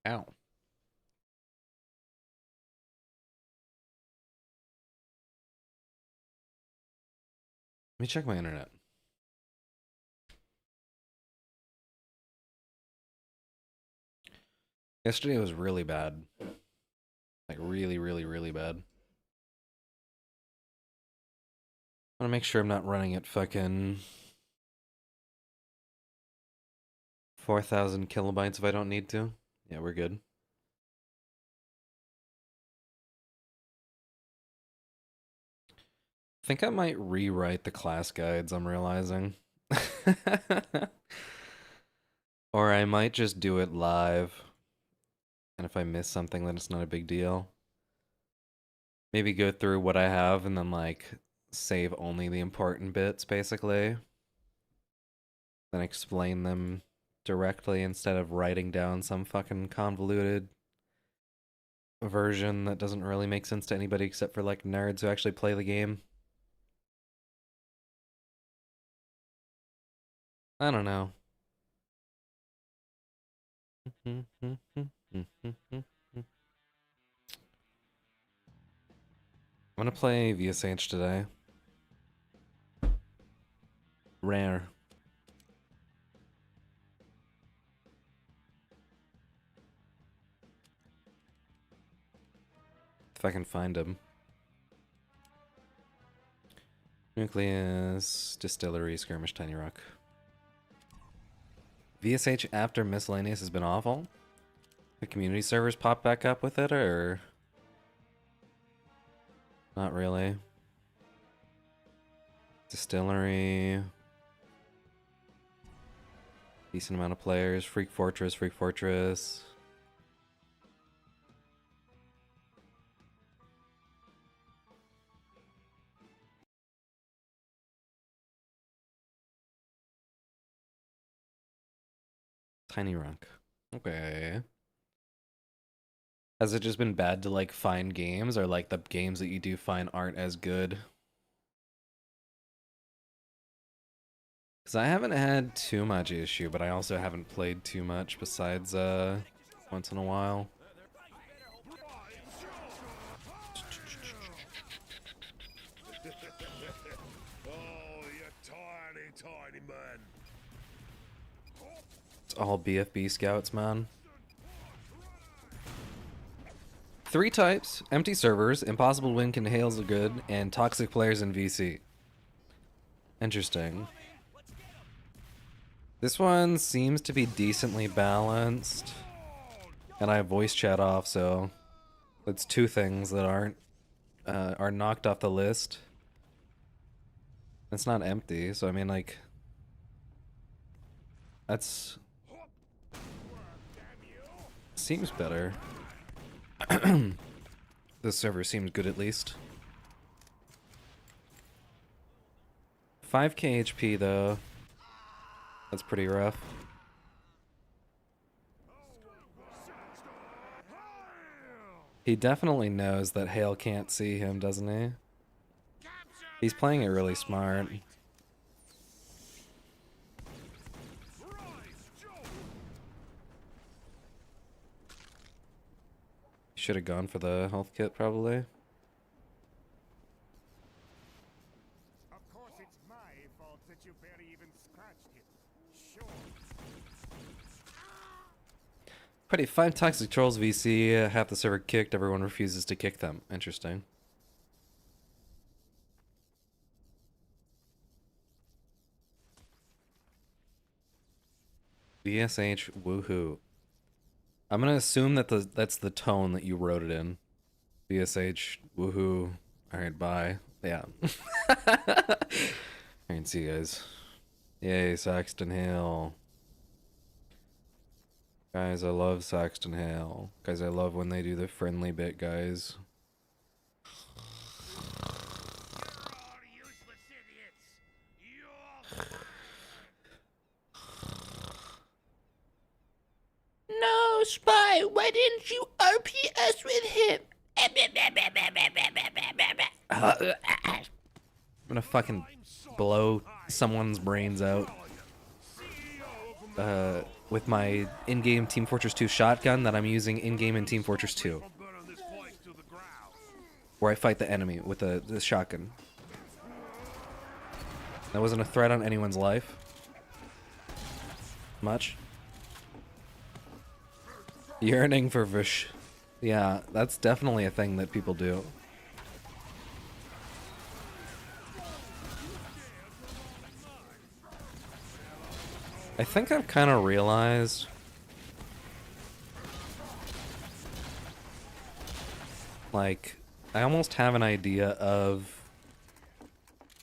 Ow. Let me check my internet. Yesterday was really bad. Like really, really, really bad. I want to make sure I'm not running at fucking 4,000 kilobytes if I don't need to. Yeah, we're good. I think I might rewrite the class guides, I'm realizing. Or I might just do it live. And if I miss something, then it's not a big deal. Maybe go through what I have and then, like, save only the important bits, basically. Then explain them directly instead of writing down some fucking convoluted version that doesn't really make sense to anybody except for, like, nerds who actually play the game. I don't know. I'm gonna play VSH today. Rare. If I can find him. Nucleus, Distillery, Skirmish, Tiny Rock. VSH after Miscellaneous has been awful? The community servers pop back up with it, or...? Not really. Distillery... Decent amount of players. Freak Fortress, Freak Fortress... Tiny Rock. Okay. Has it just been bad to, like, find games, or, like, the games that you do find aren't as good? Because I haven't had too much issue, but I also haven't played too much besides, once in a while. It's all BFB scouts, man. 3 types, empty servers, impossible to win, can hails are good, and toxic players in VC. Interesting. This one seems to be decently balanced. And I have voice chat off, so that's 2 things that are knocked off the list. It's not empty, so I mean, like, that's seems better. This server seems good at least. 5k HP though. That's pretty rough. He definitely knows that Hale can't see him, doesn't he? He's playing it really smart. Should have gone for the health kit, probably. Of course, it's my fault that you barely even scratched him. Sure. Pretty 5 toxic trolls VC, half the server kicked, everyone refuses to kick them. Interesting. VSH woohoo. I'm gonna assume that that's the tone that you wrote it in. VSH woohoo. Alright, bye. Yeah. Alright, see you guys. Yay, Saxton Hale. Guys, I love Saxton Hale. Guys, I love when they do the friendly bit, guys. No, Spy, why didn't you RPS with him? I'm gonna fucking blow someone's brains out. with my in-game Team Fortress 2 shotgun that I'm using in-game in Team Fortress 2, where I fight the enemy with the shotgun. That wasn't a threat on anyone's life. Much. Yearning for Vish. Yeah, that's definitely a thing that people do. I think I've kind of realized like I almost have an idea of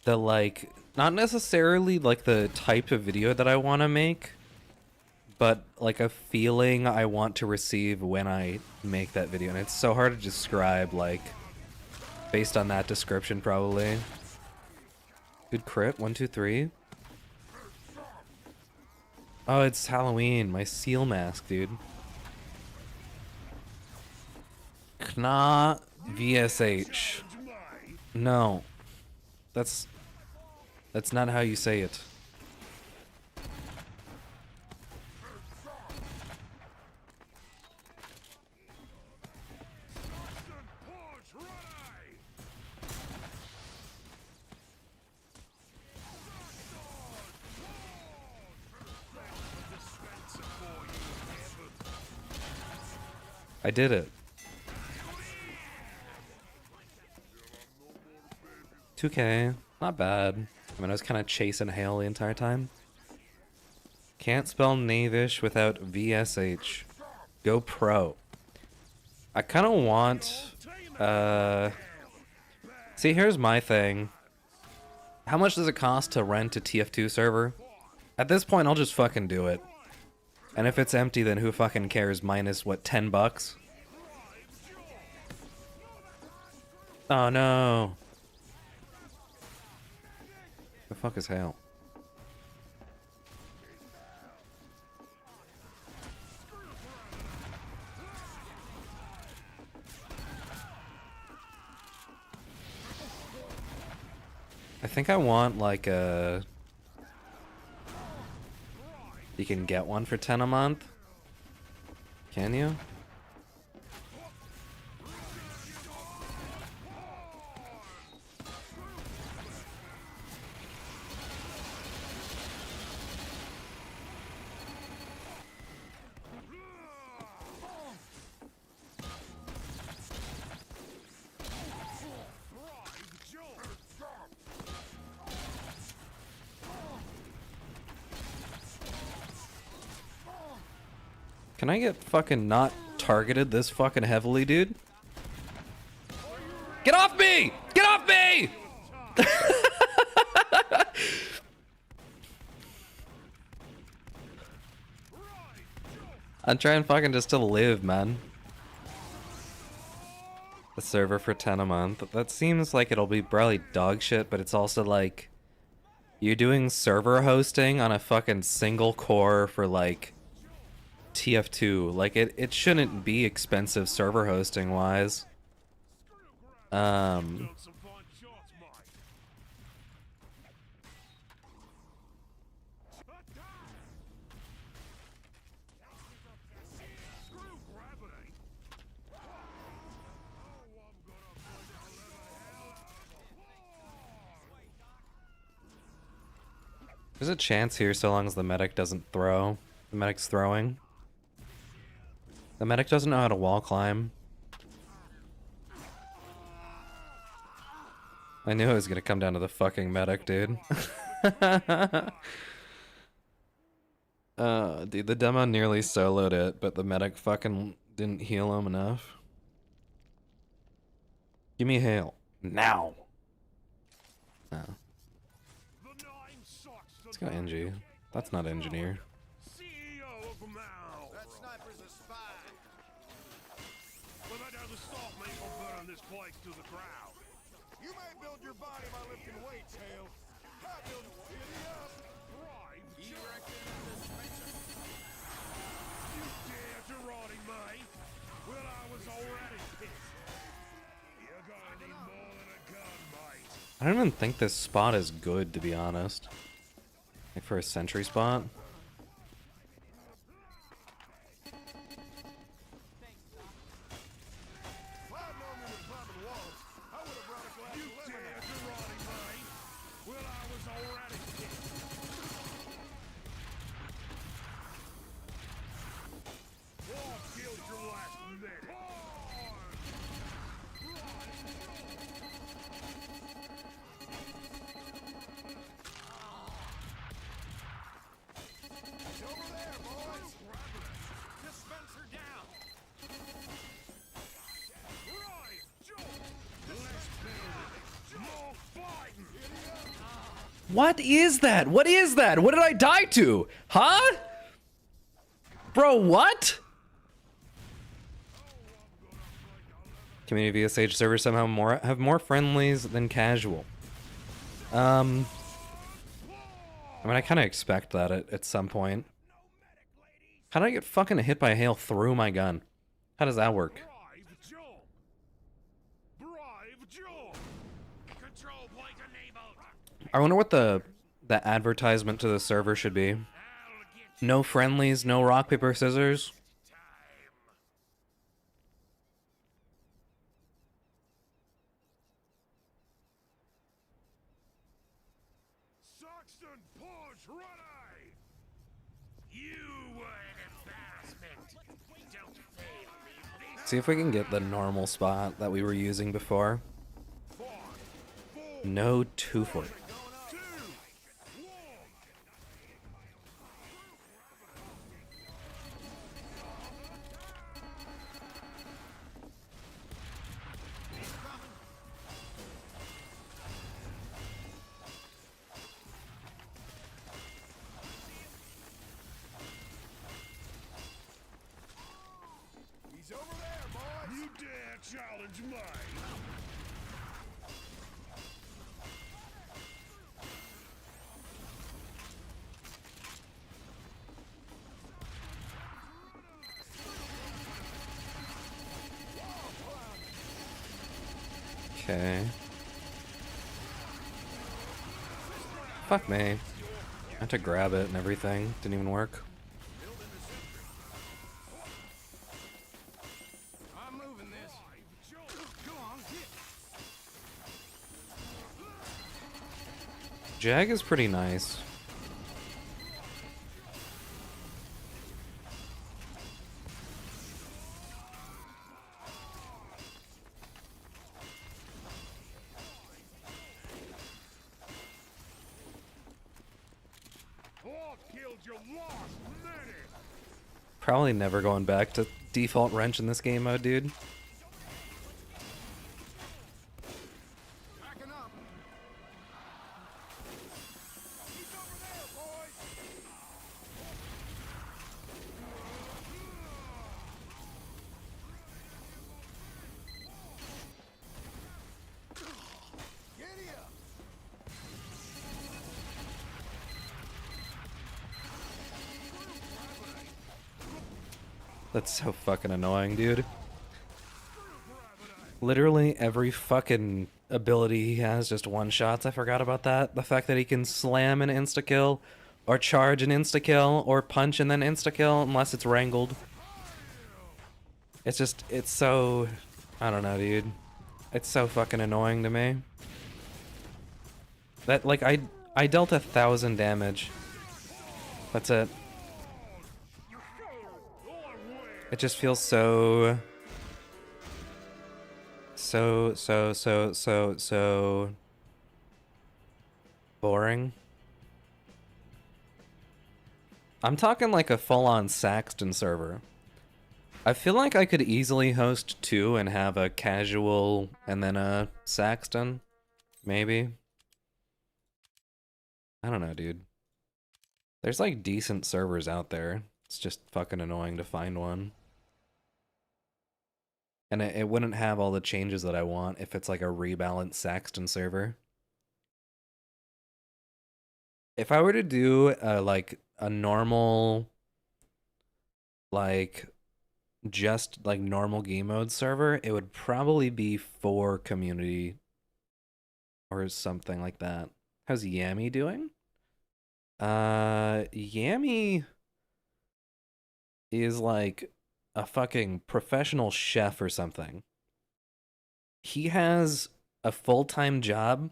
the like not necessarily like the type of video that I want to make, but like a feeling I want to receive when I make that video. And it's so hard to describe, like, based on that description, probably. Good crit, 1, 2, 3. Oh, it's Halloween, my seal mask, dude. Kna VSH. No. That's not how you say it. I did it. 2K, not bad. I mean, I was kind of chasing Hale the entire time. Can't spell Knavish without VSH. Go pro. I kind of want... See, here's my thing. How much does it cost to rent a TF2 server? At this point, I'll just fucking do it. And if it's empty, then who fucking cares? Minus, what, 10 bucks? Oh, no. The fuck is Hale? I think I want like a... You can get one for 10 a month? Can you? Can I get fucking not targeted this fucking heavily, dude? Get off me! Get off me! I'm trying fucking just to live, man. The server for 10 a month. That seems like it'll be probably dog shit, but it's also like... You're doing server hosting on a fucking single core for like... TF2, like it shouldn't be expensive server hosting wise. There's a chance here so long as the medic doesn't throw. The medic's throwing. The medic doesn't know how to wall climb. I knew it was gonna come down to the fucking medic, dude. Dude, the demo nearly soloed it, but the medic fucking didn't heal him enough. Give me Hale. Now! No. Let's go NG. That's not engineer. You may build your body by lifting weights, Hale. I build it up. Right. You reckon you dare to rot him, mate? Well, I was already pissed. You're gonna need more than a gun, mate. I don't even think this spot is good, to be honest. Like for a sentry spot. What is that? What is that? What did I die to? Huh? Bro, what? Community VSH servers somehow have more friendlies than casual. I mean, I kind of expect that at some point. How do I get fucking hit by a hail through my gun? How does that work? Brave Joe. Brave Joe. Control point enabled. I wonder what the advertisement to the server should be. No friendlies, no rock, paper, scissors. Saxton Push ready. You were an embarrassment. Don't fail me this See if we can get the normal spot that we were using before. No 2-4. He's over there, boys. You dare challenge me? Okay. Fuck me. I had to grab it and everything. Didn't even work. I'm moving this. Come on, hit. Jag is pretty nice. I've killed your last minute. Probably never going back to default wrench in this game mode, dude. Backing up. He's over there, boys. Giddy up. That's so fucking annoying, dude. Literally every fucking ability he has just one-shots. I forgot about that. The fact that he can slam an insta-kill, or charge an insta-kill, or punch and then insta-kill, unless it's wrangled. It's just, it's so... I don't know, dude. It's so fucking annoying to me. That, like, I dealt 1,000 damage. That's it. It just feels so boring. I'm talking like a full-on Saxton server. I feel like I could easily host 2 and have a casual and then a Saxton. Maybe. I don't know, dude. There's like decent servers out there. It's just fucking annoying to find one. And it wouldn't have all the changes that I want if it's like a rebalanced Saxton server. If I were to do like a normal, like just like normal game mode server, it would probably be for community or something like that. How's Yami doing? Yami is like a fucking professional chef or something. He has a full-time job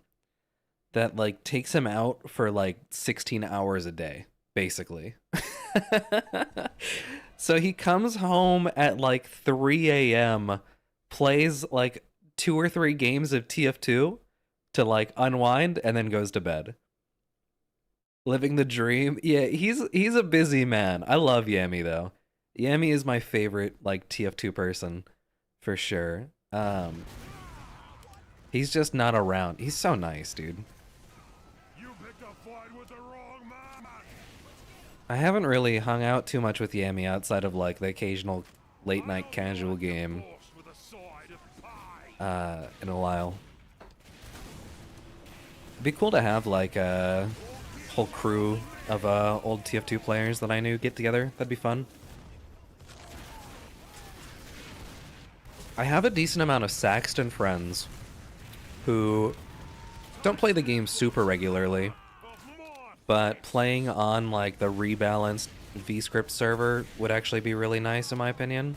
that like takes him out for like 16 hours a day, basically. So he comes home at like 3 a.m., plays like 2 or 3 games of TF2 to like unwind, and then goes to bed. Living the dream. Yeah, he's a busy man. I love Yami though. Yami is my favorite like TF2 person for sure. He's just not around. He's so nice, dude. You picked a fight with the wrong man. I haven't really hung out too much with Yami outside of like the occasional late night casual game Horse with a side of pie. in a while. It'd be cool to have like a whole crew of old TF2 players that I knew get together. That'd be fun. I have a decent amount of Saxton friends who don't play the game super regularly, but playing on like the rebalanced VScript server would actually be really nice in my opinion.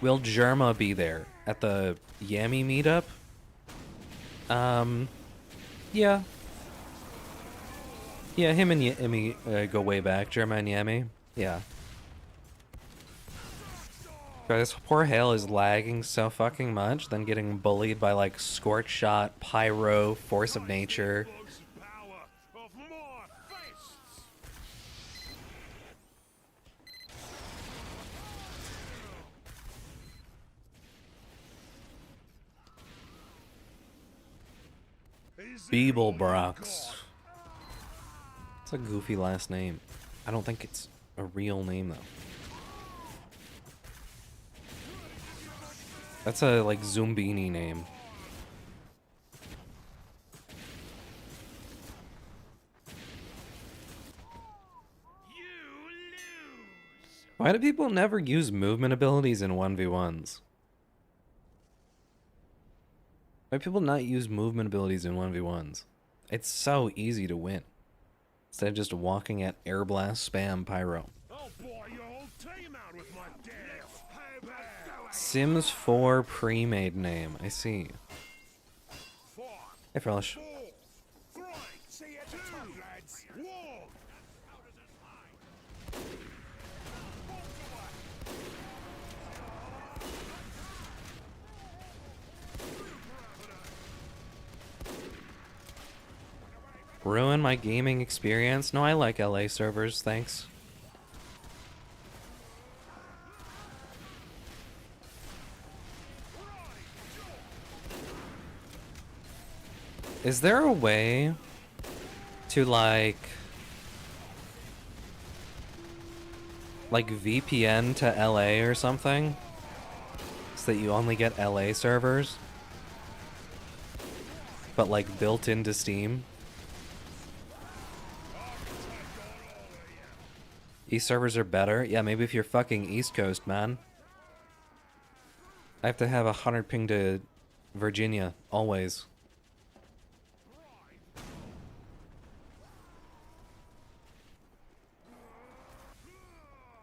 Will Jerma be there at the Yami meetup? Yeah. Yeah, him and Yami go way back. Jerma and Yami. Yeah. Guys, poor Hale is lagging so fucking much, then getting bullied by like Scorch Shot, Pyro, Force of Nature. Bugs power of my fists. Is it all you've Beeblebrox. got? It's a goofy last name. I don't think it's a real name though. That's a like Zumbini name. You lose. Why do people never use movement abilities in 1v1s? Why do people not use movement abilities in 1v1s? It's so easy to win. Instead of just walking at air blast spam pyro. I'll buy your whole team out with my damn payback. Sims 4 pre-made name. I see. 5, Hey, Frelish. 4, 3, see you at the top, lads. 1. Ruin my gaming experience? No, I like LA servers, thanks. Is there a way to like VPN to LA or something so that you only get LA servers but like built into Steam? East servers are better? Yeah, maybe if you're fucking East Coast, man. I have to have 100 ping to Virginia, always.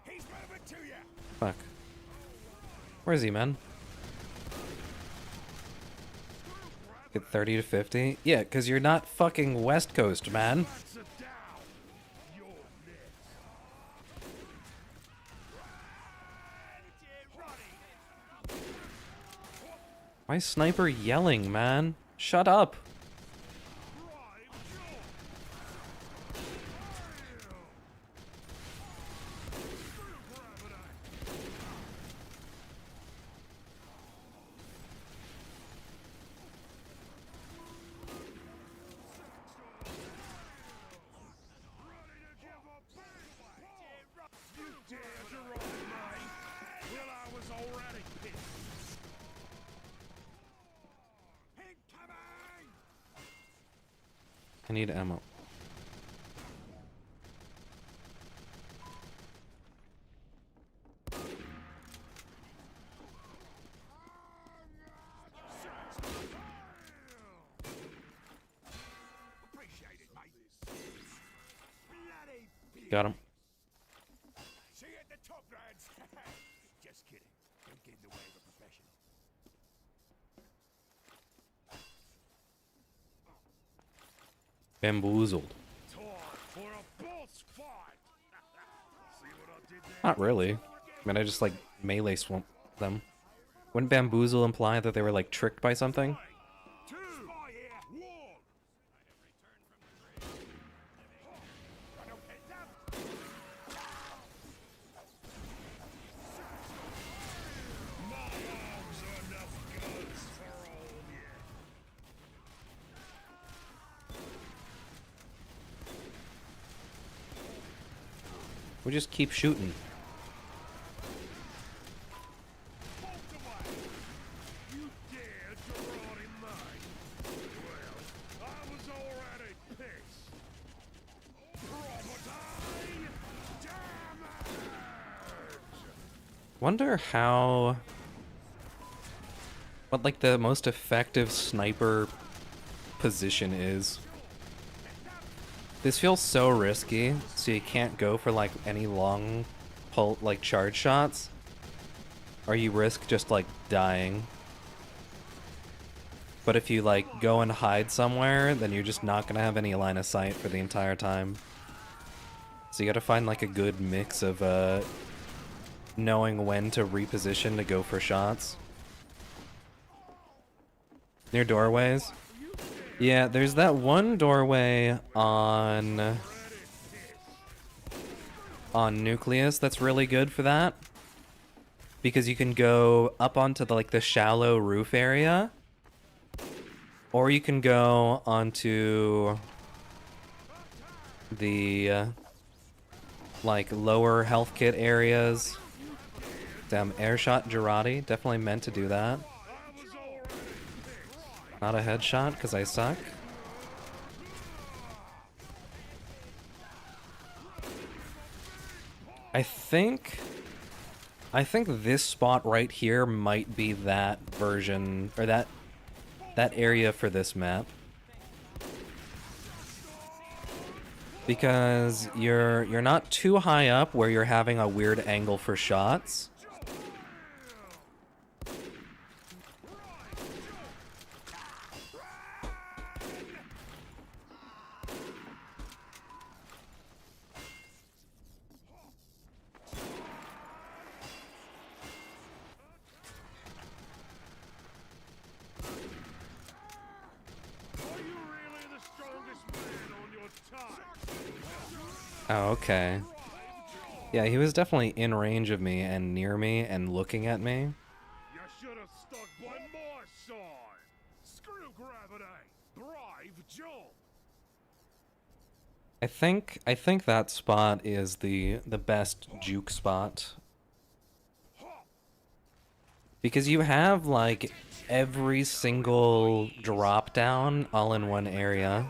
He's moving to you. Fuck. Where is he, man? Get 30 to 50? Yeah, because you're not fucking West Coast, man. That's a down. You're next. Why is Sniper yelling, man? Shut up. You dared to rob me? Well, I was already pissed. Incoming! I need ammo. Appreciate it, mate. Bloody beauty. Got him. See you at the top, lads. Just kidding. Don't get in the way of a professional. Bamboozled. Time for a boss fight. See what I did there? Not really. I mean, I just like melee swamp them. Wouldn't bamboozle imply that they were like tricked by something? 2, 1. My arms are enough guns for all of you. We just keep shooting. You dared to rot in mine? Well, I was already pissed. Property damage! Wonder how... what, like, the most effective sniper position is. This feels so risky, so you can't go for, like, any long pull, like, charge shots. Or you risk just, like, dying. But if you, like, go and hide somewhere, then you're just not gonna have any line of sight for the entire time. So you gotta find, like, a good mix of, knowing when to reposition to go for shots. Near doorways? Yeah, there's that one doorway on Nucleus that's really good for that. Because you can go up onto the, like, the shallow roof area. Or you can go onto the like lower health kit areas. Damn, airshot Girardi, definitely meant to do that. Not a headshot, because I suck. I think this spot right here might be that version, or that area for this map. Because you're not too high up where you're having a weird angle for shots. Oh, okay. Yeah, he was definitely in range of me and near me and looking at me. You should have stuck by my side. Screw gravity. Brave Joel. I think that spot is the best juke spot. Because you have like every single drop down all in one area.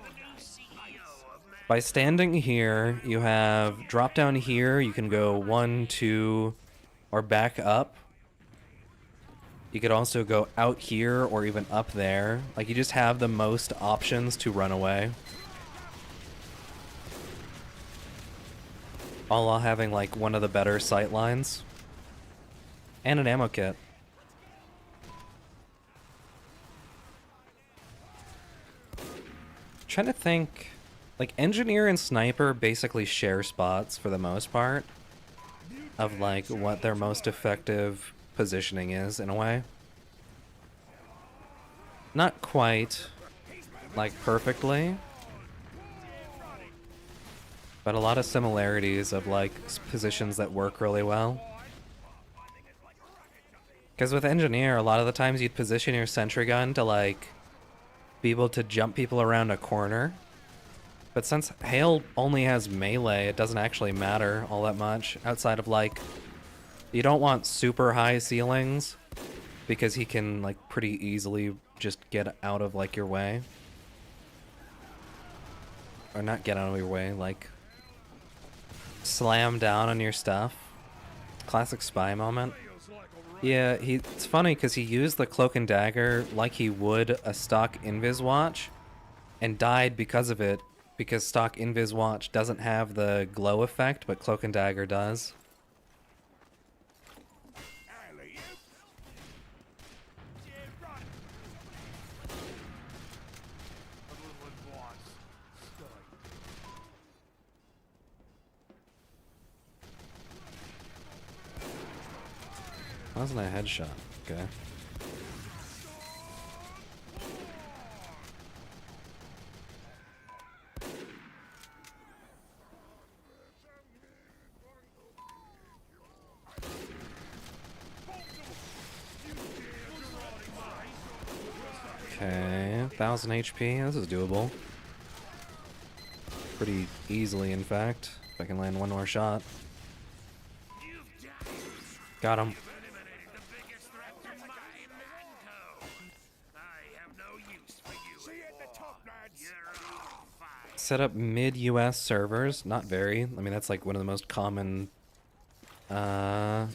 By standing here, you have drop down here, you can go 1, 2, or back up. You could also go out here or even up there. Like, you just have the most options to run away. All while having, like, one of the better sight lines. And an ammo kit. Trying to think... like, Engineer and Sniper basically share spots for the most part. Of, like, what their most effective positioning is, in a way. Not quite, like, perfectly. But a lot of similarities of, like, positions that work really well. Because with Engineer, a lot of the times you'd position your sentry gun to, like, be able to jump people around a corner. But since Hale only has melee, it doesn't actually matter all that much. Outside of, like, you don't want super high ceilings, because he can, like, pretty easily just get out of, like, your way. Or not get out of your way, like, slam down on your stuff. Classic spy moment. Yeah, it's funny because he used the Cloak and Dagger like he would a stock Invis Watch, and died because of it. Because stock Invis Watch doesn't have the glow effect, but Cloak and Dagger does. That wasn't a headshot. Okay. Okay, 1000 HP. This is doable. Pretty easily, in fact. If I can land one more shot. Got him. Eliminated the biggest threat to my manco. I have no use for you. See you at the top, lads. You're all fine. Set up mid-US servers. Not very. I mean, that's like one of the most common, Time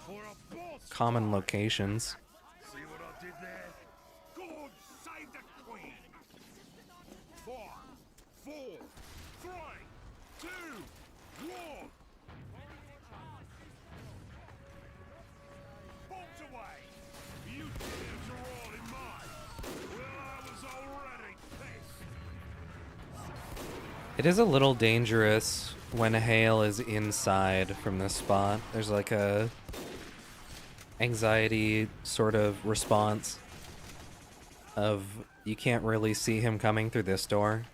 for a boss. common locations. See what I did there? God save the queen. 5, 4, 3, 2, 1. Bolt away. You dare to roll in mine. Well, I was already pissed. It is a little dangerous when Hale is inside from this spot. There's like a anxiety sort of response of you can't really see him coming through this door.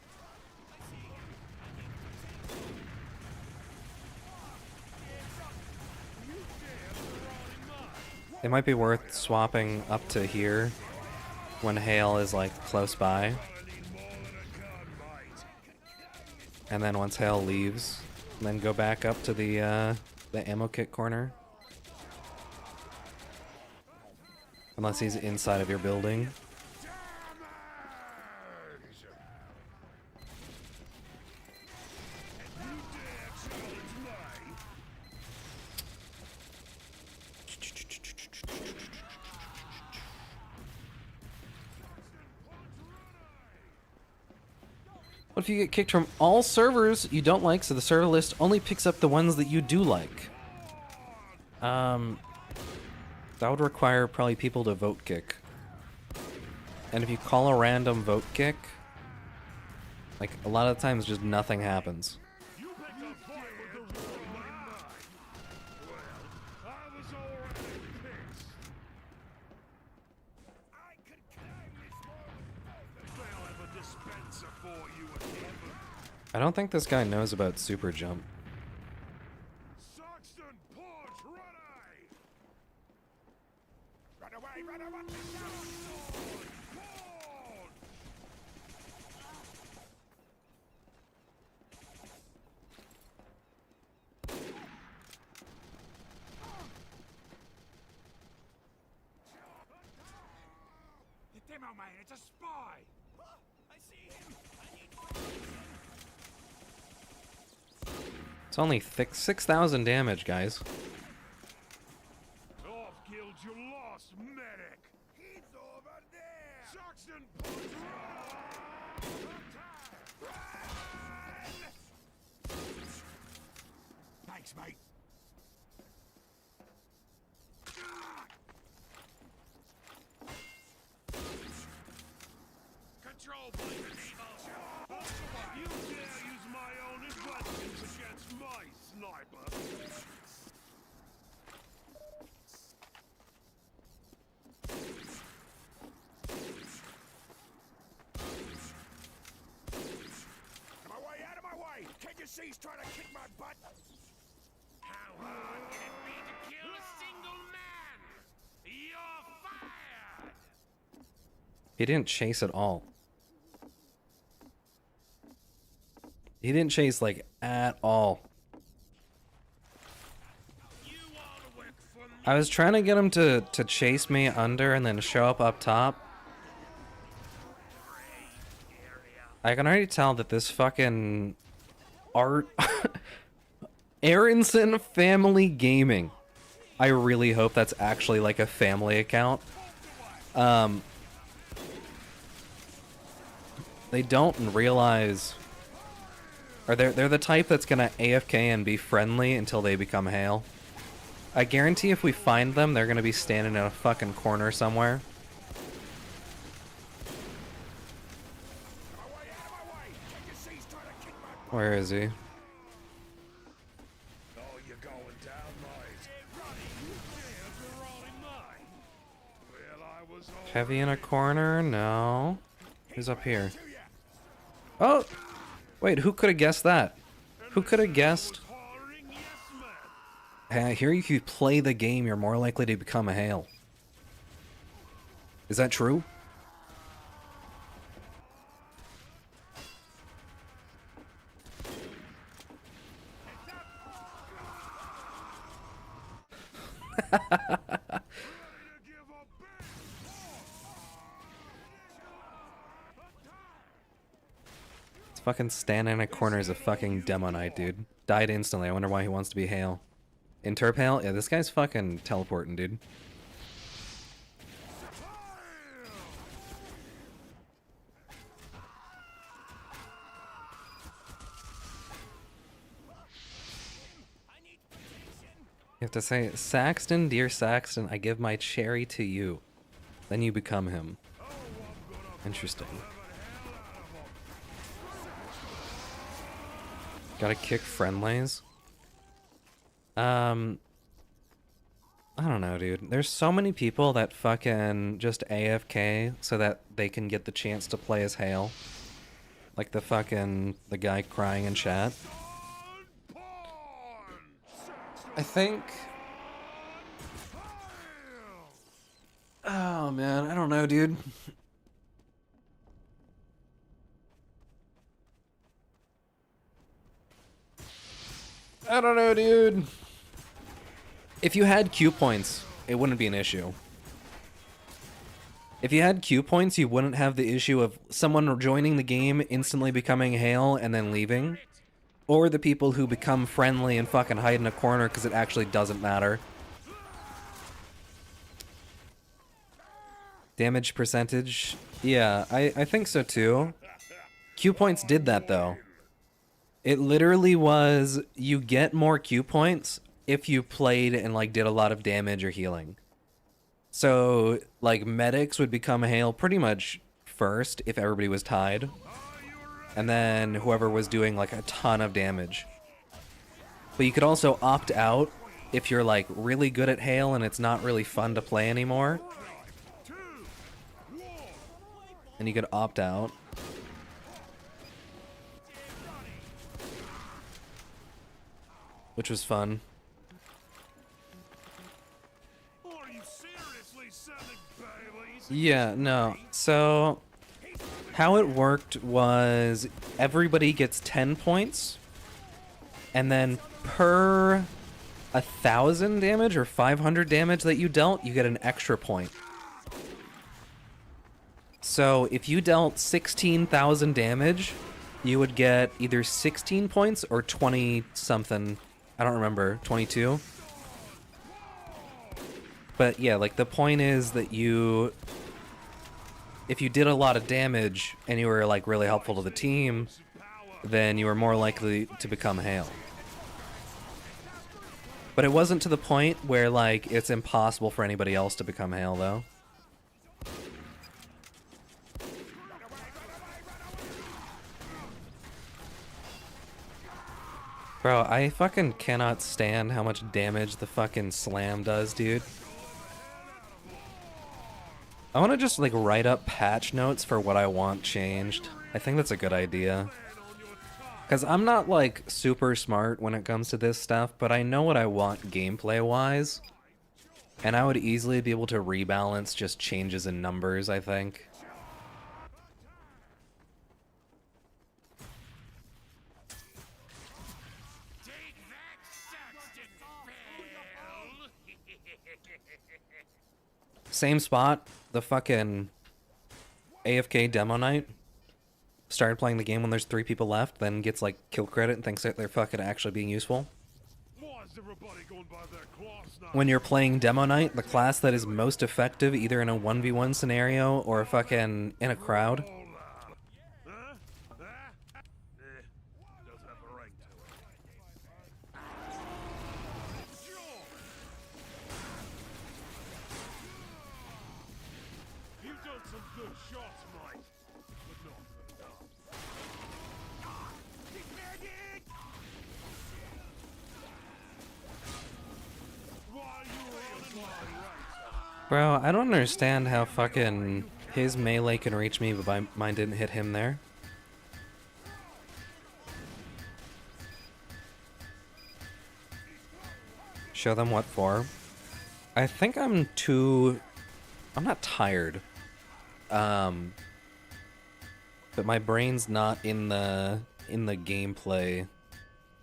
It might be worth swapping up to here when Hale is like close by. I need more than a gun, mate. And then once Hale leaves, then go back up to the ammo kit corner. Unless he's inside of your building. What if you get kicked from all servers you don't like, so the server list only picks up the ones that you do like? That would require probably people to vote kick. And if you call a random vote kick, like a lot of the times just nothing happens. You picked a fight with the wrong man. Well, I was already pissed. I could climb this wall. They'll have a dispenser for you at heaven. I don't think this guy knows about super jump. Saxton, punch, ready! Run away, run away! Punch! The demo man, it's a spy! I see him! I need It's only 6,000 damage, guys. I've killed your lost medic! He's over there! Saxton, punch, run! Thanks, mate. Control point enabled. You dare use my own inventions against my sniper? Out of my way! Can't you see he's trying to kick my butt? How hard can it be to kill a single man? You're fired! He didn't chase at all. He didn't chase, like, at all. You want to work for me? I was trying to get him to chase me under and then show up top. I can already tell that this fucking art Aronson Family Gaming. I really hope that's actually like a family account. They don't realize, or they're the type that's gonna AFK and be friendly until they become Hale. I guarantee if we find them, they're gonna be standing in a fucking corner somewhere. Where is he? Oh, you're going down, mate. You dare to roll in mine? Well, I was all Heavy in a corner? No. Who's up here? Oh! Wait, who could have guessed that? Who could have guessed? hollering yes, man. Here, if you play the game, you're more likely to become a Hale. Is that true? It's fucking standing in a corner as a fucking Demo Knight, dude. Died instantly. I wonder why he wants to be Hale. Interp Hale? Yeah, this guy's fucking teleporting, dude. You have to say, Saxton, dear Saxton, I give my cherry to you. Then you become him. Interesting. Gotta kick friendlies. I don't know, dude. There's so many people that fucking just AFK so that they can get the chance to play as Hale. Like the guy crying in chat. I think... Oh man, I don't know, dude. I don't know, dude. If you had Q points, it wouldn't be an issue. If you had Q points, you wouldn't have the issue of someone joining the game, instantly becoming Hale, and then leaving. Or the people who become friendly and fucking hide in a corner because it actually doesn't matter. Damage percentage? Yeah, I think so too. Q points did that though. It literally was, you get more Q points if you played and like did a lot of damage or healing. So like medics would become Hale pretty much first if everybody was tied. And then whoever was doing like a ton of damage. But you could also opt out if you're like really good at Hale and it's not really fun to play anymore. And you could opt out. Which was fun. Yeah, no. So how it worked was everybody gets 10 points, and then per 1,000 damage or 500 damage that you dealt, you get an extra point. So if you dealt 16,000 damage, you would get either 16 points or 20 something. I don't remember, 22? But yeah, like the point is that if you did a lot of damage and you were like really helpful to the team, then you were more likely to become Hale. But it wasn't to the point where like it's impossible for anybody else to become Hale though. Bro, I fucking cannot stand how much damage the fucking slam does, dude. I want to just like write up patch notes for what I want changed. I think that's a good idea. Because I'm not like super smart when it comes to this stuff, but I know what I want gameplay wise. And I would easily be able to rebalance just changes in numbers, I think. Same spot, the fucking AFK Demo Knight started playing the game when there's 3 people left, then gets like kill credit and thinks that they're fucking actually being useful. When you're playing Demo Knight, the class that is most effective either in a 1v1 scenario or fucking in a crowd. Bro, I don't understand how fucking his melee can reach me, but mine didn't hit him there. Show them what for. I think I'm not tired. But my brain's not in the gameplay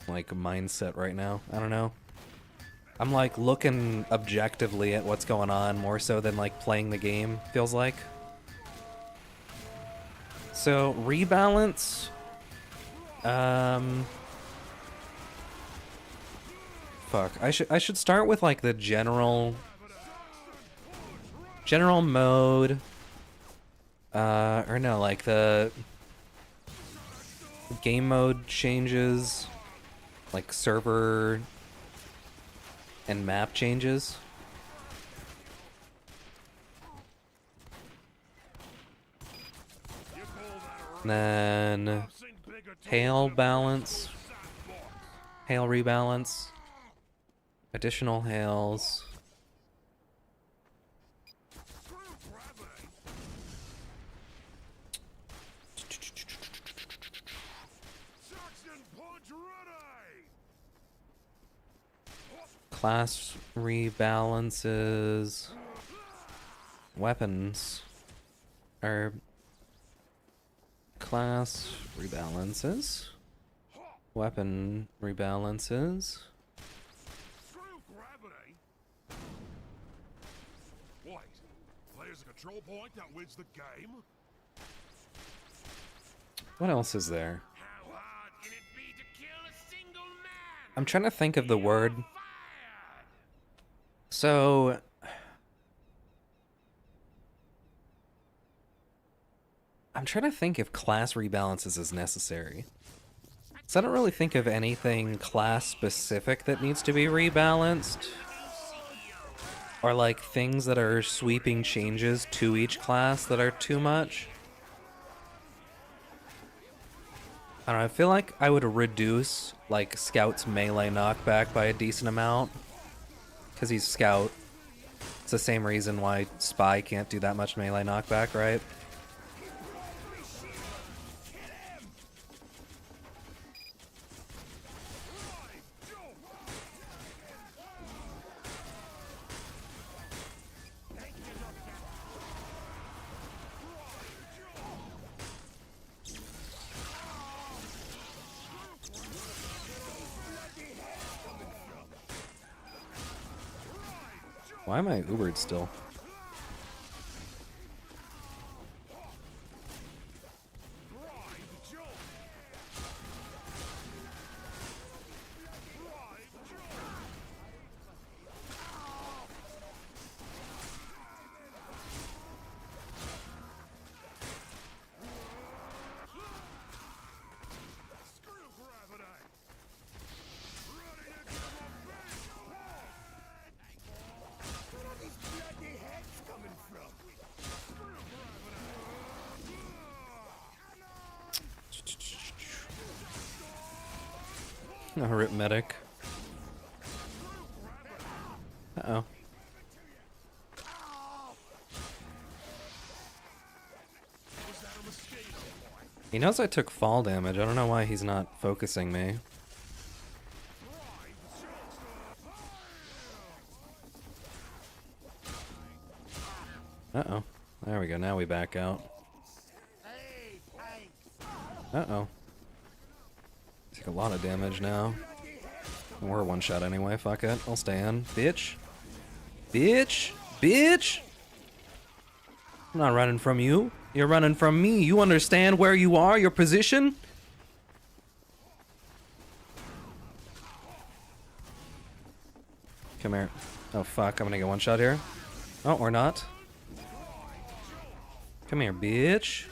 like mindset right now. I don't know. I'm like looking objectively at what's going on more so than like playing the game, feels like. So, rebalance. Fuck. I should start with like the general mode. Or no, like the game mode changes, like server and map changes. And then hail balance, hail rebalance, additional hails. Class rebalances, weapons, or class rebalances, weapon rebalances. Screw gravity. Wait, there's a control point that wins the game? What else is there? How hard can it be to kill a single man? I'm trying to think of the word. Fired! So, I'm trying to think if class rebalances is necessary. So I don't really think of anything class specific that needs to be rebalanced. Or like things that are sweeping changes to each class that are too much. I don't know, I feel like I would reduce like Scout's melee knockback by a decent amount. Because he's Scout. It's the same reason why Spy can't do that much melee knockback, right? Why am I Ubered still? Arithmetic. Uh-oh. He knows I took fall damage. I don't know why he's not focusing me. Uh-oh. There we go. Now we back out. Uh-oh. Take a lot of damage now. We're one shot anyway. Fuck it. I'll stay in. Bitch. Bitch. Bitch. I'm not running from you. You're running from me. You understand where you are, your position? Come here. Oh, fuck. I'm gonna get one shot here. Oh, or not. Come here, bitch.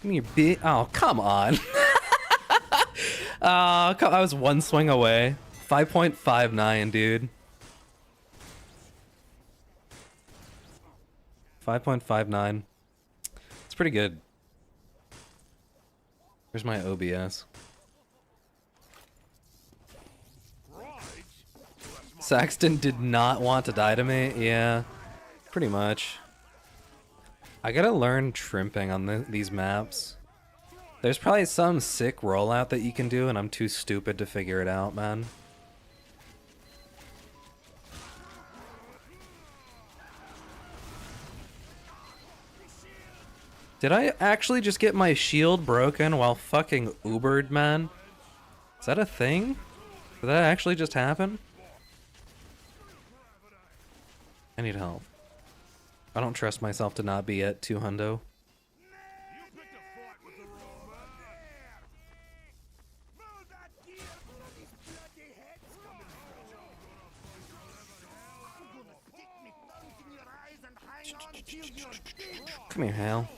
Come here, bitch. Oh, come on. I was one swing away. 5.59, dude. 5.59. It's pretty good. Where's my OBS? Saxton did not want to die to me. Yeah, pretty much. I gotta learn trimping on these maps. There's probably some sick rollout that you can do, and I'm too stupid to figure it out, man. Did I actually just get my shield broken while fucking Ubered, man? Is that a thing? Did that actually just happen? I need help. I don't trust myself to not be at 2 hundo. Come here, Hal.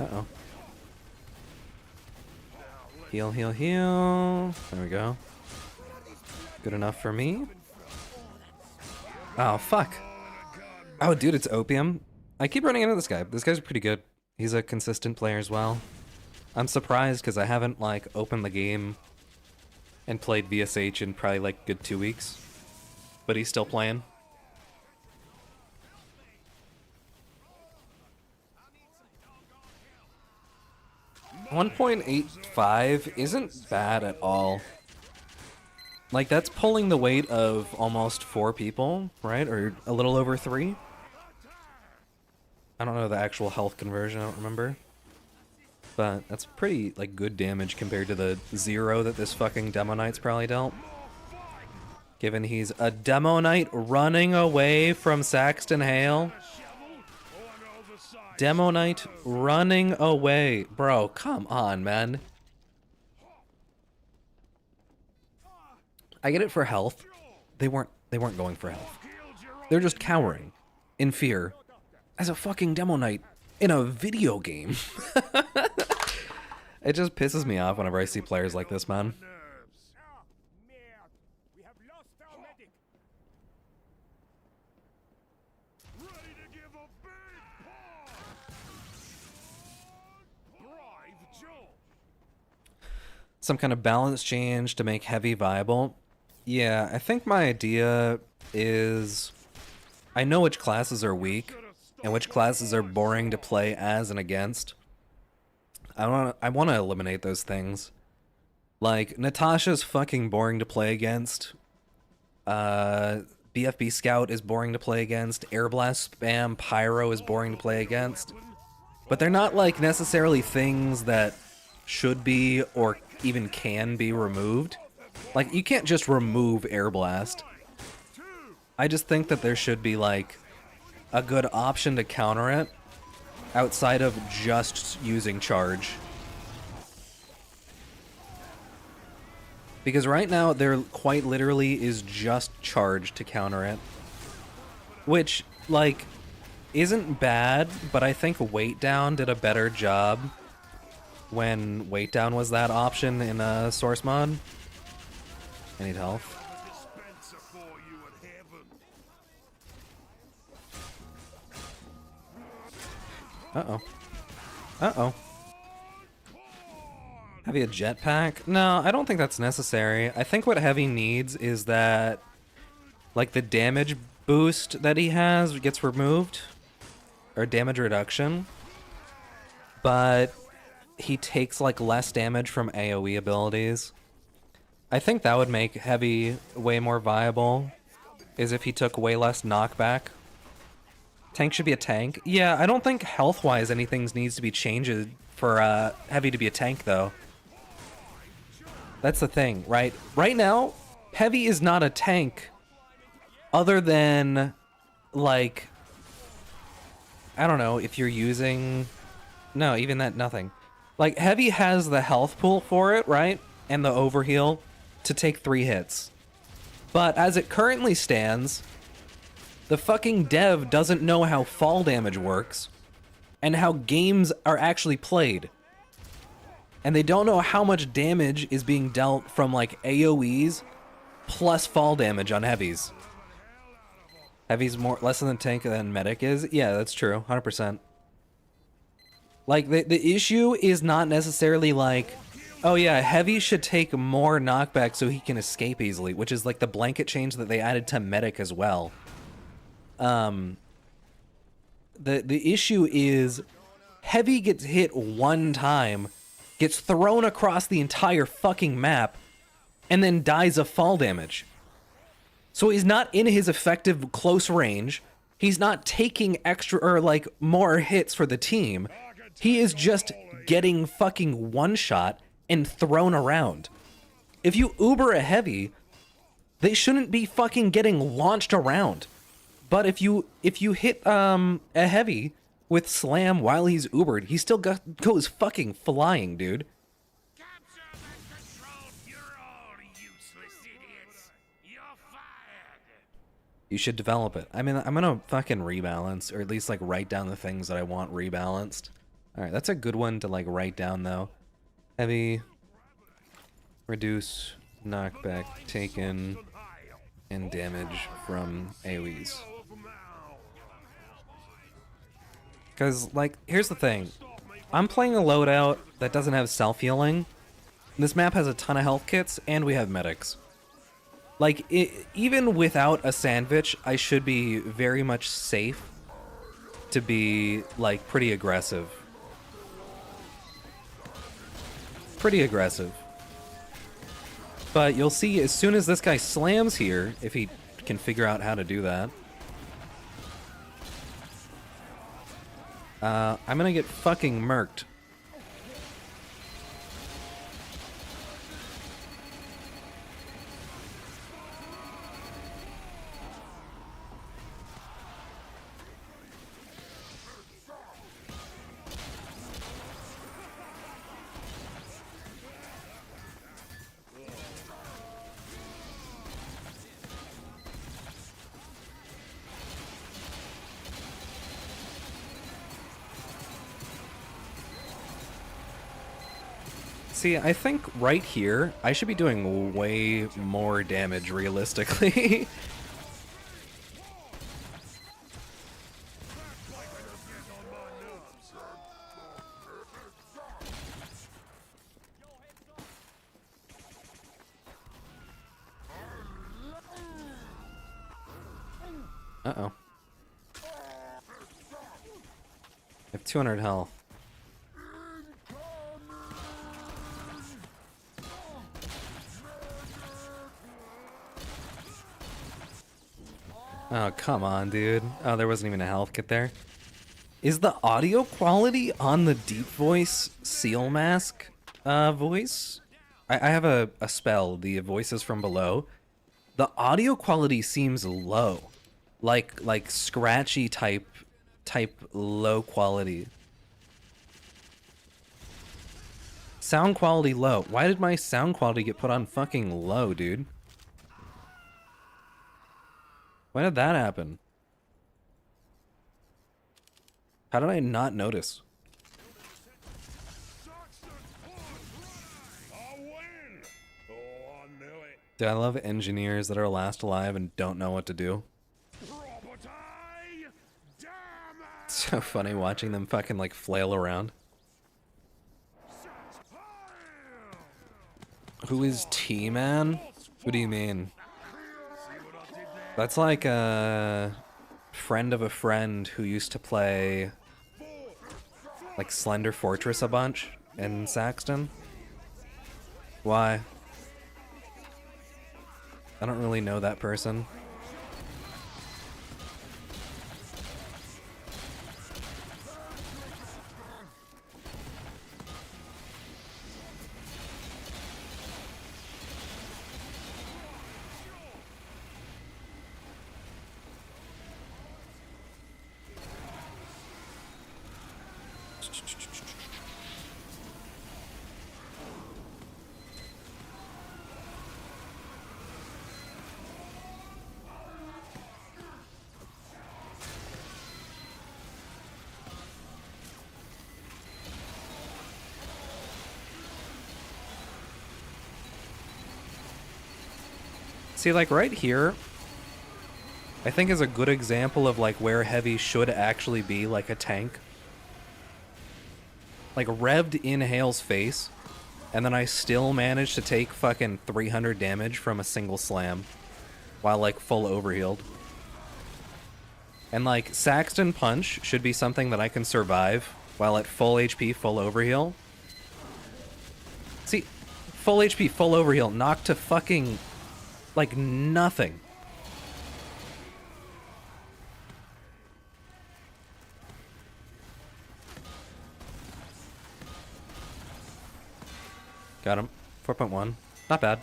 Uh-oh. Heal, heal, heal. There we go. Good enough for me. Oh, fuck. Oh, dude, it's Opium. I keep running into this guy. This guy's pretty good. He's a consistent player as well. I'm surprised because I haven't, like, opened the game and played VSH in probably, like, good 2 weeks. But he's still playing. 1.85 isn't bad at all. Like, that's pulling the weight of almost 4 people, right? Or a little over 3? I don't know the actual health conversion, I don't remember. But that's pretty, like, good damage compared to the 0 that this fucking Demo Knight's probably dealt. Given he's a Demo Knight running away from Saxton Hale. Demo Knight running away. Bro, come on, man. I get it for health. They weren't going for health. They're just cowering in fear as a fucking Demo Knight in a video game. It just pisses me off whenever I see players like this, man. Some kind of balance change to make heavy viable. Yeah, I think my idea is I know which classes are weak and which classes are boring to play as and against. I want to eliminate those things. Like, Natasha's fucking boring to play against. BFB Scout is boring to play against. Air Blast Spam Pyro is boring to play against. But they're not, like, necessarily things that should be or even can be removed. Like, you can't just remove Air Blast. I just think that there should be, like, a good option to counter it outside of just using Charge. Because right now, there quite literally is just Charge to counter it. Which, like, isn't bad, but I think Weight Down did a better job when Weight Down was that option in a source mod. I need health. Uh-oh. Uh-oh. Heavy a jetpack? No, I don't think that's necessary. I think what Heavy needs is that, like, the damage boost that he has gets removed. Or damage reduction. But he takes, like, less damage from AoE abilities. I think that would make Heavy way more viable, is if he took way less knockback. Tank should be a tank. Yeah, I don't think health-wise anything needs to be changed for Heavy to be a tank, though. That's the thing, right? Right now, Heavy is not a tank other than, like, I don't know, if you're using... No, even that, nothing. Like, Heavy has the health pool for it, right? And the overheal to take 3 hits. But as it currently stands, the fucking dev doesn't know how fall damage works and how games are actually played. And they don't know how much damage is being dealt from, like, AoEs plus fall damage on Heavies. Heavy's less than tank than Medic is? Yeah, that's true. 100%. Like, the issue is not necessarily like, oh yeah, Heavy should take more knockback so he can escape easily, which is like the blanket change that they added to Medic as well. The issue is Heavy gets hit one time, gets thrown across the entire fucking map, and then dies of fall damage. So he's not in his effective close range. He's not taking extra or like more hits for the team. He is just getting fucking one shot and thrown around. If you Uber a heavy, they shouldn't be fucking getting launched around. But if you hit a heavy with slam while he's Ubered, he still goes fucking flying, dude. Capture and control. You're all useless idiots. You're fired. You should develop it. I mean, I'm gonna fucking rebalance, or at least like write down the things that I want rebalanced. All right, that's a good one to like write down though. Heavy, reduce, knockback taken, and damage from AoEs. Because, like, here's the thing. I'm playing a loadout that doesn't have self-healing. This map has a ton of health kits, and we have medics. Like, even without a sandwich, I should be very much safe to be, like, pretty aggressive. Pretty aggressive. But you'll see as soon as this guy slams here, if he can figure out how to do that, I'm gonna get fucking murked. See, I think right here, I should be doing way more damage realistically. Uh-oh. I have 200 health. Oh, come on, dude. Oh, there wasn't even a health kit there. Is the audio quality on the deep voice seal mask voice? I have a spell, the voices from below. The audio quality seems low. Like scratchy type low quality. Sound quality low. Why did my sound quality get put on fucking low, dude? Why did that happen? How did I not notice? Dude, I love engineers that are last alive and don't know what to do. It's so funny watching them fucking like flail around. Who is T-Man? What do you mean? That's like a friend of a friend who used to play like Slender Fortress a bunch in Saxton. Why? I don't really know that person. See, like right here, I think is a good example of like where heavy should actually be like a tank. Like revved in Hale's face, and then I still managed to take fucking 300 damage from a single slam while like full overhealed. And like Saxton Punch should be something that I can survive while at full HP, full overheal. See, full HP, full overheal, knocked to fucking like nothing. Got him. 4.1. Not bad.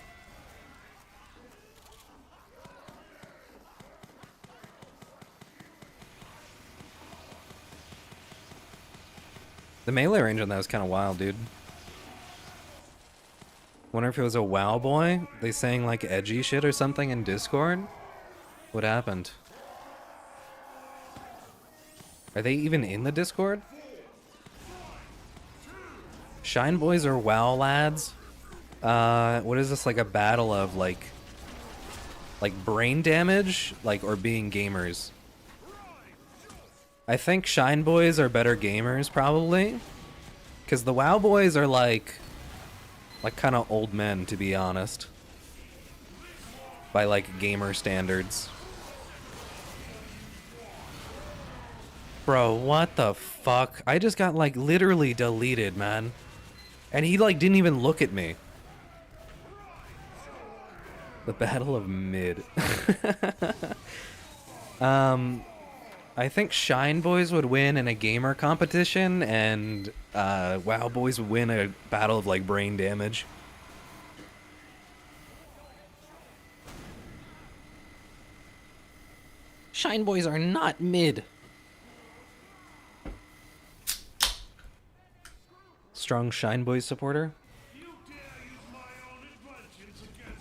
The melee range on that was kind of wild, dude. Wonder if it was a WoW boy? They saying like edgy shit or something in Discord? What happened? Are they even in the Discord? Shine boys or WoW lads? What is this, like a battle of like brain damage? Like, or being gamers? I think Shine boys are better gamers, probably. Because the WoW boys are like kind of old men, to be honest. By like gamer standards. Bro, what the fuck? I just got like literally deleted, man. And he like didn't even look at me. The Battle of Mid. I think Shine Boys would win in a gamer competition, and WoW Boys would win a battle of like brain damage. Shine Boys are not mid. Strong Shine Boys supporter.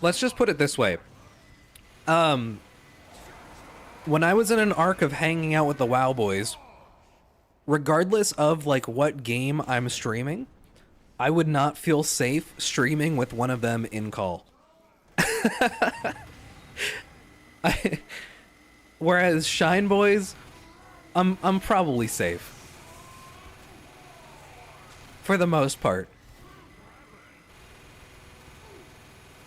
Let's just put it this way. When I was in an arc of hanging out with the WoW Boys, regardless of like what game I'm streaming, I would not feel safe streaming with one of them in call. Whereas Shine Boys, I'm probably safe. For the most part.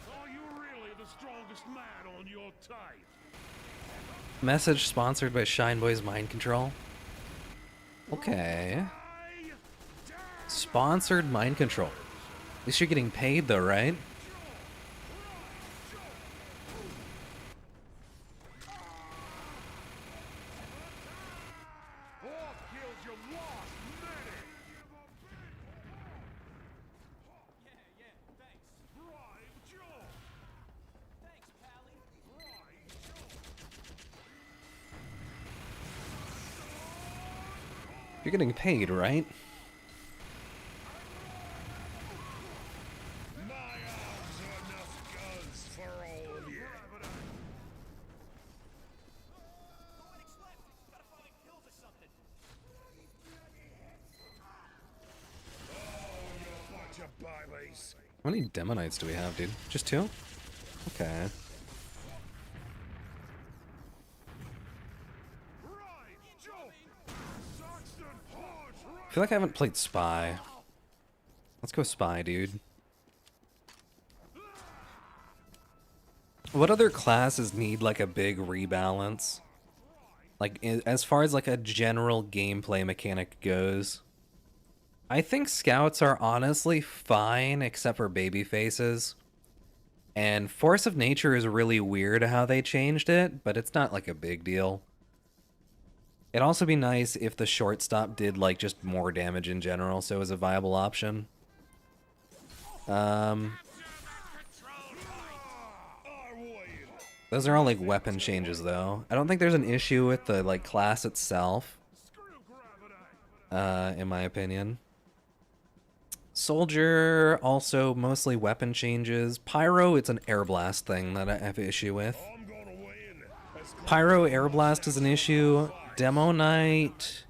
Are you really the strongest man on your type? Message sponsored by Shine Boys Mind Control. Okay. Sponsored Mind Control. At least you're getting paid though, right? You're getting paid, right? My arms are enough guns for all of you. Oh, you bunch of bylets. How many Demonites do we have, dude? Just 2? Okay. I feel like I haven't played Spy. Let's go Spy, dude. What other classes need like a big rebalance? Like as far as like a general gameplay mechanic goes. I think Scouts are honestly fine except for baby faces. And Force of Nature is really weird how they changed it, but it's not like a big deal. It'd also be nice if the shortstop did like just more damage in general, so it was a viable option. Those are all like weapon changes though. I don't think there's an issue with the like class itself. In my opinion. Soldier, also mostly weapon changes. Pyro, it's an air blast thing that I have an issue with. Pyro air blast is an issue. Demo Knight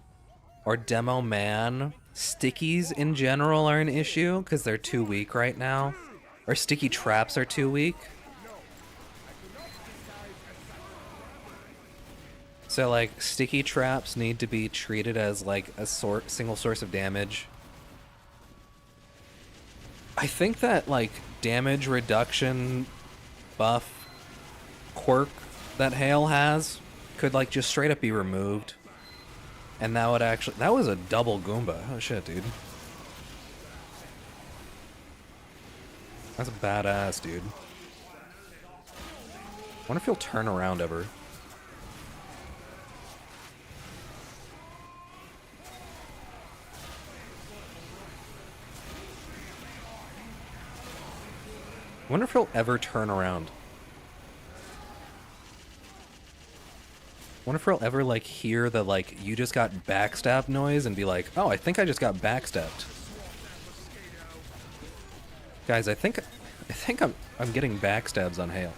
or Demo Man, stickies in general are an issue because they're too weak right now. Or sticky traps are too weak. So like sticky traps need to be treated as like a single source of damage. I think that like damage reduction buff quirk that Hale has could like just straight up be removed. And that would actually, that was a double Goomba. Oh shit, dude. That's badass, dude. I wonder if he'll turn around ever. Wonder if he'll ever turn around. Wonder if he'll ever, like, hear the, like, you just got backstabbed noise and be like, oh, I think I just got backstabbed. Guys, I think I'm getting backstabs on Hale.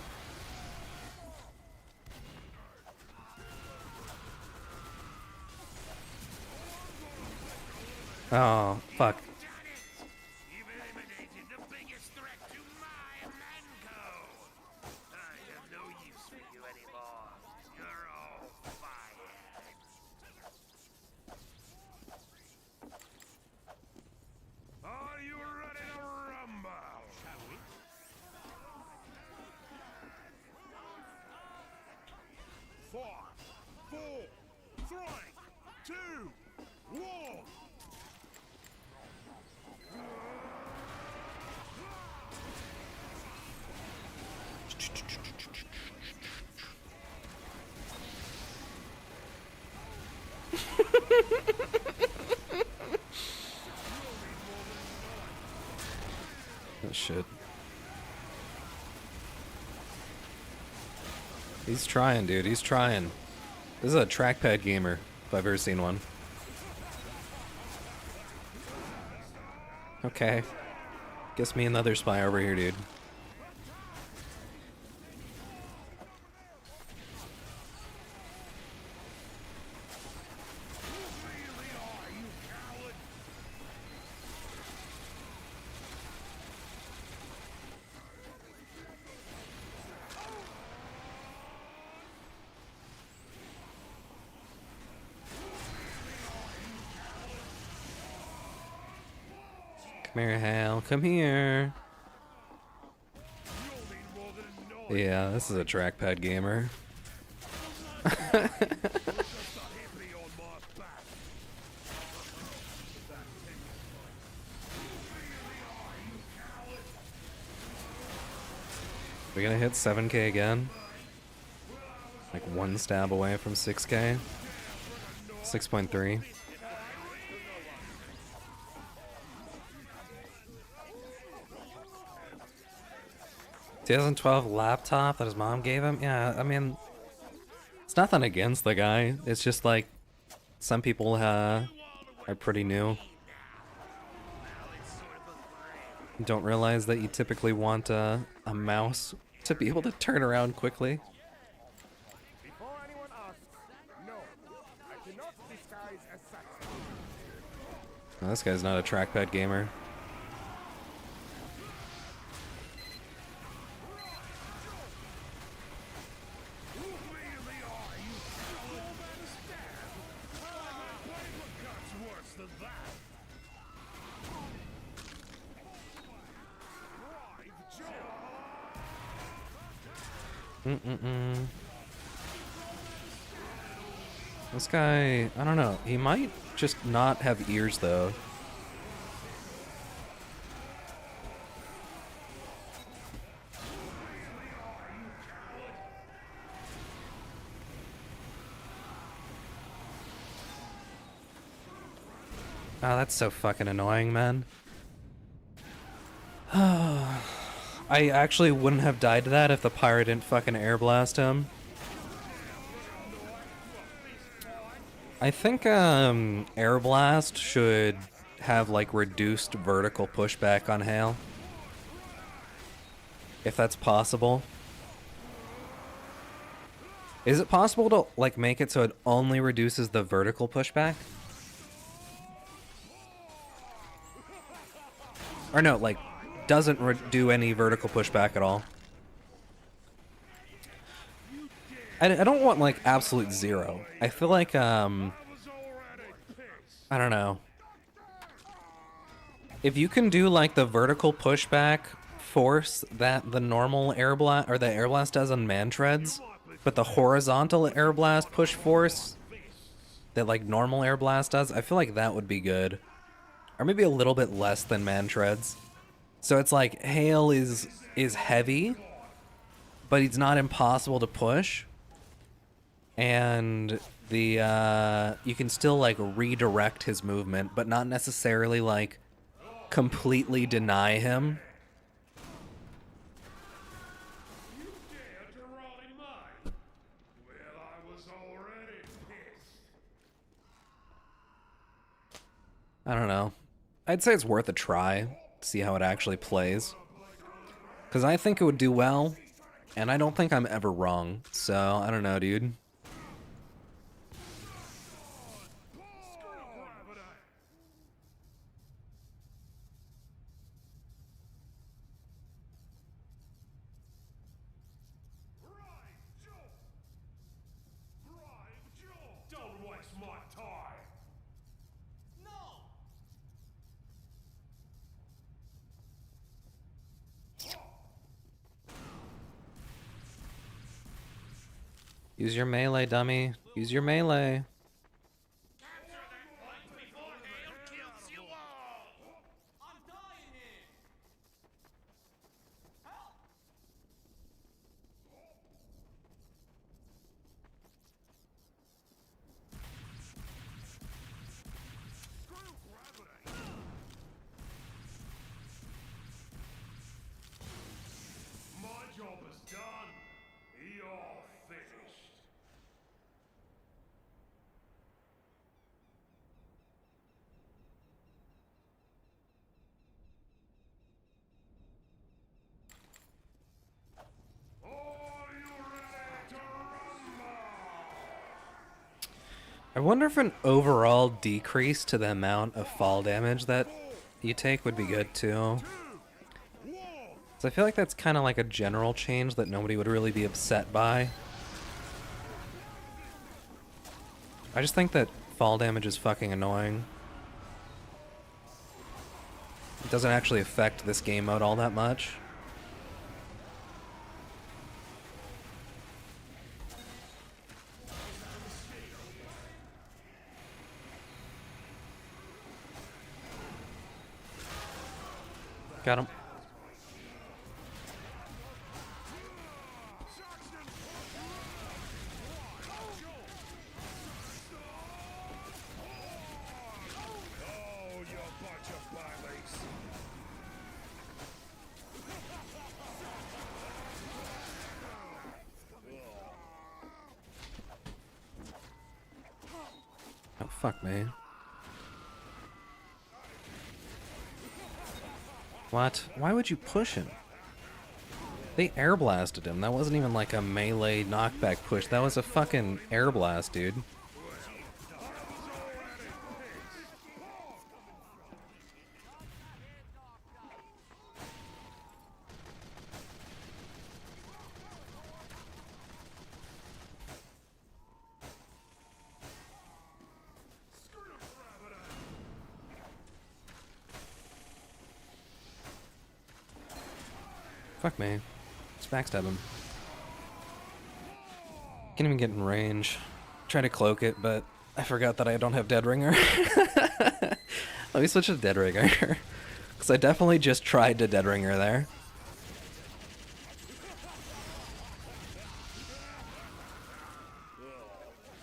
Oh, fuck. You've eliminated the biggest threat to my Manco. I have no use for you anymore. You're all fired. Are you ready to rumble? Shall we? Five, 4, 3, 2, 1. Oh, shit. He's trying, dude. He's trying. This is a trackpad gamer, if I've ever seen one. Okay. Guess me and the other spy over here, dude. Come here, Hal. Come here. Yeah, this is a trackpad gamer. We gonna hit 7K again? Like one stab away from 6K? 6.3. 2012 laptop that his mom gave him? Yeah, I mean, it's nothing against the guy. It's just like, some people are pretty new. Don't realize that you typically want a mouse to be able to turn around quickly. Before anyone asks, no, I cannot disguise as such. Oh, this guy's not a trackpad gamer. This guy, I don't know. He might just not have ears, though. Oh, that's so fucking annoying, man. I actually wouldn't have died to that if the pirate didn't fucking air blast him. I think air blast should have like reduced vertical pushback on Hale, if that's possible. Is it possible to like make it so it only reduces the vertical pushback? Or no, like doesn't do any vertical pushback at all. I don't want like absolute zero. I feel like I don't know. If you can do like the vertical pushback force that the normal air blast or the air blast does on Mantreads, but the horizontal air blast push force that like normal air blast does, I feel like that would be good. Or maybe a little bit less than Mantreads. So it's like Hale is heavy, but he's not impossible to push. And the you can still like redirect his movement, but not necessarily like completely deny him. I don't know. I'd say it's worth a try to see how it actually plays. Because I think it would do well, and I don't think I'm ever wrong. So, I don't know, dude. Don't waste my time. No. Use your melee, dummy. Use your melee. Capture that point before Hale kills you all. I'm dying here. Help! Screw gravity. My job is done. You're finished. Are you ready to rumble? I wonder if an overall decrease to the amount of fall damage that you take would be good too. So I feel like that's kind of like a general change that nobody would really be upset by. I just think that fall damage is fucking annoying. It doesn't actually affect this game mode all that much. Got him. Oh, you bunch of balics. Oh, fuck me. What? Why would you push him? They air blasted him. That wasn't even like a melee knockback push. That was a fucking air blast, dude. Fuck me. Just backstab him. Can't even get in range. Try to cloak it, but I forgot that I don't have Dead Ringer. Let me switch to Dead Ringer. Because I definitely just tried to Dead Ringer there.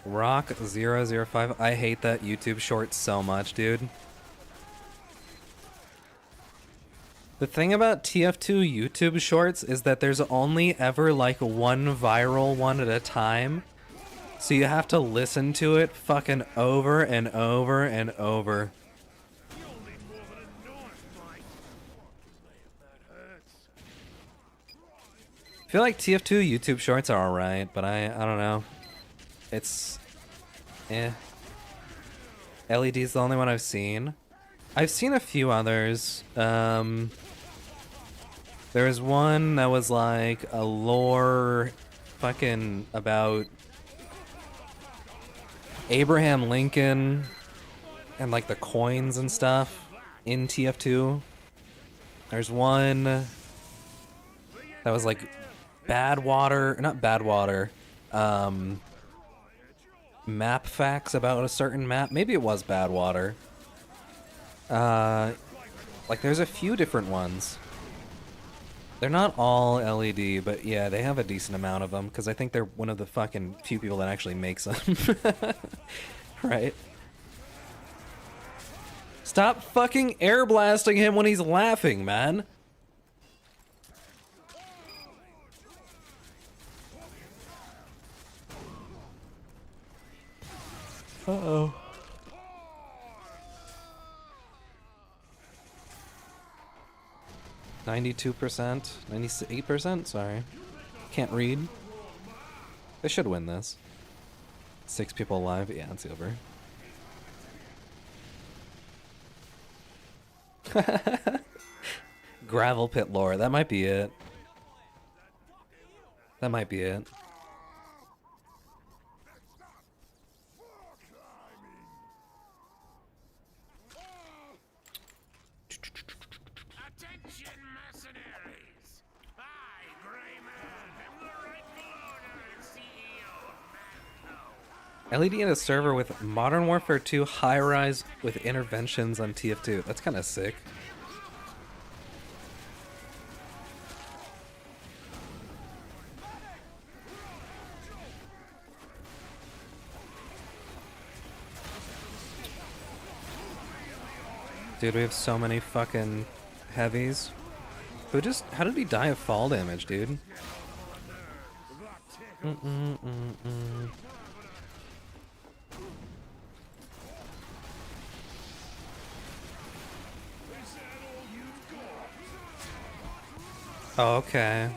Rock005. I hate that YouTube short so much, dude. The thing about TF2 YouTube shorts is that there's only ever like one viral one at a time. So you have to listen to it fucking over and over and over. You'll need more than a knife, mate. That hurts. I feel like TF2 YouTube shorts are alright, but I don't know. It's... eh. LED's the only one I've seen. I've seen a few others. There was one that was like a lore fucking about Abraham Lincoln and like the coins and stuff in TF2. There's one that was like not Badwater, map facts about a certain map. Maybe it was Badwater. Like there's a few different ones. They're not all LED, but yeah, they have a decent amount of them, because I think they're one of the fucking few people that actually makes them. Right? Stop fucking air blasting him when he's laughing, man! Uh-oh. 92%, 98%, sorry. Can't read. They should win this. 6 people alive, yeah, it's over. Gravel pit lore, that might be it. That might be it. Attention, mercenaries! I, Greyman, am the rightful owner and CEO of Manco. LED in a server with Modern Warfare 2 high-rise with interventions on TF2. That's kind of sick. Dude, we have so many fucking heavies. How did he die of fall damage, dude? Oh, okay.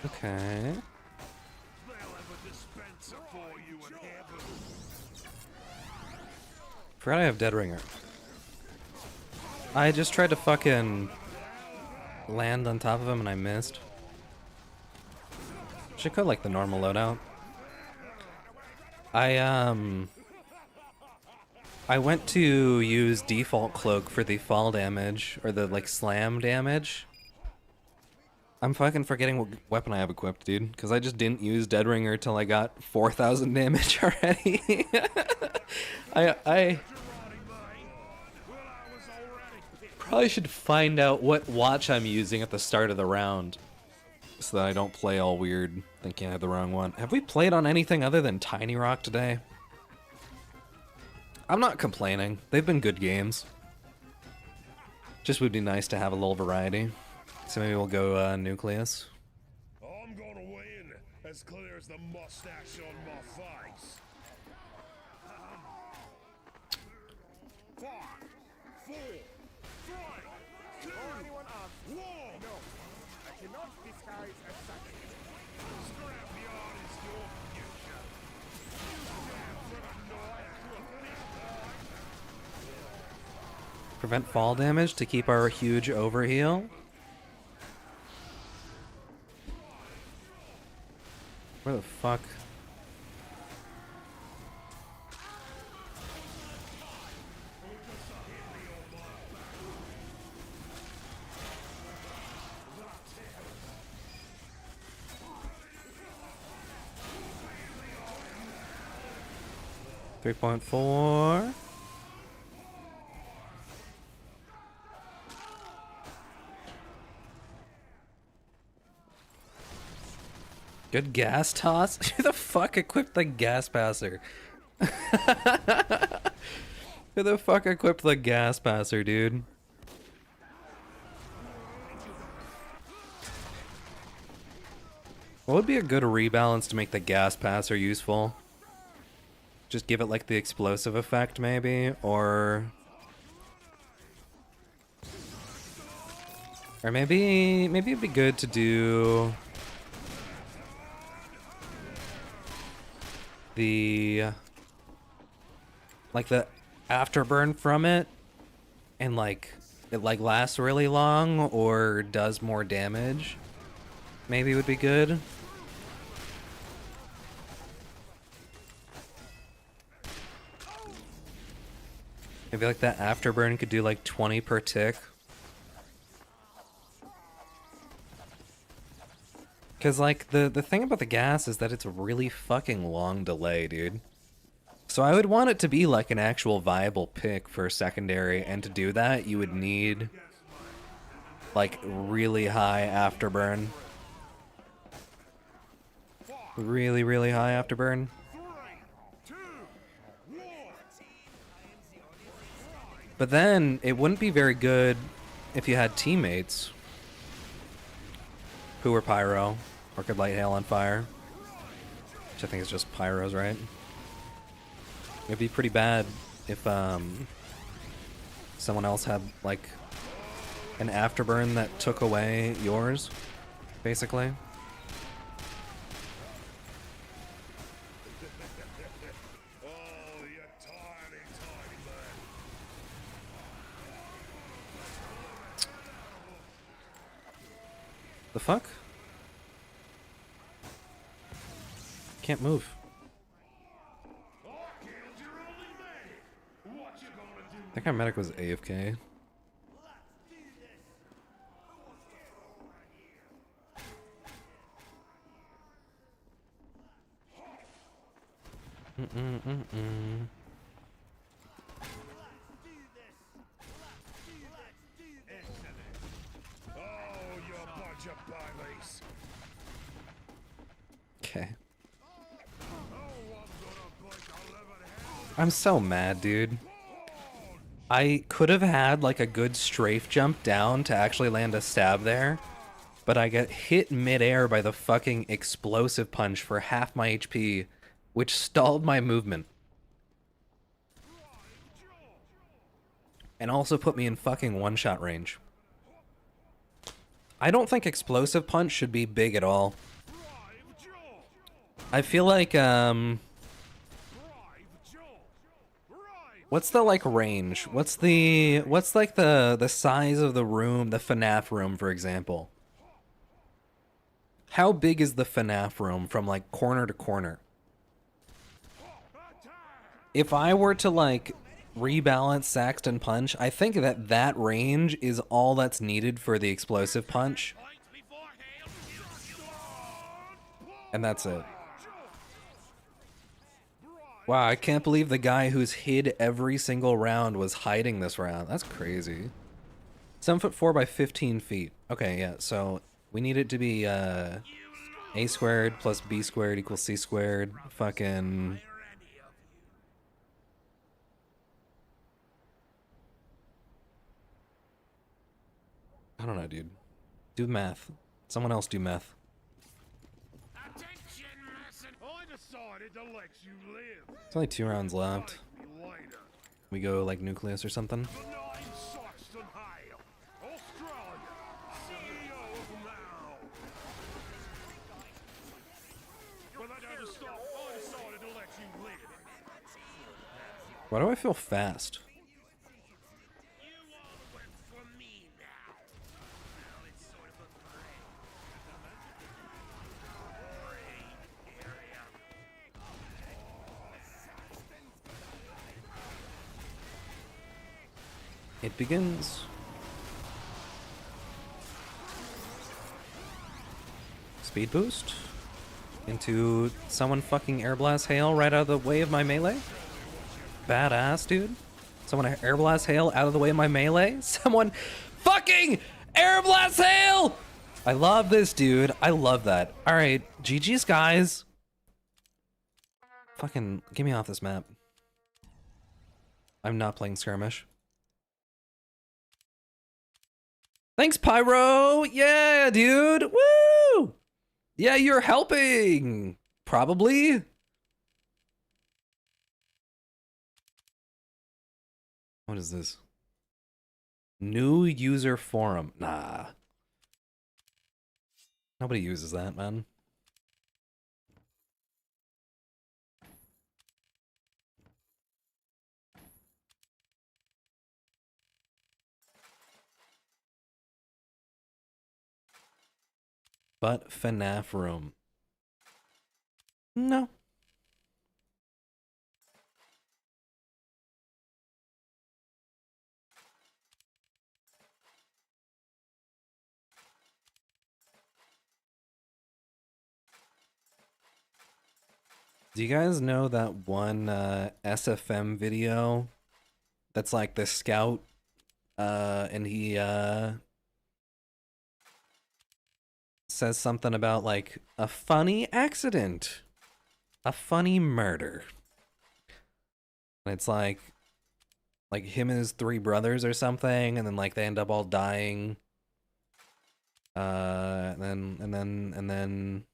Okay. Forgot I have Dead Ringer. I just tried to fucking land on top of him and I missed. Should go like the normal loadout. I went to use default cloak for the fall damage or the like slam damage. I'm fucking forgetting what weapon I have equipped, dude, because I just didn't use Dead Ringer till I got 4,000 damage already. I probably should find out what watch I'm using at the start of the round so that I don't play all weird thinking I have the wrong one. Have we played on anything other than Tiny Rock today? I'm not complaining. They've been good games. Just would be nice to have a little variety. So maybe we'll go Nucleus. I'm gonna win, as clear as the mustache on my face. 5, 4, 3, 2, 1. No, I cannot disguise as such. Scrapyard is your future. You stand for the knife to a fist fight. Prevent fall damage to keep our huge overheal. Where the fuck? .4. Good gas toss? Who the fuck equipped the gas passer? Who the fuck equipped the gas passer, dude? What would be a good rebalance to make the gas passer useful? Just give it like the explosive effect maybe, or maybe it'd be good to do the afterburn from it, and like it like lasts really long or does more damage. Maybe would be good. Maybe like that afterburn could do like 20 per tick. Cause like the thing about the gas is that it's a really fucking long delay, dude. So I would want it to be like an actual viable pick for secondary, and to do that you would need like really high afterburn. Really, really high afterburn. 3, 2, 1. But then it wouldn't be very good if you had teammates who were pyro or could light hail on fire. Which I think is just pyros, right? It'd be pretty bad if someone else had like an afterburn that took away yours, basically. Oh, you tiny, tiny man. The fuck? Can't move. I think our medic was AFK. Oh, you bunch of bullies. Okay. Oh, I'm gonna break a living hell. I'm so mad, dude. I could have had like a good strafe jump down to actually land a stab there, but I get hit midair by the fucking explosive punch for half my HP, which stalled my movement. And also put me in fucking one-shot range. I don't think explosive punch should be big at all. I feel like, what's the, like, range? What's like the size of the room, the FNAF room, for example? How big is the FNAF room from, like, corner to corner? If I were to, like, rebalance Saxton Punch, I think that that range is all that's needed for the explosive punch. And that's it. Wow, I can't believe the guy who's hid every single round was hiding this round. That's crazy. 7'4" by 15 feet. Okay, yeah, so we need it to be A squared plus B squared equals C squared. Fucking... I don't know, dude. Do math. Someone else do math. Attention, I decided to let you live. There's only 2 rounds left. Later. We go like nucleus or something. The name Saxton Hale, Australia, CEO of now. But that doesn't stop. I decided to let you live. Why do I feel fast? You all work for me now. Well, it's sort of a break. It begins. Speed boost into someone fucking air blast hail right out of the way of my melee. Badass, dude. Someone air blast hail out of the way of my melee. Someone fucking air blast hail. I love this, dude. I love that. All right, GG's, guys. Fucking get me off this map. I'm not playing skirmish. Thanks, Pyro! Yeah, dude! Woo! Yeah, you're helping! Probably. What is this? New user forum. Nah. Nobody uses that, man. But FNAF room. No. Do you guys know that one SFM video that's like the scout and he says something about like a funny accident, a funny murder. And it's like Like him and his three brothers or something, and then like they end up all dying. And then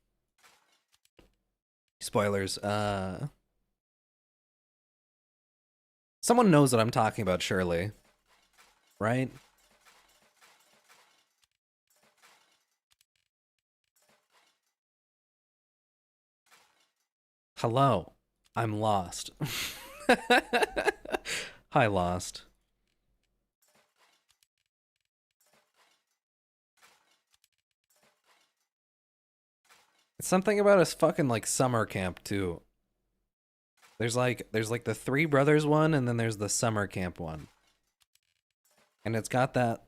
spoilers. Someone knows what I'm talking about, surely. Right? Hello. I'm lost. Hi, Lost. It's something about his fucking like summer camp too. There's like the Three Brothers one, and then there's the summer camp one. And it's got that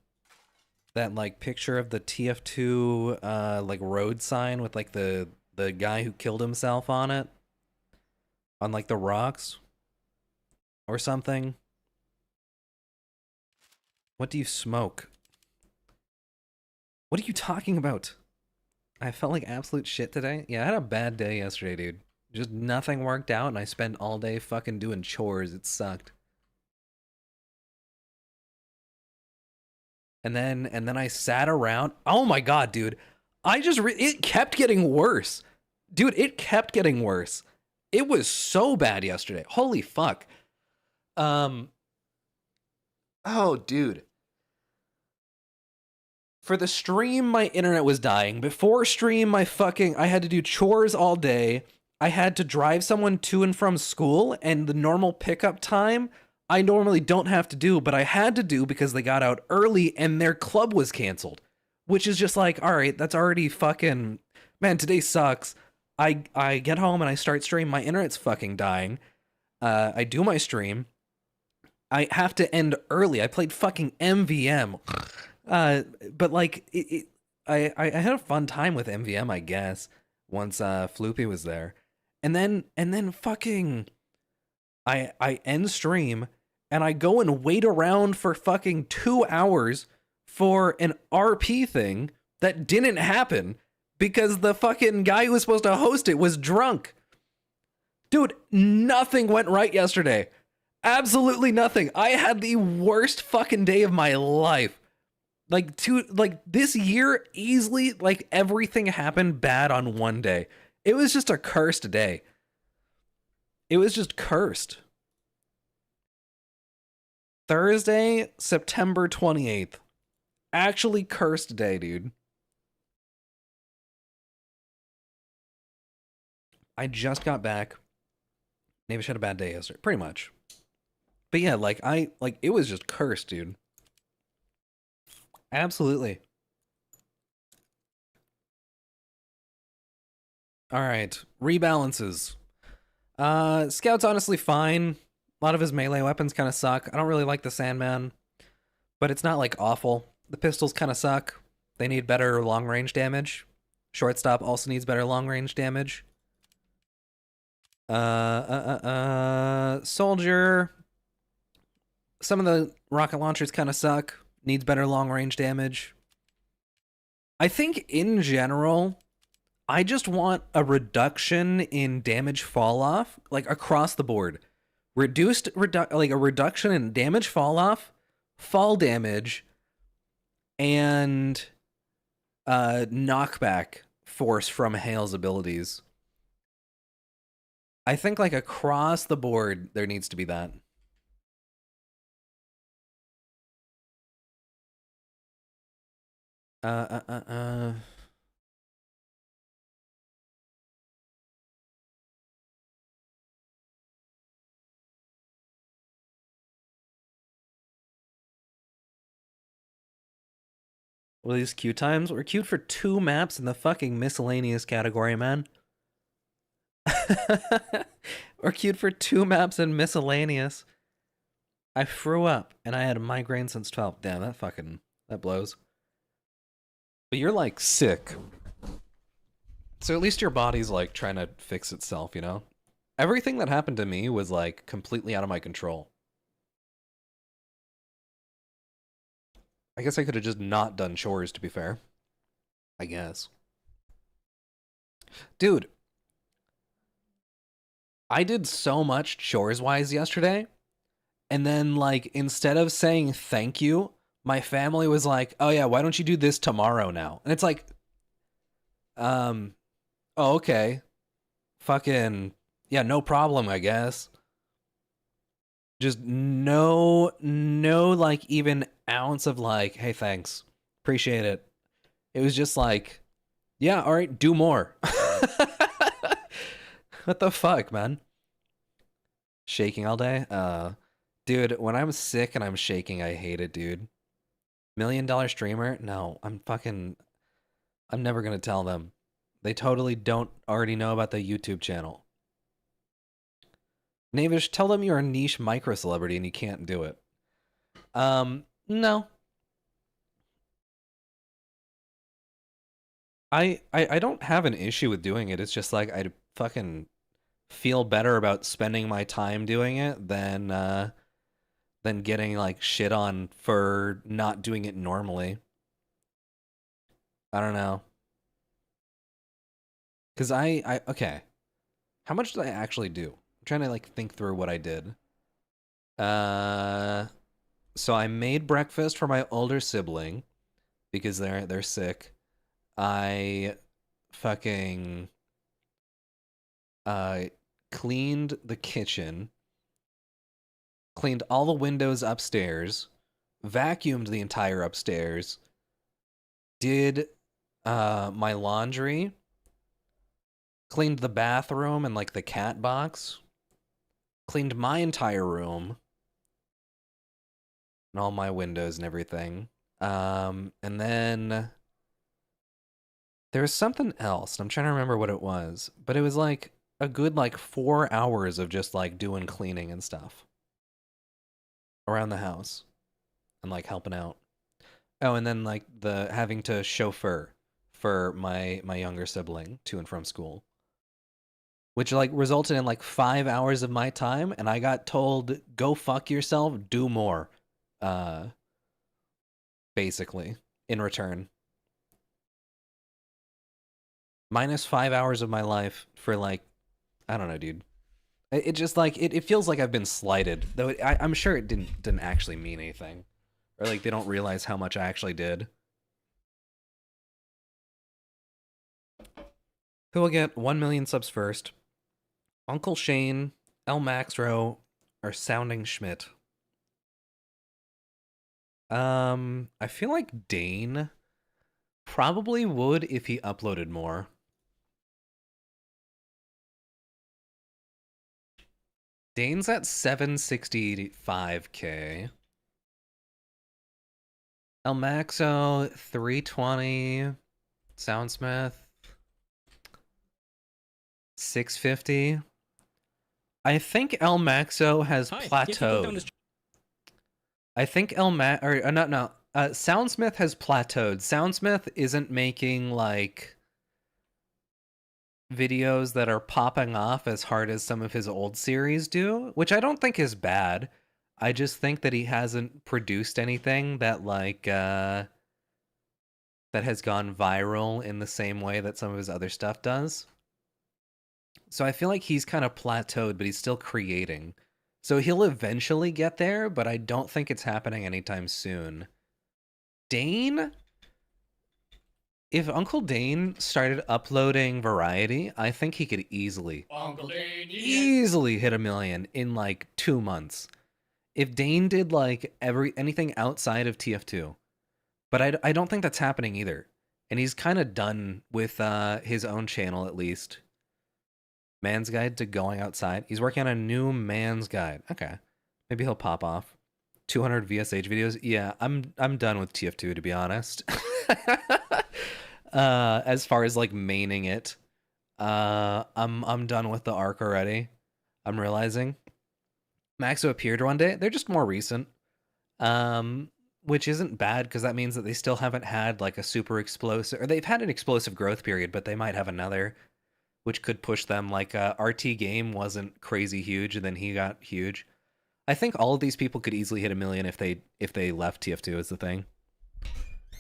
like picture of the TF2 like road sign with like the guy who killed himself on it. On like the rocks. Or something. What do you smoke? What are you talking about? I felt like absolute shit today. Yeah, I had a bad day yesterday, dude. Just nothing worked out, and I spent all day fucking doing chores. It sucked. And then I sat around. Oh my god, dude. It kept getting worse. Dude, it kept getting worse. It was so bad yesterday. Holy fuck. Oh, dude. For the stream, my internet was dying. Before stream, I had to do chores all day. I had to drive someone to and from school, and the normal pickup time I normally don't have to do, but I had to do because they got out early and their club was canceled. Which is just like, all right, that's already fucking... Man, today sucks. I get home and I start stream, my internet's fucking dying. I do my stream. I have to end early. I played fucking MVM. But like, I had a fun time with MVM, I guess, once Floopy was there. And then fucking... I end stream, and I go and wait around for fucking 2 hours for an RP thing that didn't happen because the fucking guy who was supposed to host it was drunk. Dude, nothing went right yesterday. Absolutely nothing. I had the worst fucking day of my life. Like this year, easily, like everything happened bad on one day. It was just a cursed day. It was just cursed. Thursday, September 28th. Actually cursed day, dude. I just got back. Maybe I had a bad day yesterday. Pretty much. But yeah, it was just cursed, dude. Absolutely. Alright. Rebalances. Scout's honestly fine. A lot of his melee weapons kind of suck. I don't really like the Sandman, but it's not like awful. The pistols kind of suck. They need better long range damage. Shortstop also needs better long range damage. Soldier. Some of the rocket launchers kind of suck. Needs better long range damage. I think in general, I just want a reduction in damage fall off, like across the board. Like a reduction in damage fall off, fall damage, and knockback force from Hale's abilities. I think like across the board there needs to be that. Well, these queue times? We're queued for 2 maps in the fucking miscellaneous category, man. We're queued for 2 maps in miscellaneous. I threw up, and I had a migraine since 12. Damn, that blows. But you're, like, sick. So at least your body's, like, trying to fix itself, you know? Everything that happened to me was, like, completely out of my control. I guess I could have just not done chores, to be fair. I guess. Dude. I did so much chores-wise yesterday. And then, like, instead of saying thank you, my family was like, oh yeah, why don't you do this tomorrow now? And it's like, oh, okay. Fucking, yeah, no problem, I guess. Just no, like, even ounce of, like, hey, thanks. Appreciate it. It was just like, yeah, all right, do more. What the fuck, man? Shaking all day? Dude, when I'm sick and I'm shaking, I hate it, dude. $1 million streamer? No, I'm never gonna tell them. They totally don't already know about the YouTube channel. Knavish, tell them you're a niche micro celebrity and you can't do it. No. I don't have an issue with doing it. It's just like I'd fucking feel better about spending my time doing it than getting like shit on for not doing it normally. I don't know. Cause okay. How much did I actually do? I'm trying to like think through what I did. So I made breakfast for my older sibling because they're sick. I fucking cleaned the kitchen, cleaned all the windows upstairs, vacuumed the entire upstairs, did my laundry, cleaned the bathroom and like the cat box, cleaned my entire room and all my windows and everything. And then there was something else, and I'm trying to remember what it was, but it was like a good like 4 hours of just like doing cleaning and stuff around the house and like helping out. Oh, and then like the having to chauffeur for my younger sibling to and from school, which like resulted in like 5 hours of my time, and I got told go fuck yourself, do more, uh, basically in return. Minus 5 hours of my life for like, I don't know, dude. It just like it feels like I've been slighted, though. I'm sure it didn't actually mean anything, or like they don't realize how much I actually did. Who will get 1 million subs first? Uncle Shane, El Maxro, or Sounding Schmidt? I feel like Dane probably would if he uploaded more. Dane's at 765k. El Maxo 320. Soundsmith 650. I think El Maxo has plateaued. I think Soundsmith has plateaued. Soundsmith isn't making like videos that are popping off as hard as some of his old series do, which I don't think is bad. I just think that he hasn't produced anything that like that has gone viral in the same way that some of his other stuff does. So I feel like he's kind of plateaued, but he's still creating. So he'll eventually get there, but I don't think it's happening anytime soon. Dane? If Uncle Dane started uploading variety, I think he could easily hit 1 million in like 2 months. If Dane did like anything outside of TF2. But I don't think that's happening either. And he's kind of done with his own channel at least. Man's Guide to Going Outside. He's working on a new Man's Guide. Okay. Maybe he'll pop off. 200 VSH videos. Yeah, I'm done with TF2 to be honest. As far as like maining it, I'm done with the arc already. I'm realizing. Maxo appeared one day. They're just more recent. Which isn't bad because that means that they still haven't had like a super explosive, or they've had an explosive growth period, but they might have another, which could push them. Like RT Game wasn't crazy huge, and then he got huge. I think all of these people could easily hit 1 million if they left TF2 is the thing.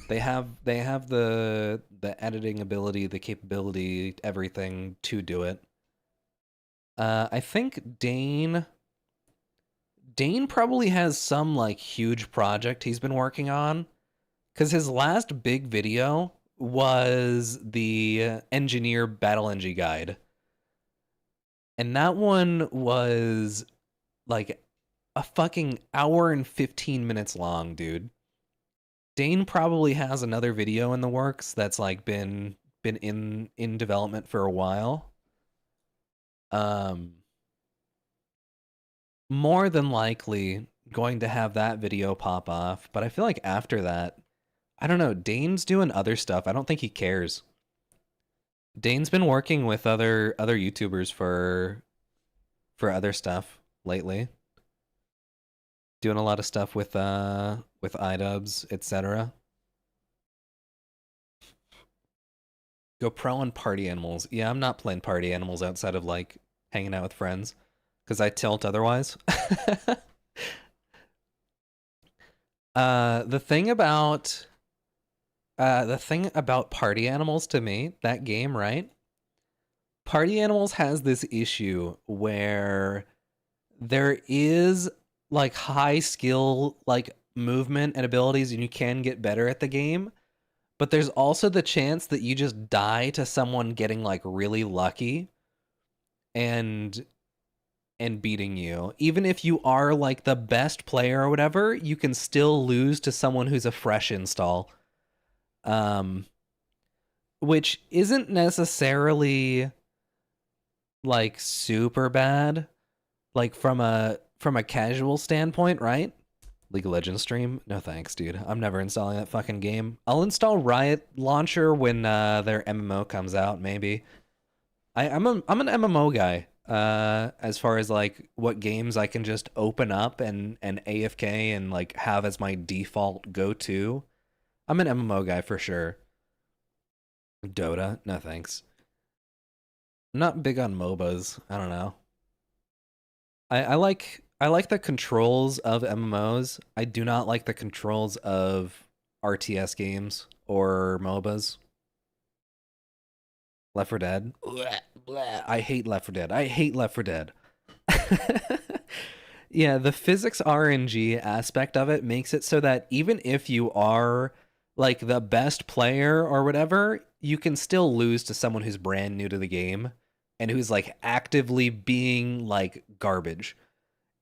They have the editing ability, the capability, everything to do it. I think Dane Dane probably has some like huge project he's been working on, because his last big video was the Engineer Battle Engie guide. And that one was like a fucking hour and 15 minutes long, dude. Dane probably has another video in the works that's like been in development for a while. More than likely going to have that video pop off, but I feel like after that, I don't know, Dane's doing other stuff. I don't think he cares. Dane's been working with other YouTubers for other stuff lately. Doing a lot of stuff with iDubbbz, etc. Go pro on Party Animals. Yeah, I'm not playing Party Animals outside of like hanging out with friends because I tilt otherwise. The thing about Party Animals to me, that game, right? Party Animals has this issue where there is like high skill like movement and abilities and you can get better at the game, but there's also the chance that you just die to someone getting like really lucky and beating you. Even if you are like the best player or whatever, you can still lose to someone who's a fresh install. Which isn't necessarily like super bad, like from a casual standpoint, right? League of Legends stream? No thanks, dude. I'm never installing that fucking game. I'll install Riot Launcher when their MMO comes out, maybe. I'm an MMO guy. As far as like what games I can just open up and AFK and like have as my default go-to. I'm an MMO guy for sure. Dota? No thanks. I'm not big on MOBAs. I don't know. I like the controls of MMOs. I do not like the controls of RTS games or MOBAs. Left 4 Dead? Blah, blah. I hate Left 4 Dead. I hate Left 4 Dead. Yeah, the physics RNG aspect of it makes it so that even if you are like the best player or whatever, you can still lose to someone who's brand new to the game and who's like actively being like garbage.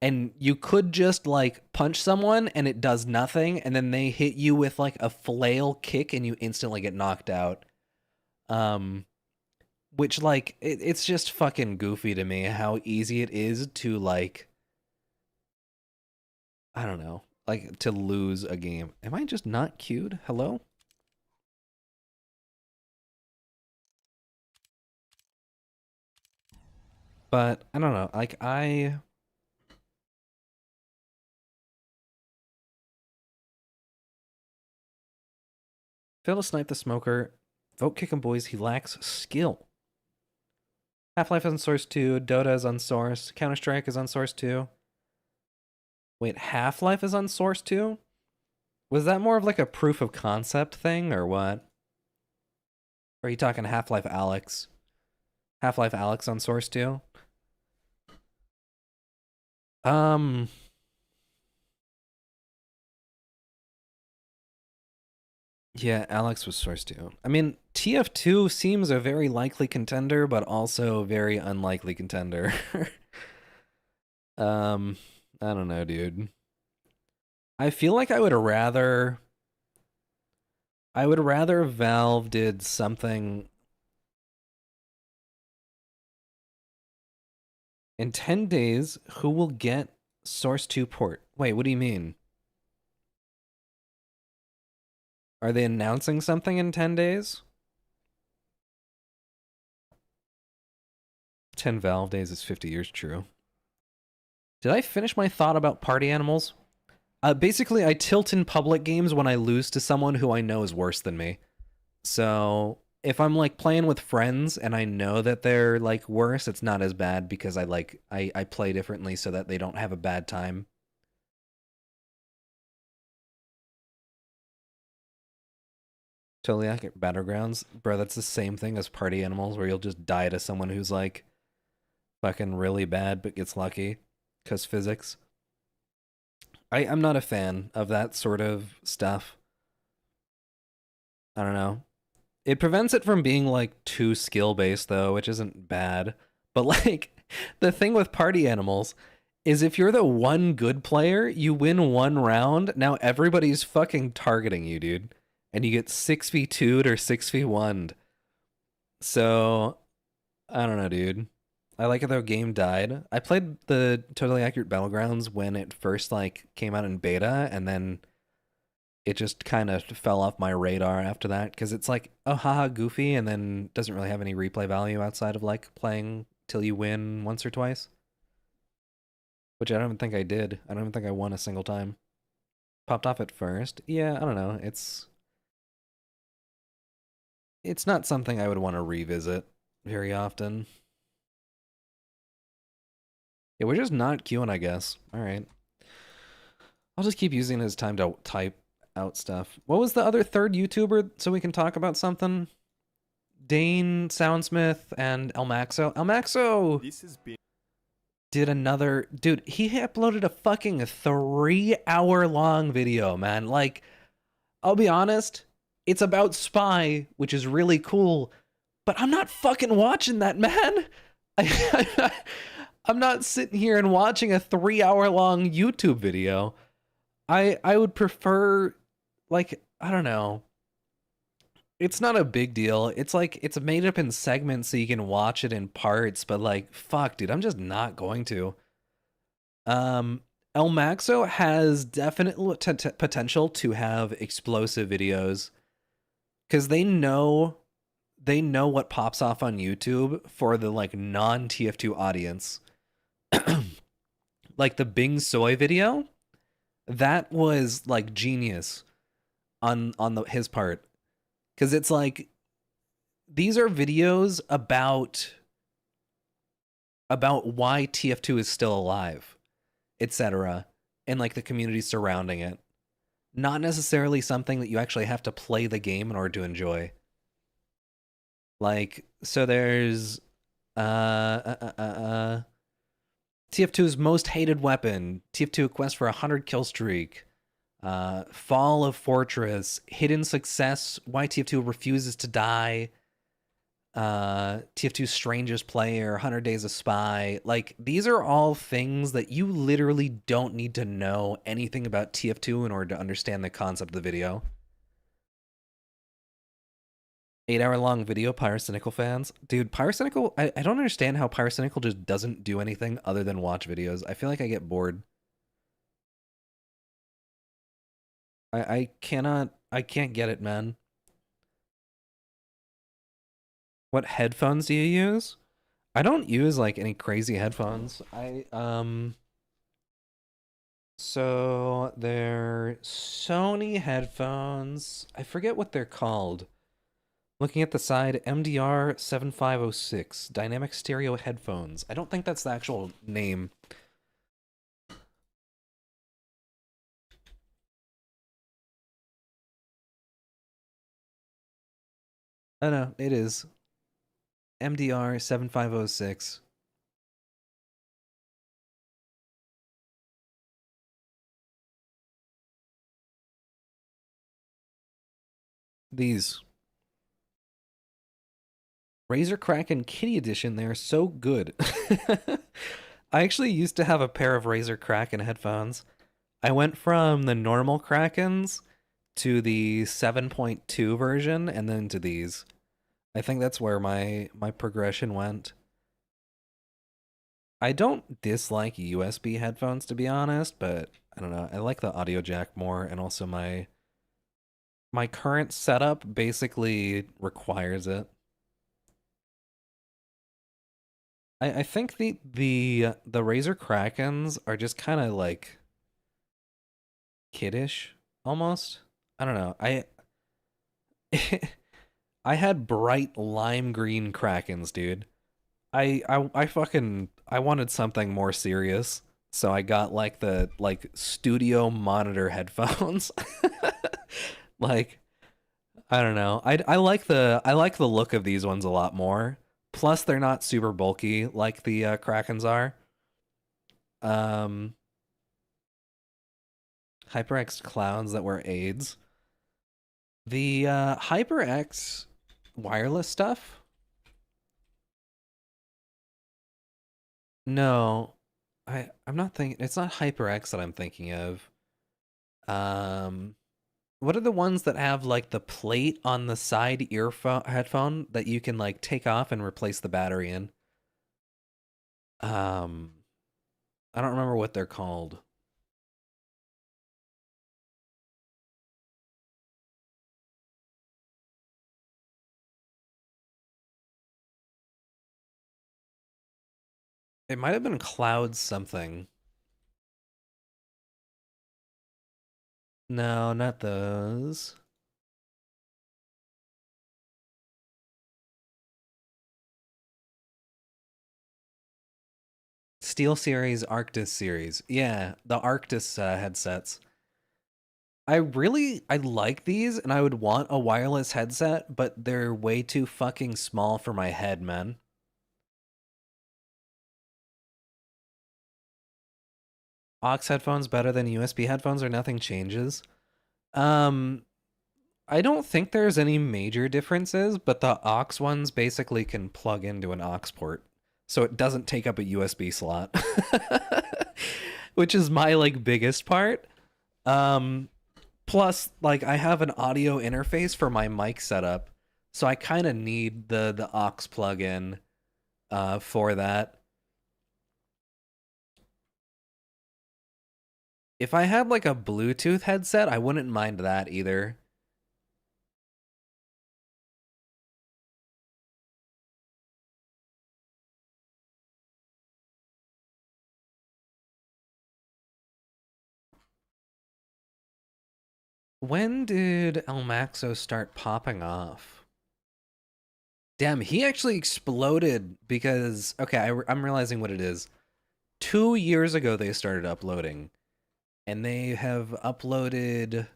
And you could just like punch someone and it does nothing, and then they hit you with like a flail kick and you instantly get knocked out. Which like it's just fucking goofy to me how easy it is to like, I don't know, like to lose a game. Am I just not queued? Hello? But I don't know, like fail to snipe the smoker. Vote kick him, boys. He lacks skill. Half-Life is on Source 2. Dota is on Source. Counter-Strike is on Source 2. Wait, Half-Life is on Source 2? Was that more of like a proof of concept thing or what? Or are you talking Half-Life Alyx? Half-Life Alyx on Source 2? Yeah, Alyx was Source 2. I mean, TF2 seems a very likely contender, but also very unlikely contender. I don't know, dude. I feel like I would rather Valve did something in 10 days. Who will get Source 2 port? Wait, what do you mean? Are they announcing something in 10 days? 10 Valve days is 50 years, true. Did I finish my thought about Party Animals? Basically, I tilt in public games when I lose to someone who I know is worse than me. So if I'm like playing with friends and I know that they're like worse, it's not as bad because I play differently so that they don't have a bad time. Totally accurate. Battlegrounds, bro. That's the same thing as Party Animals, where you'll just die to someone who's like fucking really bad but gets lucky because physics. I'm not a fan of that sort of stuff. I don't know. It prevents it from being like too skill based though, which isn't bad. But like the thing with party animals is if you're the one good player, you win one round, now everybody's fucking targeting you, dude. And you get 6v2'd or 6v1'd. So I don't know, dude. I like it though game died. I played the Totally Accurate Battlegrounds when it first like came out in beta, and then it just kind of fell off my radar after that because it's like, oh haha, goofy, and then doesn't really have any replay value outside of like playing till you win once or twice. Which I don't even think I did. I don't even think I won a single time. Popped off at first. Yeah, I don't know. It's not something I would want to revisit very often. Yeah, we're just not queuing, I guess. All right. I'll just keep using his time to type out stuff. What was the other third YouTuber so we can talk about something? Dane, Soundsmith, and Elmaxo. Elmaxo This has been did another... Dude, he uploaded a fucking 3-hour long video, man. Like, I'll be honest, it's about Spy, which is really cool, but I'm not fucking watching that, man. I'm not sitting here and watching a 3-hour long YouTube video. I would prefer, like, I don't know. It's not a big deal. It's like, it's made up in segments so you can watch it in parts, but like, fuck, dude, I'm just not going to. Elmaxo has definite potential to have explosive videos because they know what pops off on YouTube for the like non-TF2 audience. Like the Bing Soy video, that was like genius on his part, because it's like these are videos about why TF2 is still alive, etc., and like the community surrounding it. Not necessarily something that you actually have to play the game in order to enjoy. Like, so there's TF2's most hated weapon, TF2 quest for 100 kill streak, Fall of Fortress, Hidden Success, why TF2 refuses to die, TF2's strangest player, 100 Days of Spy. Like, these are all things that you literally don't need to know anything about TF2 in order to understand the concept of the video. 8-hour long video, Pyrocynical fans. Dude, Pyrocynical, I don't understand how Pyrocynical just doesn't do anything other than watch videos. I feel like I get bored. I can't get it, man. What headphones do you use? I don't use like any crazy headphones. So they're Sony headphones. I forget what they're called. Looking at the side, MDR 7506, Dynamic Stereo Headphones. I don't think that's the actual name. Oh no, it is. MDR 7506. These. Razer Kraken Kitty Edition, they're so good. I actually used to have a pair of Razer Kraken headphones. I went from the normal Krakens to the 7.2 version and then to these. I think that's where my progression went. I don't dislike USB headphones, to be honest, but I don't know. I like the audio jack more, and also my current setup basically requires it. I think the Razer Krakens are just kind of like kiddish almost. I don't know. I had bright lime green Krakens, dude. I wanted something more serious, so I got like the studio monitor headphones. Like, I don't know. I like the look of these ones a lot more. Plus, they're not super bulky like the Krakens are. HyperX clouds that were AIDS. The HyperX wireless stuff? No. I'm not thinking, it's not HyperX that I'm thinking of. Um what are the ones that have like the plate on the side earphone headphone that you can like take off and replace the battery in? Um I don't remember what they're called. It might have been Cloud something. No, not those. Steel Series, Arctis Series. Yeah, the Arctis headsets. I like these and I would want a wireless headset, but they're way too fucking small for my head, man. Aux headphones better than USB headphones or nothing changes? Um, I don't think there's any major differences, but the aux ones basically can plug into an aux port, so it doesn't take up a USB slot, which is my like biggest part. Um, Plus, like I have an audio interface for my mic setup, so I kind of need the aux plug-in for that. If I had like a Bluetooth headset, I wouldn't mind that either. When did El Maxo start popping off? Damn, he actually exploded because, okay, I'm realizing what it is. 2 years ago, they started uploading, and they have uploaded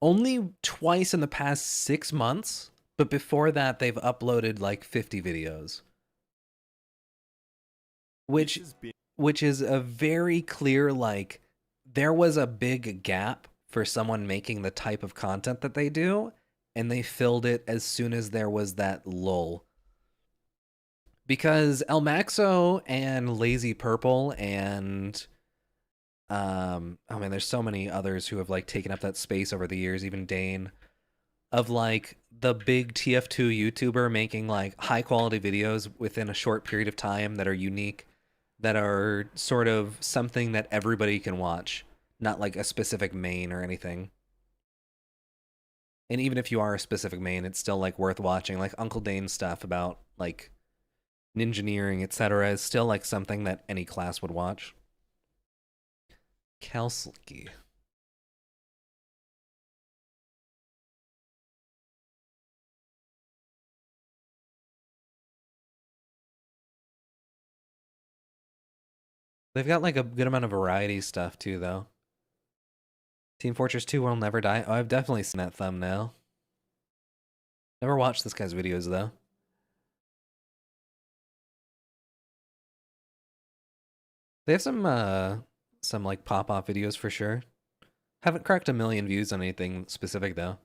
only twice in the past 6 months, but before that, they've uploaded like 50 videos. Which is a very clear, like, there was a big gap for someone making the type of content that they do, and they filled it as soon as there was that lull. Because El Maxo and Lazy Purple and I mean there's so many others who have like taken up that space over the years, even Dane, of like the big TF2 YouTuber making like high quality videos within a short period of time that are unique, that are sort of something that everybody can watch, not like a specific main or anything. And even if you are a specific main, it's still like worth watching. Like Uncle Dane's stuff about like ninjaneering, etc., is still like something that any class would watch. Kelsky. They've got like a good amount of variety stuff too, though. Team Fortress 2 will never die. Oh, I've definitely seen that thumbnail. Never watched this guy's videos though. They have some like pop-off videos for sure. Haven't cracked 1 million views on anything specific though.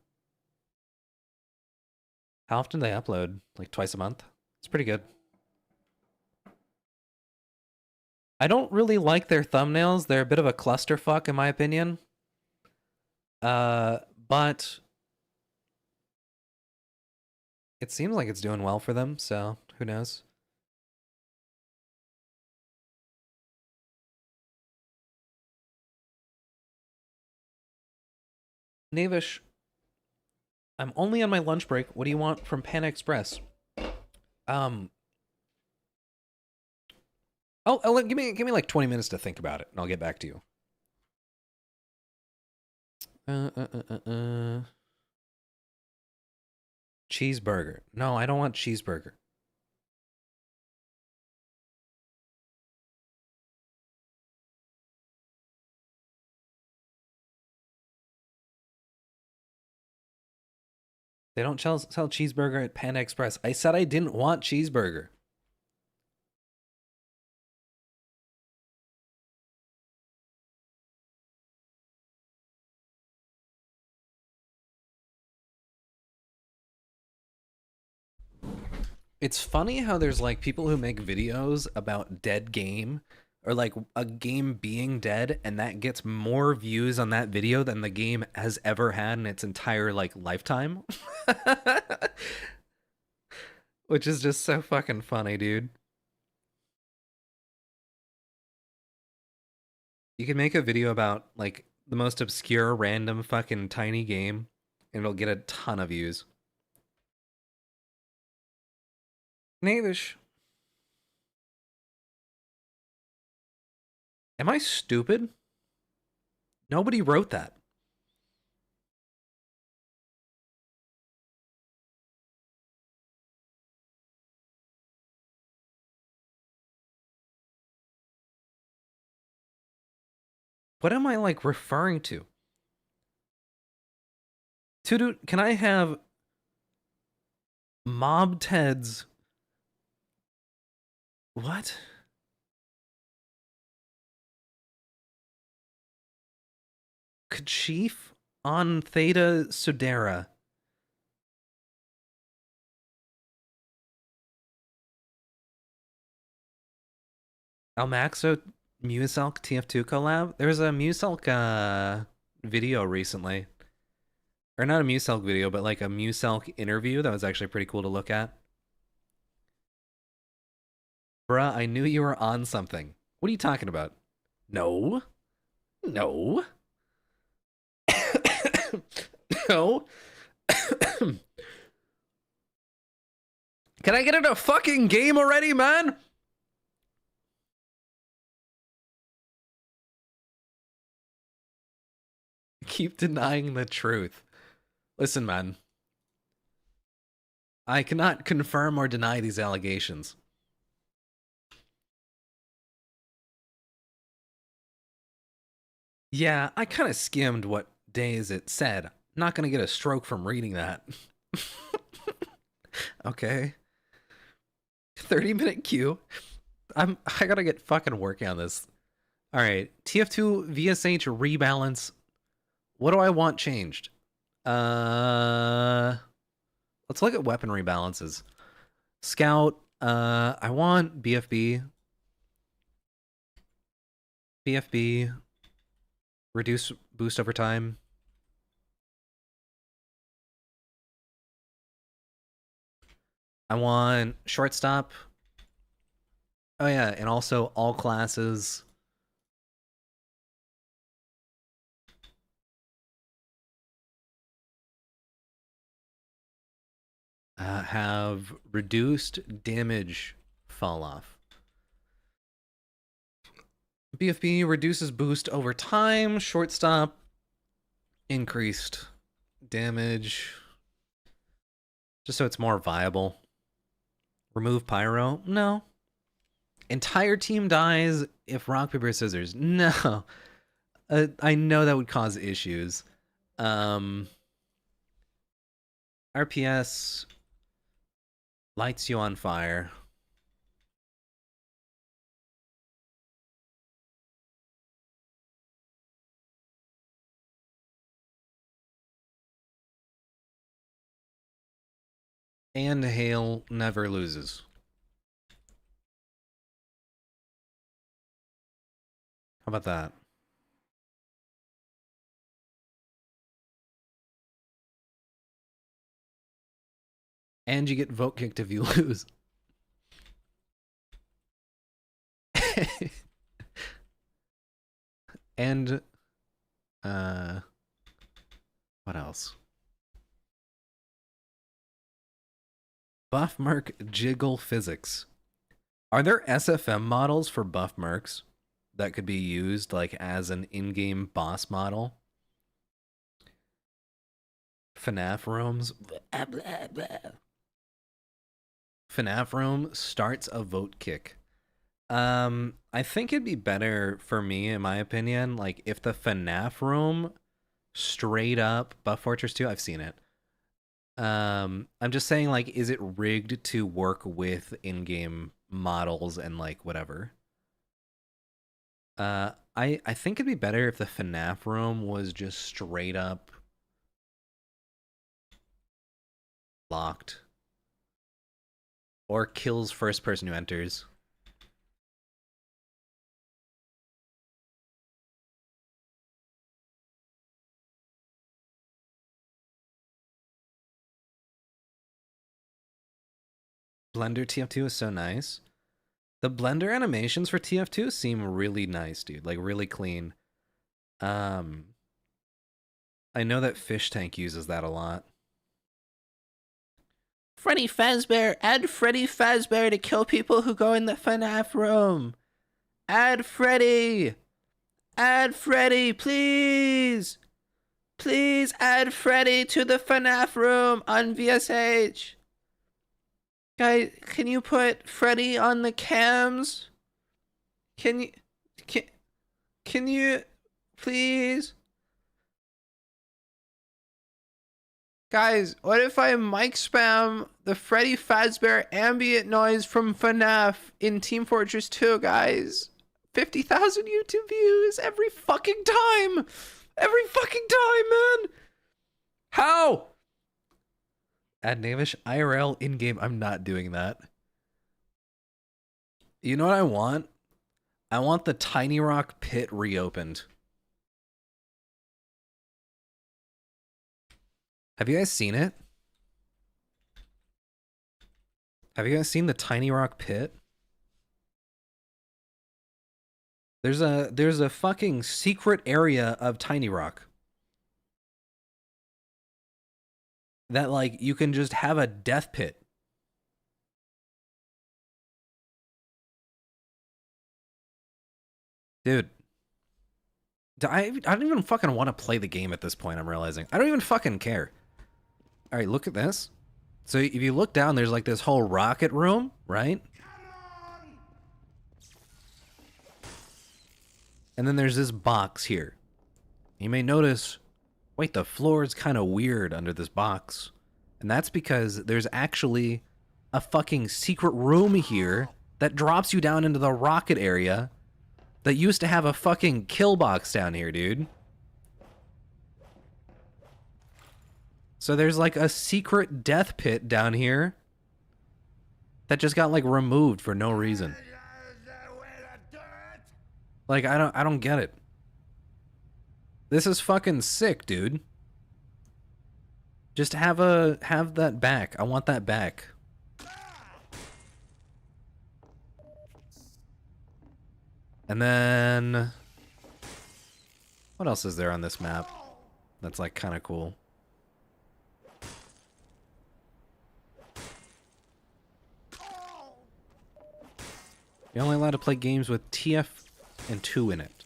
How often do they upload? Like twice a month? It's pretty good. I don't really like their thumbnails. They're a bit of a clusterfuck in my opinion. But it seems like it's doing well for them, so who knows? Navish, I'm only on my lunch break. What do you want from Pan Express? Give me like 20 minutes to think about it, and I'll get back to you. Cheeseburger. No, I don't want cheeseburger. They don't sell cheeseburger at Panda Express. I said I didn't want cheeseburger. It's funny how there's like people who make videos about dead game or like a game being dead, and that gets more views on that video than the game has ever had in its entire like lifetime. Which is just so fucking funny, dude. You can make a video about like the most obscure random fucking tiny game and it'll get a ton of views. Knavish. Am I stupid? Nobody wrote that. What am I like referring to? Tudu, can I have Mob Ted's what? Kachif on Theta Sudera. Almaxo Muselk TF2 collab? There was a Muselk video recently. Or not a Muselk video, but like a Muselk interview that was actually pretty cool to look at. Bruh, I knew you were on something. What are you talking about? No. No. No. Can I get in a fucking game already, man? Keep denying the truth. Listen, man. I cannot confirm or deny these allegations. Yeah, I kind of skimmed what days it said. Not gonna get a stroke from reading that. Okay. 30-minute queue. I gotta get fucking working on this. Alright. TF2 VSH rebalance. What do I want changed? Let's look at weapon rebalances. Scout, I want BFB. BFB. Reduce boost over time. I want shortstop. Oh yeah, and also all classes. Have reduced damage fall off. BFB reduces boost over time. Shortstop, increased damage. Just so it's more viable. Remove pyro? No. Entire team dies if rock, paper, scissors. No. I know that would cause issues. RPS lights you on fire. And hail never loses. How about that? And you get vote kicked if you lose. And what else? Buff Merc Jiggle Physics. Are there SFM models for Buff Mercs that could be used like as an in-game boss model? FNAF rooms. FNAF room starts a vote kick. I think it'd be better for me, in my opinion, like if the FNAF room straight up Buff Fortress 2, I've seen it. I'm just saying, like, is it rigged to work with in-game models and like whatever? I think it'd be better if the FNAF room was just straight up locked. Or kills first person who enters. Blender TF2 is so nice. The Blender animations for TF2 seem really nice, dude. Like, really clean. I know that Fish Tank uses that a lot. Freddy Fazbear, add Freddy Fazbear to kill people who go in the FNAF room. Add Freddy. Add Freddy, please. Please add Freddy to the FNAF room on VSH. Guys, can you put Freddy on the cams? Can you please? Guys, what if I mic spam the Freddy Fazbear ambient noise from FNAF in Team Fortress 2, guys? 50,000 YouTube views every fucking time! Every fucking time, man! How? Add Knavish IRL in-game. I'm not doing that. You know what I want? I want the Tiny Rock pit reopened. Have you guys seen it? Have you guys seen the Tiny Rock pit? There's a fucking secret area of Tiny Rock that, like, you can just have a death pit. Dude. I don't even fucking want to play the game at this point, I'm realizing. I don't even fucking care. Alright, look at this. So if you look down, there's like this whole rocket room, right? And then there's this box here. You may notice, wait, the floor is kind of weird under this box. And that's because there's actually a fucking secret room here that drops you down into the rocket area that used to have a fucking kill box down here, dude. So there's like a secret death pit down here that just got like removed for no reason. Like, I don't get it. This is fucking sick, dude. Just have that back. I want that back. And then what else is there on this map that's like kind of cool? You're only allowed to play games with TF and 2 in it.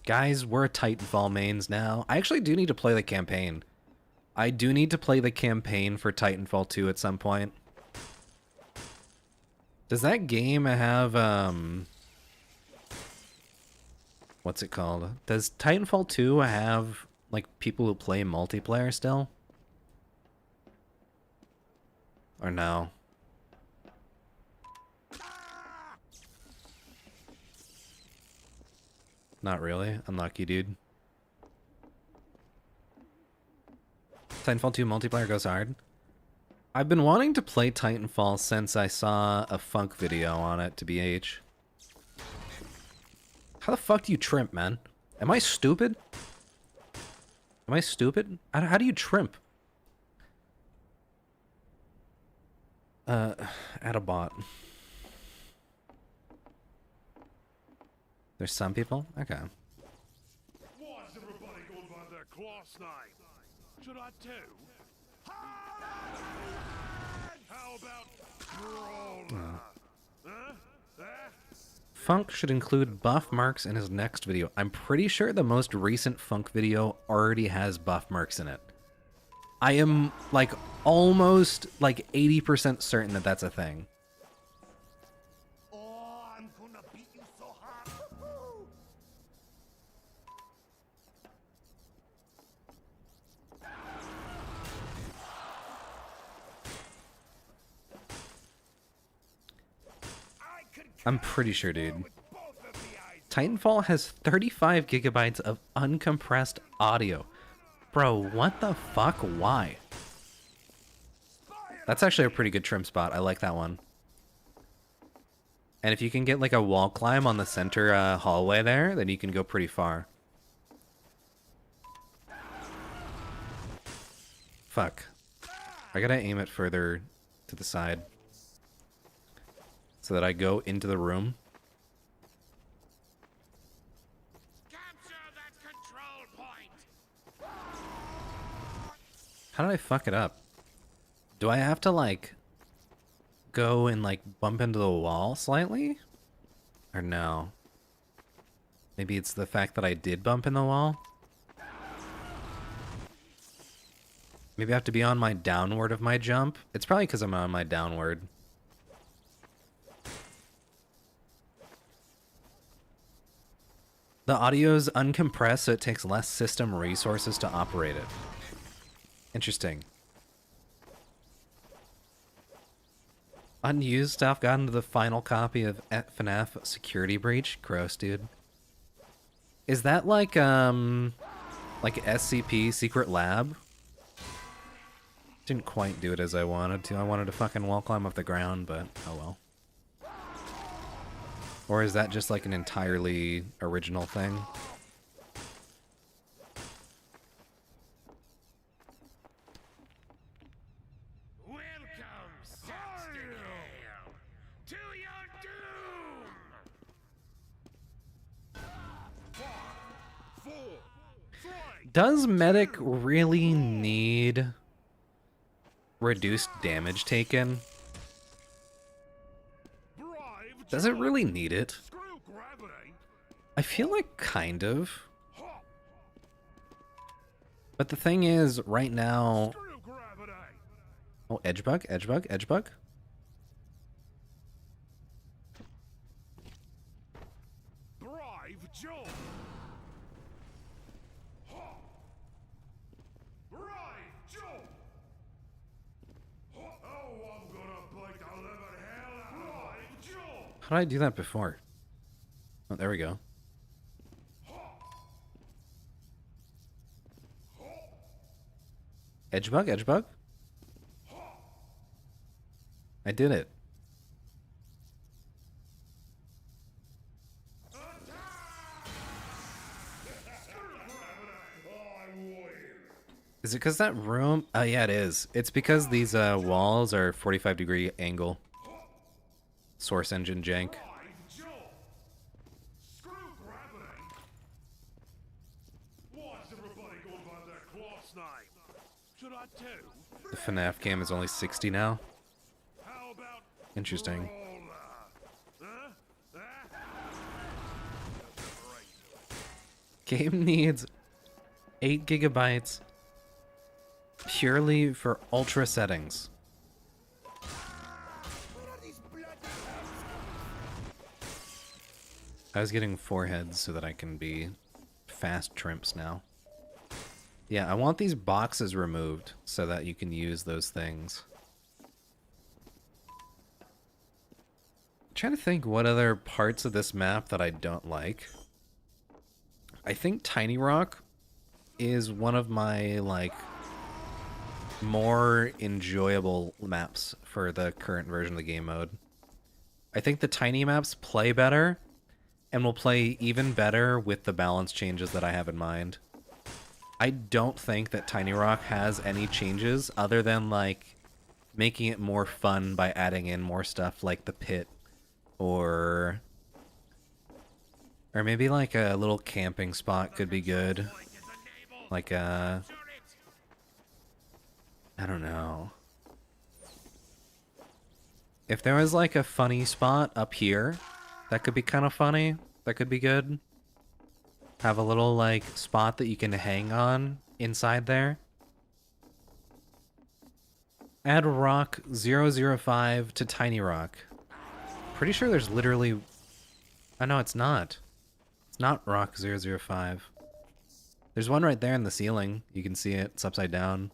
Guys, we're Titanfall mains now. I actually do need to play the campaign. I do need to play the campaign for Titanfall 2 at some point. Does that game have, what's it called? Does Titanfall 2 have, like, people who play multiplayer still? Or no? Not really. Unlucky, dude. Titanfall 2 multiplayer goes hard. I've been wanting to play Titanfall since I saw a Funk video on it, to BH. How the fuck do you trimp, man? Am I stupid? Am I stupid? How do you trimp? Add a bot. There's some people? Okay. Why is everybody going by their class name? Should I too? How about Brawler? Huh? Funk should include buff marks in his next video. I'm pretty sure the most recent Funk video already has buff marks in it. I am, like, almost, like, 80% certain that that's a thing. Oh, I'm gonna beat you so hard. I'm pretty sure, dude. Titanfall has 35 gigabytes of uncompressed audio. Bro, what the fuck? Why? That's actually a pretty good trim spot. I like that one. And if you can get like a wall climb on the center hallway there, then you can go pretty far. Fuck. I gotta aim it further to the side. So that I go into the room. Capture that control point. How did I fuck it up? Do I have to like go and like bump into the wall slightly? Or no? Maybe it's the fact that I did bump in the wall? Maybe I have to be on my downward of my jump? It's probably because I'm on my downward. The audio's uncompressed, so it takes less system resources to operate it. Interesting. Unused stuff got into the final copy of FNAF Security Breach. Gross, dude. Is that like SCP Secret Lab? Didn't quite do it as I wanted to. I wanted to fucking wall climb off the ground, but oh well. Or is that just like an entirely original thing? Welcome, Saxton, to your doom. 5, 4, 3. Does Medic really need reduced damage taken? Does it really need it? Screw gravity. I feel like kind of. But the thing is, right now... Screw gravity. Oh, Edgebug, Edgebug, Edgebug. Brave Joe. Brave Joe. Oh, I'm gonna beat the living hell out of Brave Joe. How did I do that before? Oh, there we go. Edgebug, Edgebug. I did it. Is it because that room? Oh, yeah, it is. It's because these walls are 45-degree angle. Source engine jank. Brave Joe. Screw gravity. Why's everybody going by their class name? Should I too? The FNAF game is only 60 now. How about Interesting. Huh? Game needs 8 gigabytes purely for ultra settings. I was getting 4 heads so that I can be fast trimps now. Yeah, I want these boxes removed so that you can use those things. I'm trying to think what other parts of this map that I don't like. I think Tiny Rock is one of my, like, more enjoyable maps for the current version of the game mode. I think the tiny maps play better and will play even better with the balance changes that I have in mind. I don't think that Tiny Rock has any changes other than, like, making it more fun by adding in more stuff like the pit or maybe like a little camping spot could be good. Like I don't know. If there was like a funny spot up here, that could be kind of funny. That could be good. Have a little like spot that you can hang on inside there. Add Rock 005 to Tiny Rock. Pretty sure there's literally... Oh, no, it's not. It's not Rock 005. There's one right there in the ceiling. You can see it. It's upside down.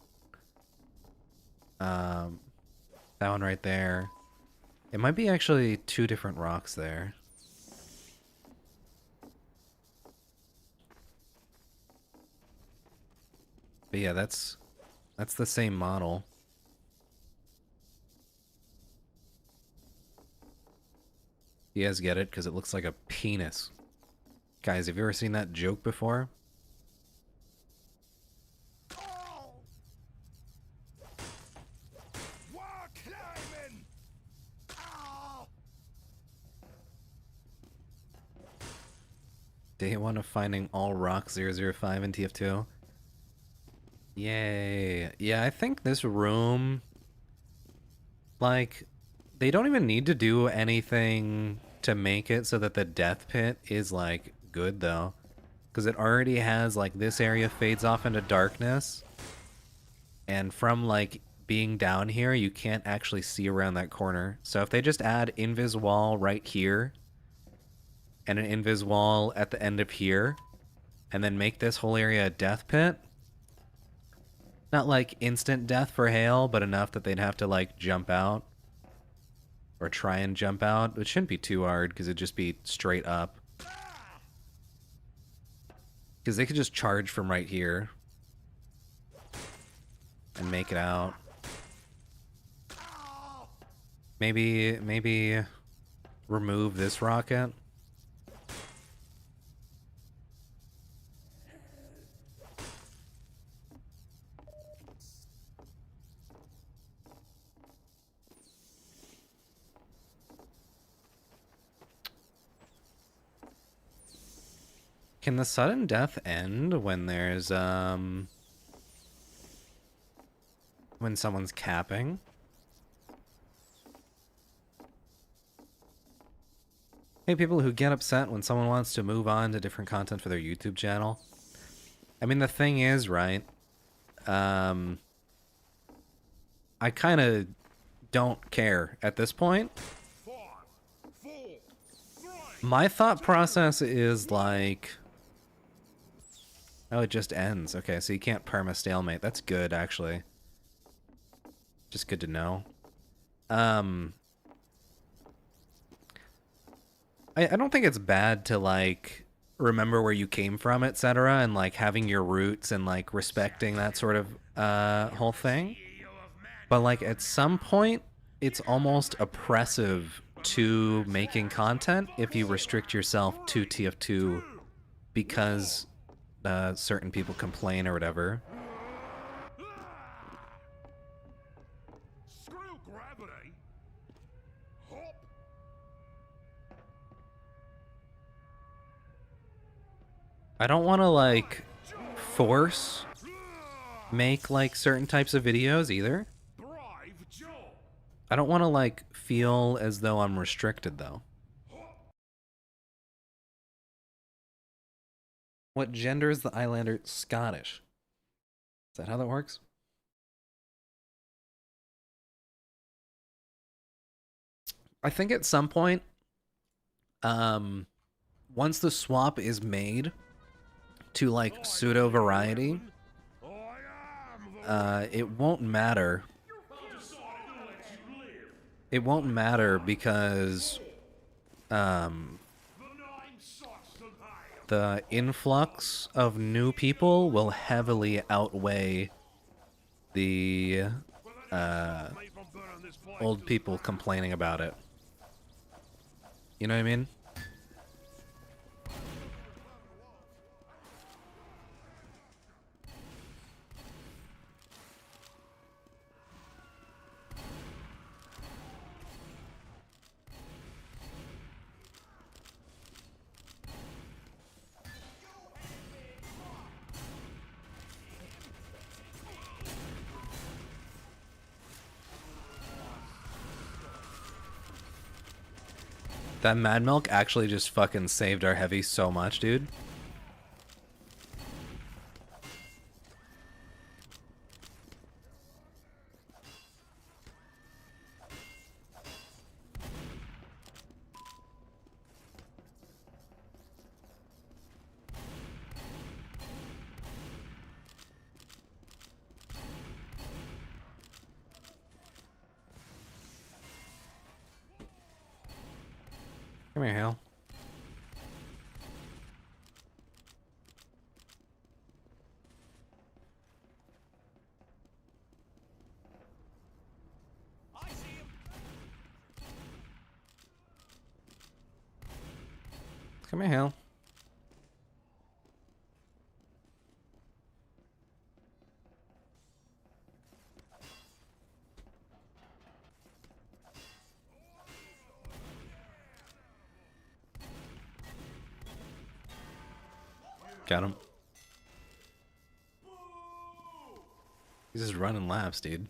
That one right there. It might be actually 2 different rocks there. But yeah, that's the same model. You guys get it? Because it looks like a penis. Guys, have you ever seen that joke before? Wall climbing. Oh. Day one of finding all rock 005 in TF2. Yay. Yeah, I think this room, like, they don't even need to do anything to make it so that the death pit is, like, good, though. Because it already has, like, this area fades off into darkness. And from, like, being down here, you can't actually see around that corner. So if they just add invis wall right here, and an invis wall at the end of here, and then make this whole area a death pit, not like instant death for Hale, but enough that they'd have to, like, jump out. Or try and jump out. It shouldn't be too hard, because it'd just be straight up. Because they could just charge from right here. And make it out. Maybe remove this rocket. Can the sudden death end when there's, when someone's capping? Hey, people who get upset when someone wants to move on to different content for their YouTube channel. I mean, the thing is, right, I kind of don't care at this point. 5, 4, 3. My thought process is like... Oh, it just ends. Okay, so you can't perma stalemate. That's good, actually. Just good to know. I don't think it's bad to, like, remember where you came from, etc., and, like, having your roots and, like, respecting that sort of whole thing. But, like, at some point, it's almost oppressive to making content if you restrict yourself to TF2 because certain people complain or whatever. Screw gravity. Hop. I don't want to, like, force make, like, certain types of videos either. Brave Joe. I don't want to, like, feel as though I'm restricted, though. What gender is the Islander? Scottish. Is that how that works? I think at some point, once the swap is made to, like, pseudo variety, it won't matter. It won't matter because, the influx of new people will heavily outweigh the, old people complaining about it. You know what I mean? That Mad Milk actually just fucking saved our heavy so much, dude. Come here, Hale. Come here, Hal. Got him. He's just running laps, dude.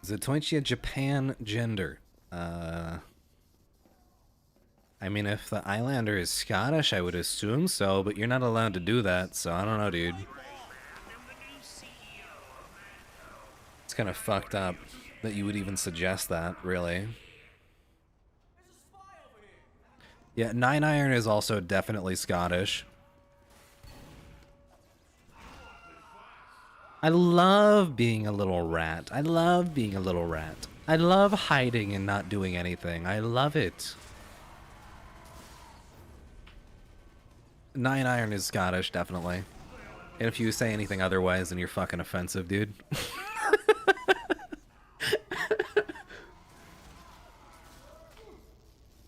Zatoichi a Japan gender? I mean, if the Islander is Scottish, I would assume so, but you're not allowed to do that, so I don't know, dude. It's kind of fucked up that you would even suggest that, really. Yeah, Nine Iron is also definitely Scottish. I love being a little rat. I love being a little rat. I love hiding and not doing anything. I love it. Nine Iron is Scottish, definitely. And if you say anything otherwise, then you're fucking offensive, dude.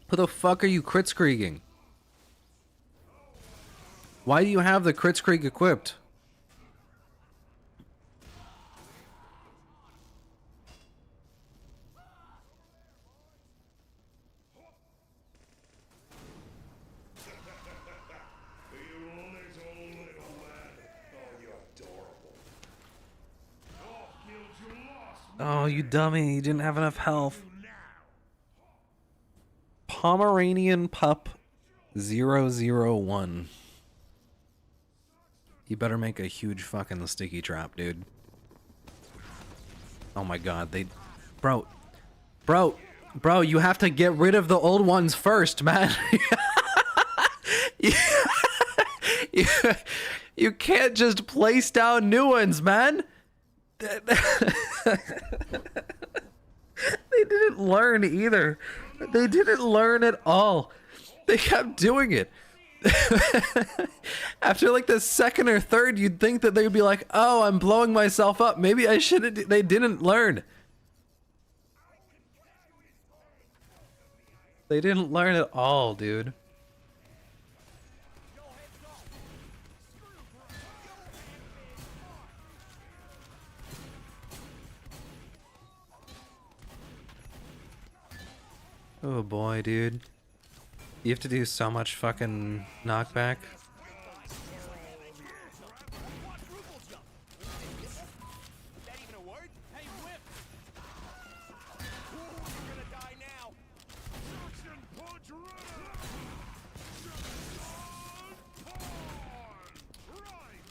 What the fuck are you Kritzkrieging? Why do you have the Kritzkrieg equipped? Oh, you dummy. You didn't have enough health. Pomeranian Pup 001. You better make a huge fucking sticky trap, dude. Oh my god, Bro, you have to get rid of the old ones first, man. You can't just place down new ones, man. They didn't learn either. They didn't learn at all. They kept doing it. After like the second or third, you'd think that they'd be like, oh, I'm blowing myself up. Maybe I shouldn't. They didn't learn. They didn't learn at all, dude. Oh boy, dude. You have to do so much fucking knockback.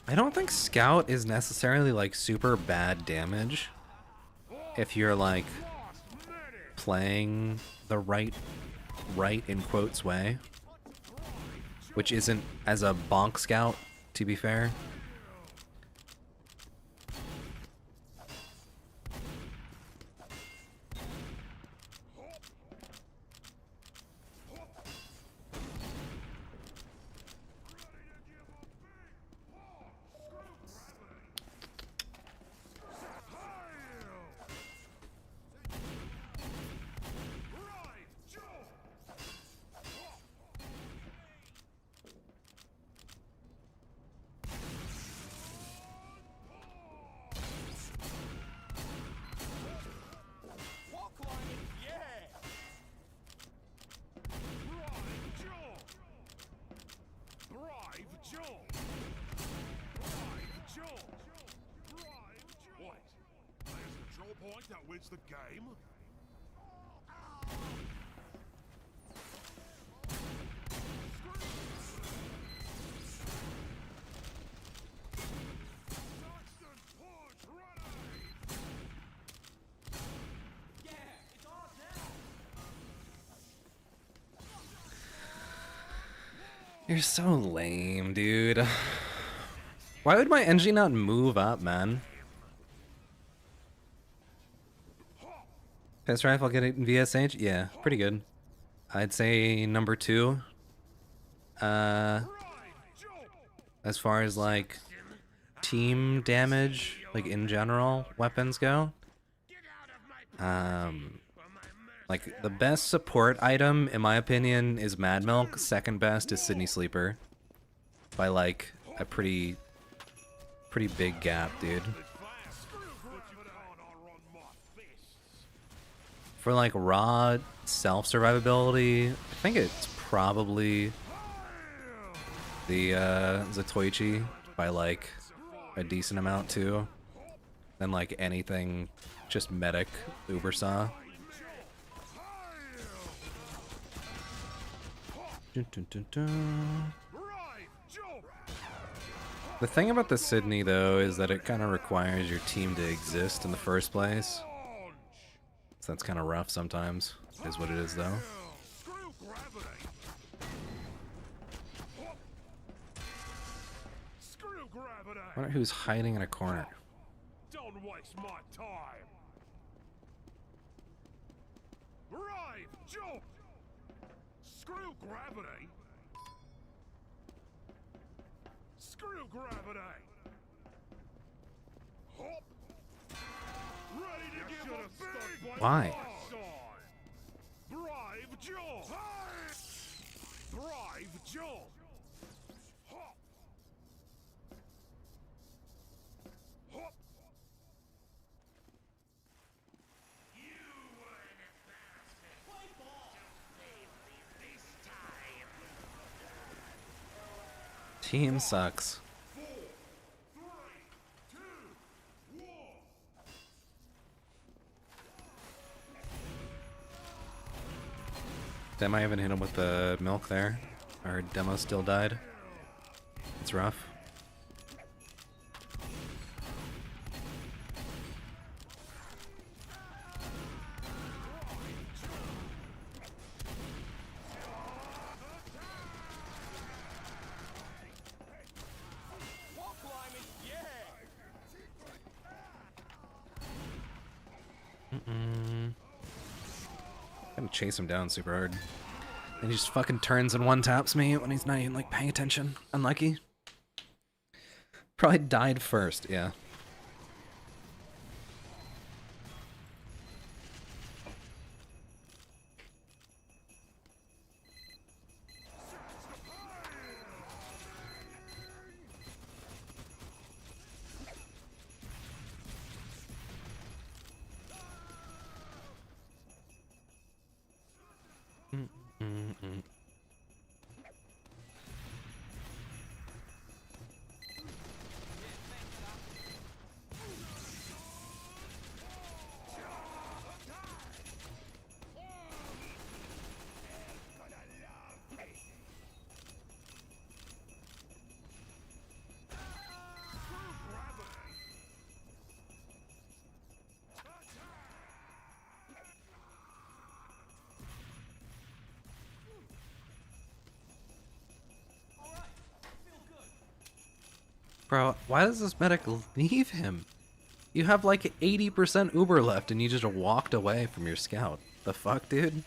I don't think Scout is necessarily like super bad damage if you're like playing the right in quotes way, which isn't as a bonk scout, to be fair. That wins the game. You're so lame, dude. Why would my NG not move up, man? Pest rifle, get it in VSH? Yeah, pretty good. I'd say number 2. As far as like team damage, like in general, weapons go. Like, the best support item, in my opinion, is Mad Milk. Second best is Sydney Sleeper. By, like, a pretty big gap, dude. For, like, raw self-survivability, I think it's probably the Zatoichi by, like, a decent amount, too. Then, like, anything just medic Ubersaw. Dun, dun, dun, dun. The thing about the Sydney, though, is that it kind of requires your team to exist in the first place. So that's kind of rough sometimes, is what it is, though. I wonder who's hiding in a corner. Don't waste my time. Brave, jump. Screw gravity. Screw gravity. Hop. Ready to give a big Why? Brave jump. Brave jump. Hop. Hop. Team sucks. Demo even hit him with the milk there. Our demo still died. It's rough. Gotta chase him down super hard. And he just fucking turns and one taps me when he's not even like paying attention. Unlucky. Probably died first, yeah. Bro, why does this medic leave him? You have like 80% Uber left and you just walked away from your scout. The fuck, dude?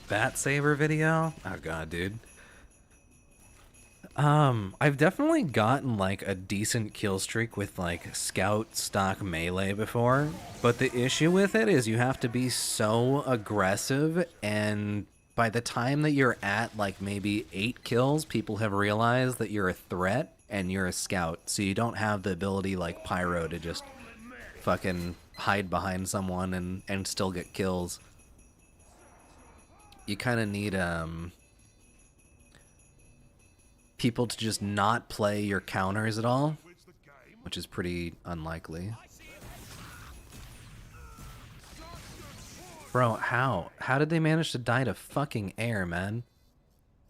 Bat Saber video? Oh god, dude. I've definitely gotten like a decent kill streak with like scout stock melee before, but the issue with it is you have to be so aggressive, and by the time that you're at like maybe 8 kills, people have realized that you're a threat and you're a scout, so you don't have the ability like Pyro to just fucking hide behind someone and still get kills. You kind of need people to just not play your counters at all, which is pretty unlikely. Bro, how? How did they manage to die to fucking air, man?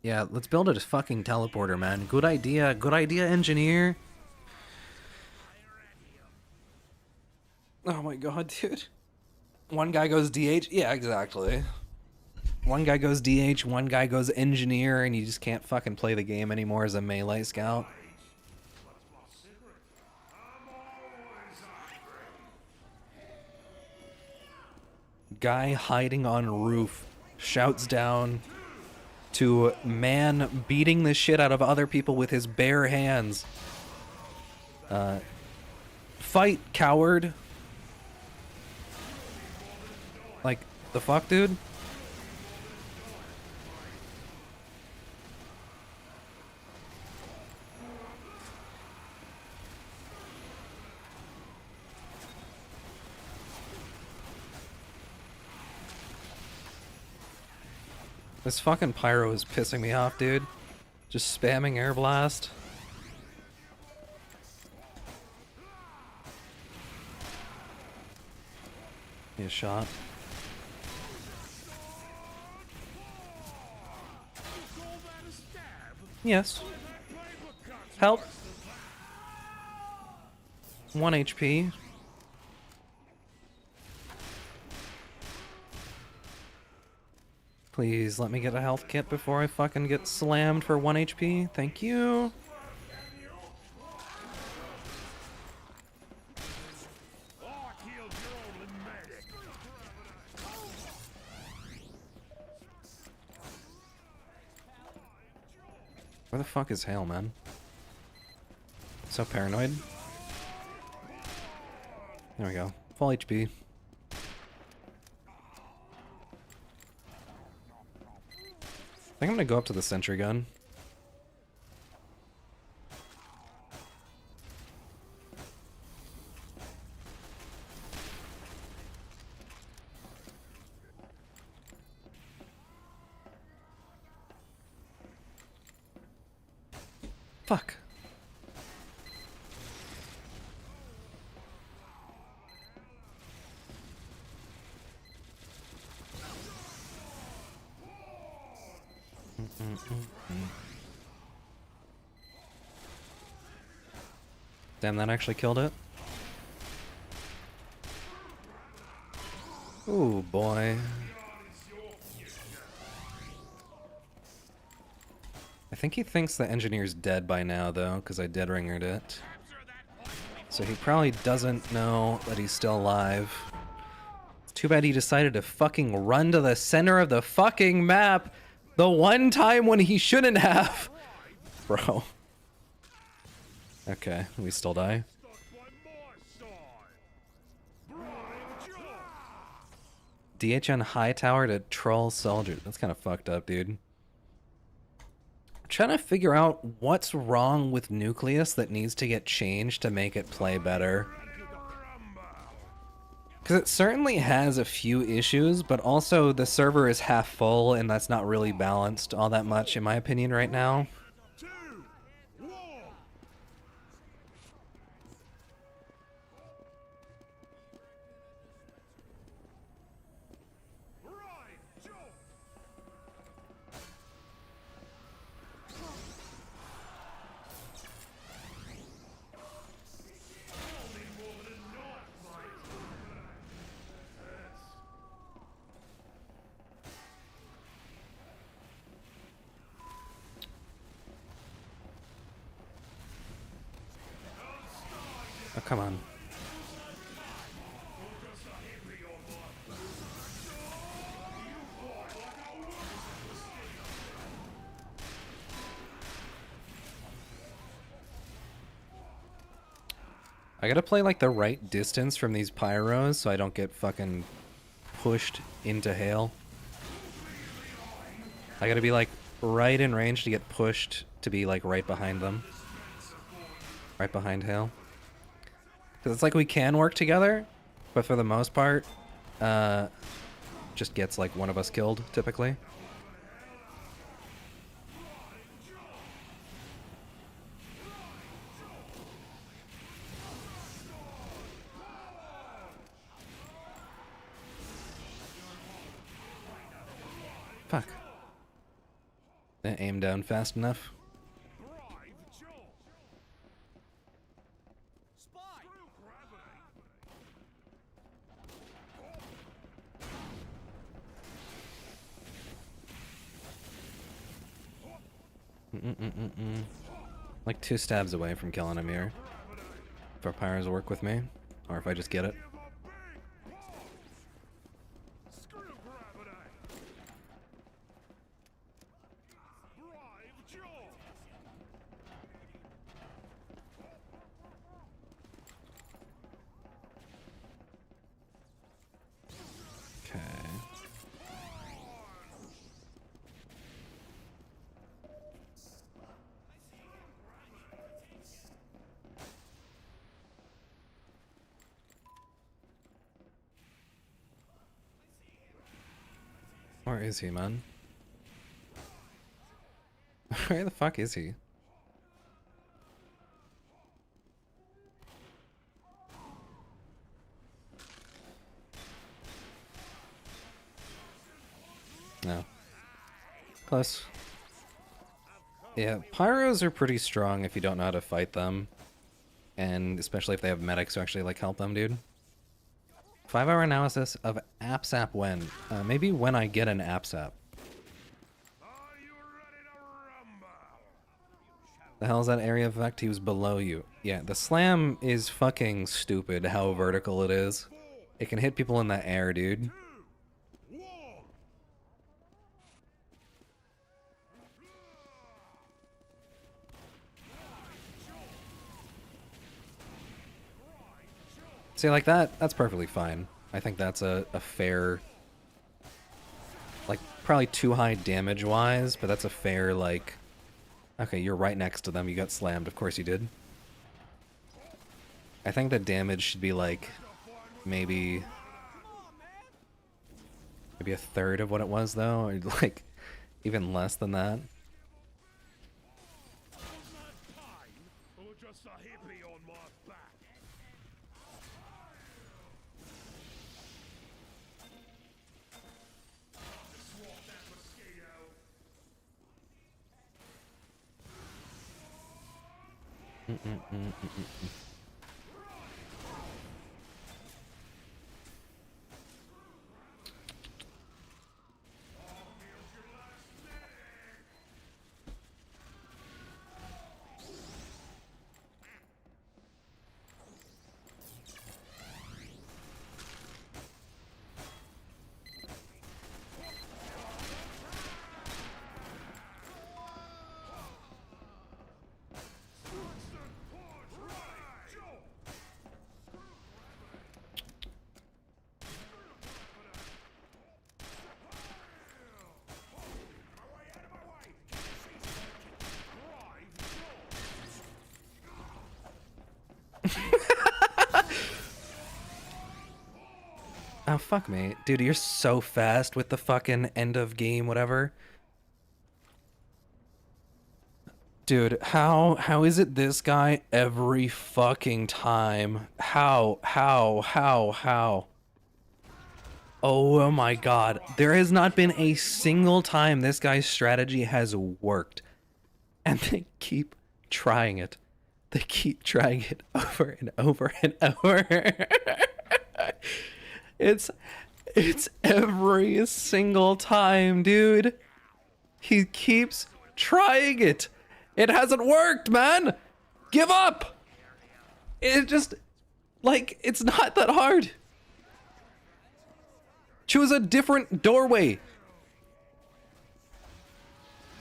Yeah, let's build a fucking teleporter, man. Good idea, engineer. Oh my god, dude. One guy goes DH? Yeah, exactly. One guy goes DH, one guy goes engineer, and you just can't fucking play the game anymore as a melee scout. Guy hiding on roof shouts down to man beating the shit out of other people with his bare hands. Fight, coward. Like, the fuck, dude? This fucking pyro is pissing me off, dude. Just spamming air blast. Need a shot. Yes. Help. 1 HP. Please let me get a health kit before I fucking get slammed for 1 HP. Thank you. Where the fuck is Hale, man? So paranoid. There we go. Full HP. I think I'm gonna go up to the sentry gun. Fuck. Damn, that actually killed it. Ooh, boy. I think he thinks the engineer's dead by now, though, because I dead ringered it. So he probably doesn't know that he's still alive. It's too bad he decided to fucking run to the center of the fucking map the one time when he shouldn't have. Bro. Okay, we still die. DHN Hightower to troll soldier. That's kind of fucked up, dude. I'm trying to figure out what's wrong with Nucleus that needs to get changed to make it play better. Because it certainly has a few issues, but also the server is half full and that's not really balanced all that much in my opinion right now. Oh, come on. I gotta play like the right distance from these pyros so I don't get fucking pushed into Hale. I gotta be like right in range to get pushed to be like right behind them. Right behind Hale. Because it's like we can work together, but for the most part, just gets like one of us killed, typically. Fuck. Didn't aim down fast enough. Like 2 stabs away from killing him here. If our pyros work with me, or if I just get it. Okay. Where is he, man? Where the fuck is he? No. Close. Yeah, pyros are pretty strong if you don't know how to fight them. And especially if they have medics who actually like help them, dude. 5-hour analysis of AppSap when? Maybe when I get an AppSap. The hell is that area effect? He was below you. Yeah, the slam is fucking stupid how vertical it is. It can hit people in the air, dude. See, like that's perfectly fine. I think that's a fair... Like, probably too high damage-wise, but that's a fair, like... Okay, you're right next to them, you got slammed, of course you did. I think the damage should be, like, maybe a third of what it was, though, or, like, even less than that. Oh, fuck me. Dude, you're so fast with the fucking end of game, whatever. Dude, how is it this guy every fucking time? How? Oh my god. There has not been a single time this guy's strategy has worked. And they keep trying it. They keep trying it over and over and over. It's every single time, dude. He keeps trying it. It hasn't worked, man. Give up. It just, like, it's not that hard. Choose a different doorway.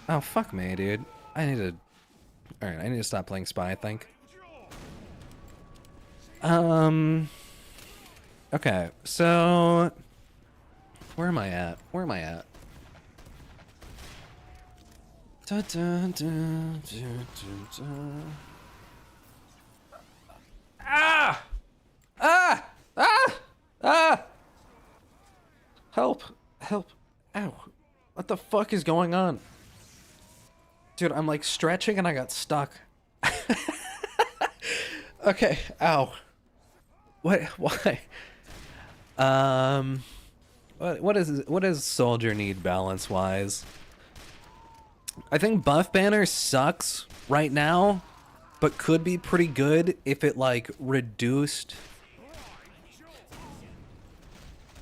Oh, fuck me, dude. Alright, I need to stop playing Spy, I think. Okay, so... Where am I at? Da, da, da, da, da. Ah! Ah! Ah! Ah! Help! Ow. What the fuck is going on? Dude, I'm like stretching and I got stuck. Okay, ow. What? Why? What does Soldier need balance-wise? I think Buff Banner sucks right now, but could be pretty good if it, like, reduced...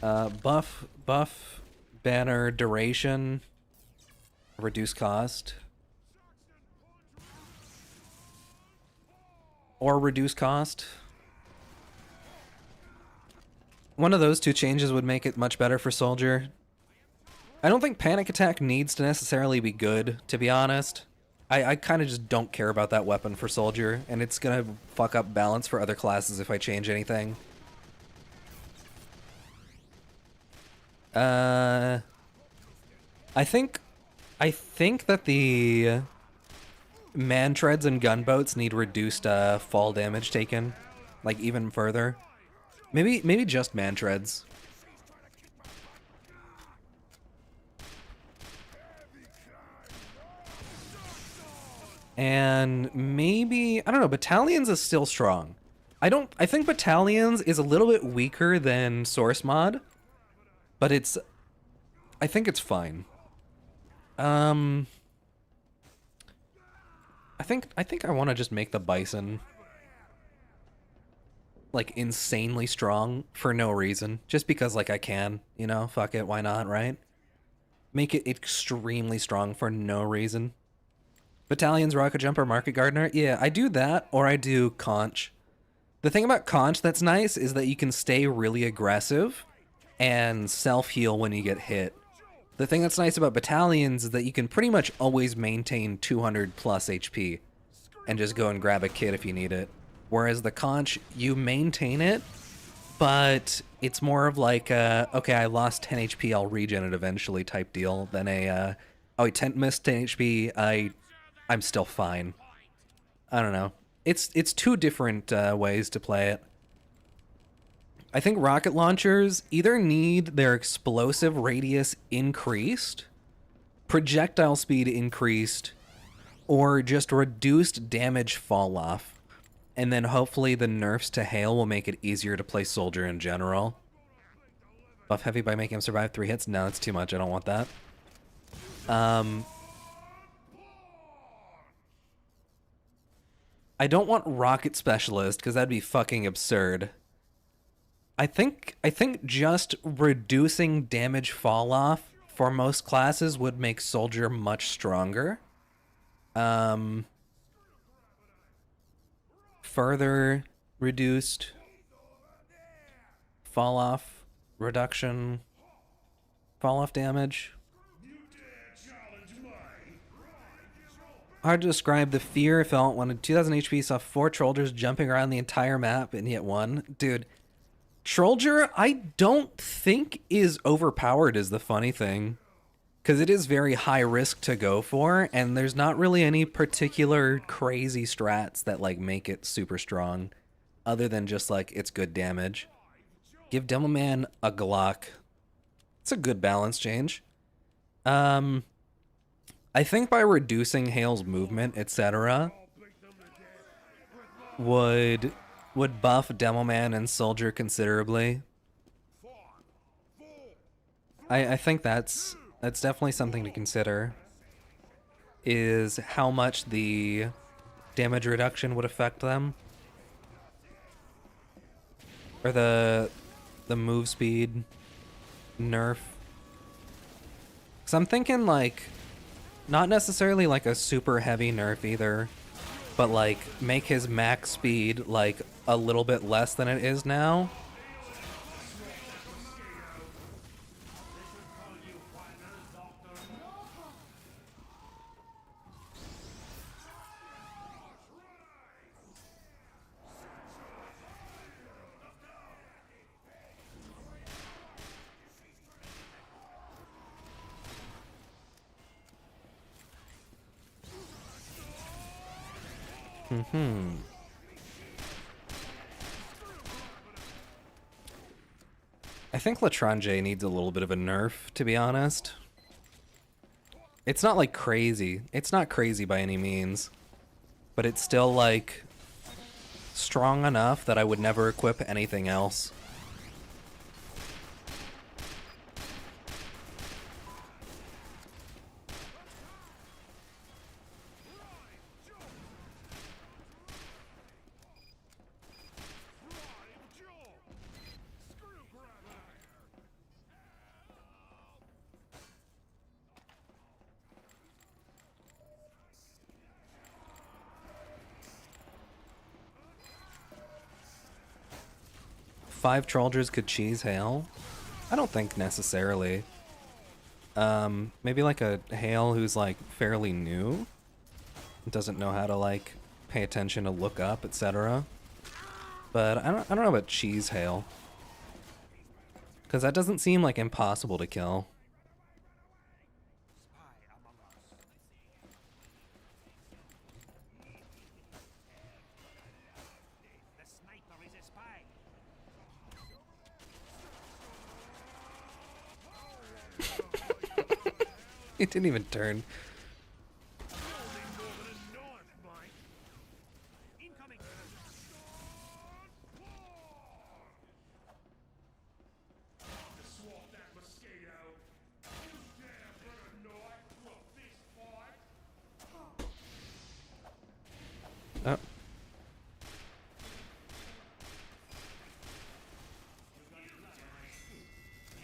Buff Banner duration, reduce cost. Or reduce cost. One of those two changes would make it much better for Soldier. I don't think Panic Attack needs to necessarily be good, to be honest. I kind of just don't care about that weapon for Soldier, and it's gonna fuck up balance for other classes if I change anything. I think that the Man-Treads and Gunboats need reduced fall damage taken, like even further. Maybe just Man-Treads. And maybe, I don't know, Battalions is still strong. I think Battalions is a little bit weaker than Source Mod, but I think it's fine. I think I want to just make the Bison like insanely strong for no reason, just because like I can, you know, fuck it, why not, right? Make it extremely strong for no reason. Battalions, Rocket Jumper, Market Gardener, yeah, I do that, or I do Conch. The thing about Conch that's nice is that you can stay really aggressive and self-heal when you get hit. The thing that's nice about Battalions is that you can pretty much always maintain 200 plus HP and just go and grab a kit if you need it. Whereas the Conch, you maintain it, but it's more of like okay, I lost 10 HP, I'll regen it eventually type deal than oh, I missed 10 HP, I'm still fine. I don't know. It's two different ways to play it. I think rocket launchers either need their explosive radius increased, projectile speed increased, or just reduced damage fall off. And then hopefully the nerfs to hail will make it easier to play soldier in general. Buff heavy by making him survive 3 hits? No, that's too much. I don't want that. I don't want rocket specialist because that'd be fucking absurd. I think just reducing damage fall off for most classes would make soldier much stronger. Further reduced fall off reduction, fall off damage. Hard to describe the fear I felt when at 2000 HP saw 4 Trollgers jumping around the entire map and yet one. Dude, Trollger I don't think is overpowered is the funny thing. Because it is very high risk to go for, and there's not really any particular crazy strats that like make it super strong, other than just like it's good damage. Give Demoman a Glock. It's a good balance change. I think by reducing Hale's movement, etc., would buff Demoman and Soldier considerably. I think that's definitely something to consider, is how much the damage reduction would affect them. Or the move speed nerf. So I'm thinking like, not necessarily like a super heavy nerf either, but like make his max speed like a little bit less than it is now. I think L'Étranger needs a little bit of a nerf, to be honest. It's not like crazy. It's not crazy by any means. But it's still like strong enough that I would never equip anything else. Five Trollgers could cheese Hale? I don't think necessarily. Maybe like a Hale who's like fairly new, doesn't know how to like pay attention to look up, etc. But I don't know about cheese Hale, because that doesn't seem like impossible to kill. It didn't even turn.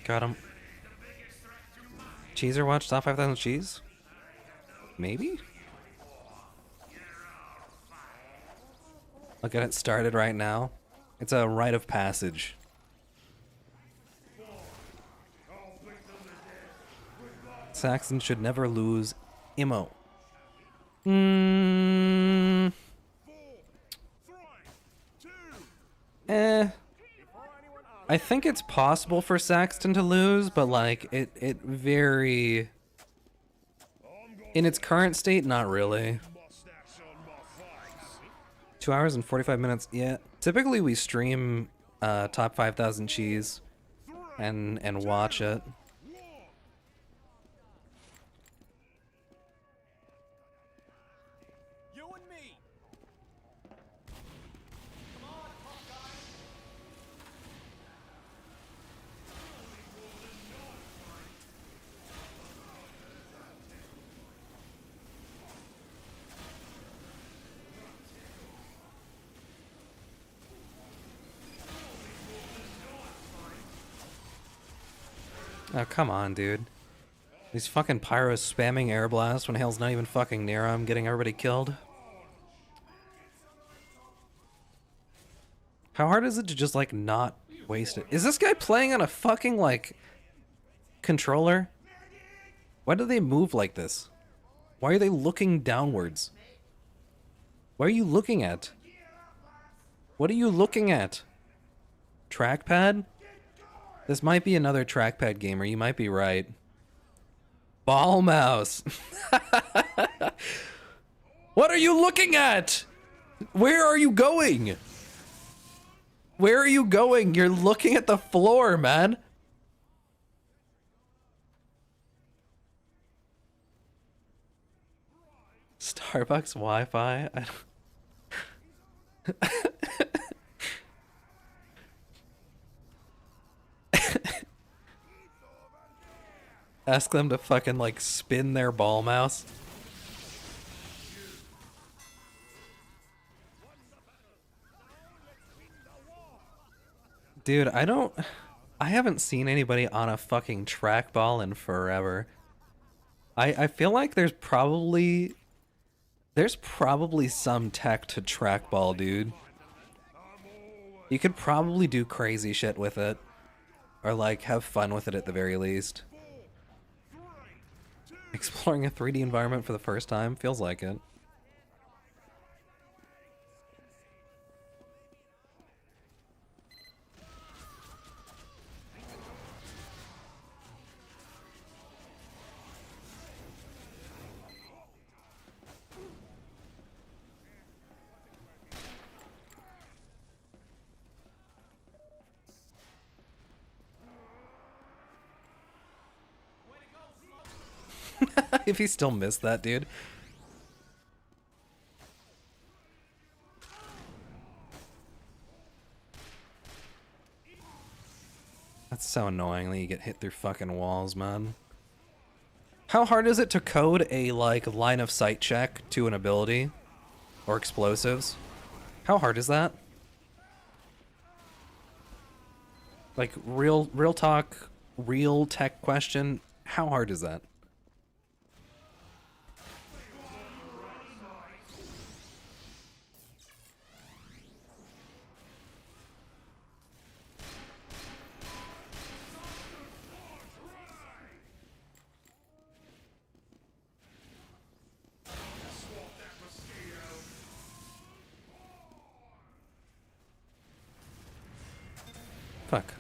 Got him. Cheeser watch top 5,000 cheese? Maybe? I'll get it started right now. It's a rite of passage. Saxon should never lose Imo. I think it's possible for Saxton to lose, but like it very in its current state, not really. 2 hours and 45 minutes. Yeah. Typically we stream top 5,000 cheese and watch it. You and me. Oh, come on, dude. These fucking pyros spamming air blast when Hale's not even fucking near him, getting everybody killed. How hard is it to just, like, not waste it? Is this guy playing on a fucking, like, controller? Why do they move like this? Why are they looking downwards? What are you looking at? What are you looking at? Trackpad? This might be another trackpad gamer, you might be right. Ball mouse. What are you looking at? Where are you going? Where are you going? You're looking at the floor, man. Starbucks Wi-Fi? I don't... Ask them to fucking, like, spin their ball mouse. Dude, I haven't seen anybody on a fucking trackball in forever. I feel like there's probably some tech to trackball, dude. You could probably do crazy shit with it. Or, like, have fun with it at the very least. Exploring a 3D environment for the first time? Feels like it. If he still missed that, dude. That's so annoying that you get hit through fucking walls, man. How hard is it to code a, like, line of sight check to an ability? Or explosives? How hard is that? Like, real talk, real tech question, how hard is that? Fuck.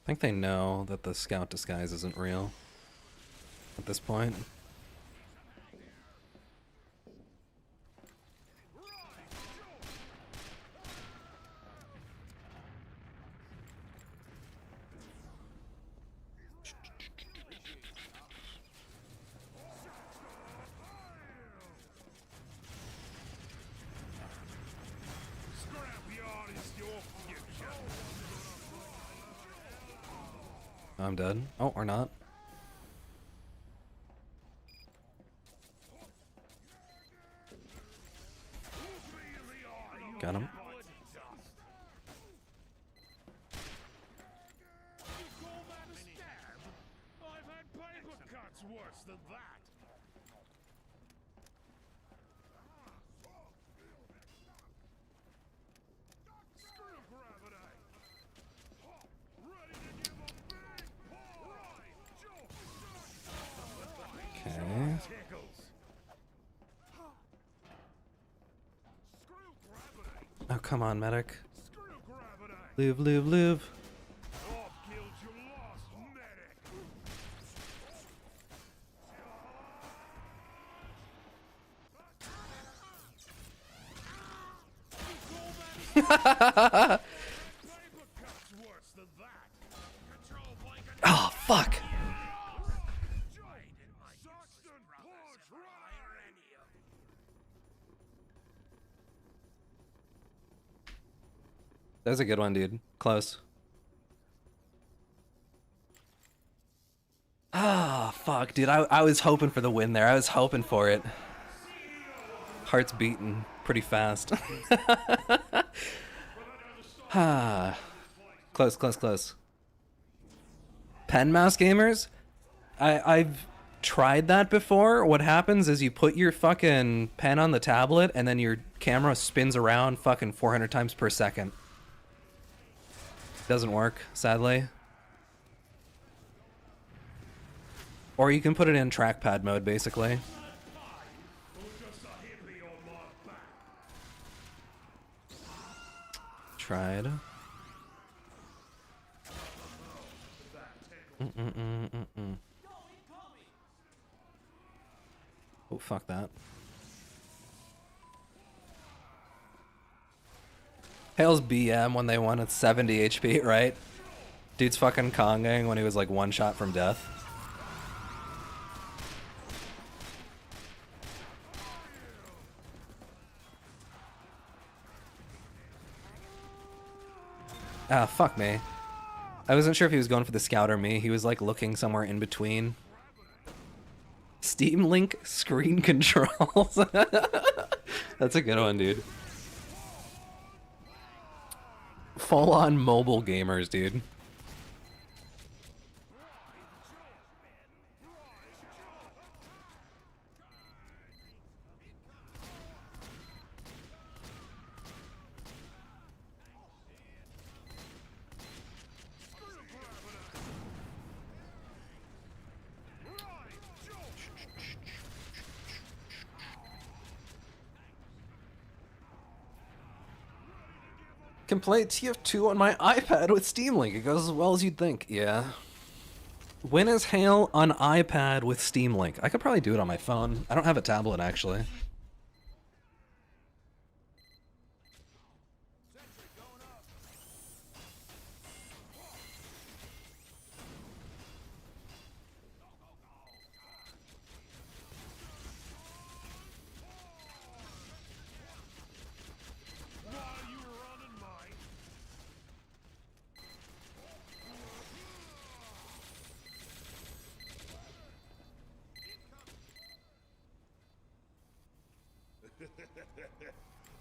think they know that the scout disguise isn't real at this point. I'm dead. Oh, or not. Got him. I've had paper cuts worse than that. Screw gravity. Ready to give a big pull. Right, Okay. tickles. Screw gravity. Oh, come on, medic. Screw gravity. Live, live, live. I've killed your last medic. Paper cuts worse than that. Control blanket. Oh, fuck. Saxton, push, right. That was a good one, dude. Close. Ah, fuck, dude. I was hoping for the win there. I was hoping for it. Heart's beating pretty fast. Ah. Close, close, close. Pen mouse gamers? I've tried that before. What happens is you put your fucking pen on the tablet and then your camera spins around fucking 400 times per second. Doesn't work, sadly. Or you can put it in trackpad mode, basically. Tried. Oh, fuck that. Hale's BM when they won at 70 HP, right? Dude's fucking Konging when he was like one shot from death. Ah, fuck me. I wasn't sure if he was going for the scout or me. He was like looking somewhere in between. Steam Link screen controls. That's a good one, dude. Full on mobile gamers, dude. Can play TF2 on my iPad with Steam Link. It goes as well as you'd think. Yeah. When is Hale on iPad with Steam Link? I could probably do it on my phone. I don't have a tablet, actually.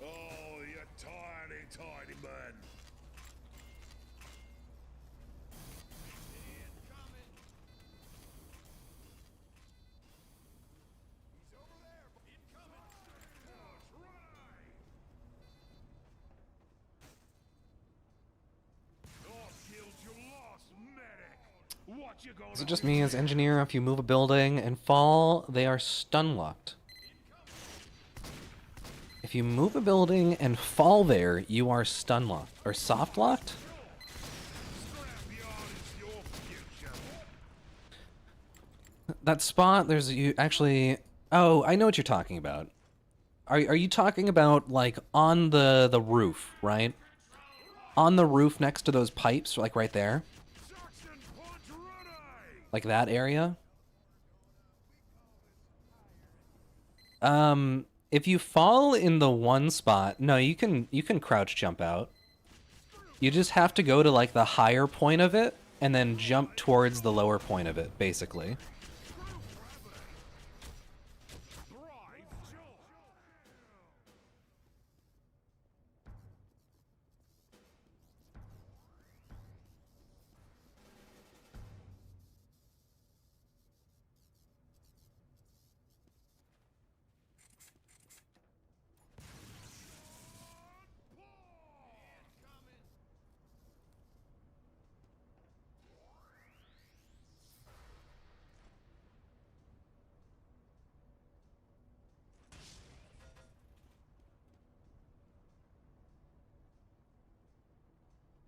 Oh, you tiny, tiny man. Is it just me as engineer? If you move a building and fall, they are stun locked. If you move a building and fall there, you are stun locked. Or soft locked? That spot, there's you actually. Oh, I know what you're talking about. Are you talking about like on the roof, right? On the roof next to those pipes, like right there, Suction punch ready! like that area. If you fall in the one spot, no, you can crouch jump out. You just have to go to like the higher point of it and then jump towards the lower point of it, basically. Thrive joy!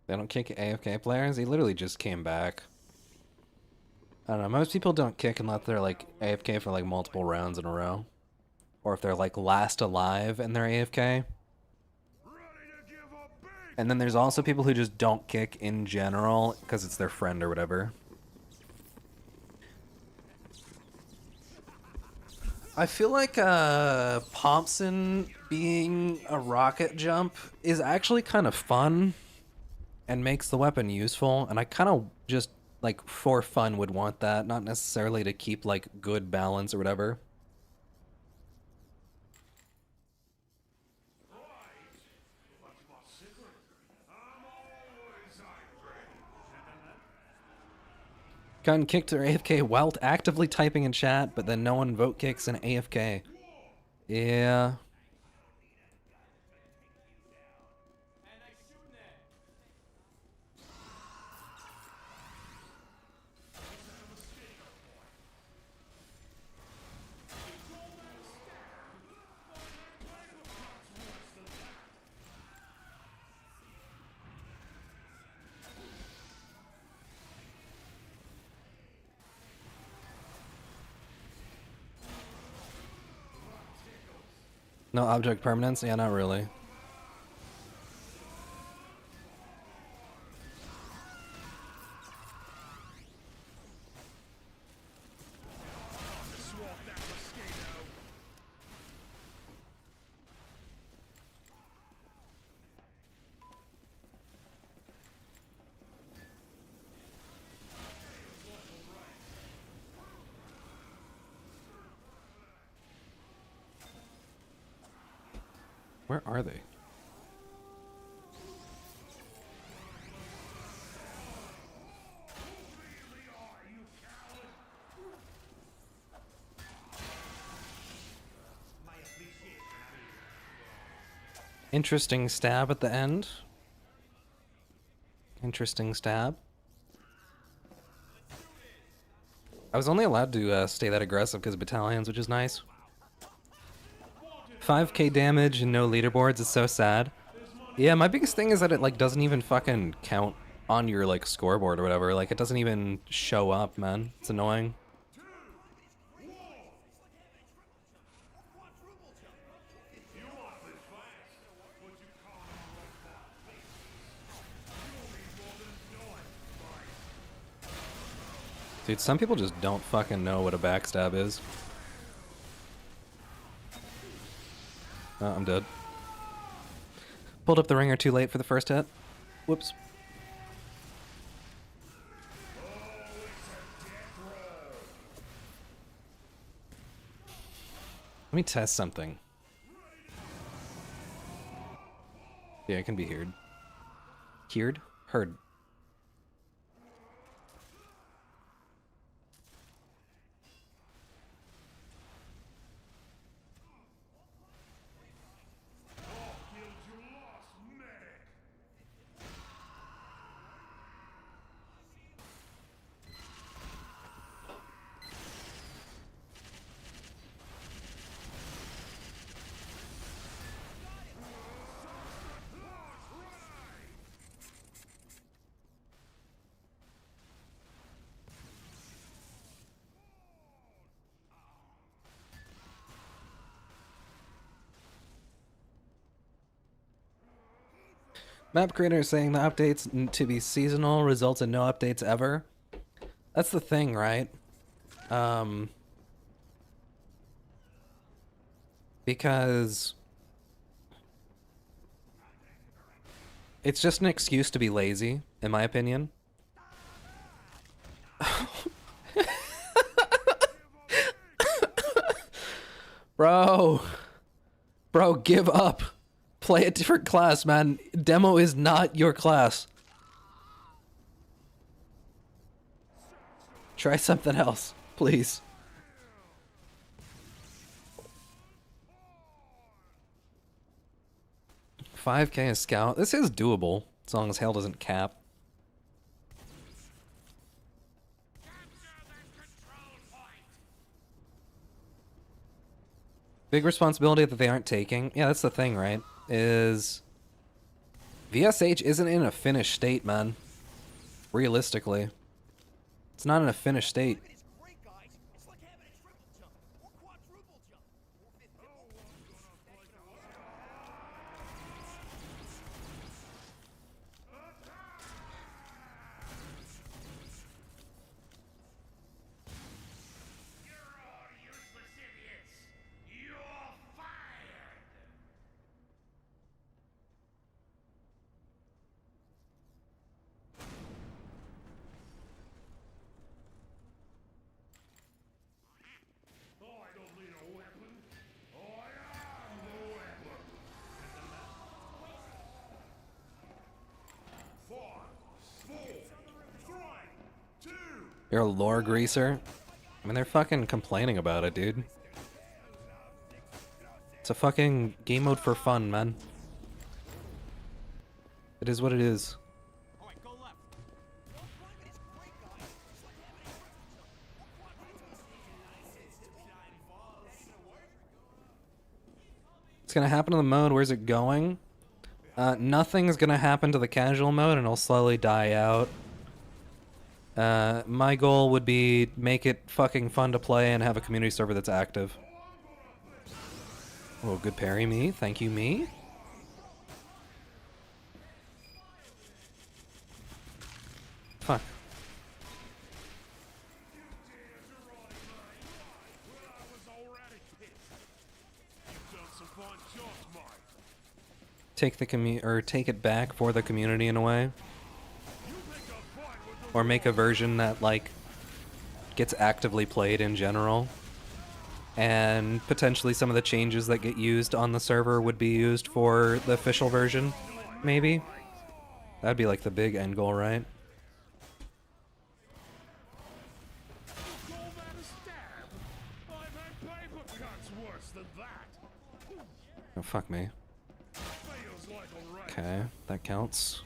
They don't kick AFK players. He literally just came back. I don't know. Most people don't kick unless they're like AFK for like multiple rounds in a row, or if they're like last alive and they're AFK. Ready to give a big And then there's also people who just don't kick in general because it's their friend or whatever. I feel like Pompson being a rocket jump is actually kind of fun and makes the weapon useful, and I kind of just like for fun would want that, not necessarily to keep like good balance or whatever. Gotten kicked or AFK while actively typing in chat, but then no one vote kicks and AFK. Yeah. No object permanence? Yeah, not really. swap that mosquito! Where are they? Interesting stab at the end. Interesting stab. I was only allowed to stay that aggressive because of battalions, which is nice. 5k damage and no leaderboards is so sad. Yeah, my biggest thing is that it like doesn't even fucking count on your like scoreboard or whatever. Like it doesn't even show up, man. It's annoying. Dude, some people just don't fucking know what a backstab is. Oh, I'm dead. Pulled up the ringer too late for the first hit. Whoops. Let me test something. Yeah, it can be heard. Heard? Heard. Map creator is saying the updates to be seasonal results in no updates ever. That's the thing, right? Because it's just an excuse to be lazy, in my opinion. Bro, give up. Play a different class, man. Demo is not your class. Try something else, please. $5K a scout. This is doable, as long as hell doesn't cap. Big responsibility that they aren't taking. Yeah, that's the thing, right? Is VSH isn't in a finished state, man. Realistically. It's not in a finished state. It's great, guys. It's like having a triple jump or quadruple jump. You're all useless idiots. You're fired. I don't need a weapon. I am the weapon. 5, 4, 3, 2. You're a lore greaser? I mean, they're fucking complaining about it, dude. It's a fucking game mode for fun, man. It is what it is. Alright, go left. It's great, guys. It's like having a triple jump or quadruple jump. It's gonna happen to the mode. Where's it going? Nothing's gonna happen to the casual mode, and it'll slowly die out. My goal would be make it fucking fun to play and have a community server that's active. Oh, good parry, me. Thank you, me. Fuck. Take the take it back for the community in a way. Or make a version that, like, gets actively played in general. And potentially some of the changes that get used on the server would be used for the official version, maybe? That'd be like the big end goal, right? Oh, fuck me. Okay, that counts.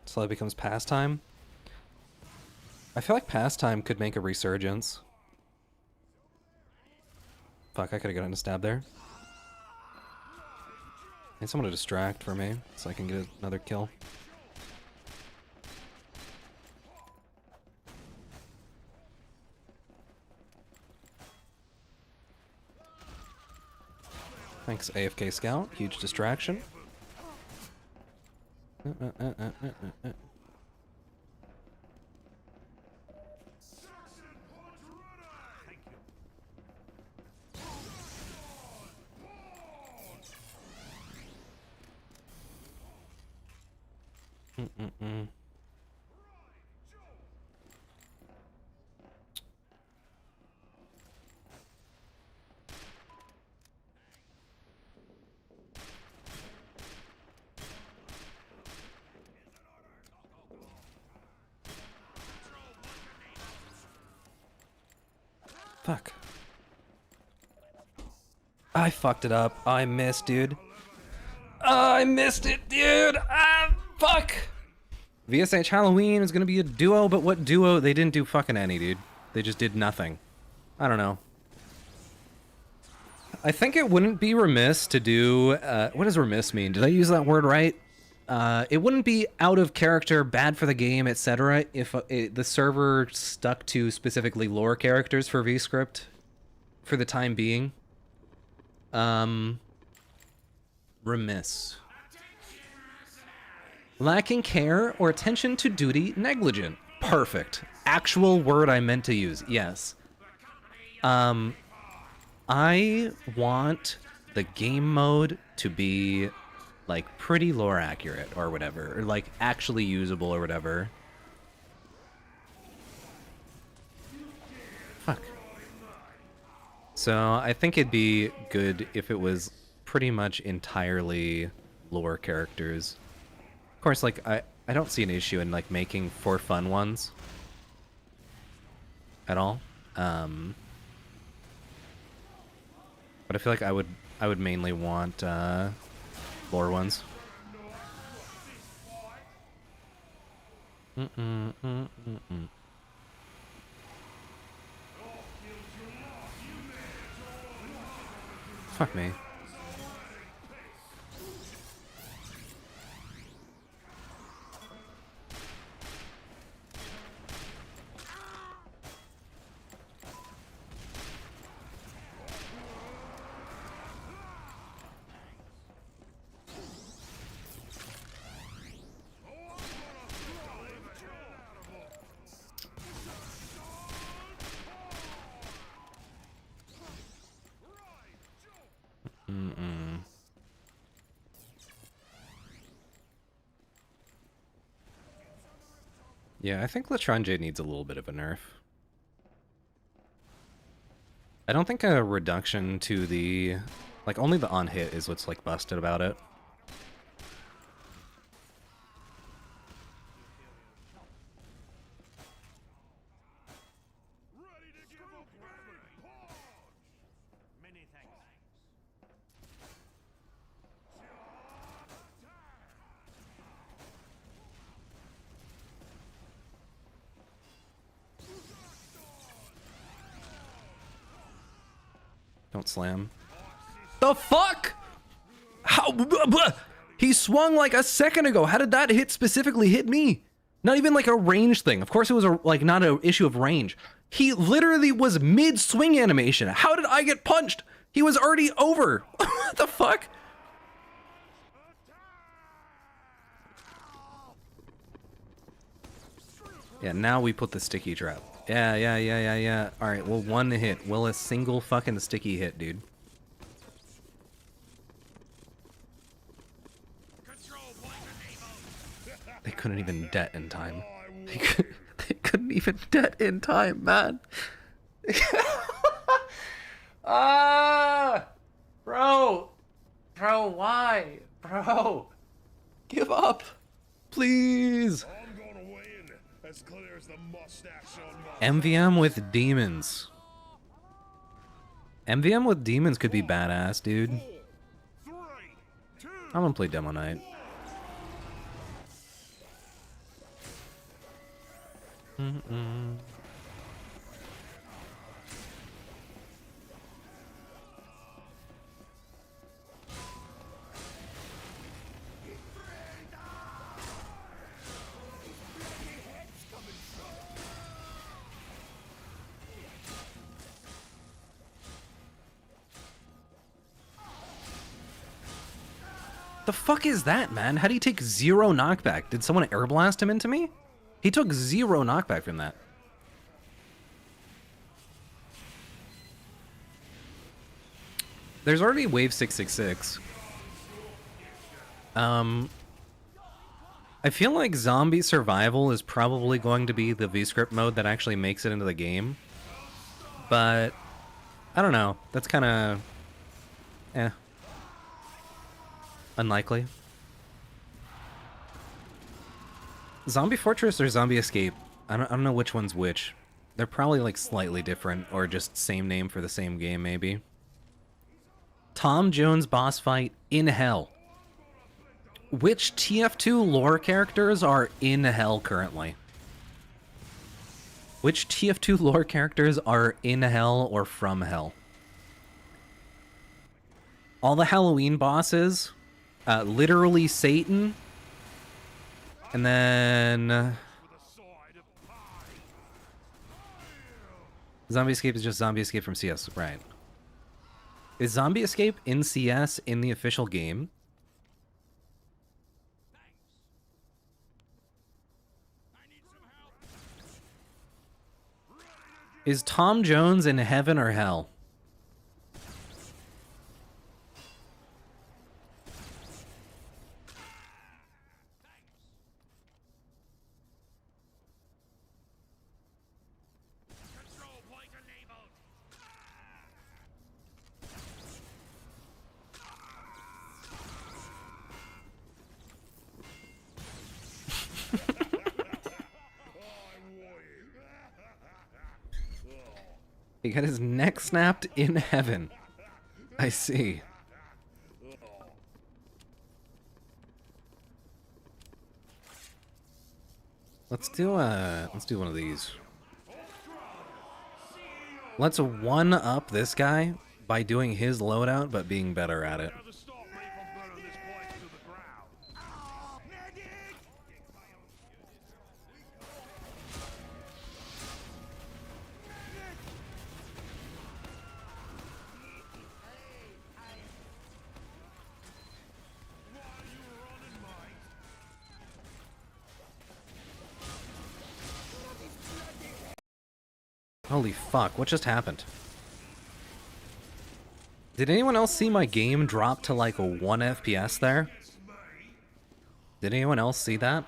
Slowly becomes pastime. I feel like pastime could make a resurgence. Fuck, I could've gotten a stab there. I need someone to distract for me, so I can get another kill. Thanks, AFK Scout. Huge distraction. Fuck. I fucked it up. I missed, dude. I missed it, dude! Ah, fuck! VSH Halloween is gonna be a duo, but what duo? They didn't do fucking any, dude. They just did nothing. I don't know. I think it wouldn't be remiss to do... what does remiss mean? Did I use that word right? It wouldn't be out of character, bad for the game, etc. if the server stuck to specifically lore characters for VScript for the time being. Remiss. Lacking care or attention to duty, negligent. Perfect. Actual word I meant to use. Yes. I want the game mode to be like pretty lore accurate or whatever, or like actually usable or whatever. Fuck. So I think it'd be good if it was pretty much entirely lore characters. Of course, like I don't see an issue in like making for fun ones at all. But I feel like I would mainly want lore ones. Fuck me. Yeah, I think L'Etranger needs a little bit of a nerf. I don't think a reduction to the... Like, only the on-hit is what's, like, busted about it. Don't slam. The fuck? How? He swung like a second ago. How did that hit specifically hit me? Not even like a range thing. Of course it was like not an issue of range. He literally was mid-swing animation. How did I get punched? He was already over. What the fuck? Yeah, now we put the sticky trap. Yeah. Alright, well, one hit. Well, a single fucking sticky hit, dude. They couldn't even det in time. They couldn't even det in time, man. Bro, why? Bro, give up, please. As clear as the mustache on my MVM with demons. MVM with demons could be badass, dude. 3, 2, I'm gonna play Demo Knight. The fuck is that, man? How do you take 0 knockback? Did someone air blast him into me? He took 0 knockback from that. There's already wave 666. I feel like zombie survival is probably going to be the VScript mode that actually makes it into the game. But I don't know. That's kind of unlikely. Zombie Fortress or Zombie Escape? I don't know which one's which. They're probably like slightly different or just same name for the same game maybe. Tom Jones boss fight in hell. Which TF2 lore characters are in hell currently? Which TF2 lore characters are in hell or from hell? All the Halloween bosses, literally Satan, And then with a side of pie. Zombie Escape is just Zombie Escape from CS, right? Is Zombie Escape in CS in the official game? Is Tom Jones in heaven or hell? Control point enabled. He got his neck snapped in heaven. I see. Let's do one of these. Let's one up this guy by doing his loadout but being better at it. Now to stop me from burning this place to the ground. Medic! Why are you running, mate? Holy fuck, what just happened? Did anyone else see my game drop to like a 1 FPS there? Did anyone else see that?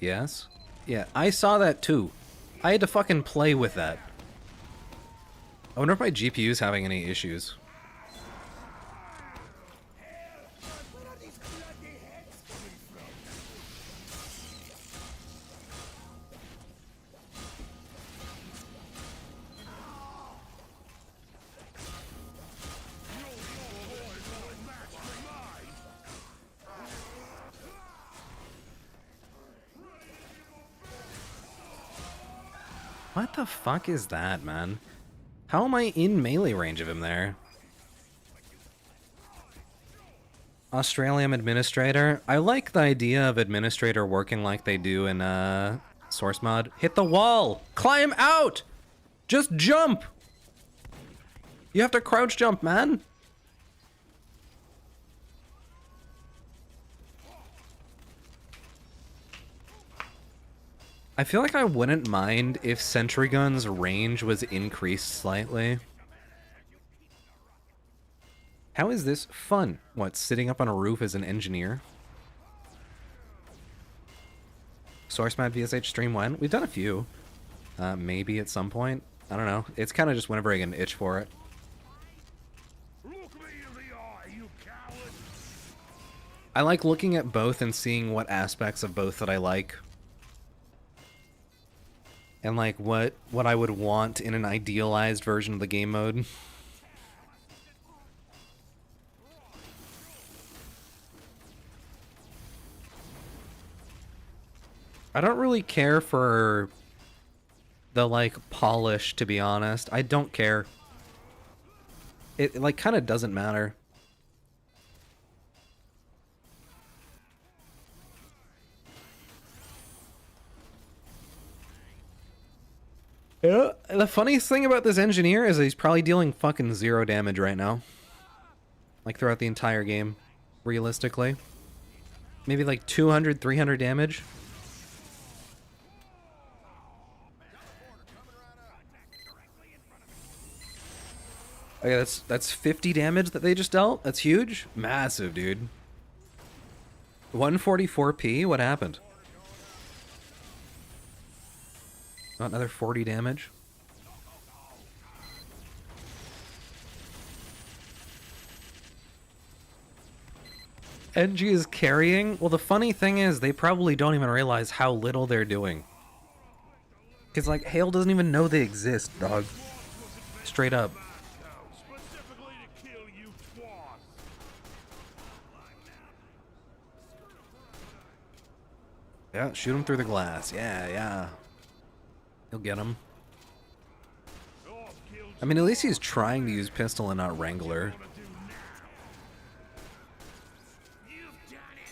Yes? Yeah, I saw that too. I had to fucking play with that. I wonder if my GPU's having any issues. What the fuck is that, man? How am I in melee range of him there? Australian Administrator. I like the idea of Administrator working like they do in Source Mod. Hit the wall! Climb out! Just jump! You have to crouch jump, man! I feel like I wouldn't mind if Sentry Gun's range was increased slightly. How is this fun? What, sitting up on a roof as an engineer? SourceMod VSH stream when? We've done a few. Maybe at some point. I don't know. It's kind of just whenever I get an itch for it. Look me in the eye, you coward! I like looking at both and seeing what aspects of both that I like. And like what I would want in an idealized version of the game mode. I don't really care for the like polish, to be honest. I don't care. It like kind of doesn't matter. Yeah, the funniest thing about this engineer is that he's probably dealing fucking 0 damage right now. Like throughout the entire game, realistically. Maybe like 200, 300 damage. Okay, that's 50 damage that they just dealt. That's huge. Massive, dude. 144p? What happened? Not another 40 damage. NG is carrying? Well, the funny thing is, they probably don't even realize how little they're doing. Because, like, Hale doesn't even know they exist, dog. Straight up. Specifically to kill you twice. Yeah, shoot him through the glass. Yeah, yeah. He'll get him. I've killed I mean, at least he's trying to use pistol and not Wrangler.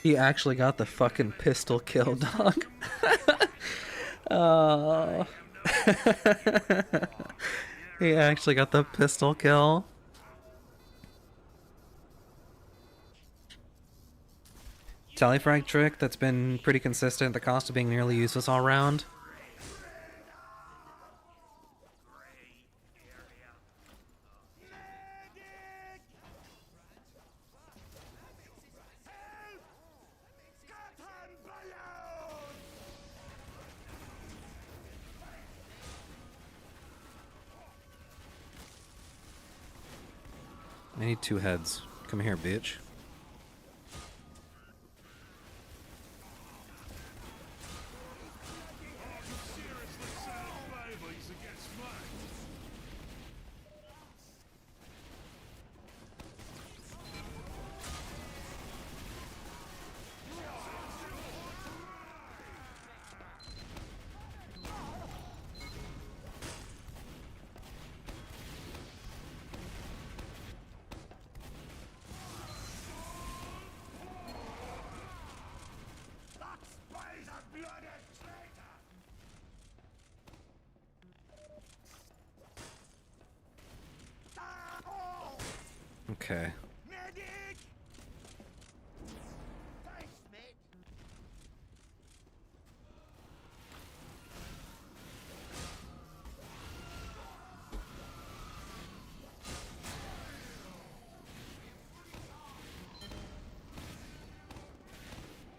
He actually got the fucking pistol kill, dog. Oh. He actually got the pistol kill. Telefrag trick that's been pretty consistent at the cost of being nearly useless all round. I need 2 heads. Come here, bitch. Okay. Medic! Thanks, mate.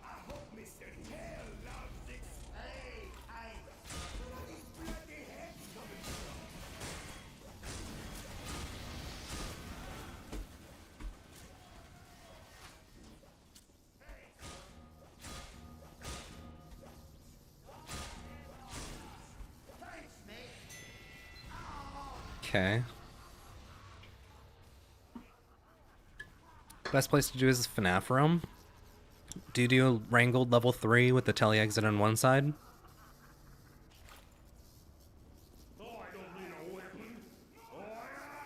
I hope Mr. Tail loves this. Hey, where are these bloody heads coming from? Okay. Best place to do is FNAF room. Do you do Wrangled level 3 with the tele exit on one side?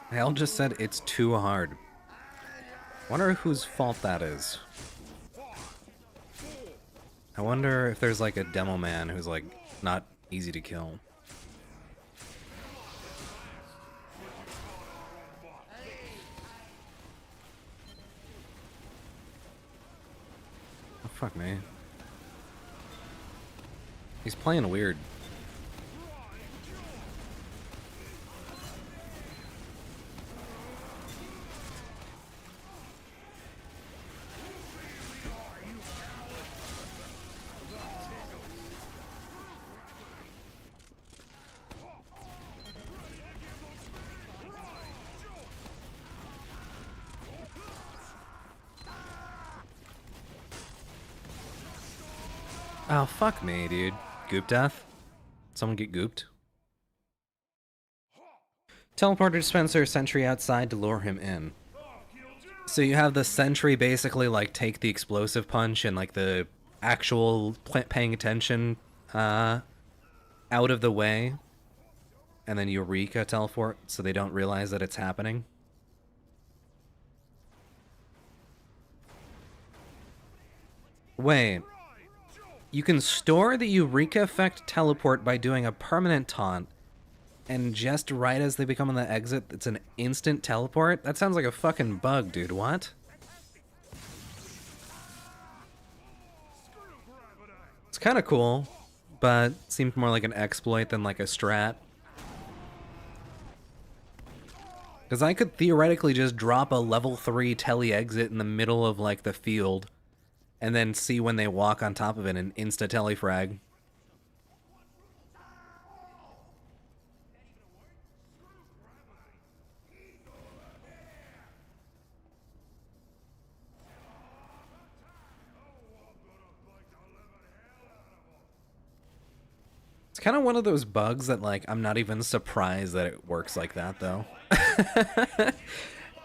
Hell just said it's too hard. Wonder whose fault that is. I wonder if there's like a demo man who's like not easy to kill. Oh, fuck me. He's playing weird. Oh, fuck me, dude. Goop death? Someone get gooped? Teleporter dispenser sentry outside to lure him in. So you have the sentry basically like take the explosive punch and like the actual paying attention out of the way, and then Eureka teleport so they don't realize that it's happening. Wait. You can store the Eureka effect teleport by doing a permanent taunt, and just right as they become on the exit, it's an instant teleport? That sounds like a fucking bug, dude. What? It's kind of cool, but seems more like an exploit than like a strat. Because I could theoretically just drop a level 3 tele exit in the middle of like the field, and then see when they walk on top of it and insta-telefrag. It's kind of one of those bugs that, like, I'm not even surprised that it works like that, though.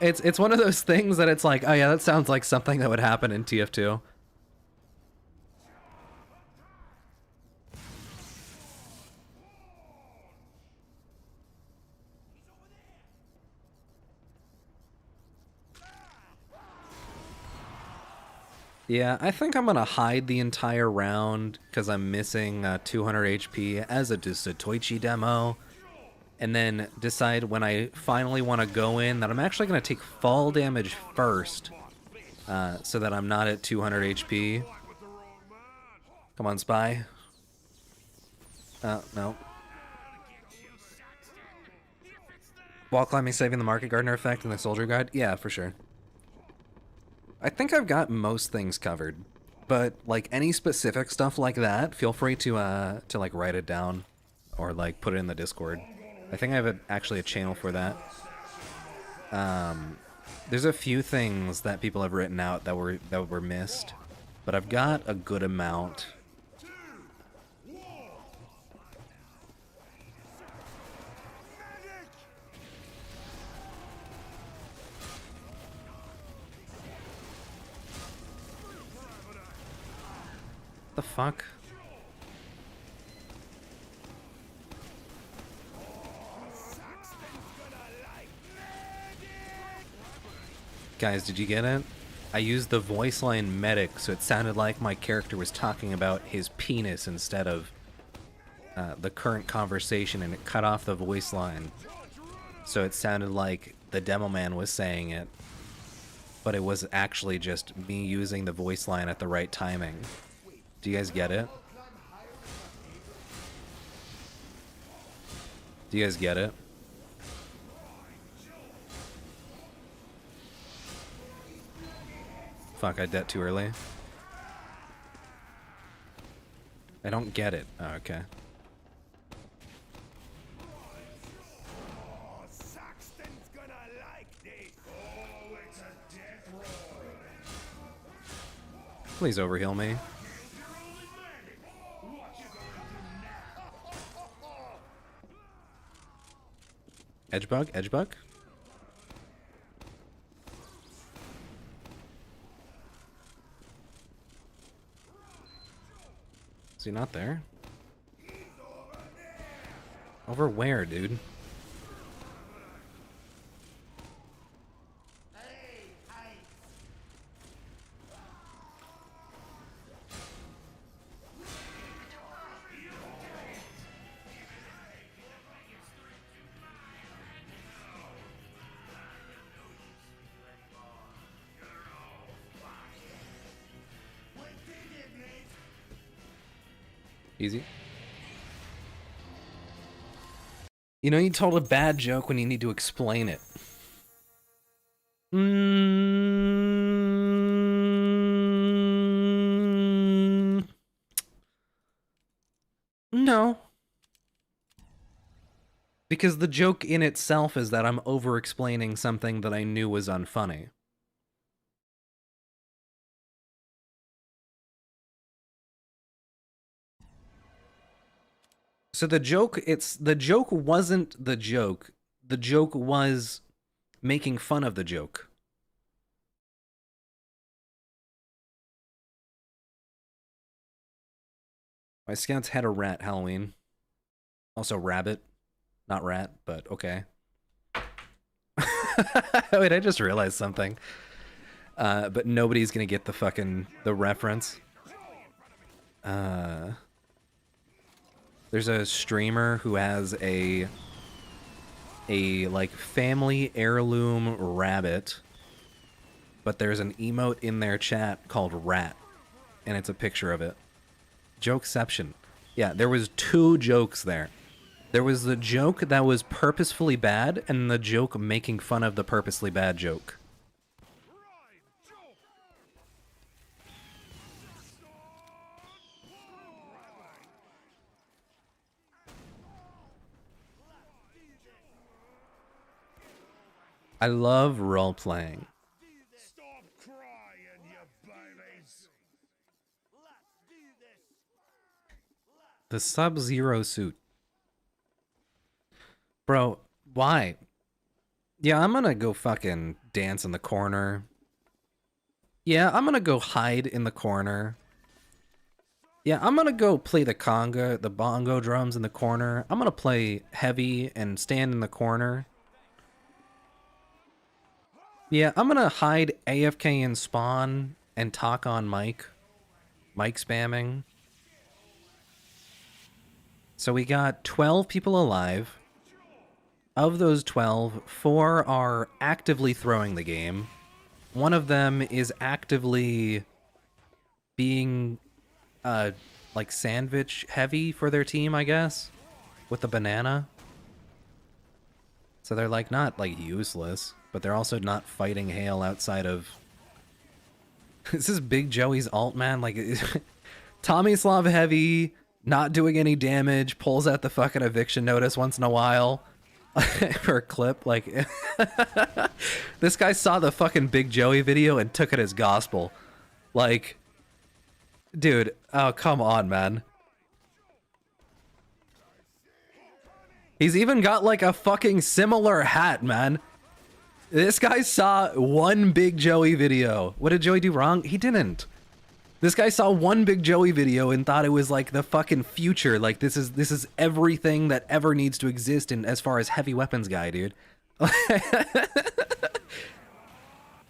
It's one of those things that it's like, oh yeah, that sounds like something that would happen in TF2. Yeah, I think I'm gonna hide the entire round because I'm missing 200 HP as just a Toichi demo, and then decide when I finally want to go in that I'm actually gonna take fall damage first, so that I'm not at 200 HP. Come on, Spy. No. Wall climbing, saving the Market Gardener effect, and the Soldier Guide? Yeah, for sure. I think I've got most things covered, but like any specific stuff like that, feel free to like write it down or like put it in the Discord. I think I have actually a channel for that. There's a few things that people have written out that were missed, but I've got a good amount. The fuck? Guys, did you get it? I used the voice line medic, so it sounded like my character was talking about his penis instead of the current conversation, and it cut off the voice line. So it sounded like the demo man was saying it, but it was actually just me using the voice line at the right timing. Do you guys get it? Do you guys get it? Fuck, I det too early. I don't get it. Oh, okay. Saxton's gonna like this. Oh, it's a death roll. Please overheal me. Edgebug? Edgebug? Is he not there? Over where, dude? Easy. You know, you told a bad joke when you need to explain it. No. Because the joke in itself is that I'm over-explaining something that I knew was unfunny. So the joke wasn't the joke. The joke was making fun of the joke. My scouts had a rat Halloween. Also rabbit. Not rat, but okay. Wait, I just realized something. But nobody's gonna get the reference. There's a streamer who has a like family heirloom rabbit, but there's an emote in their chat called rat, and it's a picture of it. Jokeception. Yeah, there was two jokes there. There was the joke that was purposefully bad, and the joke making fun of the purposely bad joke. I love role-playing. Stop crying, you babies. Let's do this. The Sub-Zero suit. Bro, why? Yeah, I'm gonna go fucking dance in the corner. Yeah, I'm gonna go hide in the corner. Yeah, I'm gonna go play the conga, the bongo drums in the corner. I'm gonna play heavy and stand in the corner. Yeah, I'm gonna hide AFK and spawn and talk on mic. Mic spamming. So we got 12 people alive. Of those 12, 4 are actively throwing the game. One of them is actively being, like sandwich heavy for their team, I guess, with the banana. So they're like not like useless, but they're also not fighting Hale outside of. This is Big Joey's alt, man. Like Tomislav heavy, not doing any damage, pulls out the fucking eviction notice once in a while. For a clip, like this guy saw the fucking Big Joey video and took it as gospel. Like, dude, oh come on, man. He's even got like a fucking similar hat, man. This guy saw one Big Joey video. What did Joey do wrong? He didn't. This guy saw one Big Joey video and thought it was like the fucking future. Like this is everything that ever needs to exist in as far as heavy weapons guy, dude.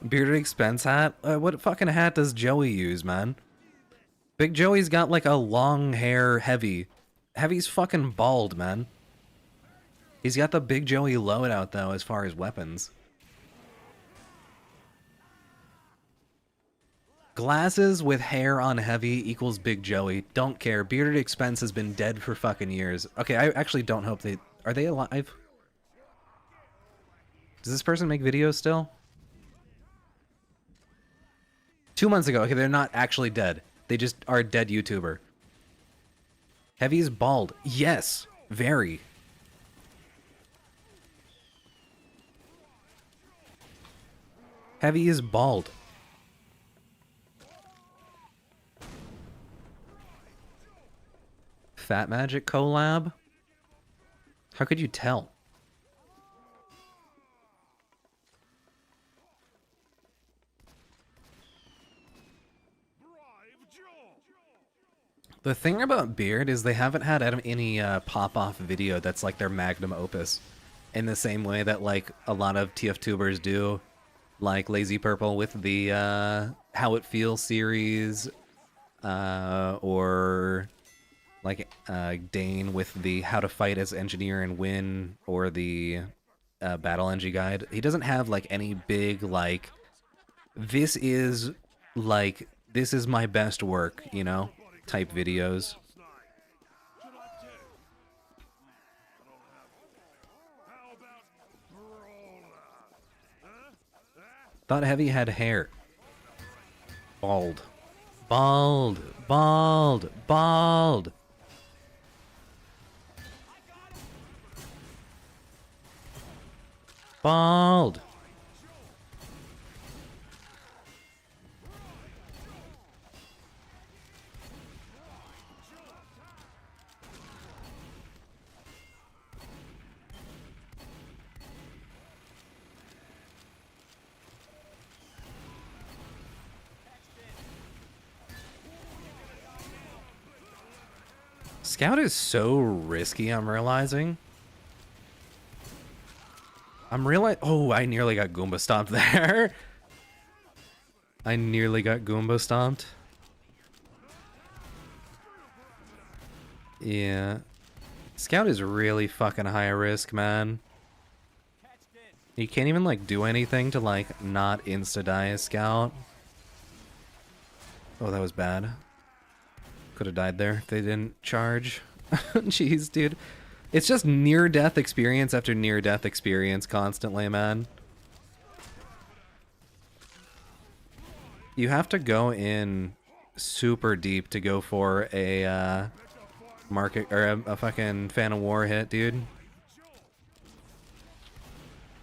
Bearded expense hat? What fucking hat does Joey use, man? Big Joey's got like a long hair heavy. Heavy's fucking bald, man. He's got the Big Joey loadout though as far as weapons. Glasses with hair on heavy equals Big Joey. Don't care. Bearded Expense has been dead for fucking years. Okay, I actually don't hope they... Are they alive? Does this person make videos still? 2 months ago. Okay, they're not actually dead. They just are a dead YouTuber. Heavy is bald. Yes. Very. Heavy is bald. Fat Magic collab? How could you tell? The thing about Beard is they haven't had any pop-off video that's like their magnum opus. In the same way that like a lot of TF tubers do. Like Lazy Purple with the How It Feels series. Or... like Dane with the How to Fight as Engineer and Win, or the Battle Engie Guide. He doesn't have like any big like, this is my best work, you know, type videos. Thought Heavy had hair. Bald. Bald. Bald. Bald. Bald. Scout is so risky, I'm realizing. Oh, I nearly got Goomba stomped there. I nearly got Goomba stomped. Yeah. Scout is really fucking high risk, man. You can't even, like, do anything to, like, not insta-die a Scout. Oh, that was bad. Could have died there if they didn't charge. Jeez, dude. It's just near-death experience after near-death experience constantly, man. You have to go in super deep to go for a market or a fucking Fan of War hit, dude.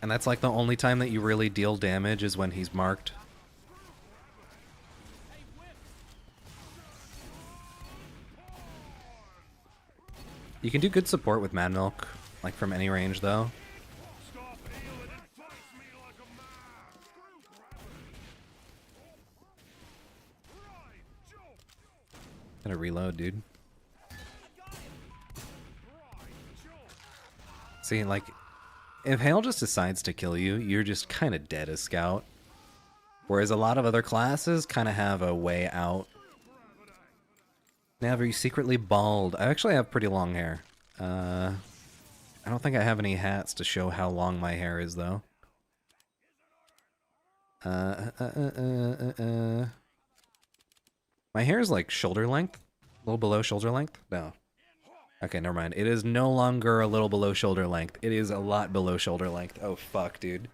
And that's like the only time that you really deal damage is when he's marked. You can do good support with Mad Milk, like from any range though. Gotta reload, dude. See, like, if Hale just decides to kill you, you're just kind of dead as Scout. Whereas a lot of other classes kind of have a way out. Nav, are you secretly bald? I actually have pretty long hair. I don't think I have any hats to show how long my hair is, though. My hair is like shoulder length? A little below shoulder length? No. Okay, never mind. It is no longer a little below shoulder length. It is a lot below shoulder length. Oh, fuck, dude.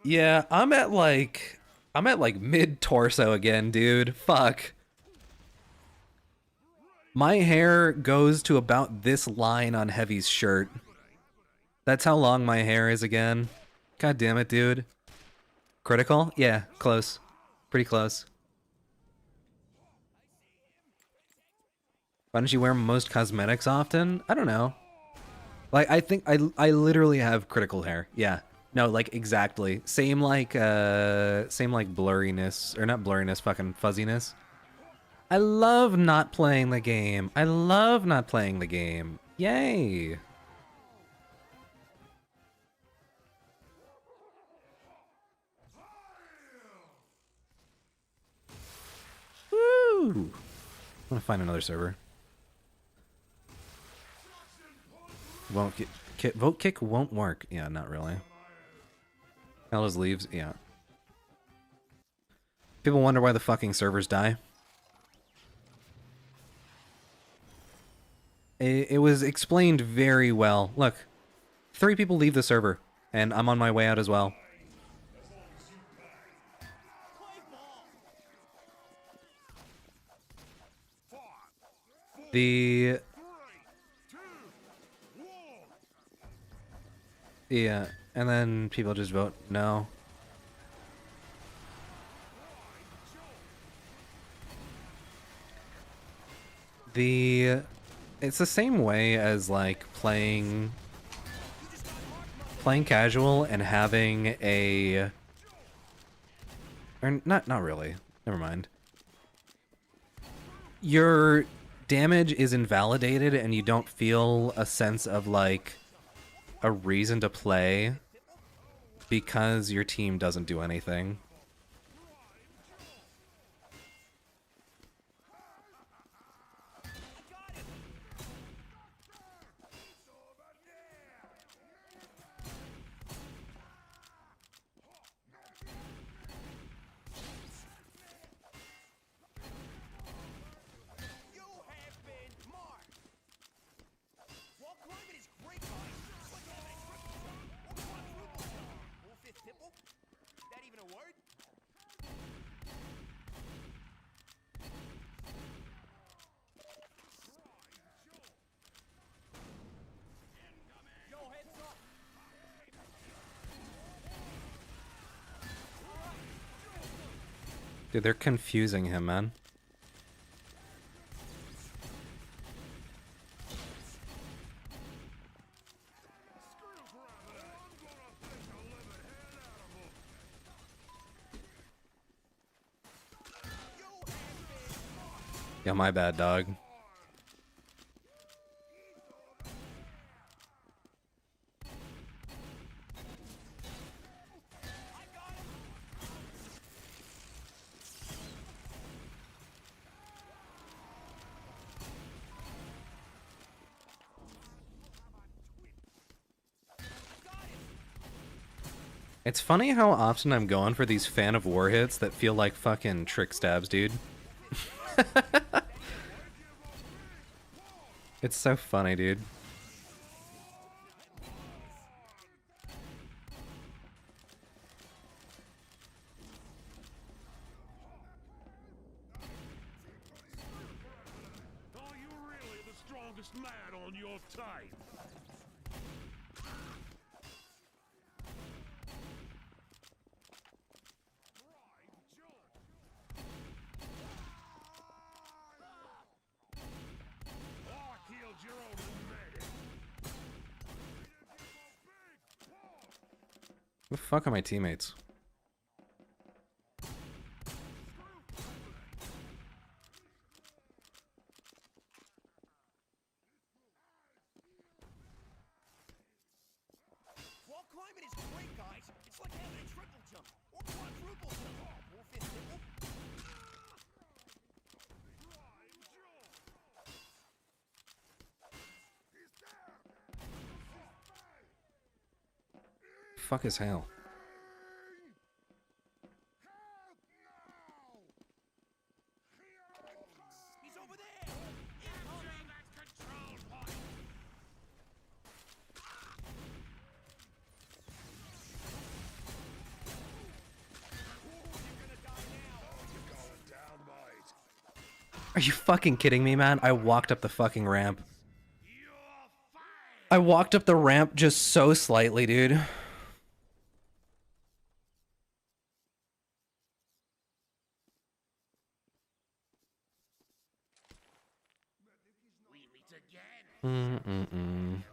Yeah, I'm at like mid-torso again, dude. Fuck. My hair goes to about this line on Heavy's shirt. That's how long my hair is again. God damn it, dude. Critical? Yeah, close. Pretty close. Why don't you wear most cosmetics often? I don't know. Like, I think I literally have critical hair. Yeah. No, like, exactly. Same like blurriness, or not blurriness, fucking fuzziness. I love not playing the game. I love not playing the game. Yay. Woo! I'm gonna find another server. Won't get vote kick won't work. Yeah, not really. Hell just leaves. Yeah. People wonder why the fucking servers die. It was explained very well. Look, 3 people leave the server, and I'm on my way out as well. Yeah, and then people just vote no. It's the same way as like playing casual and having a, or not really. Never mind. Your damage is invalidated and you don't feel a sense of like a reason to play because your team doesn't do anything. Dude, they're confusing him, man. Yeah, my bad, dog. It's funny how often I'm going for these Fan of War hits that feel like fucking trick stabs, dude. It's so funny, dude. Are you really the strongest man on your type? Who the fuck are my teammates? Climbing is great, guys. It's like having a triple jump or quadruple jump. Wolf is nibble. Fuck is hell? He's over there. Incoming. Control point. Are you fucking kidding me, man? I walked up the fucking ramp. I walked up the ramp just so slightly, dude. We meet again.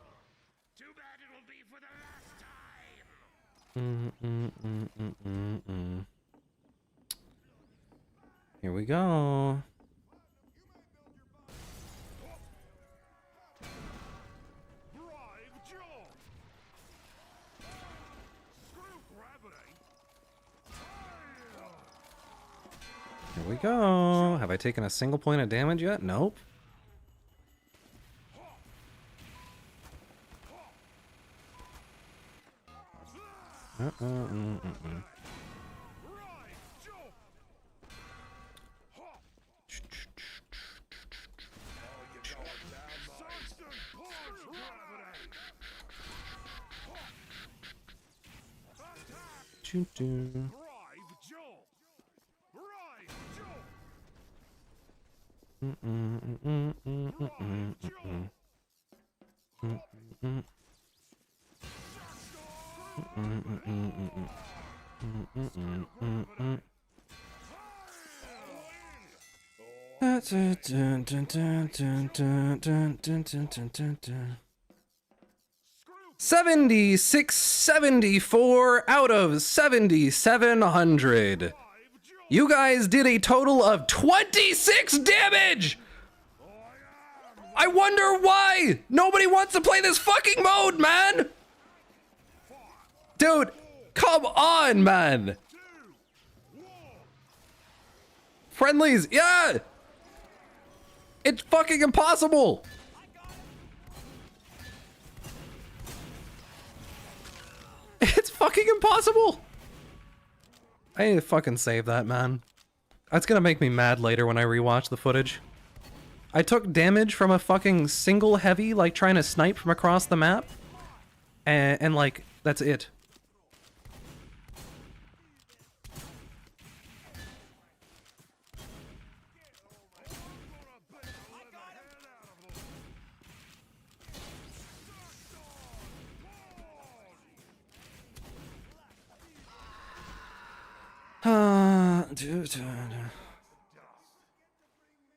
Too bad it'll be for the last time. Here we go. Drive Joe. Screw gravity. Here we go. Have I taken a single point of damage yet? Nope. Right, Joe. Choo-choo. Drive Joe. Drive Joe. Joe. 76, 74 out of 7,700. You guys did a total of 26 damage! I wonder why nobody wants to play this fucking mode, man! Dude, come on, man! Friendlies, yeah! It's fucking impossible! It's fucking impossible! I need to fucking save that, man. That's gonna make me mad later when I rewatch the footage. I took damage from a fucking single heavy, like, trying to snipe from across the map. And like, that's it.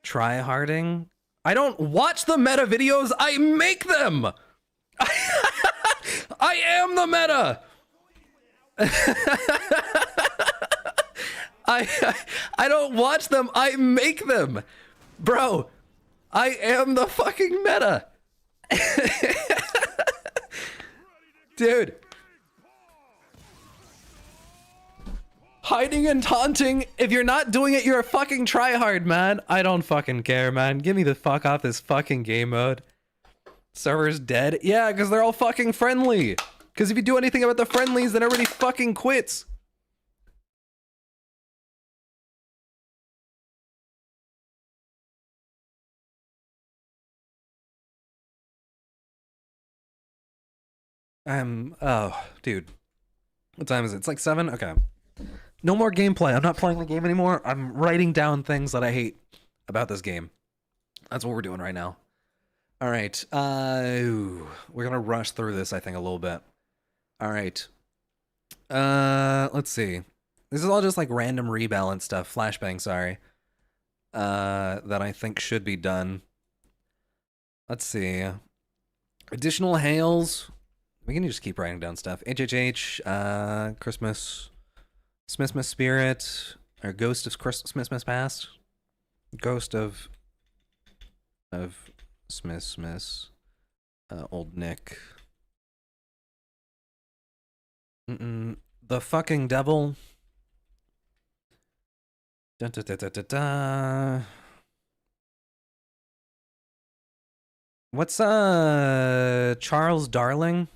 Try harding? I don't watch the meta videos, I make them! I am the meta! I don't watch them, I make them! Bro, I am the fucking meta! Dude. Hiding and taunting, if you're not doing it, you're a fucking tryhard, man. I don't fucking care, man. Get me the fuck off this fucking game mode. Server's dead? Yeah, because they're all fucking friendly. Because if you do anything about the friendlies, then everybody fucking quits. Oh, dude. What time is it? It's like 7? Okay. No more gameplay. I'm not playing the game anymore. I'm writing down things that I hate about this game. That's what we're doing right now. All right. We're gonna rush through this, I think, a little bit. All right. Let's see. This is all just like random rebalance stuff. Flashbang, sorry. That I think should be done. Let's see. Additional hails. We can just keep writing down stuff. HHH. Christmas. Smithmas Spirit, or Ghost of Smithmas Past, Ghost of Smithmas, Old Nick, The fucking devil. Dun, dun, dun, dun, dun, dun. What's Charles Darling?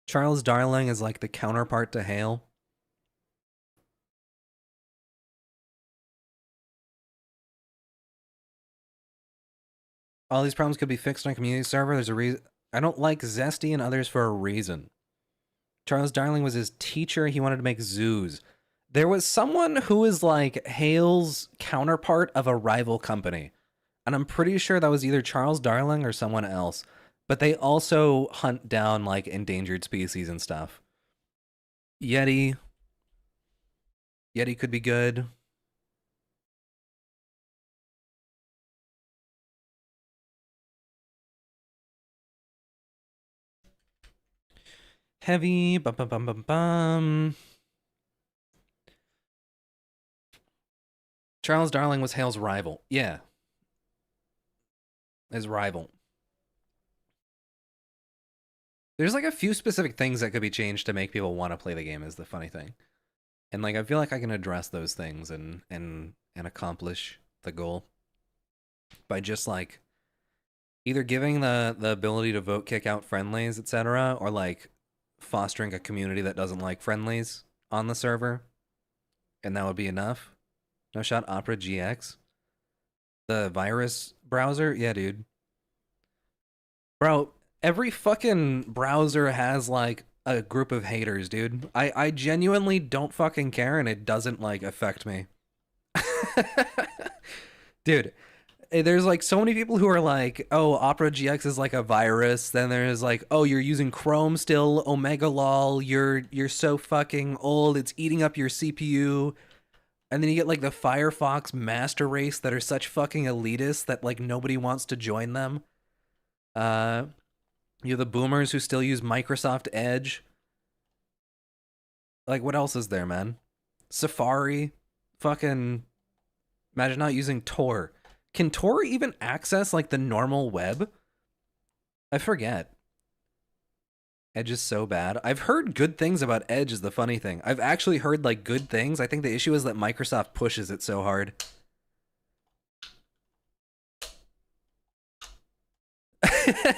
Charles Darling is like the counterpart to Hale. All these problems could be fixed on a community server. There's a reason. I don't like Zesty and others for a reason. Charles Darling was his teacher. He wanted to make zoos. There was someone who is like Hale's counterpart of a rival company. And I'm pretty sure that was either Charles Darling or someone else. But they also hunt down like endangered species and stuff. Yeti. Yeti could be good. Heavy. Bum, bum, bum, bum, bum. Charles Darling was Hale's rival. Yeah. His rival. There's like a few specific things that could be changed to make people want to play the game is the funny thing. And like I feel like I can address those things and accomplish the goal by just like either giving the ability to vote kick out friendlies, etc., or like fostering a community that doesn't like friendlies on the server. And that would be enough. No shot Opera GX. The virus browser? Yeah, dude. Bro, every fucking browser has like a group of haters, dude. I genuinely don't fucking care and it doesn't like affect me. Dude, there's like so many people who are like, oh, Opera GX is like a virus. Then there's like, oh, you're using Chrome still, Omega lol, you're so fucking old, it's eating up your CPU. And then you get like the Firefox master race that are such fucking elitists that like nobody wants to join them. You're the boomers who still use Microsoft Edge. Like, what else is there, man? Safari. Fucking. Imagine not using Tor. Can Tor even access, like, the normal web? I forget. Edge is so bad. I've heard good things about Edge is the funny thing. I've actually heard, like, good things. I think the issue is that Microsoft pushes it so hard.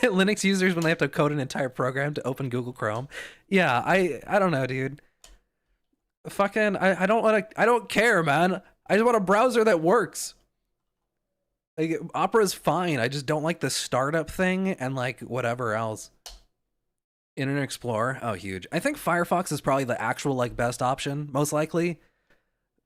Linux users when they have to code an entire program to open Google Chrome. Yeah, I don't know, dude. Fucking I don't care, man. I just want a browser that works. Like, Opera's fine. I just don't like the startup thing and like whatever else. Internet Explorer, oh huge. I think Firefox is probably the actual like best option, most likely.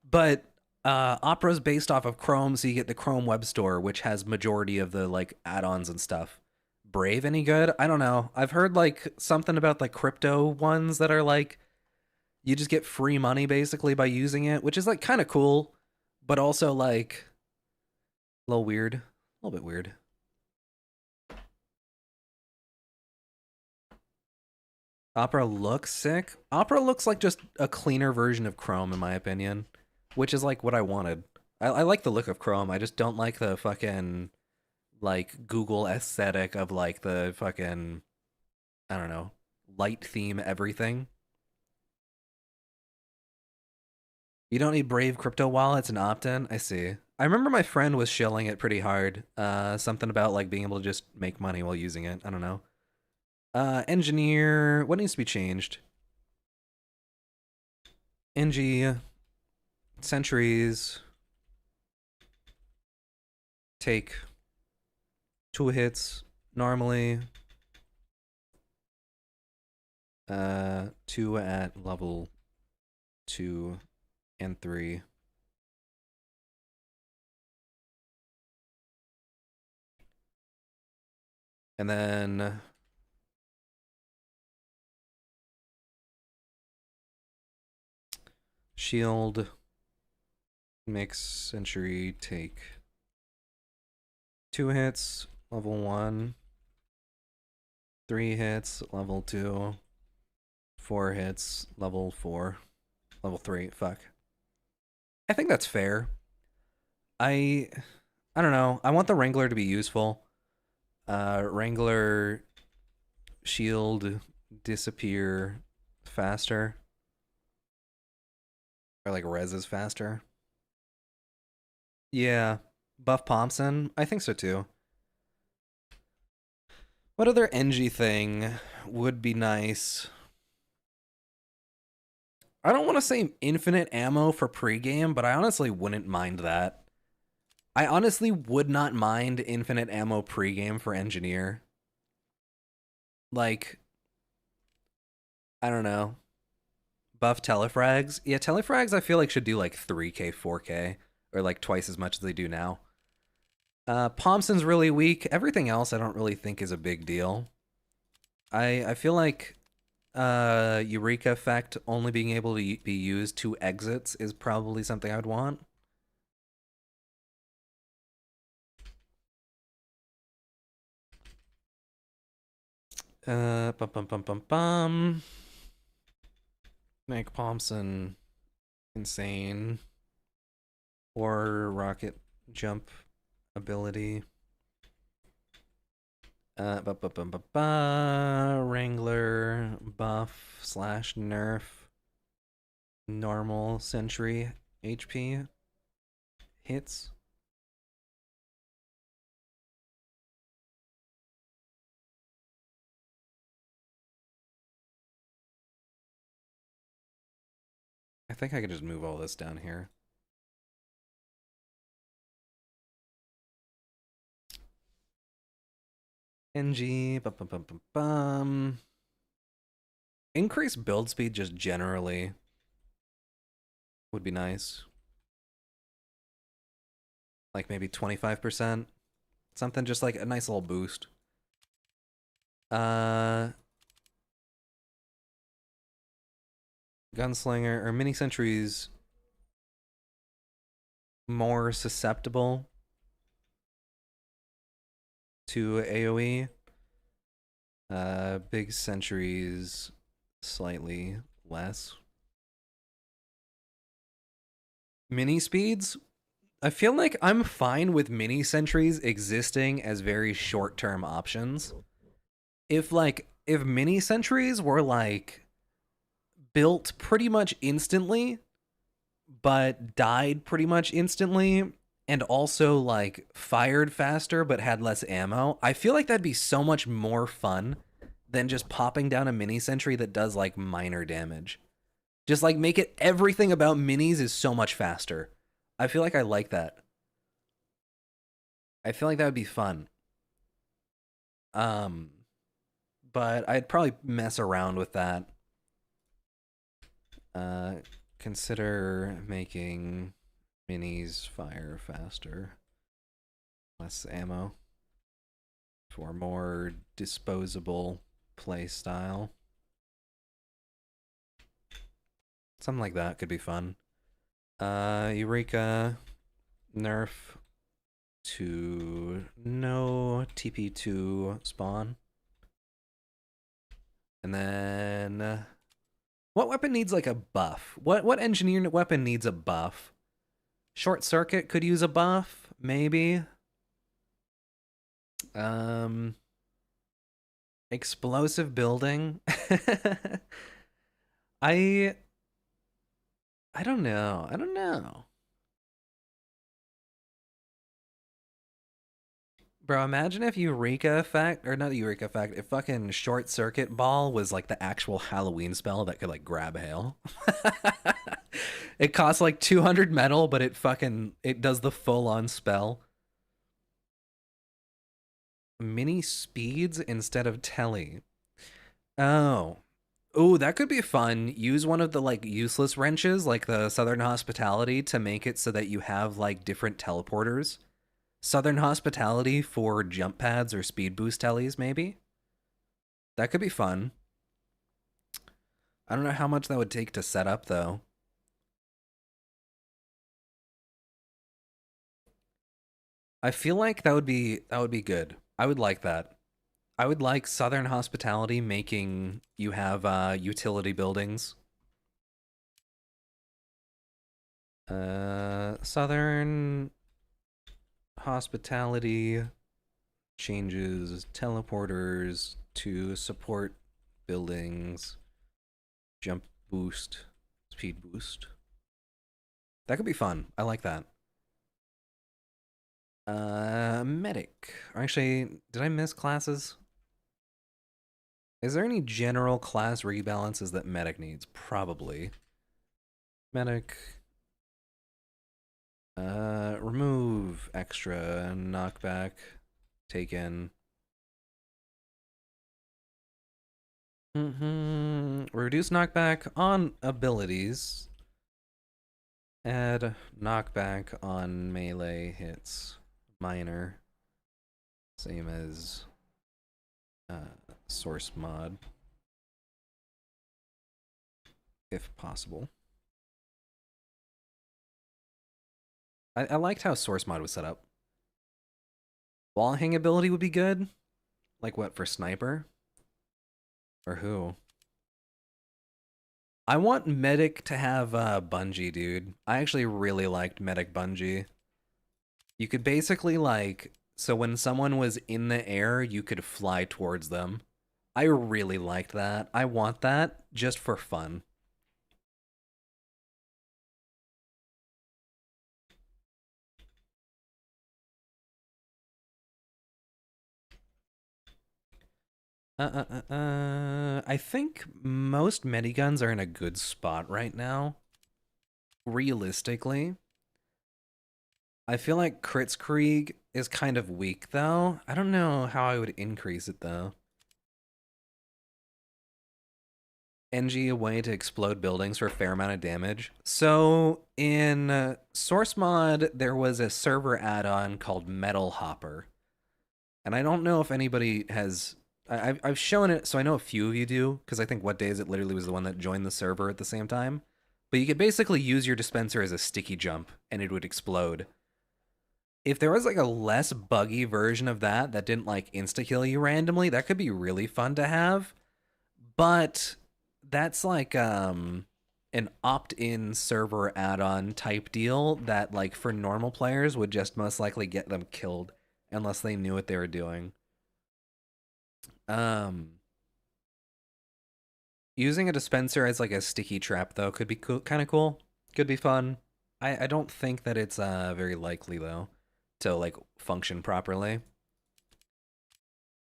But Opera's based off of Chrome, so you get the Chrome Web Store, which has majority of the like add-ons and stuff. Brave any good? I don't know. I've heard like something about like crypto ones that are like you just get free money basically by using it, which is like kind of cool, but also like a little weird, a little bit weird. Opera looks sick. Opera looks like just a cleaner version of Chrome in my opinion, which is like what I wanted. I like the look of Chrome. I just don't like the fucking like Google aesthetic of like the fucking, I don't know, light theme everything. You don't need Brave crypto wallets and opt-in? I see. I remember my friend was shilling it pretty hard. Something about like being able to just make money while using it. I don't know. Engineer, what needs to be changed? NG, centuries, take 2 hits normally. 2 at level 2 and 3. And then shield, mix, century, take 2 hits, level 1, 3 hits, level 2, 4 hits, level 4, level 3, fuck. I think that's fair. I don't know. I want the Wrangler to be useful. Wrangler, shield, disappear faster. Or like reses faster. Yeah. Buff Thompson? I think so too. What other NG thing would be nice? I don't want to say infinite ammo for pregame, but I honestly wouldn't mind that. I honestly would not mind infinite ammo pregame for engineer. Like, I don't know. Buff telefrags? Yeah, telefrags I feel like should do like 3k, 4k, or like twice as much as they do now. Pomson's really weak. Everything else I don't really think is a big deal. I feel like Eureka effect only being able to be used 2 exits is probably something I would want. Bum bum bum bum bum. Make Pomson insane. Or rocket jump ability. Wrangler buff / nerf. Normal sentry HP hits. I think I could just move all this down here. NG, bum, bum, bum, bum, bum. Increase build speed just generally would be nice. Like maybe 25%. Something just like a nice little boost. Gunslinger or mini sentries more susceptible to AoE. Big sentries slightly less. Mini speeds? I feel like I'm fine with mini sentries existing as very short-term options. If mini sentries were like built pretty much instantly, but died pretty much instantly, and also like fired faster but had less ammo, I feel like that'd be so much more fun than just popping down a mini sentry that does like minor damage. Just like make it, everything about minis is so much faster. I feel like I like that. I feel like that would be fun. But I'd probably mess around with that. Consider making minis fire faster. Less ammo. For more disposable play style. Something like that could be fun. Eureka nerf to no TP2 spawn. And then what weapon needs like a buff? What engineer weapon needs a buff? Short circuit could use a buff, maybe. Explosive building. I don't know. I don't know. Bro, imagine if Eureka effect, or not Eureka effect, if fucking short circuit ball was like the actual Halloween spell that could like grab hail. It costs like 200 metal, but it does the full on spell. Mini speeds instead of telly. Oh. Ooh, that could be fun. Use one of the like useless wrenches, like the Southern Hospitality, to make it so that you have like different teleporters. Southern Hospitality for jump pads or speed boost tellies, maybe? That could be fun. I don't know how much that would take to set up, though. I feel like that would be good. I would like that. I would like Southern Hospitality making you have utility buildings. Southern Hospitality changes teleporters to support buildings, jump boost, speed boost. That could be fun. I like that. Medic. Actually, did I miss classes? Is there any general class rebalances that medic needs? Probably. Medic. Remove extra, knockback, taken. Reduce knockback on abilities. Add knockback on melee hits. Minor. Same as source mod. If possible. I liked how source mod was set up. Wall hang ability would be good. Like what, for sniper? Or who? I want medic to have bungee, dude. I actually really liked medic bungee. You could basically like, so when someone was in the air, you could fly towards them. I really liked that. I want that just for fun. I think most mediguns are in a good spot right now. Realistically. I feel like Kritzkrieg is kind of weak, though. I don't know how I would increase it, though. NG, a way to explode buildings for a fair amount of damage. So, in Source Mod, there was a server add-on called Metal Hopper. And I don't know if anybody has... I've shown it, so I know a few of you do, because I think What Day Is It literally was the one that joined the server at the same time. But you could basically use your dispenser as a sticky jump, and it would explode. If there was like a less buggy version of that that didn't like insta-kill you randomly, that could be really fun to have. But that's like an opt-in server add-on type deal that like for normal players would just most likely get them killed unless they knew what they were doing. Using a dispenser as like a sticky trap though could be kind of cool. Could be fun. I don't think that it's very likely though to like function properly.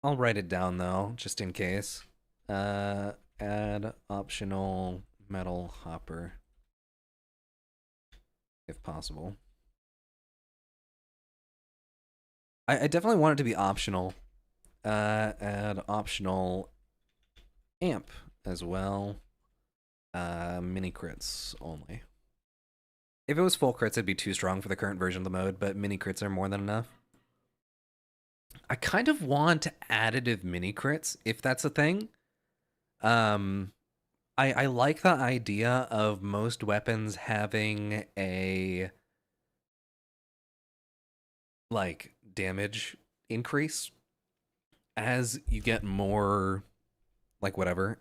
I'll write it down though, just in case. Add optional metal hopper if possible. I definitely want it to be optional. Add optional amp as well. Mini crits only. If it was full crits, it'd be too strong for the current version of the mode, but mini crits are more than enough. I kind of want additive mini crits, if that's a thing. I like the idea of most weapons having a like damage increase as you get more like whatever.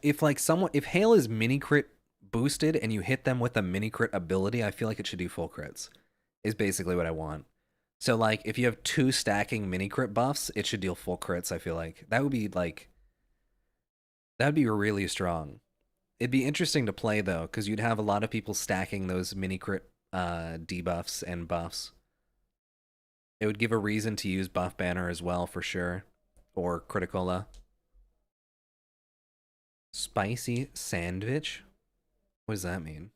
If like someone if hail is mini crit boosted and you hit them with a mini crit ability, I feel like it should do full crits. Is basically what I want. So like if you have 2 stacking mini crit buffs, it should deal full crits, I feel like. That would be like that'd be really strong. It'd be interesting to play though, because you'd have a lot of people stacking those mini crit debuffs and buffs. It would give a reason to use buff banner as well for sure. Or Criticola. Spicy sandwich? What does that mean?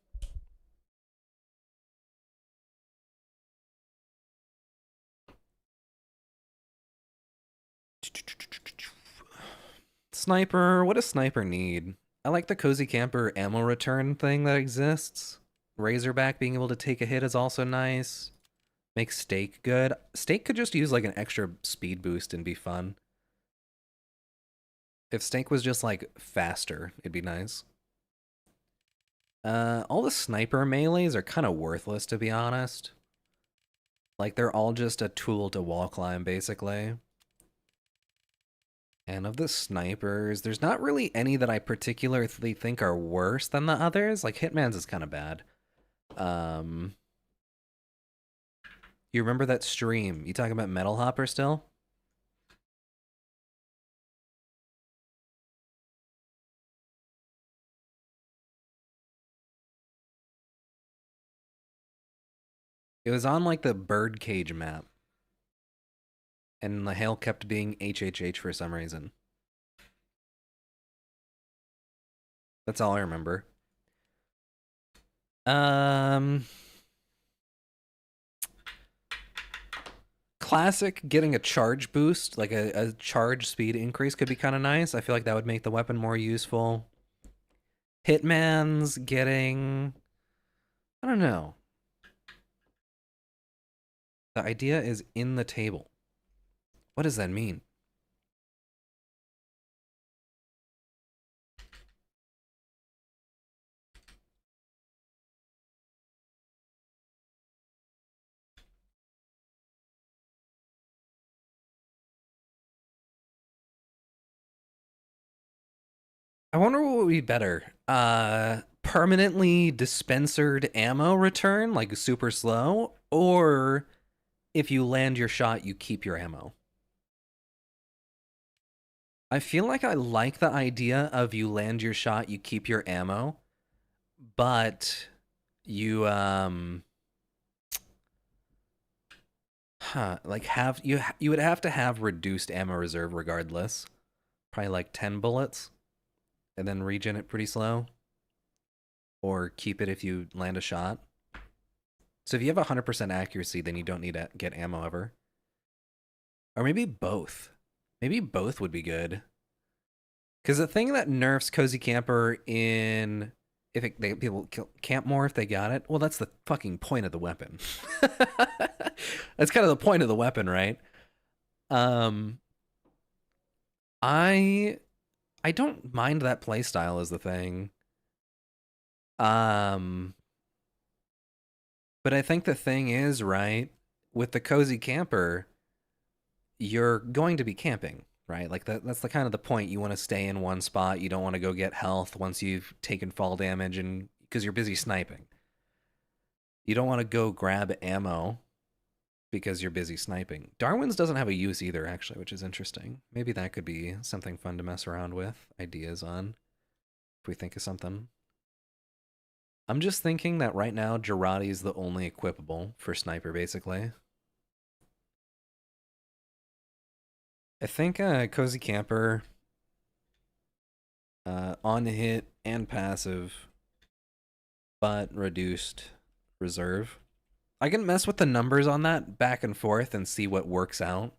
Sniper, what does sniper need? I like the cozy camper ammo return thing that exists. Razorback being able to take a hit is also nice. Makes Stake good. Stake could just use like an extra speed boost and be fun. If Stake was just like faster, it'd be nice. All the sniper melees are kind of worthless, to be honest. Like, they're all just a tool to wall climb, basically. And of the snipers, there's not really any that I particularly think are worse than the others. Like, Hitman's is kind of bad. You remember that stream? You talking about Metal Hopper still? It was on like the birdcage map. And the hail kept being HHH for some reason. That's all I remember. Classic getting a charge boost, like a charge speed increase could be kind of nice. I feel like that would make the weapon more useful. Hitman's getting... I don't know. The idea is in the table. What does that mean? I wonder what would be better. Permanently dispensered ammo return, like super slow, or if you land your shot, you keep your ammo. I feel like I like the idea of you land your shot, you keep your ammo, but you like you would have to have reduced ammo reserve regardless. Probably like 10 bullets and then regen it pretty slow, or keep it if you land a shot. So if you have 100% accuracy, then you don't need to get ammo ever. Or maybe both. Maybe both would be good. Because the thing that nerfs Cozy Camper in... If people camp more if they got it, well, that's the fucking point of the weapon. That's kind of the point of the weapon, right? I don't mind that playstyle is the thing. But I think the thing is, right, with the Cozy Camper, you're going to be camping, right? Like that's the kind of the point. You want to stay in one spot. You don't want to go get health once you've taken fall damage, and because you're busy sniping. You don't want to go grab ammo because you're busy sniping. Darwin's doesn't have a use either, actually, which is interesting. Maybe that could be something fun to mess around with. Ideas on if we think of something. I'm just thinking that right now Jarate is the only equipable for sniper, basically. I think Cozy Camper, on hit and passive, but reduced reserve. I can mess with the numbers on that back and forth and see what works out.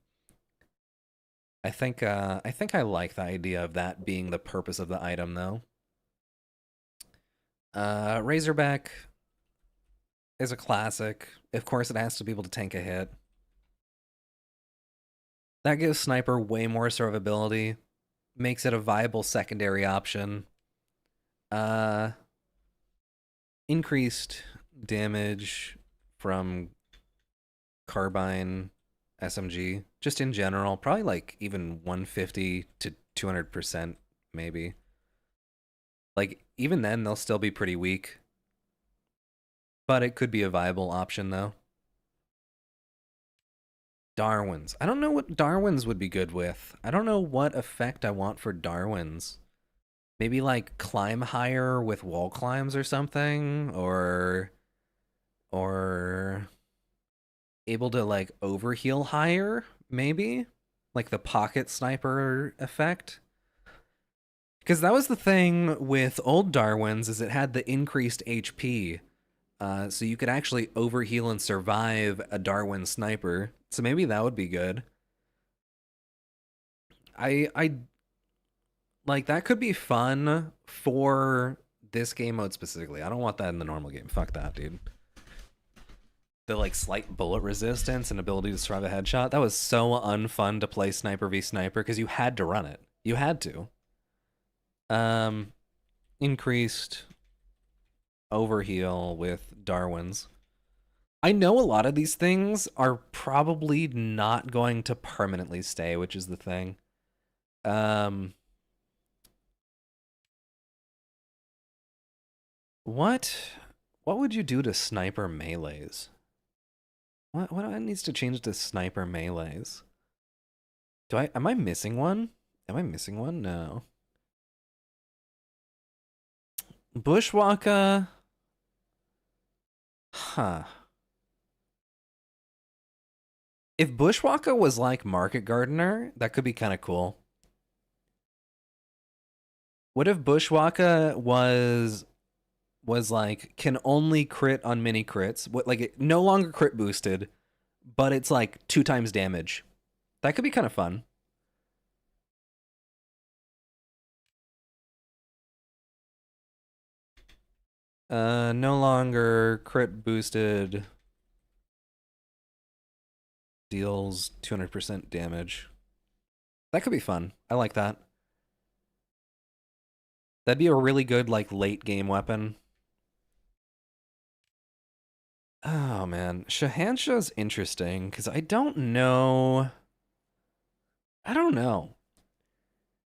I think I like the idea of that being the purpose of the item, though. Razorback is a classic. Of course, it has to be able to tank a hit. That gives Sniper way more survivability, makes it a viable secondary option. Increased damage from carbine SMG, just in general, probably like even 150 to 200% maybe. Like, even then, they'll still be pretty weak. But it could be a viable option, though. Darwin's. I don't know what Darwin's would be good with. I don't know what effect I want for Darwin's. Maybe like climb higher with wall climbs or something, or able to like overheal higher, maybe? Like the pocket sniper effect. Because that was the thing with old Darwin's, is it had the increased HP. So you could actually overheal and survive a Darwin sniper. So maybe that would be good. I like that could be fun for this game mode specifically. I don't want that in the normal game. Fuck that, dude. The like slight bullet resistance and ability to survive a headshot. That was so unfun to play sniper v sniper because you had to run it. You had to. Increased overheal with Darwin's. I know a lot of these things are probably not going to permanently stay, which is the thing. What would you do to sniper melees? What needs to change to sniper melees? Am I missing one? Am I missing one? No. Bushwalker. Huh. If Bushwalker was like Market Gardener, that could be kind of cool. What if Bushwalker was like can only crit on mini crits? What, like it no longer crit boosted, but it's like 2 times damage. That could be kind of fun. No longer crit boosted. Deals 200% damage. That could be fun. I like that. That'd be a really good, like, late game weapon. Oh, man. Shahansha's interesting, because I don't know. I don't know.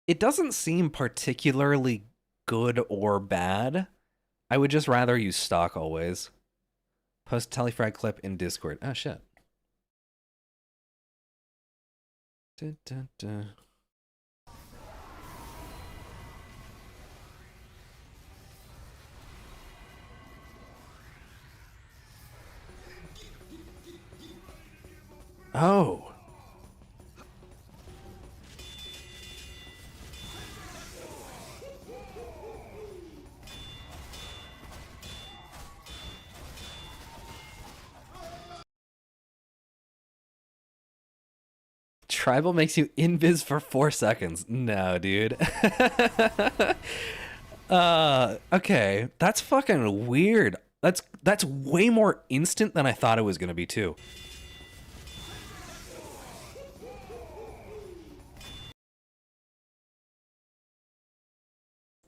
It doesn't seem particularly good or bad. I would just rather use stock always. Post Telefrag clip in Discord. Oh, shit. Da, da, da. Oh. Tribal makes you invis for 4 seconds. No, dude. Okay. That's fucking weird. That's way more instant than I thought it was gonna be too.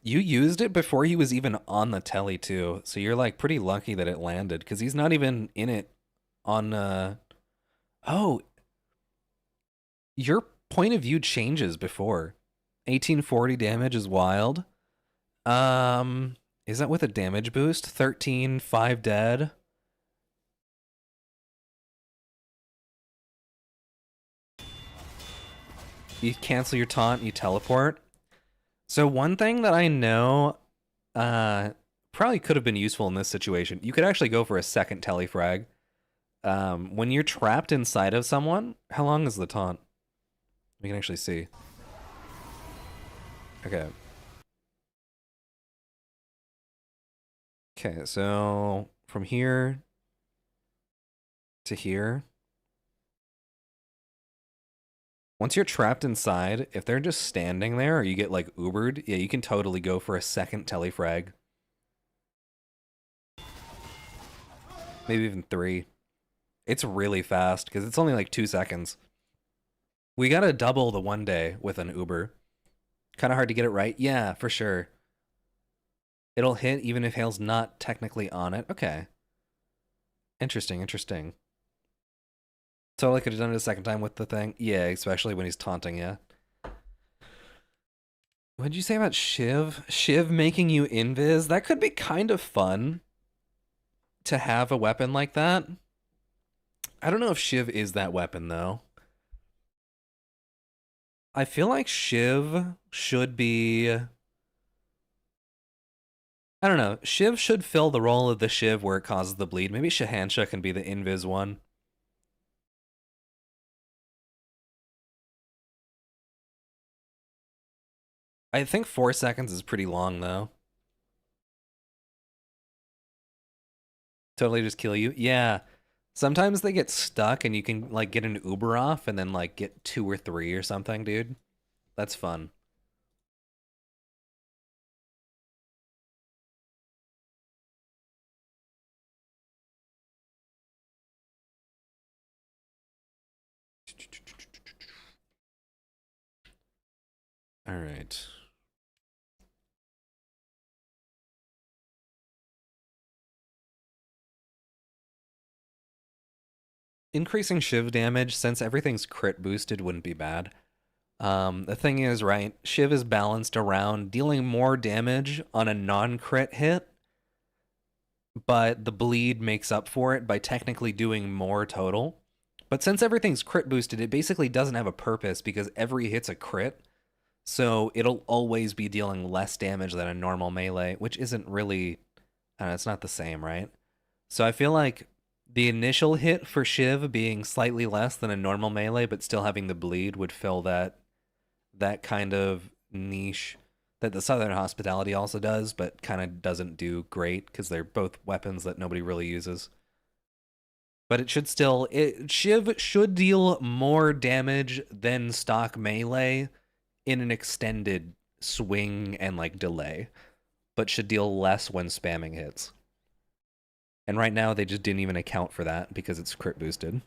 You used it before he was even on the telly too, so you're like pretty lucky that it landed, because he's not even in it on oh, your point of view changes before. 1840 damage is wild. Is that with a damage boost? 13, 5 dead. You cancel your taunt, you teleport. So one thing that I know probably could have been useful in this situation, you could actually go for a second telefrag. When you're trapped inside of someone, how long is the taunt? We can actually see. Okay. Okay, so from here to here. Once you're trapped inside, if they're just standing there or you get like Ubered, yeah, you can totally go for a second telefrag. Maybe even 3. It's really fast because it's only like 2 seconds. We gotta double the 1 day with an Uber. Kind of hard to get it right. Yeah, for sure. It'll hit even if Hale's not technically on it. Okay. Interesting, interesting. Totally could have done it a second time with the thing. Yeah, especially when he's taunting you. What'd you say about Shiv? Shiv making you invis? That could be kind of fun to have a weapon like that. I don't know if Shiv is that weapon, though. I feel like Shiv should be... I don't know. Shiv should fill the role of the Shiv where it causes the bleed. Maybe Shahansha can be the invis one. I think 4 seconds is pretty long, though. Totally just kill you? Yeah. Sometimes they get stuck and you can, like, get an Uber off and then, like, get 2 or 3 or something, dude. That's fun. All right. Increasing Shiv damage, since everything's crit boosted, wouldn't be bad. The thing is, right, Shiv is balanced around dealing more damage on a non-crit hit, but the bleed makes up for it by technically doing more total. But since everything's crit boosted, it basically doesn't have a purpose because every hit's a crit. So it'll always be dealing less damage than a normal melee, which isn't really, I don't know, it's not the same, right? So I feel like The initial hit for Shiv being slightly less than a normal melee, but still having the bleed would fill that kind of niche that the Southern Hospitality also does, but kind of doesn't do great because they're both weapons that nobody really uses. But it should still, Shiv should deal more damage than stock melee in an extended swing and like delay, but should deal less when spamming hits. And right now they just didn't even account for that because it's crit boosted.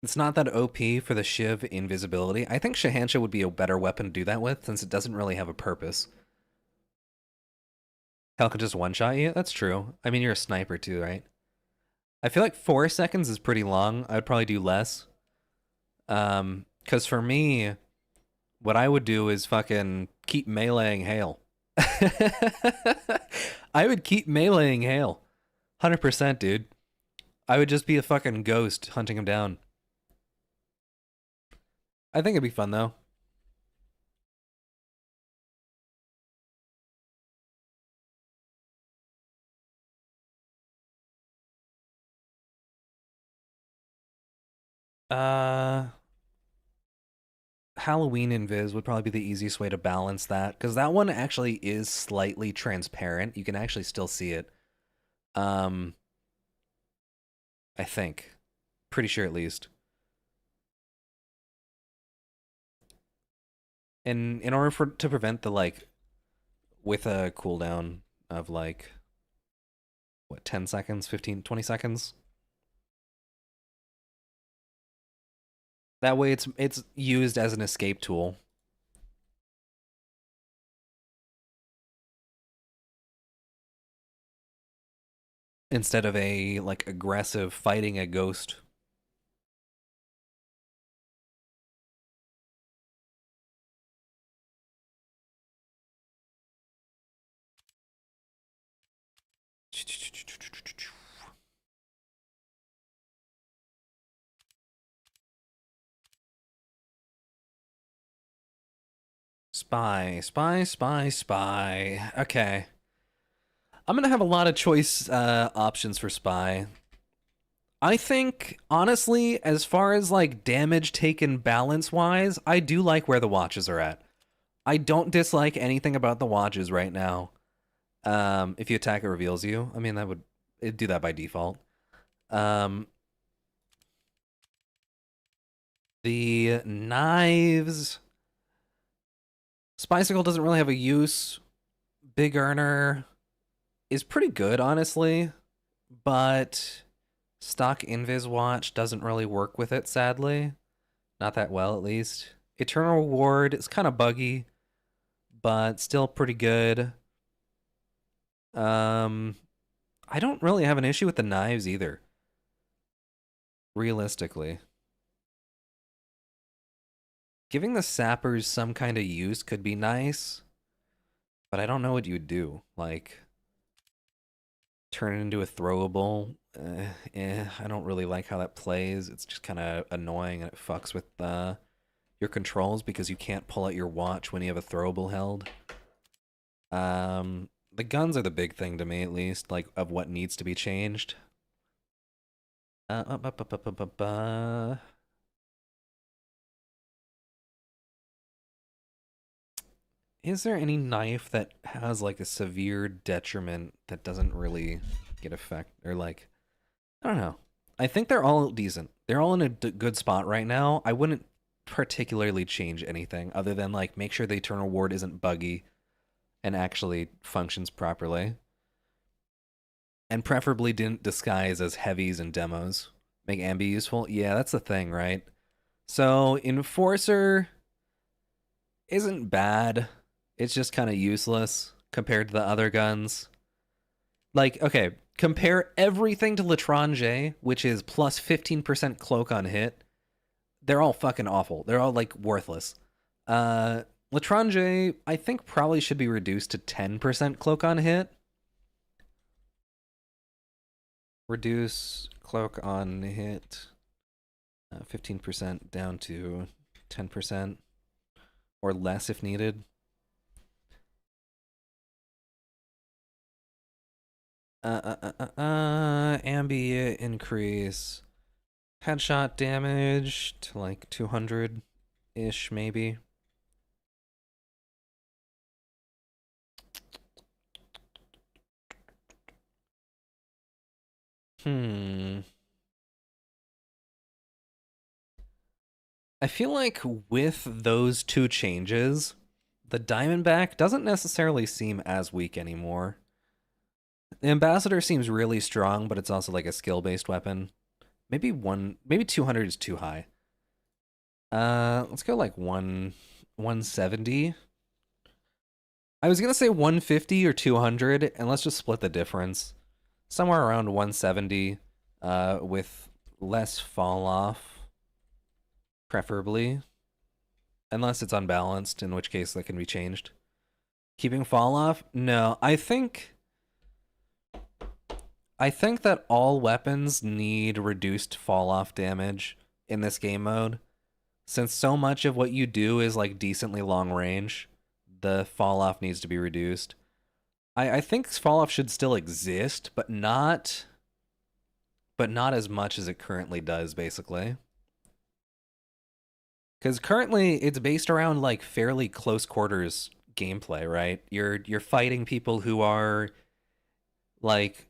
It's not that OP for the Shiv invisibility. I think Shahansha would be a better weapon to do that with since it doesn't really have a purpose. Hell could just one-shot you? That's true. I mean, you're a sniper too, right? I feel like 4 seconds is pretty long. I'd probably do less. Because for me, what I would do is fucking keep meleeing Hale. I would keep meleeing Hale. 100%, dude. I would just be a fucking ghost hunting him down. I think it'd be fun, though. Halloween Invis would probably be the easiest way to balance that, because that one actually is slightly transparent. You can actually still see it. I think. Pretty sure at least. And in order to prevent the, like, with a cooldown of, like, what, 10 seconds, 15, 20 seconds? That way it's used as an escape tool. Instead of a, like, aggressive fighting a ghost. Spy, spy, spy, spy. Okay. I'm gonna have a lot of choice options for spy. I think, honestly, as far as like damage taken balance-wise, I do like where the watches are at. I don't dislike anything about the watches right now. If you attack, it reveals you. I mean, it'd do that by default. The knives. Spicicle doesn't really have a use. Big Earner is pretty good, honestly, but stock Invis Watch doesn't really work with it, sadly. Not that well, at least. Eternal Reward is kind of buggy, but still pretty good. I don't really have an issue with the knives either. Realistically. Giving the sappers some kind of use could be nice, but I don't know what you would do. Like, turn it into a throwable. I don't really like how that plays. It's just kind of annoying and it fucks with your controls because you can't pull out your watch when you have a throwable held. The guns are the big thing to me, at least, like, of what needs to be changed. Is there any knife that has, like, a severe detriment that doesn't really get effect, or, like, I don't know. I think they're all decent. They're all in a good spot right now. I wouldn't particularly change anything other than, like, make sure the Eternal Ward isn't buggy and actually functions properly. And preferably didn't disguise as heavies and demos. Make ambi useful? Yeah, that's the thing, right? So, Enforcer isn't bad. It's just kind of useless compared to the other guns. Like, okay, compare everything to L'Étranger, which is plus 15% cloak on hit. They're all fucking awful. They're all, like, worthless. L'Étranger, I think, probably should be reduced to 10% cloak on hit. Reduce cloak on hit 15% down to 10% or less if needed. Ambient increase. Headshot damage to like 200-ish, maybe. I feel like with those two changes, the Diamondback doesn't necessarily seem as weak anymore. The Ambassador seems really strong, but it's also like a skill-based weapon. Maybe 200 is too high. Let's go like 170. I was gonna say 150 or 200, and let's just split the difference. Somewhere around 170, with less fall off, preferably. Unless it's unbalanced, in which case that can be changed. Keeping fall off? No, I think that all weapons need reduced fall off damage in this game mode. Since so much of what you do is like decently long range, the fall off needs to be reduced. I think fall off should still exist, but not as much as it currently does, basically. Because currently it's based around like fairly close quarters gameplay, right? You're fighting people who are like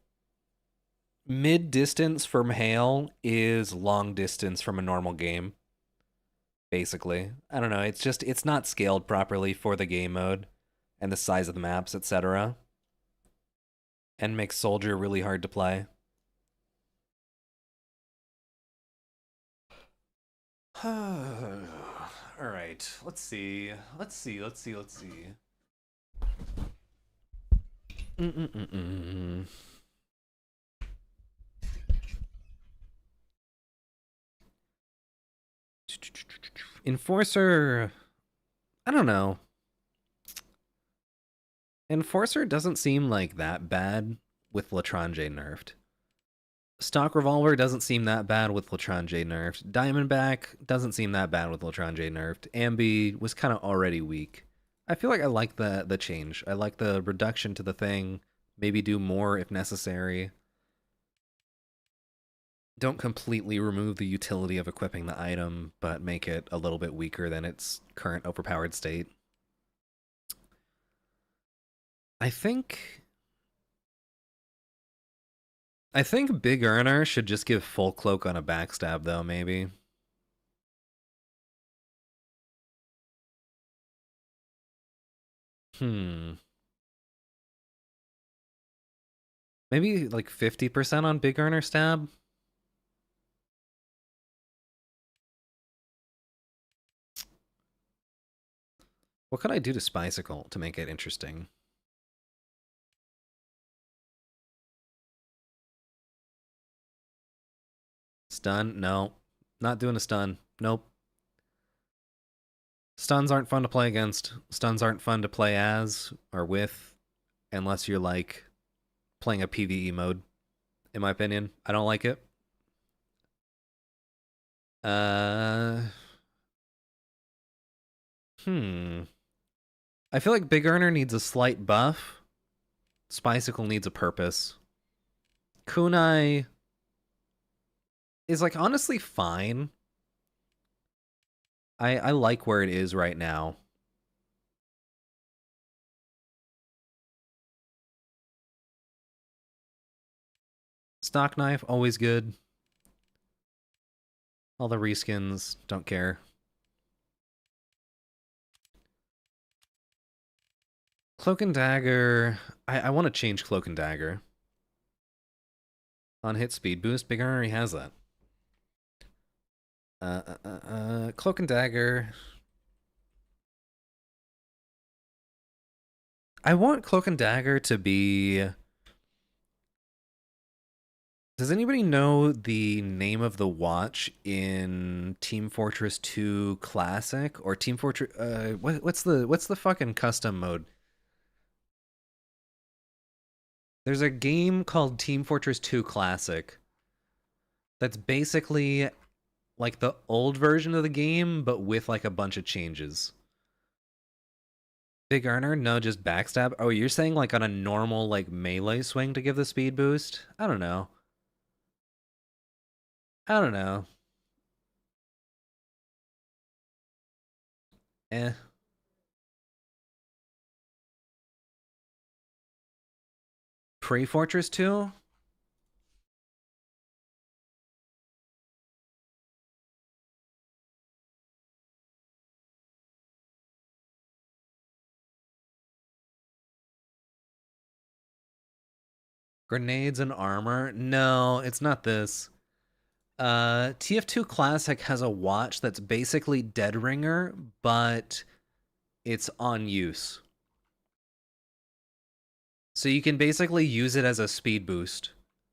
mid distance from hail is long distance from a normal game. Basically, I don't know. It's not scaled properly for the game mode and the size of the maps, etc. And makes Soldier really hard to play. All right, let's see. Enforcer, I don't know. Enforcer doesn't seem like that bad with L'Étranger nerfed. Stock Revolver doesn't seem that bad with L'Étranger nerfed. Diamondback doesn't seem that bad with L'Étranger nerfed. Ambi was kind of already weak. I feel like I like the change. I like the reduction to the thing. Maybe do more if necessary. Don't completely remove the utility of equipping the item, but make it a little bit weaker than its current overpowered state. I think Big Earner should just give full cloak on a backstab, though, maybe. Maybe like 50% on Big Earner stab? What could I do to Spicicle to make it interesting? Stun? No. Not doing a stun. Nope. Stuns aren't fun to play against. Stuns aren't fun to play as or with, unless you're like playing a PvE mode, in my opinion. I don't like it. I feel like Big Earner needs a slight buff. Spicicle needs a purpose. Kunai is like honestly fine. I like where it is right now. Stock Knife, always good. All the reskins, don't care. Cloak and Dagger, I want to change Cloak and Dagger. On hit speed boost, Big Earner already has that. Cloak and Dagger. I want Cloak and Dagger to be... Does anybody know the name of the watch in Team Fortress 2 Classic or Team Fortress? What's the fucking custom mode? There's a game called Team Fortress 2 Classic that's basically like the old version of the game, but with like a bunch of changes. Big earner? No, just backstab? Oh, you're saying like on a normal like melee swing to give the speed boost? I don't know. I don't know. Eh. Pre-Fortress 2? Grenades and armor? No, it's not this. TF2 Classic has a watch that's basically Dead Ringer, but it's on use. So you can basically use it as a speed boost,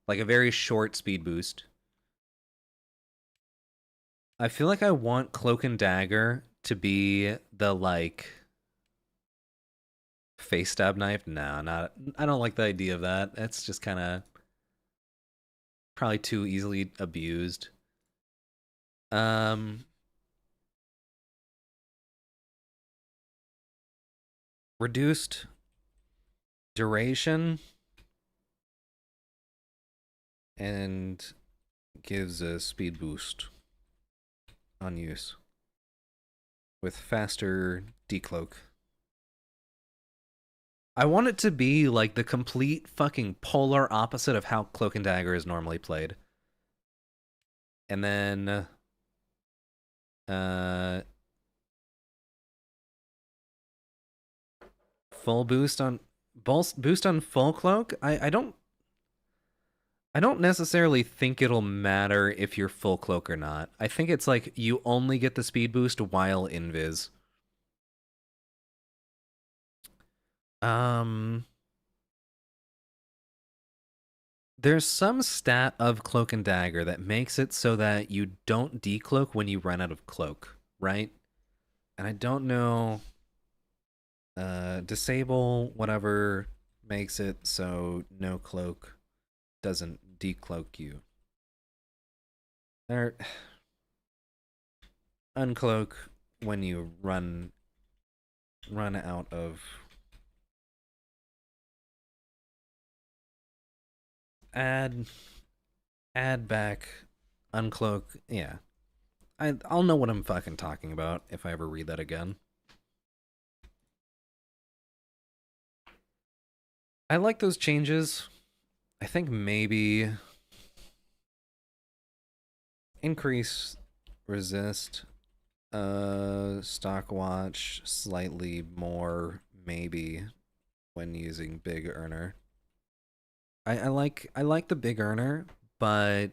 like a very short speed boost. I feel like I want Cloak and Dagger to be the like face stab knife. No, not. I don't like the idea of that. It's just kind of probably too easily abused. Reduced duration and gives a speed boost on use with faster decloak. I want it to be like the complete fucking polar opposite of how Cloak and Dagger is normally played. And then full boost on full cloak. I don't necessarily think it'll matter if you're full cloak or not. I think it's like you only get the speed boost while invis. There's some stat of Cloak and Dagger that makes it so that you don't decloak when you run out of cloak, right? And I don't know. Disable whatever makes it so no cloak doesn't decloak you. There. Uncloak when you run out of. Add back uncloak. Yeah. I'll know what I'm fucking talking about if I ever read that again. I like those changes. I think maybe increase resist stock watch slightly more maybe when using big earner. I like the big earner, but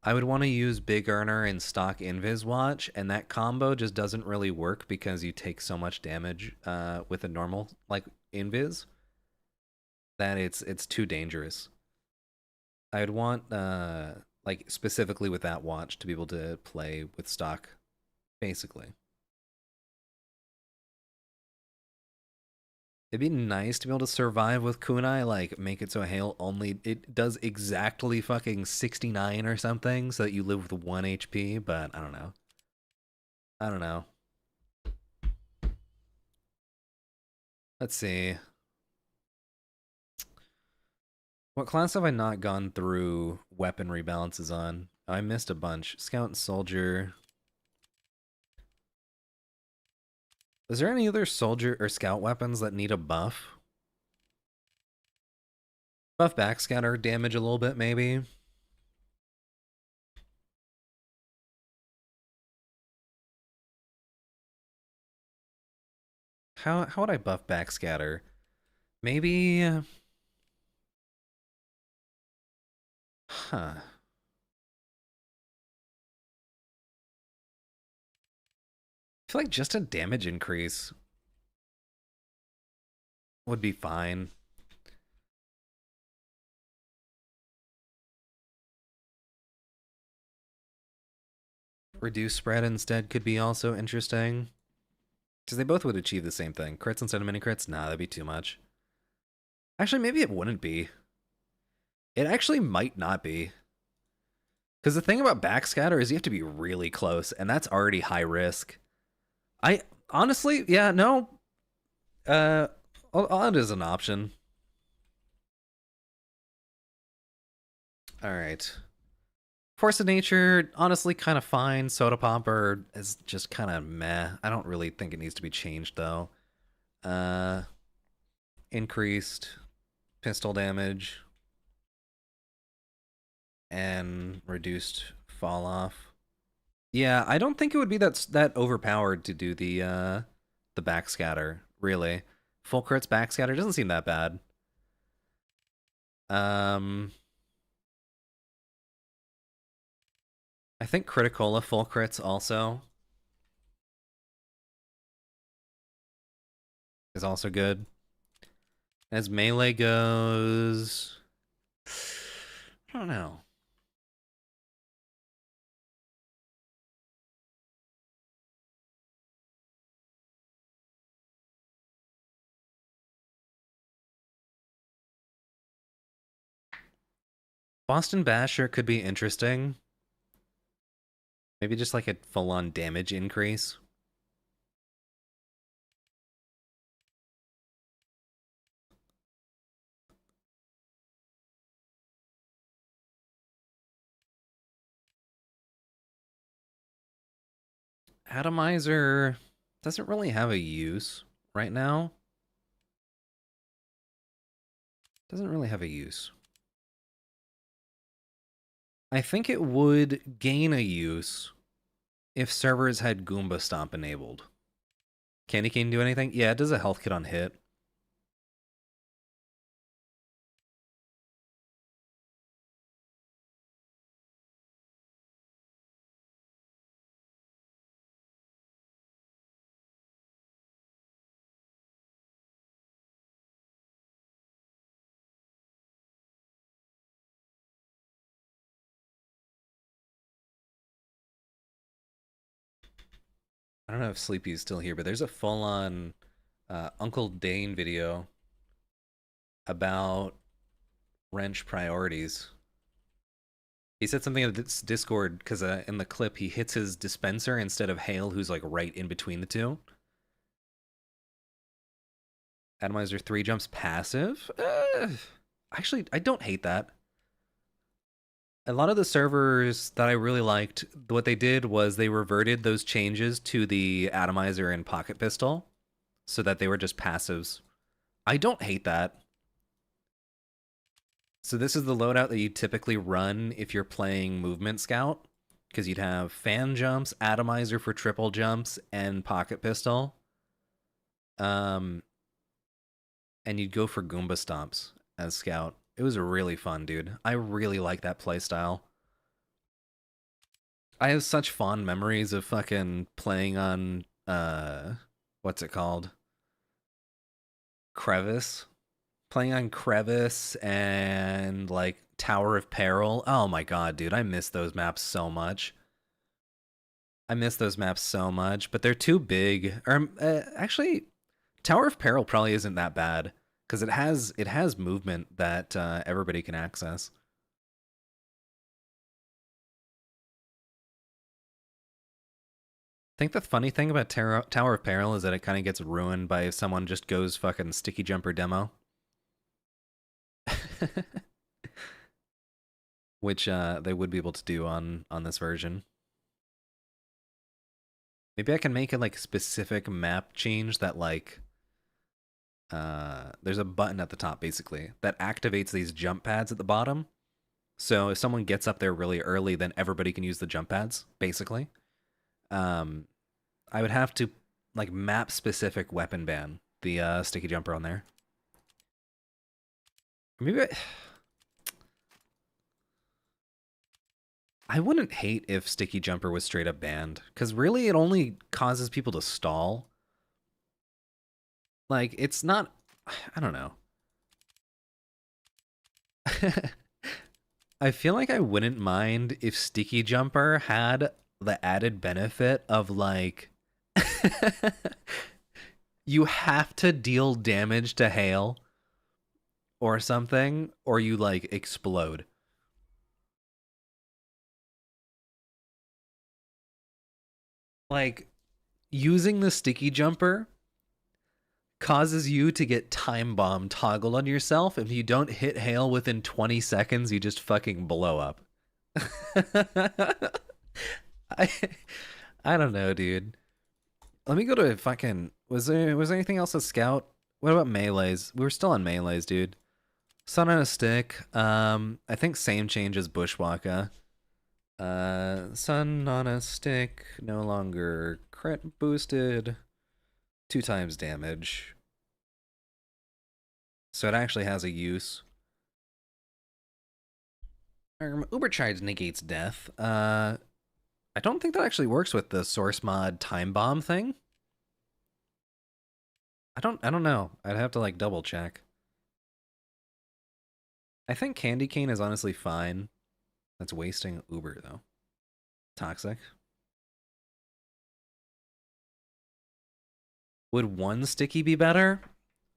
I would want to use big earner and stock invis watch, and that combo just doesn't really work because you take so much damage with a normal like invis that it's too dangerous. I would want like specifically with that watch to be able to play with stock, basically. It'd be nice to be able to survive with kunai, like make it so hail only it does exactly fucking 69 or something, so that you live with 1 HP, but I don't know. I don't know. Let's see. What class have I not gone through weapon rebalances on? I missed a bunch. Scout and soldier. Is there any other soldier or scout weapons that need a buff? Buff backscatter damage a little bit, maybe. How would I buff backscatter? Maybe. Huh. I feel like just a damage increase would be fine. Reduce spread instead could be also interesting. Because they both would achieve the same thing. Crits instead of mini crits? Nah, that'd be too much. Actually, maybe it wouldn't be. It actually might not be. Because the thing about backscatter is you have to be really close, and that's already high risk. I honestly, yeah, no. Uh, odd is an option. All right. Force of Nature, honestly, kind of fine. Soda Popper is just kind of meh. I don't really think it needs to be changed though. Uh, increased pistol damage and reduced fall off. Yeah, I don't think it would be that overpowered to do the backscatter, really. Full crits backscatter doesn't seem that bad. Um I think Criticola full crits also is also good. As melee goes, I don't know. Boston Basher could be interesting. Maybe just like a full-on damage increase. Atomizer doesn't really have a use right now. Doesn't really have a use. I think it would gain a use if servers had Goomba Stomp enabled. Candy Cane do anything? Yeah, it does a health kit on hit. I don't know if Sleepy's still here, but there's a full-on Uncle Dane video about wrench priorities. He said something in this Discord because in the clip he hits his dispenser instead of Hale, who's like right in between the two. Atomizer 3 jumps passive. Actually, I don't hate that. A lot of the servers that I really liked, what they did was they reverted those changes to the Atomizer and Pocket Pistol so that they were just passives. I don't hate that. So this is the loadout that you typically run if you're playing Movement Scout, because you'd have fan jumps, Atomizer for triple jumps, and Pocket Pistol. And you'd go for Goomba Stomps as Scout. It was really fun, dude. I really like that playstyle. I have such fond memories of fucking playing on what's it called? Crevice. Playing on Crevice and like Tower of Peril. Oh my god, dude, I miss those maps so much. I miss those maps so much, but they're too big. Or actually, Tower of Peril probably isn't that bad because it has movement that everybody can access. I think the funny thing about Tower of Peril is that it kind of gets ruined by if someone just goes fucking sticky jumper demo. Which they would be able to do on this version. Maybe I can make it like a specific map change that like there's a button at the top basically that activates these jump pads at the bottom. So if someone gets up there really early, then everybody can use the jump pads, basically. Um I would have to like map specific weapon ban the sticky jumper on there. Maybe I wouldn't hate if sticky jumper was straight up banned, because really it only causes people to stall. Like, it's not, I don't know. I feel like I wouldn't mind if sticky jumper had the added benefit of like, you have to deal damage to Hale or something, or you like explode. Like, using the sticky jumper causes you to get time bomb toggled on yourself. If you don't hit hail within 20 seconds, you just fucking blow up. I I don't know, dude. Let me go to fucking was there anything else at Scout? What about melees? We were still on melees, dude. Sun on a stick. I think same change as Bushwalker. Sun on a stick, no longer crit boosted. 2 times damage. So it actually has a use. Ubercharge negates death. I don't think that actually works with the source mod time bomb thing. I don't know. I'd have to like double check. I think Candy Cane is honestly fine. That's wasting Uber though. Toxic. Would 1 sticky be better?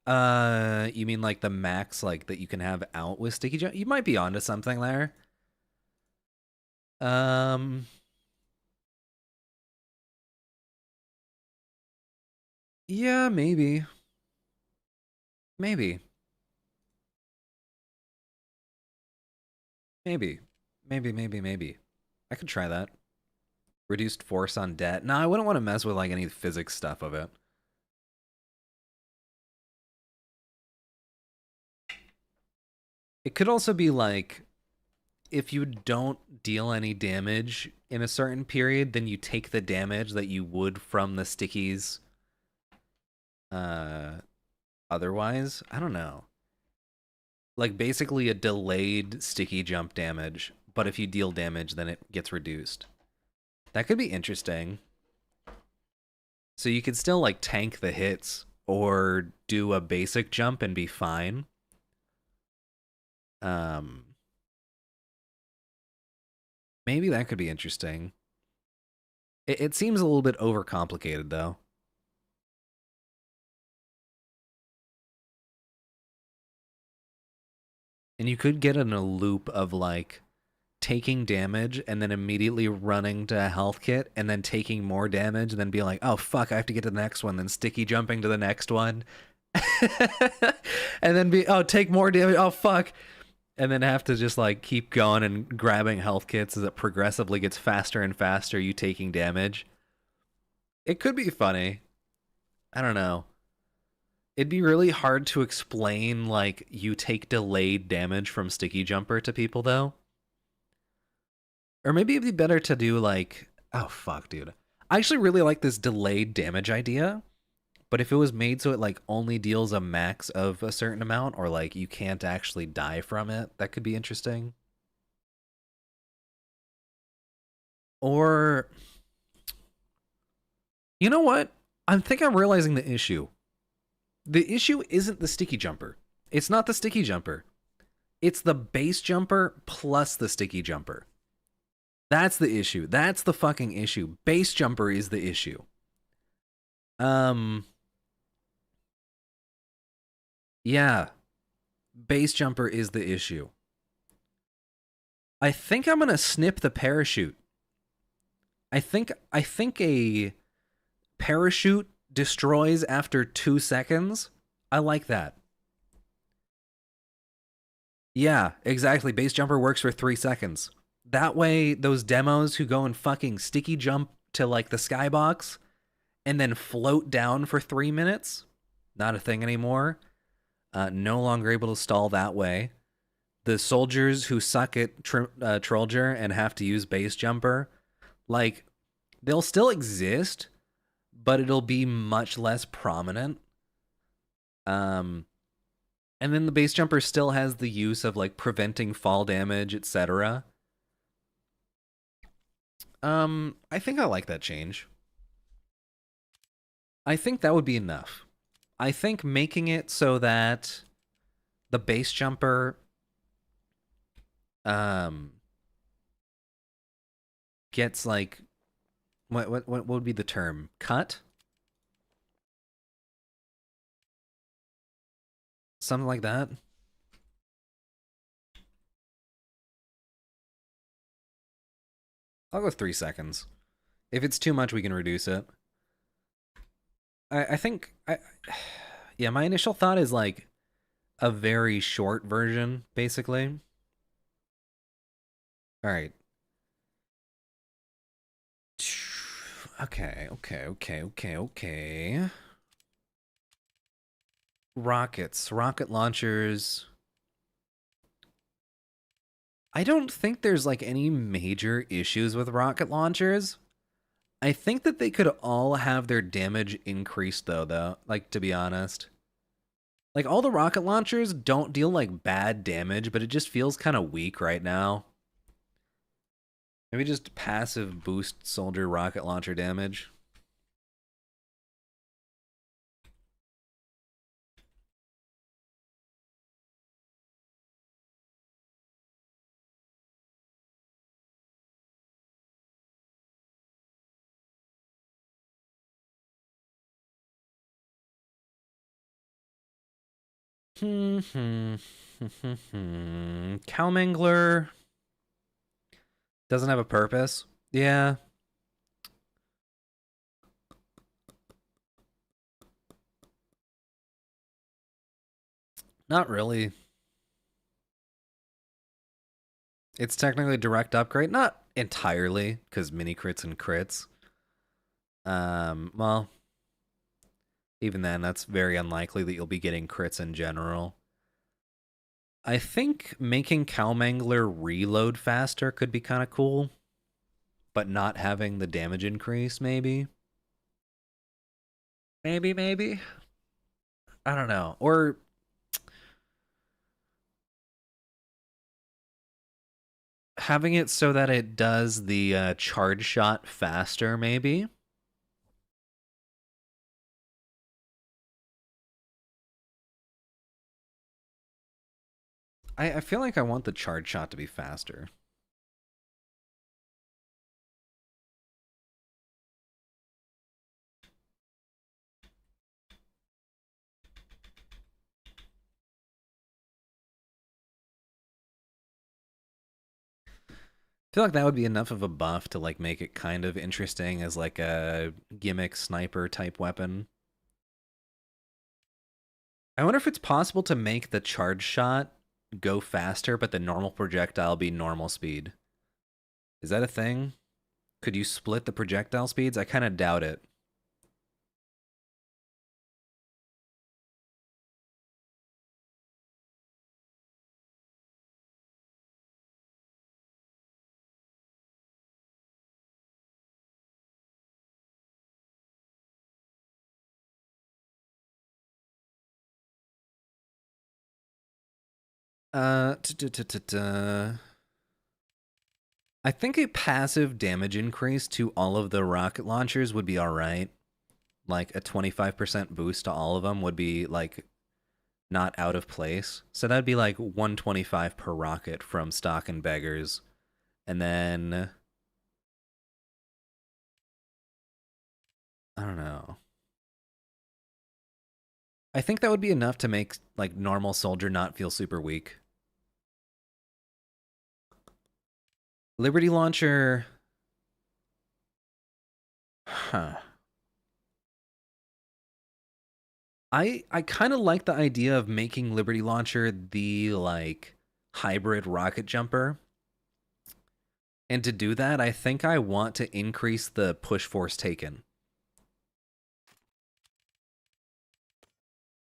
You mean like the max like that you can have out with sticky jump? You might be onto something there. Yeah, maybe. Maybe. Maybe. Maybe. I could try that. Reduced force on debt. No, I wouldn't want to mess with like any physics stuff of it. It could also be like, if you don't deal any damage in a certain period, then you take the damage that you would from the stickies otherwise. I don't know. Like basically a delayed sticky jump damage, but if you deal damage, then it gets reduced. That could be interesting. So you could still like tank the hits or do a basic jump and be fine. Maybe that could be interesting. It seems a little bit overcomplicated, though. And you could get in a loop of, like, taking damage and then immediately running to a health kit and then taking more damage and then be like, oh, fuck, I have to get to the next one, then sticky jumping to the next one. And then be, oh, take more damage, oh, fuck. And then have to just like keep going and grabbing health kits as it progressively gets faster and faster, you taking damage. It could be funny. I don't know. It'd be really hard to explain like you take delayed damage from Sticky Jumper to people though. Or maybe it'd be better to do like, oh fuck, dude. I actually really like this delayed damage idea. But if it was made so it like only deals a max of a certain amount, or like you can't actually die from it, that could be interesting. Or, you know what? I think I'm realizing the issue. The issue isn't the sticky jumper. It's not the sticky jumper. It's the base jumper plus the sticky jumper. That's the issue. That's the fucking issue. Base jumper is the issue. Yeah. Base jumper is the issue. I think I'm gonna snip the parachute. I think a parachute destroys after 2 seconds. I like that. Yeah, exactly. Base jumper works for 3 seconds. That way, those demos who go and fucking sticky jump to like the skybox and then float down for 3 minutes, not a thing anymore. No longer able to stall that way. The soldiers who suck at Trollger and have to use base jumper, like, they'll still exist, but it'll be much less prominent. And then the base jumper still has the use of like preventing fall damage, etc. I think I like that change. I think that would be enough. I think making it so that the base jumper gets like what would be the term? Cut? Something like that. I'll go 3 seconds. If it's too much, we can reduce it. I think Yeah, my initial thought is like a very short version, basically. All right. Okay. Rockets, rocket launchers. I don't think there's like any major issues with rocket launchers. I think that they could all have their damage increased though, like to be honest. Like all the rocket launchers don't deal like bad damage, but it just feels kind of weak right now. Maybe just passive boost soldier rocket launcher damage. Cowmangler doesn't have a purpose. Yeah. Not really. It's technically direct upgrade, not entirely, because mini crits and crits. Well, even then, that's very unlikely that you'll be getting crits in general. I think making Cowmangler reload faster could be kind of cool, but not having the damage increase, maybe. Maybe. I don't know. Or having it so that it does the charge shot faster, maybe. I feel like I want the charge shot to be faster. I feel like that would be enough of a buff to like make it kind of interesting as like a gimmick sniper type weapon. I wonder if it's possible to make the charge shot go faster, but the normal projectile be normal speed. Is that a thing? Could you split the projectile speeds? I kind of doubt it. I think a passive damage increase to all of the rocket launchers would be alright. Like a 25% boost to all of them would be like not out of place. So that'd be like 125 per rocket from stock and beggars. And then I don't know. I think that would be enough to make like normal soldier not feel super weak. Liberty launcher. Huh. I kind of like the idea of making Liberty Launcher the like hybrid rocket jumper. And to do that, I think I want to increase the push force taken.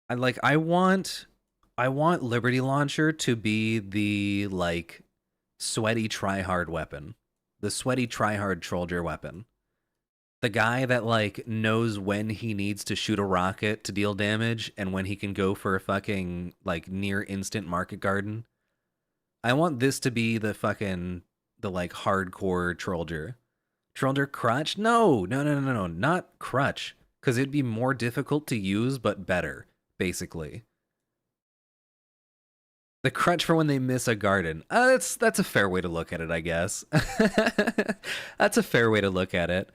I want Liberty Launcher to be the like sweaty tryhard weapon. The sweaty tryhard soldier weapon. The guy that like knows when he needs to shoot a rocket to deal damage and when he can go for a fucking like near instant market garden. I want this to be the like hardcore Trollger. Trollger crutch? No, not crutch. Because it'd be more difficult to use, but better, basically. The crutch for when they miss a garden. That's a fair way to look at it, I guess. That's a fair way to look at it.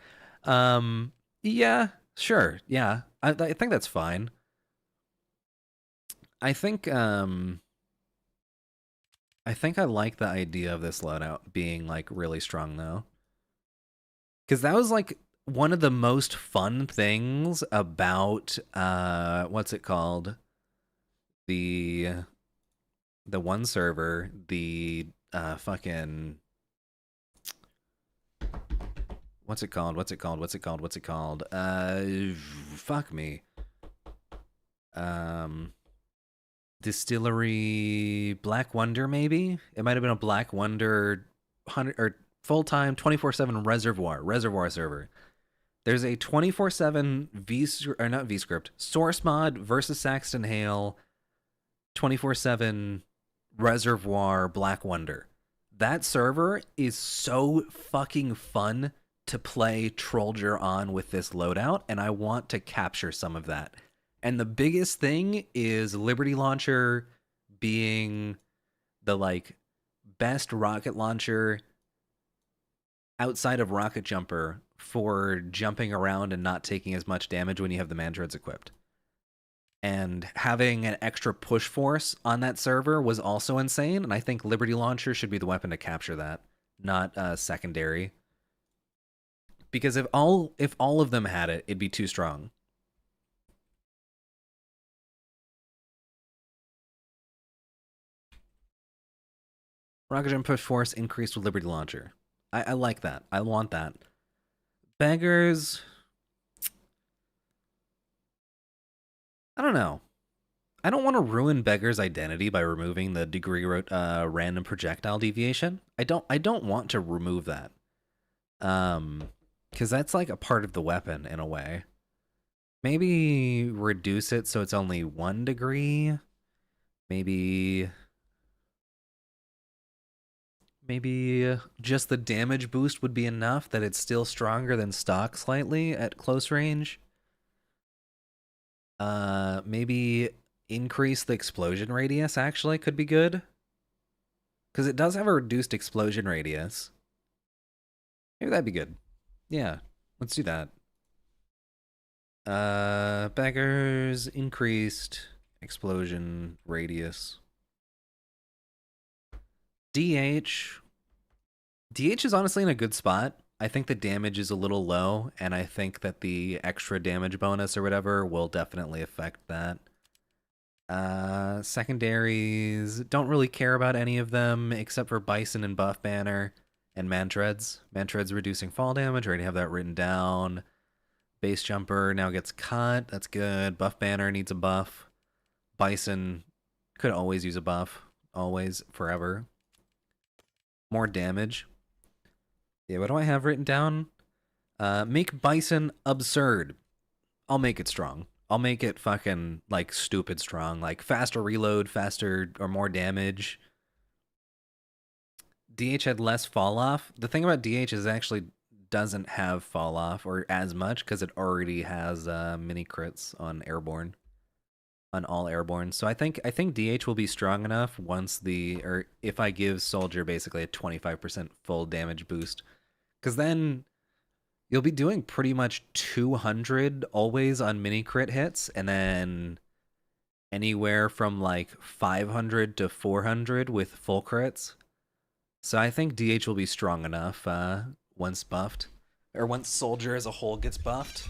Yeah, sure. Yeah, I think that's fine. I think I like the idea of this loadout being like really strong though. Cuz that was like one of the most fun things about what's it called? The the one server, the fucking what's it called? What's it called? What's it called? What's it called? Fuck me. Um Distillery Black Wonder, maybe? It might have been a Black Wonder 100 or full-time 24/7 reservoir server. There's a 24/7 or not VScript, source mod versus Saxton Hale 24/7 reservoir Black Wonder. That server is so fucking fun to play Trollger on with this loadout, and I want to capture some of that. And the biggest thing is Liberty Launcher being the like best rocket launcher outside of Rocket Jumper for jumping around and not taking as much damage when you have the Mantreads equipped. And having an extra push force on that server was also insane, and I think Liberty Launcher should be the weapon to capture that, not secondary. Because if all of them had it, it'd be too strong. Rocket Jump push force increased with Liberty Launcher. I like that. I want that. Beggars. I don't know. I don't want to ruin Beggar's identity by removing the degree random projectile deviation. I don't want to remove that. Because that's like a part of the weapon in a way. Maybe reduce it so it's only 1 degree. Maybe just the damage boost would be enough that it's still stronger than stock slightly at close range. Maybe increase the explosion radius actually could be good. Because it does have a reduced explosion radius. Maybe that'd be good. Yeah, let's do that. Beggars, increased explosion radius. DH. DH is honestly in a good spot. I think the damage is a little low, and I think that the extra damage bonus or whatever will definitely affect that. Secondaries, don't really care about any of them except for Bison and Buff Banner and Mantreads. Mantreads reducing fall damage, already have that written down. Base Jumper now gets cut, that's good. Buff Banner needs a buff. Bison could always use a buff, always, forever. More damage. Yeah, what do I have written down? Make Bison absurd. I'll make it strong. I'll make it fucking, like, stupid strong. Like, faster reload, faster or more damage. DH had less fall off. The thing about DH is it actually doesn't have fall off or as much because it already has mini crits on airborne. On all airborne. So I think DH will be strong enough once or if I give Soldier basically a 25% full damage boost. Because then you'll be doing pretty much 200 always on mini crit hits, and then anywhere from like 500 to 400 with full crits. So I think DH will be strong enough once buffed. Or once Soldier as a whole gets buffed.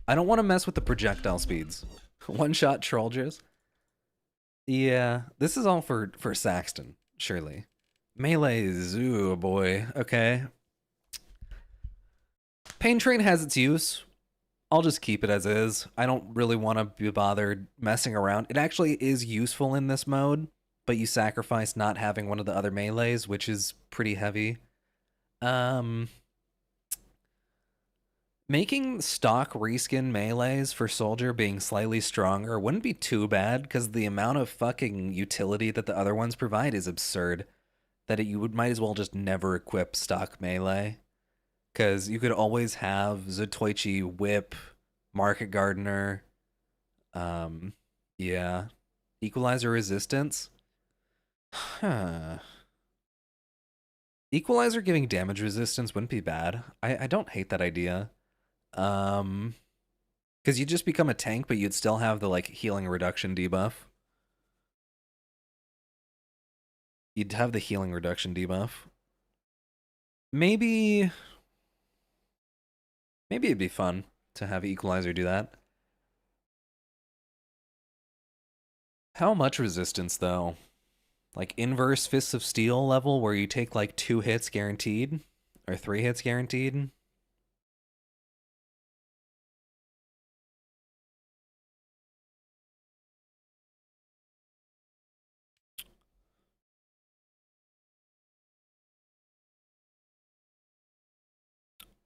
I don't want to mess with the projectile speeds. One-shot Trollgers. Yeah, this is all for Saxton, surely. Melees, ooh boy, okay. Pain Train has its use. I'll just keep it as is. I don't really want to be bothered messing around. It actually is useful in this mode, but you sacrifice not having one of the other melees, which is pretty heavy. Making stock reskin melees for Soldier being slightly stronger wouldn't be too bad, because the amount of fucking utility that the other ones provide is absurd. That you might as well just never equip stock melee. Because you could always have Zatoichi, Whip, Market Gardener, yeah. Equalizer resistance? Huh. Equalizer giving damage resistance wouldn't be bad. I don't hate that idea. Because you'd just become a tank, but you'd still have the, like, healing reduction debuff. You'd have the healing reduction debuff. Maybe Maybe it'd be fun to have Equalizer do that. How much resistance, though? Like inverse Fists of Steel level where you take like 2 hits guaranteed? Or 3 hits guaranteed?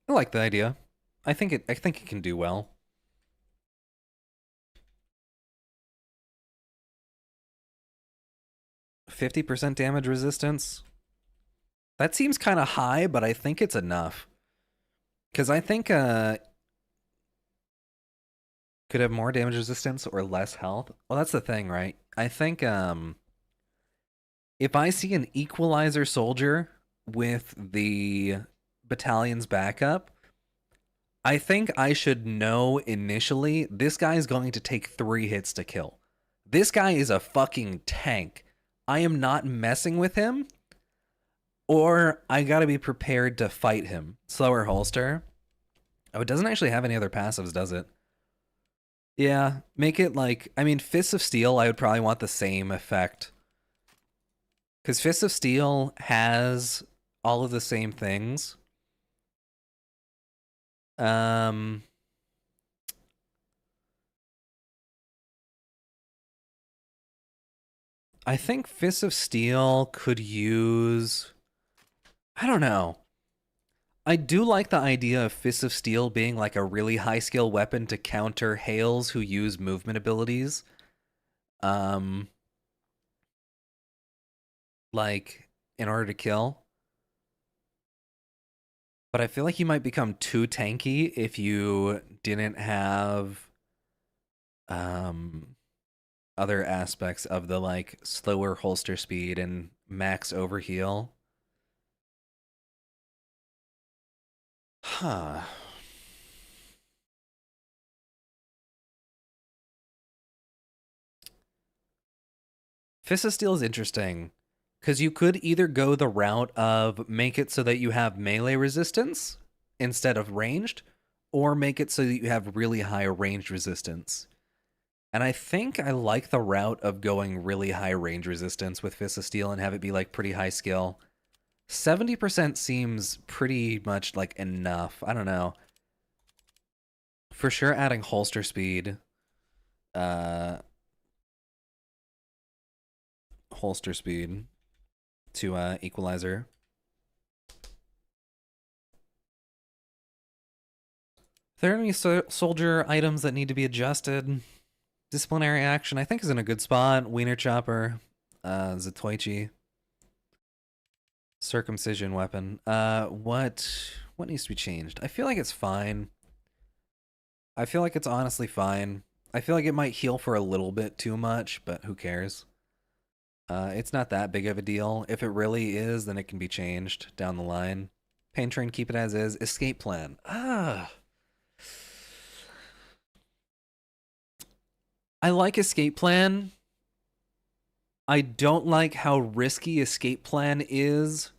I like the idea. I think it can do well. 50% damage resistance? That seems kind of high, but I think it's enough. Because I think could have more damage resistance or less health. Well, that's the thing, right? I think if I see an Equalizer soldier with the battalion's backup, I think I should know initially this guy is going to take 3 hits to kill. This guy is a fucking tank. I am not messing with him, or I gotta be prepared to fight him. Slower holster. Oh, it doesn't actually have any other passives, does it? Yeah, make it like, I mean, Fists of Steel, I would probably want the same effect. Because Fists of Steel has all of the same things. I think Fists of Steel could use... I don't know. I do like the idea of Fists of Steel being like a really high skill weapon to counter Hales who use movement abilities. Like, in order to kill. But I feel like you might become too tanky if you didn't have other aspects of the like slower holster speed and max overheal. Huh. Fist of Steel is interesting because you could either go the route of make it so that you have melee resistance instead of ranged, or make it so that you have really high range resistance. And I think I like the route of going really high range resistance with Fist of Steel and have it be like pretty high skill. 70% seems pretty much like enough. I don't know. For sure adding holster speed. Holster speed to Equalizer. Are there any soldier items that need to be adjusted? Disciplinary action, I think, is in a good spot. Wiener Chopper, Zatoichi. Circumcision weapon. What needs to be changed? I feel like it's fine. I feel like it's honestly fine. I feel like it might heal for a little bit too much, but who cares? It's not that big of a deal. If it really is, then it can be changed down the line. Pain Train, keep it as is. Escape plan. I like escape plan. I don't like how risky escape plan is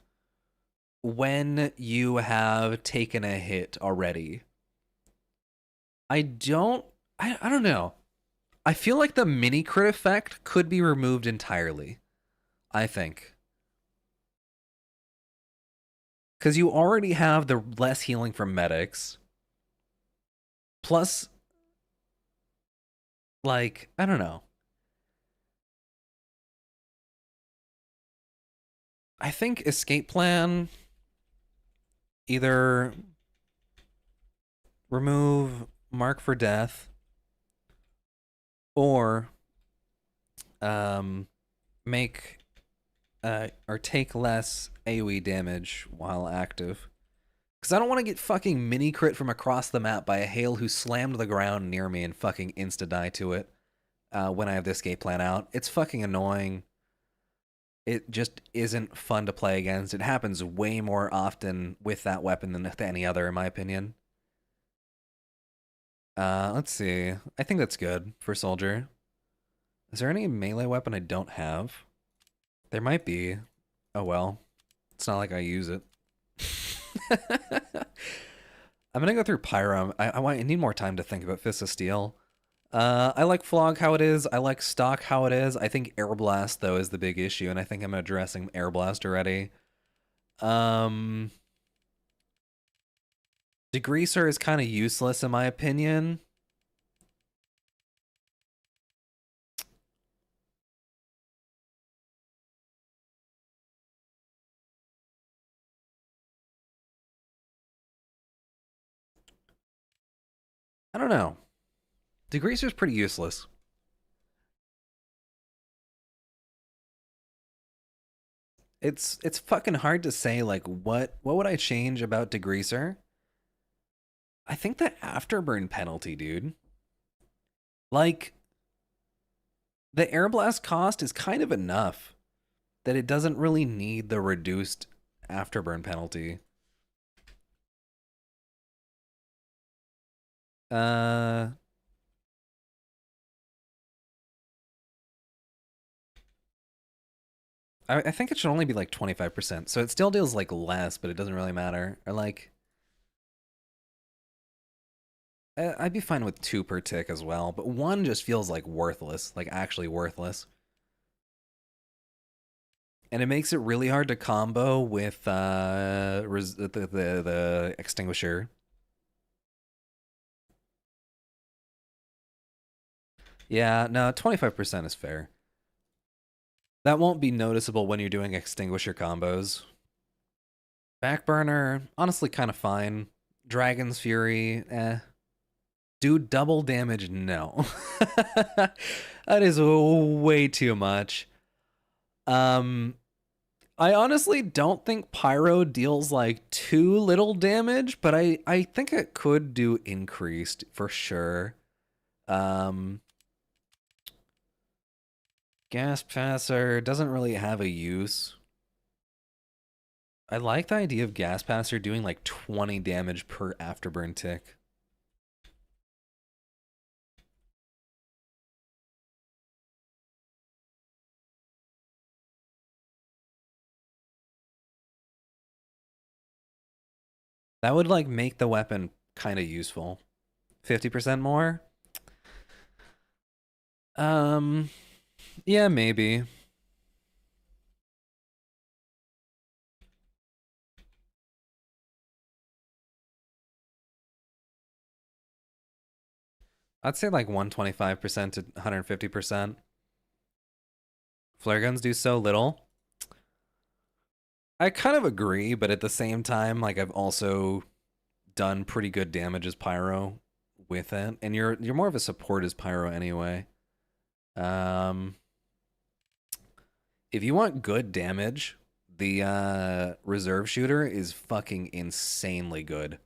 when you have taken a hit already. I don't know. I feel like the mini crit effect could be removed entirely. I think. Because you already have the less healing from medics. Plus, like, I don't know. I think escape plan either remove mark for death or make or take less AoE damage while active. Because I don't want to get fucking mini crit from across the map by a Hale who slammed the ground near me and fucking insta-die to it when I have the escape plan out. It's fucking annoying. It just isn't fun to play against. It happens way more often with that weapon than with any other, in my opinion. Let's see. I think that's good for Soldier. Is there any melee weapon I don't have? There might be. Oh well. It's not like I use it. I'm gonna go through Pyro. I need more time to think about Fist of Steel. I like Flog how it is. I like Stock how it is. I think Air Blast though is the big issue, and I think I'm addressing Air Blast already. Degreaser is kind of useless in my opinion. I don't know. Degreaser's pretty useless. It's fucking hard to say, like, what would I change about Degreaser? I think the afterburn penalty, dude. Like, the Air Blast cost is kind of enough that it doesn't really need the reduced afterburn penalty. I think it should only be like 25%, so it still deals like less, but it doesn't really matter. Or like, I'd be fine with 2 per tick as well, but 1 just feels like worthless, like actually worthless. And it makes it really hard to combo with the extinguisher. Yeah, no, 25% is fair. That won't be noticeable when you're doing extinguisher combos. Backburner, honestly kind of fine. Dragon's Fury, eh. Do double damage? No. That is way too much. I honestly don't think Pyro deals like too little damage, but I think it could do increased for sure. Gas Passer doesn't really have a use. I like the idea of Gas Passer doing like 20 damage per afterburn tick. That would like make the weapon kind of useful. 50% more? Yeah, maybe. I'd say like 125% to 150%. Flare guns do so little. I kind of agree, but at the same time, like I've also done pretty good damage as Pyro with it, and you're more of a support as Pyro anyway. If you want good damage, the reserve shooter is fucking insanely good.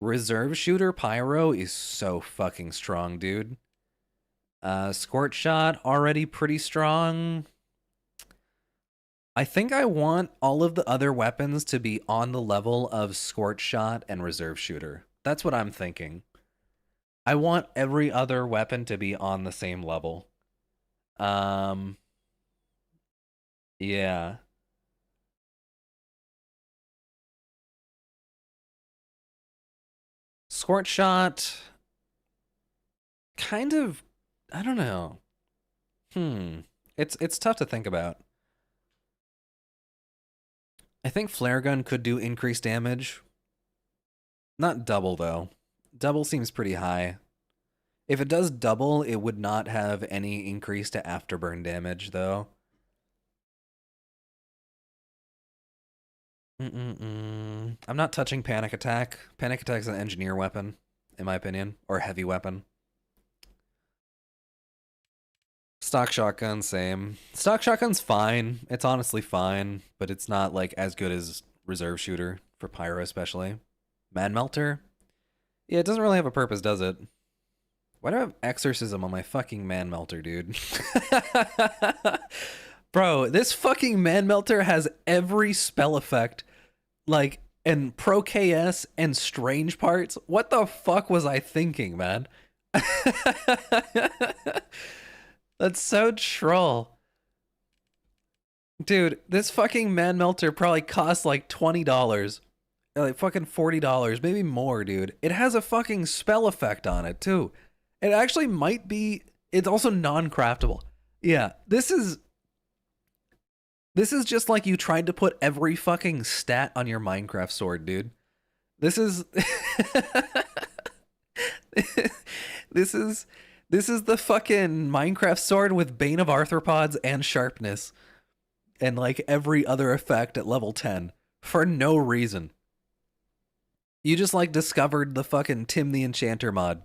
Reserve shooter Pyro is so fucking strong, dude. Squirt shot already pretty strong. I think I want all of the other weapons to be on the level of Squirt Shot and Reserve Shooter. That's what I'm thinking. I want every other weapon to be on the same level. Yeah. Squirt Shot, kind of, I don't know. It's tough to think about. I think Flare Gun could do increased damage. Not double, though. Double seems pretty high. If it does double, it would not have any increase to afterburn damage, though. I'm not touching Panic Attack. Panic Attack is an engineer weapon, in my opinion, or heavy weapon. Stock Shotgun, same. Stock Shotgun's fine. It's honestly fine, but it's not like as good as Reserve Shooter for Pyro, especially. Man Melter? Yeah, it doesn't really have a purpose, does it? Why do I have Exorcism on my fucking Man Melter, dude? Bro, this fucking Man Melter has every spell effect, like, and Pro KS and Strange Parts. What the fuck was I thinking, man? That's so troll. Dude, this fucking Man Melter probably costs like $20. like fucking $40, maybe more, dude. It has a fucking spell effect on it too. It actually might be. It's also non-craftable. Yeah, this is just like you tried to put every fucking stat on your Minecraft sword, dude. This is this is the fucking Minecraft sword with Bane of Arthropods and sharpness and like every other effect at level 10 for no reason. You just like discovered the fucking Tim the Enchanter mod.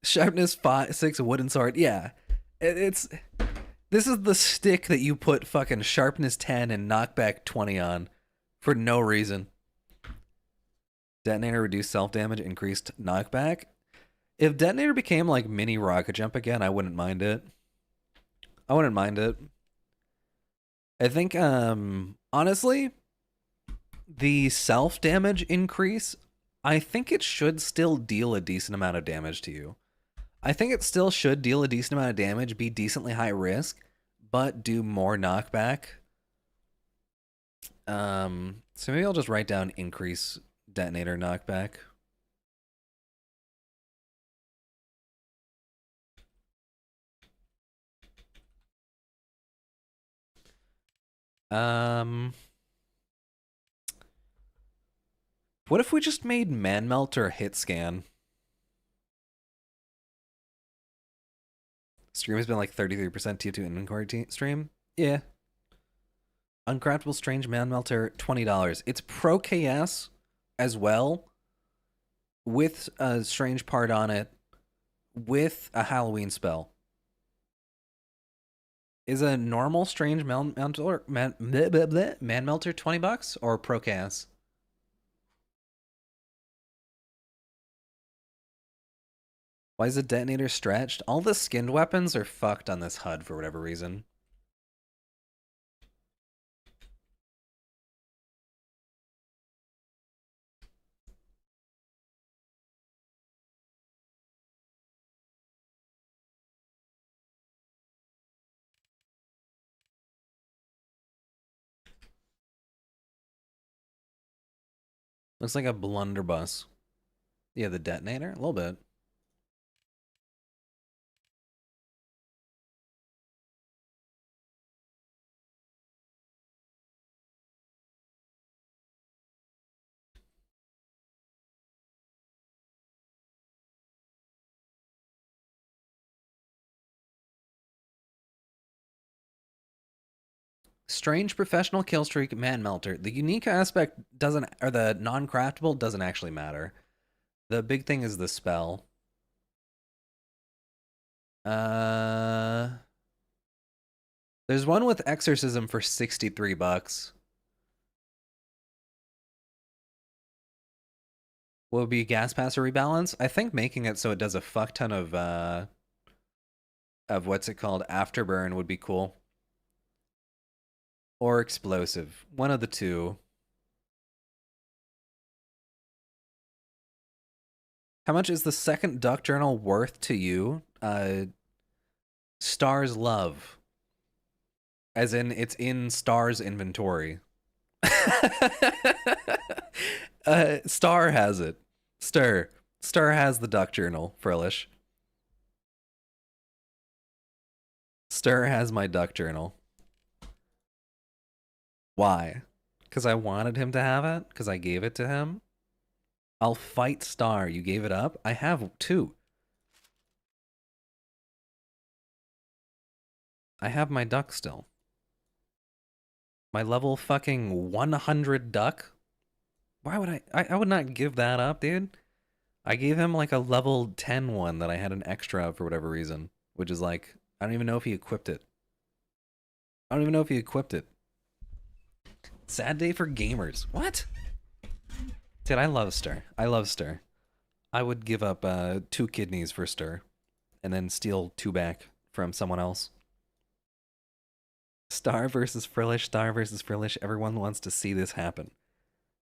Sharpness 6 wooden sword. Yeah. It's this is the stick that you put fucking sharpness 10 and knockback 20 on for no reason. Detonator reduced self-damage, increased knockback. If Detonator became like mini rocket jump again, I wouldn't mind it. I wouldn't mind it. I think honestly, the self-damage increase, I think it should still deal a decent amount of damage to you. I think it still should deal a decent amount of damage, be decently high risk, but do more knockback. So maybe I'll just write down increase Detonator knockback. What if we just made Manmelter hit scan? Stream has been like 33% Tier 2 inventory stream. Yeah. Uncraftable Strange Manmelter, $20. It's Pro KS as well, with a strange part on it, with a Halloween spell. Is a normal Strange Manmelter $20 or Pro KS? Why is the Detonator stretched? All the skinned weapons are fucked on this HUD for whatever reason. Looks like a blunderbuss. Yeah, the Detonator? A little bit. Strange professional killstreak Manmelter. The unique aspect doesn't, or the non-craftable doesn't actually matter. The big thing is the spell. There's one with Exorcism for $63. Will it be gas passer rebalance? I think making it so it does a fuck ton of what's it called, afterburn would be cool. Or explosive. One of the two. How much is the second Duck Journal worth to you? Star's Love. As in, it's in Star's inventory. Star has it. Star has the Duck Journal, Frillish. Star has my Duck Journal. Why? Because I wanted him to have it? Because I gave it to him? I'll fight Star. You gave it up? I have two. I have my duck still. My level fucking 100 duck? Why would I would not give that up, dude. I gave him like a level 10 one that I had an extra of for whatever reason. Which is like, I don't even know if he equipped it. I don't even know if he equipped it. Sad day for gamers. What? Dude, I love Stir. I love Stir. I would give up 2 kidneys for Stir. And then steal 2 back from someone else. Star versus Frillish, Star versus Frillish. Everyone wants to see this happen.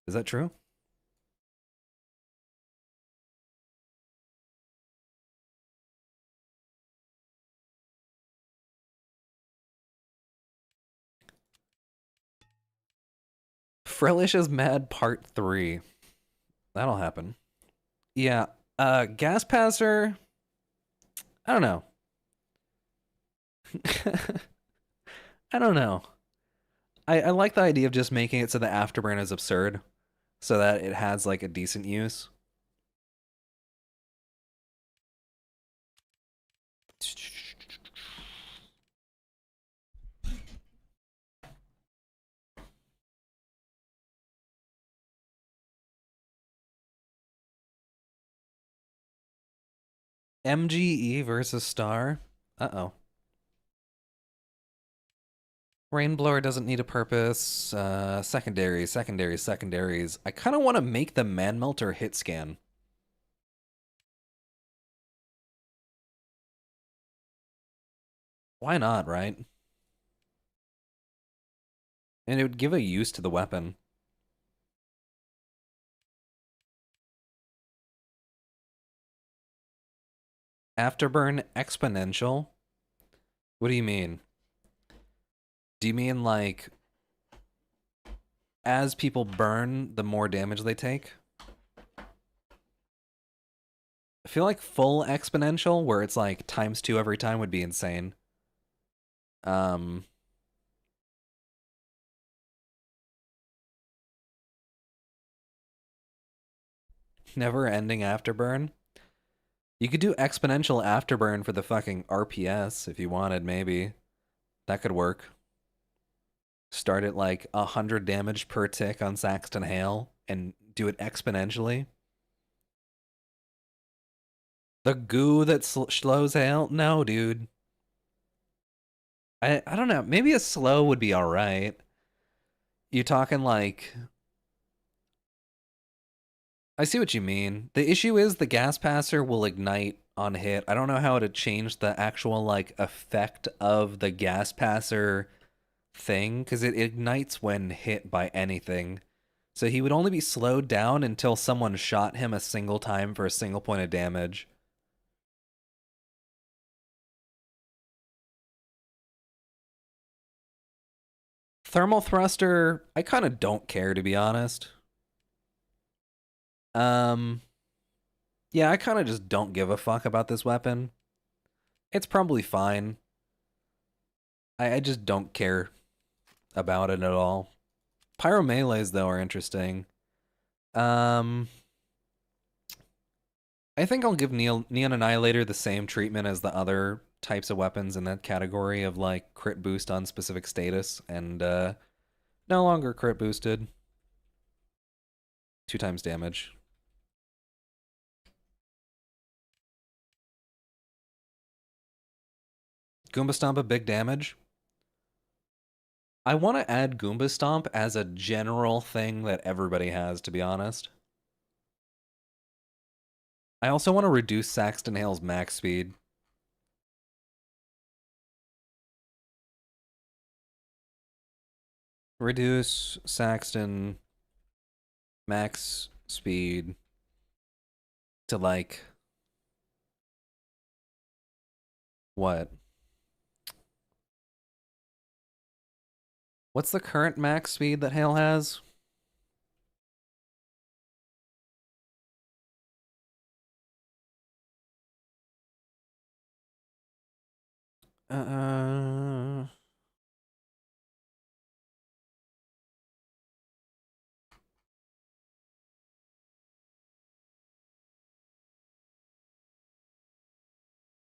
Is that true? Frelish is Mad Part 3. That'll happen. Yeah, Gas Passer, I don't know. I don't know. I like the idea of just making it so the Afterburn is absurd, so that it has like a decent use. MGE versus Star. Uh-oh. Rainblower doesn't need a purpose. Secondaries. I kind of want to make the Manmelter hit scan. Why not, right? And it would give a use to the weapon. Afterburn exponential? What do you mean? Do you mean like as people burn, the more damage they take? I feel like full exponential, where it's like ×2 every time, would be insane. Never ending afterburn. You could do exponential afterburn for the fucking RPS if you wanted, maybe. That could work. Start at like 100 damage per tick on Saxton Hale and do it exponentially. The goo that slows Hale? No, dude. I don't know. Maybe a slow would be alright. You talking like... I see what you mean. The issue is the Gas Passer will ignite on hit. I don't know how to change the actual like effect of the Gas Passer thing, because it ignites when hit by anything. So he would only be slowed down until someone shot him a single time for a single point of damage. Thermal Thruster, I kind of don't care, to be honest. Yeah, I kind of just don't give a fuck about this weapon. It's probably fine. I just don't care about it at all. Pyro melees, though, are interesting. I think I'll give Neon Annihilator the same treatment as the other types of weapons in that category of, like, crit boost on specific status, and, no longer crit boosted. 2 times damage. Goomba Stomp a big damage? I want to add Goomba Stomp as a general thing that everybody has, to be honest. I also want to reduce Saxton Hale's max speed. Reduce Saxton max speed to like... what? What's the current max speed that Hale has?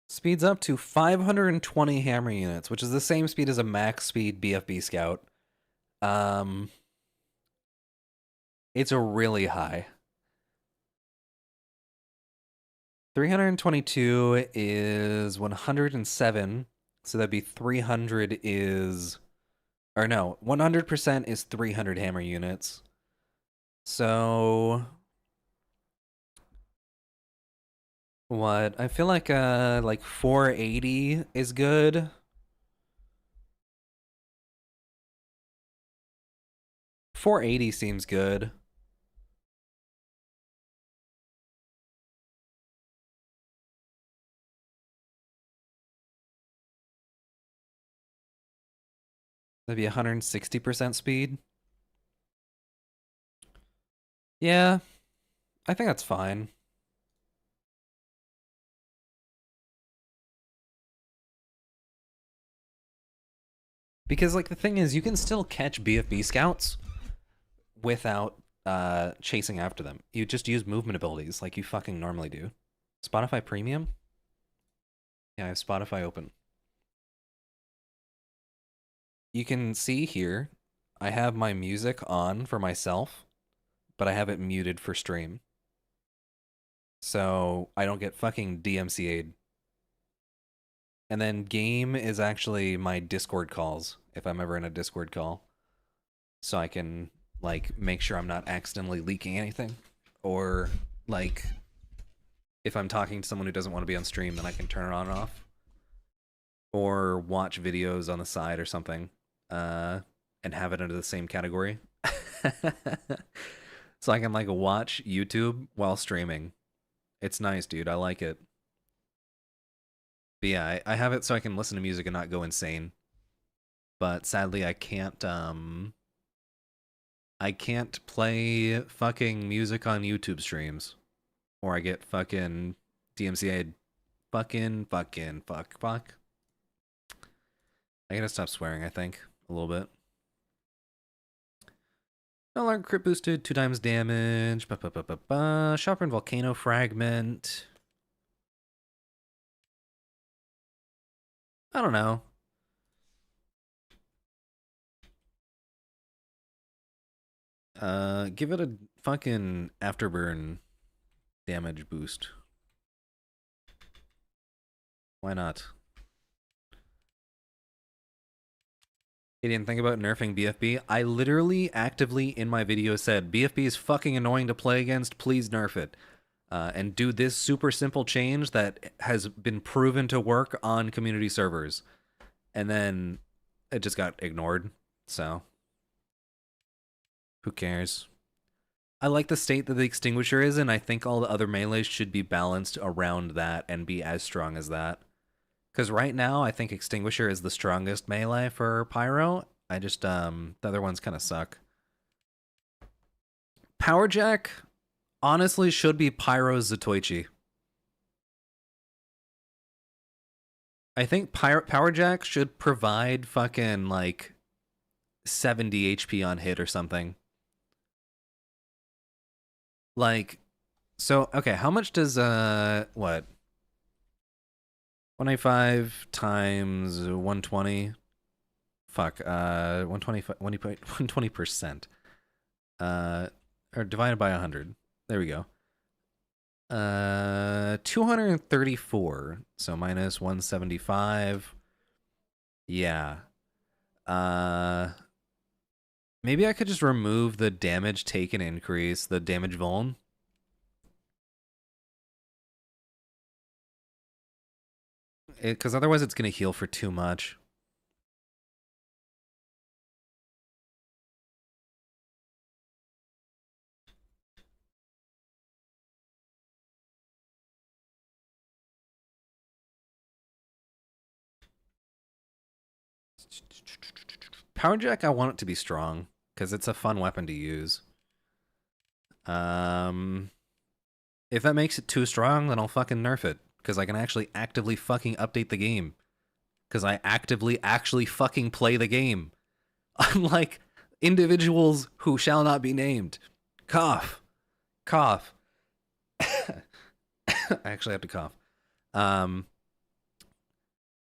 Speeds up to 520 hammer units, which is the same speed as a max speed BFB Scout. It's a really high. 322 is 107, so that'd be 300 is... or no, 100% is 300 hammer units. So... what? I feel like 480 is good. .480 seems good. That'd be 160% speed. Yeah, I think that's fine. Because like the thing is, you can still catch BFB scouts without chasing after them. You just use movement abilities like you fucking normally do. Spotify Premium? Yeah, I have Spotify open. You can see here, I have my music on for myself, but I have it muted for stream. So I don't get fucking DMCA'd. And then game is actually my Discord calls, if I'm ever in a Discord call. So I can, like, make sure I'm not accidentally leaking anything. Or, like, if I'm talking to someone who doesn't want to be on stream, then I can turn it on and off. Or watch videos on the side or something. And have it under the same category. So I can, like, watch YouTube while streaming. It's nice, dude. I like it. But yeah, I have it so I can listen to music and not go insane. But sadly, I can't play fucking music on YouTube streams, or I get fucking DMCA'd. Fuck. I gotta stop swearing, I think, a little bit. No longer crit boosted, 2 times damage. Sharpened Volcano Fragment. I don't know. Give it a fucking afterburn damage boost. Why not? You didn't think about nerfing BFB? I literally actively in my video said, BFB is fucking annoying to play against, please nerf it. And do this super simple change that has been proven to work on community servers. And then it just got ignored, so who cares? I like the state that the Extinguisher is in. I think all the other melees should be balanced around that and be as strong as that. Because right now, I think Extinguisher is the strongest melee for Pyro. I just, the other ones kind of suck. Power Jack, honestly, should be Pyro's Zatoichi. I think Power Jack should provide fucking, like, 70 HP on hit or something. Like, so, okay, how much does, what? 185 times 120. Fuck, 120%. Or divided by 100. There we go. 234. So minus 175. Yeah. Maybe I could just remove the damage taken increase, the damage vuln. Because otherwise it's going to heal for too much. Power Jack, I want it to be strong because it's a fun weapon to use. If that makes it too strong, then I'll fucking nerf it because I can actually actively fucking update the game. Because I actively actually fucking play the game. Unlike individuals who shall not be named. Cough. Cough. I actually have to cough.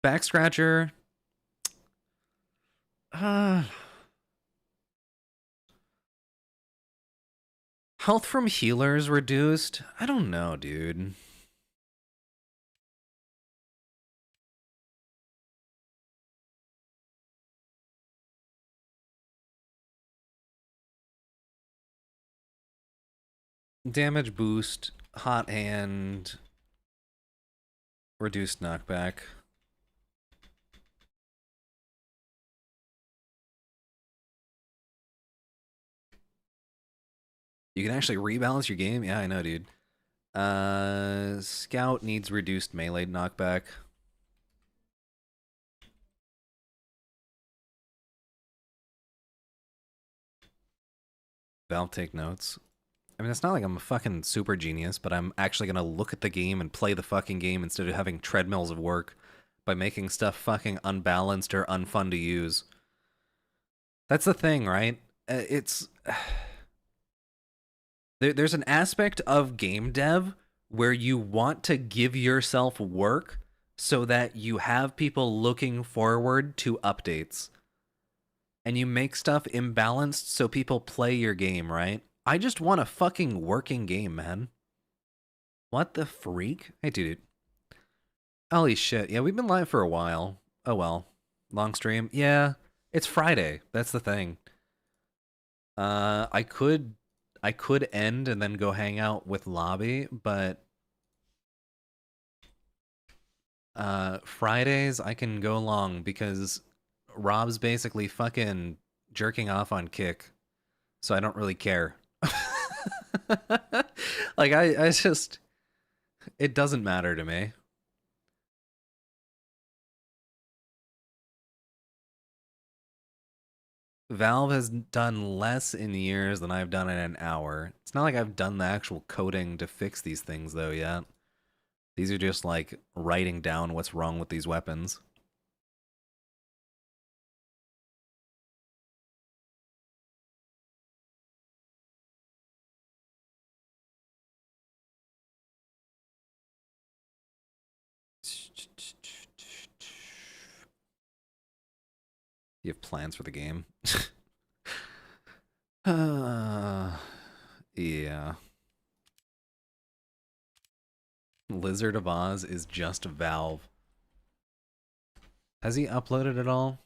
Back scratcher. Health from healers reduced? I don't know, dude. Damage boost, hot hand, reduced knockback. You can actually rebalance your game? Yeah, I know, dude. Scout needs reduced melee knockback. Valve take notes. I mean, it's not like I'm a fucking super genius, but I'm actually gonna look at the game and play the fucking game instead of having treadmills of work by making stuff fucking unbalanced or unfun to use. That's the thing, right? It's there's an aspect of game dev where you want to give yourself work so that you have people looking forward to updates. And you make stuff imbalanced so people play your game, right? I just want a fucking working game, man. What the freak? Hey, dude. Holy shit. Yeah, we've been live for a while. Oh well. Long stream. Yeah, it's Friday. That's the thing. I could end and then go hang out with Lobby, but Fridays I can go long because Rob's basically fucking jerking off on Kick, so I don't really care. Like I just, it doesn't matter to me. Valve has done less in years than I've done in an hour. It's not like I've done the actual coding to fix these things though yet. These are just like writing down what's wrong with these weapons. You have plans for the game? Yeah. Lizard of Oz is just Valve. Has he uploaded it all?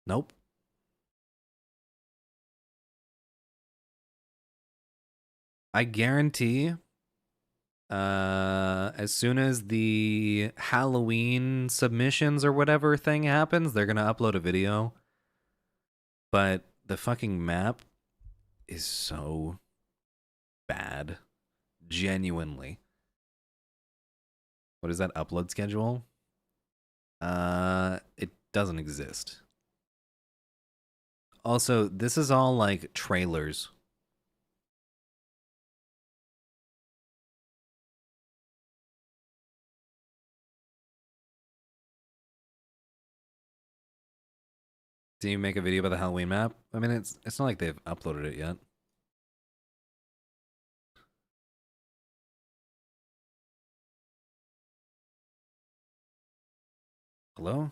Nope. I guarantee as soon as the Halloween submissions or whatever thing happens, they're gonna upload a video. But the fucking map is so bad. Genuinely. What is that upload schedule? It doesn't exist. Also, this is all like trailers. Do you make a video about the Halloween map? I mean, it's not like they've uploaded it yet. Hello?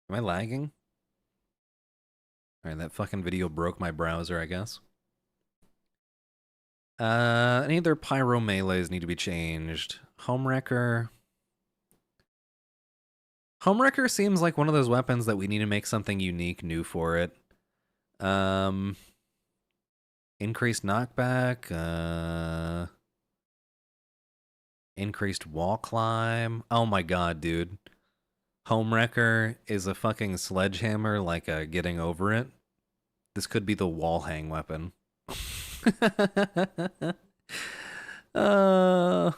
Am I lagging? Alright, that fucking video broke my browser, I guess. Any of their pyro melees need to be changed. Homewrecker. Homewrecker seems like one of those weapons that we need to make something unique, new for it. Increased knockback. Increased wall climb. Oh my god, dude. Homewrecker is a fucking sledgehammer, like a getting over it. This could be the wall hang weapon. I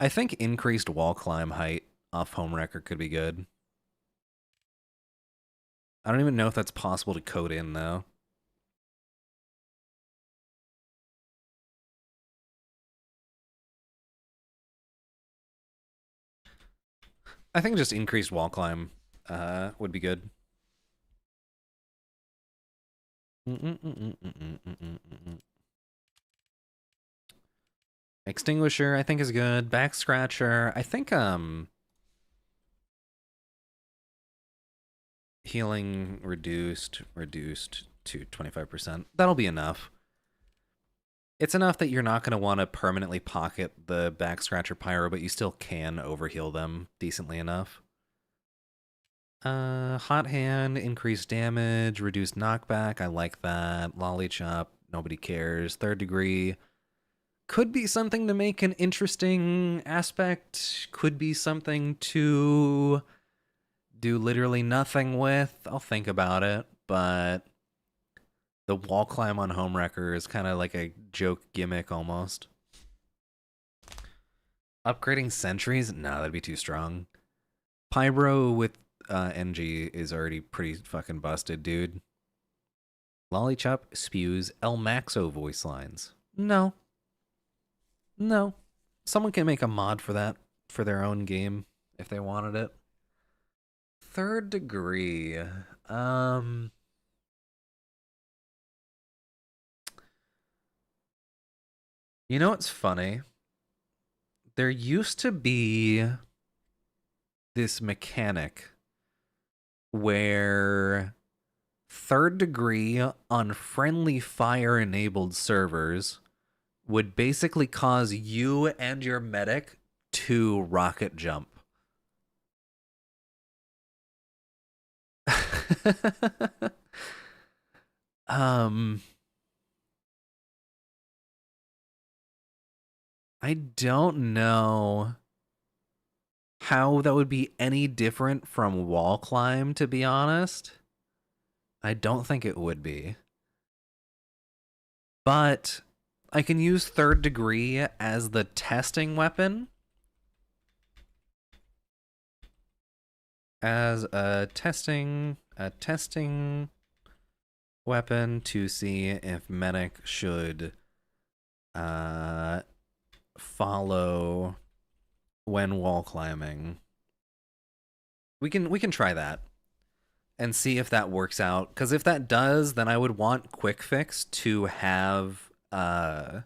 think increased wall climb height off Homewrecker could be good. I don't even know if that's possible to code in, though. I think just increased wall climb would be good. Extinguisher, I think, is good. Back scratcher, I think, healing reduced to 25%. That'll be enough. It's enough that you're not going to want to permanently pocket the back scratcher pyro, but you still can overheal them decently enough. Hot hand, increased damage, reduced knockback. I like that. Lolly chop, nobody cares. Third degree could be something to make an interesting aspect. Could be something to do literally nothing with. I'll think about it, but the wall climb on Homewrecker is kind of like a joke gimmick almost. Upgrading sentries? No, that'd be too strong. Pyro with NG is already pretty fucking busted, dude. Lollychop spews El Maxo voice lines. No. No. Someone can make a mod for that for their own game if they wanted it. Third degree. You know what's funny? There used to be this mechanic where third degree on friendly fire enabled servers would basically cause you and your medic to rocket jump. um I don't know how that would be any different from wall climb, to be honest. I don't think it would be. But I can use third degree as the testing weapon. As a testing weapon to see if medic should follow when wall climbing. We can try that and see if that works out, because if that does, then I would want quick fix to have the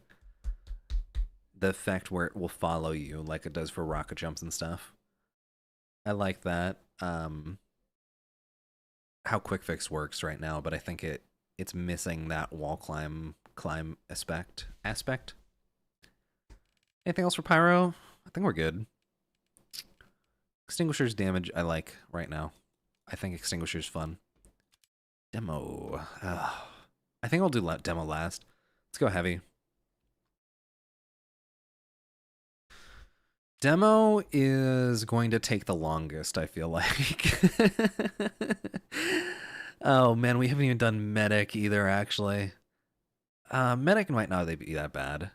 effect where it will follow you like it does for rocket jumps and stuff. I like that. How quick fix works right now, but I think it's missing that wall climb aspect. Anything else for pyro? I think we're good. Extinguisher's damage I like right now. I think extinguisher's fun. Demo. I think I'll do demo last. Let's go heavy. Demo is going to take the longest, I feel like. Oh man, we haven't even done medic either, actually. Medic might not be that bad.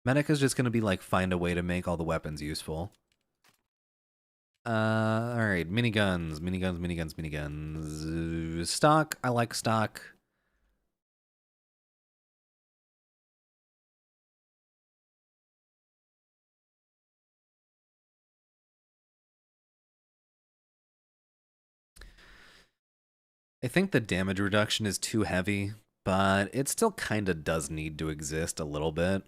Medic is just going to be like find a way to make all the weapons useful. Alright, miniguns. Stock, I like stock. I think the damage reduction is too heavy, but it still kind of does need to exist a little bit.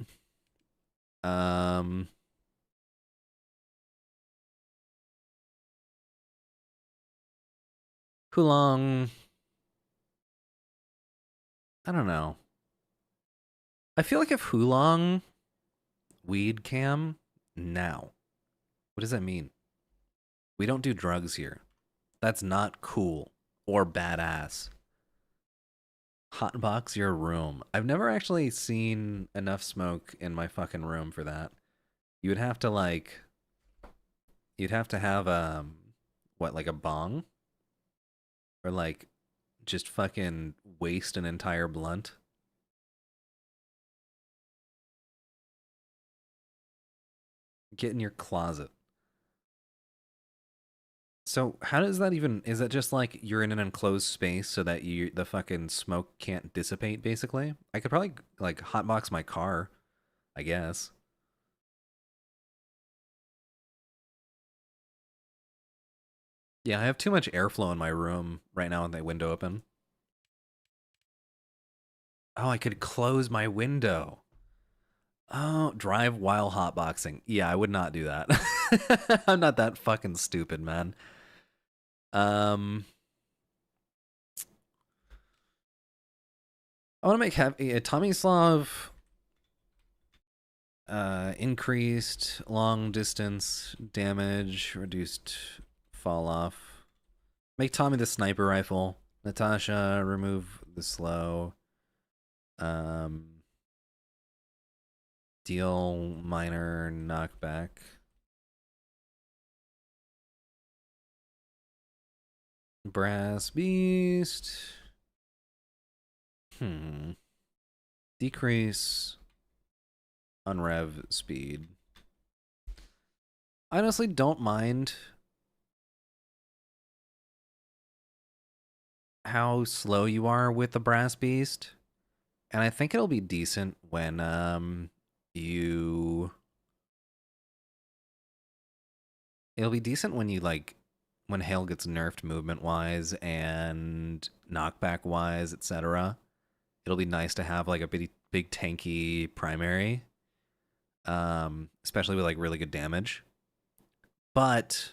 Hulong. I don't know. I feel like if Hulong weed cam now. What does that mean? We don't do drugs here. That's not cool or badass. Hotbox your room. I've never actually seen enough smoke in my fucking room for that. You would have to like you'd have to have what, like a bong? Or like just fucking waste an entire blunt. Get in your closet. So how does that even, is that just like you're in an enclosed space so that the fucking smoke can't dissipate basically? I could probably like hotbox my car, I guess. Yeah, I have too much airflow in my room right now with my window open. Oh, I could close my window. Oh, drive while hotboxing. Yeah, I would not do that. I'm not that fucking stupid, man. I want to make Tomislav increased long distance damage, reduced fall off. Make Tommy the sniper rifle. Natasha, remove the slow. Deal minor knockback. Brass beast. Decrease unrev speed. I honestly don't mind how slow you are with the Brass Beast, and I think it'll be decent when you it'll be decent when you like when Hail gets nerfed movement wise and knockback wise, etc. It'll be nice to have like a big tanky primary, especially with like really good damage. But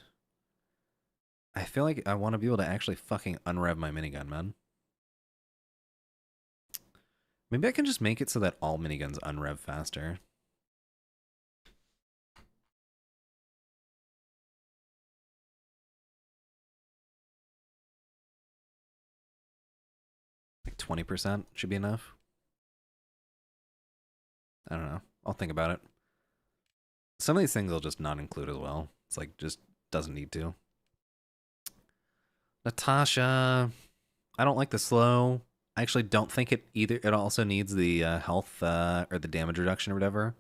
I feel like I want to be able to actually fucking unrev my minigun, man. Maybe I can just make it so that all miniguns unrev faster. Like 20% should be enough. I don't know. I'll think about it. Some of these things I'll just not include as well. It's like, just doesn't need to. Natasha. I don't like the slow. I actually don't think it either. It also needs the health or the damage reduction or whatever.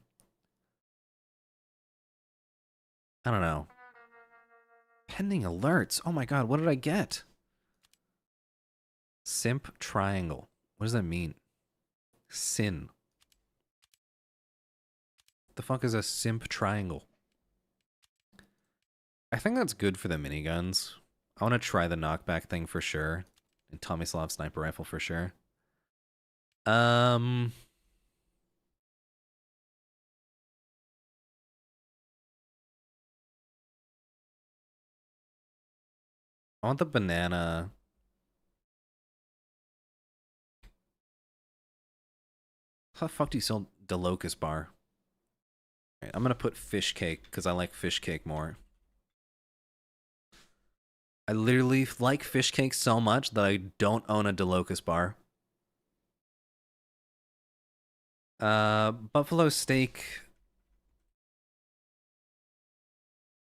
I don't know. Pending alerts. Oh my god, what did I get? Simp triangle. What does that mean? Sin. The fuck is a simp triangle? I think that's good for the miniguns. I want to try the knockback thing for sure. And Tomislav sniper rifle for sure. I want the banana. How the fuck do you sell Delocus bar? Right, I'm gonna put fish cake because I like fish cake more. I literally like fish cake so much that I don't own a Delocus bar. Buffalo steak.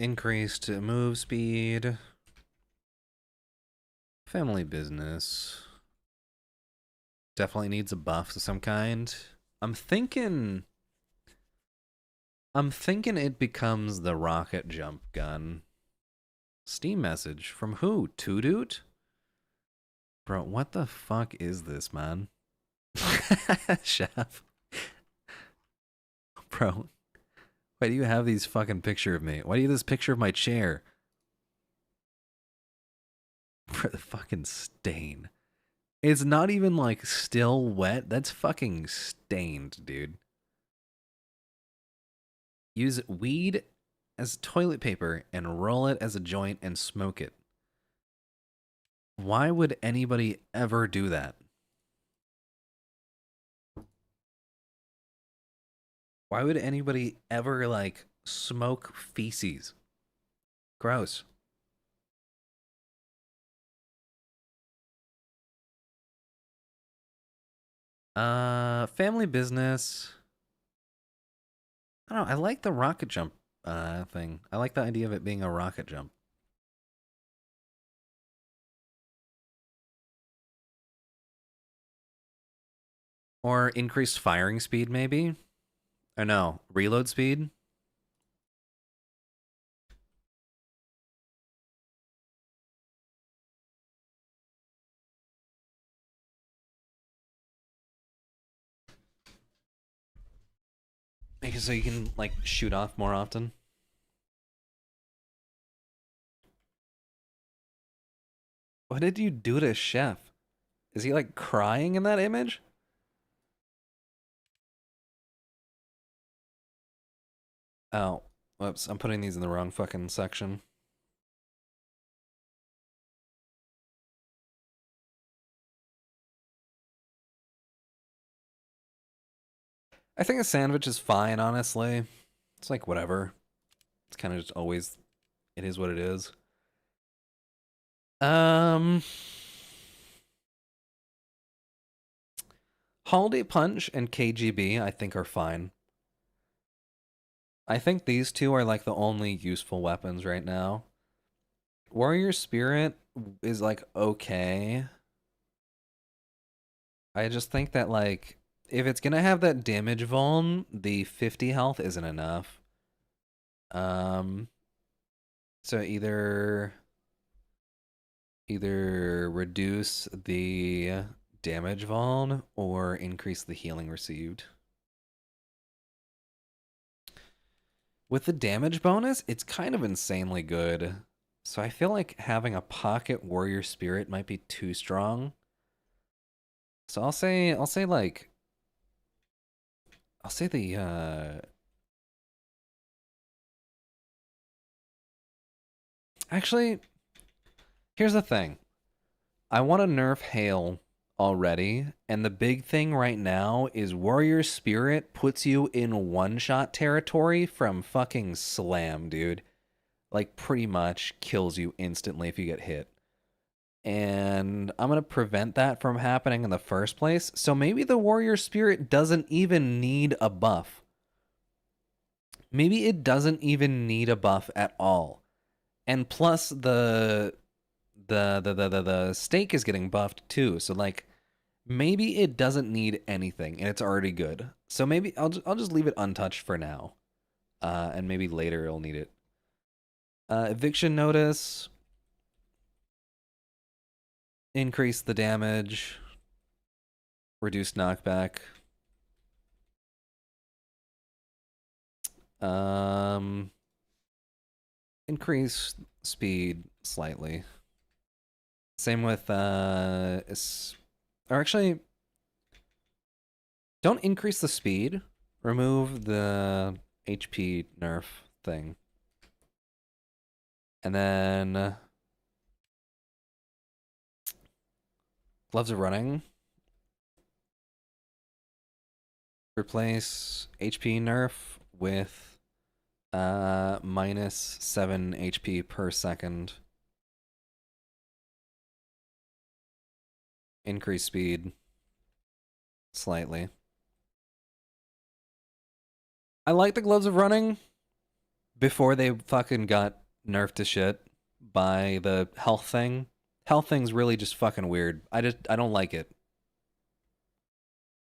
Increased move speed. Family business. Definitely needs a buff of some kind. I'm thinking it becomes the rocket jump gun. Steam message from who? Toot? Bro, what the fuck is this, man? Chef. Bro, why do you have these fucking picture of me? Why do you have this picture of my chair? For the fucking stain. It's not even like still wet. That's fucking stained, dude. Use weed as toilet paper and roll it as a joint and smoke it. Why would anybody ever do that? Why would anybody ever like smoke feces? Gross. Family business. I don't know. I like the rocket jump thing. I like the idea of it being a rocket jump. Or increased firing speed, maybe? Or no, reload speed? So you can, like, shoot off more often? What did you do to Chef? Is he, like, crying in that image? Oh, whoops. I'm putting these in the wrong fucking section. I think a sandwich is fine, honestly. It's like, whatever. It's kind of just always... It is what it is. Holiday Punch and KGB, I think, are fine. I think these two are like the only useful weapons right now. Warrior Spirit is like okay. I just think that like if it's gonna have that damage vuln, the 50 health isn't enough. So either Either reduce the damage vuln or increase the healing received. With the damage bonus, it's kind of insanely good. So I feel like having a pocket warrior spirit might be too strong. So I'll say the actually, here's the thing. I want to nerf hail already, and the big thing right now is warrior spirit puts you in one-shot territory from fucking slam, dude. Like pretty much kills you instantly if you get hit. And I'm going to prevent that from happening in the first place. So maybe the warrior spirit doesn't even need a buff. Maybe it doesn't even need a buff at all. And plus the stake is getting buffed too. So like maybe it doesn't need anything and it's already good. So maybe I'll just leave it untouched for now. And maybe later it'll need it. Eviction notice. Increase the damage. Reduce knockback. Increase speed slightly. Same with or actually don't increase the speed. Remove the HP nerf thing. And then Gloves of Running. Replace HP nerf with minus 7 HP per second. Increase speed slightly. I like the Gloves of Running before they fucking got nerfed to shit by the health thing. Health thing's really just fucking weird. I don't like it.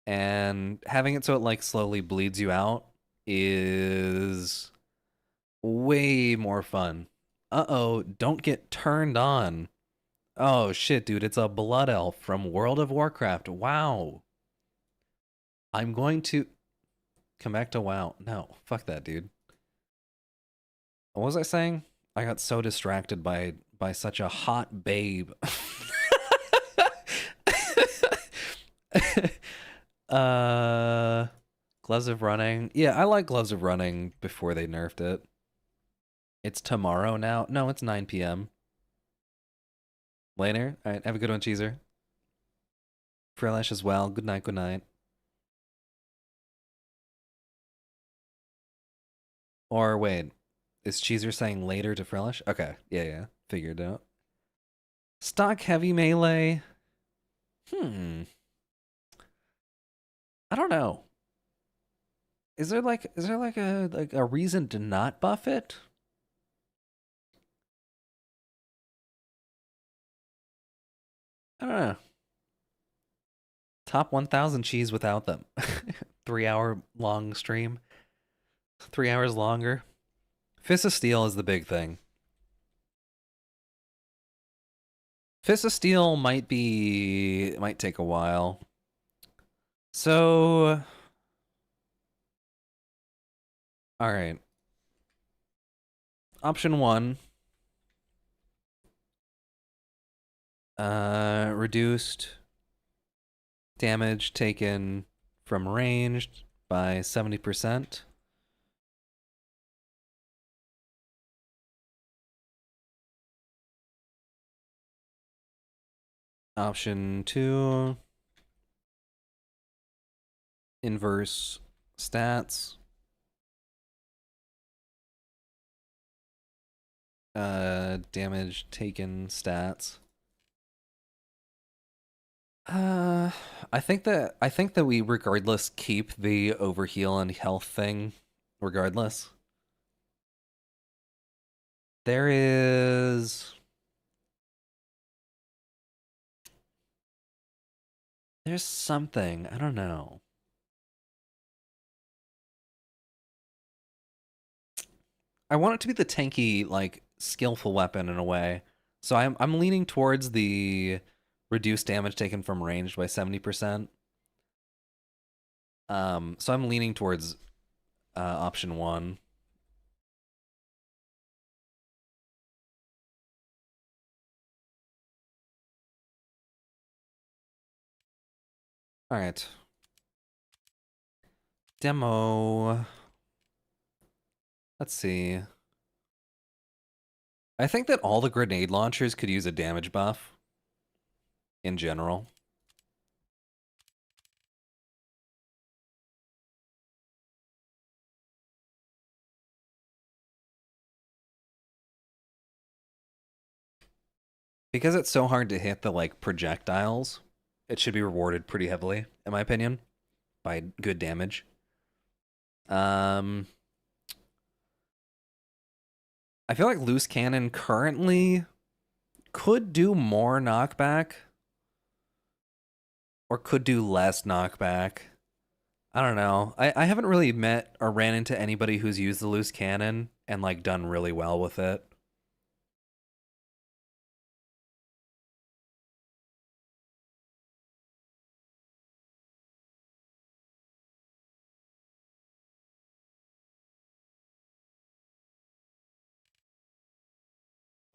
And having it so it like slowly bleeds you out is way more fun. Uh-oh, don't get turned on. Oh shit, dude, it's a blood elf from World of Warcraft. Wow. I'm going to come back to WoW. No, fuck that, dude. What was I saying? I got so distracted by such a hot babe. Gloves of Running. Yeah, I like Gloves of Running before they nerfed it. It's tomorrow now. No, it's 9 p.m. Later. All right, have a good one, Cheezer. Fresh as well. Good night, good night. Or wait, is Cheezer saying later to Fresh? Okay, yeah, figured it out. Stock heavy melee. I don't know. Is there like a reason to not buff it? I don't know. Top 1,000 cheese without them. 3-hour long stream. 3 hours longer. Fist of Steel is the big thing. Fist of Steel might take a while. So, all right. Option 1. Reduced damage taken from ranged by 70%. Option 2. Inverse stats. Damage taken stats. I think that we regardless keep the overheal and health thing regardless. There's something, I don't know. I want it to be the tanky, like, skillful weapon in a way. So I'm leaning towards the reduced damage taken from ranged by 70%. So I'm leaning towards option 1. All right. Demo. Let's see. I think that all the grenade launchers could use a damage buff in general. Because it's so hard to hit the like projectiles, it should be rewarded pretty heavily, in my opinion, by good damage. I feel like loose cannon currently could do more knockback or could do less knockback. I don't know. I haven't really met or ran into anybody who's used the loose cannon and like done really well with it.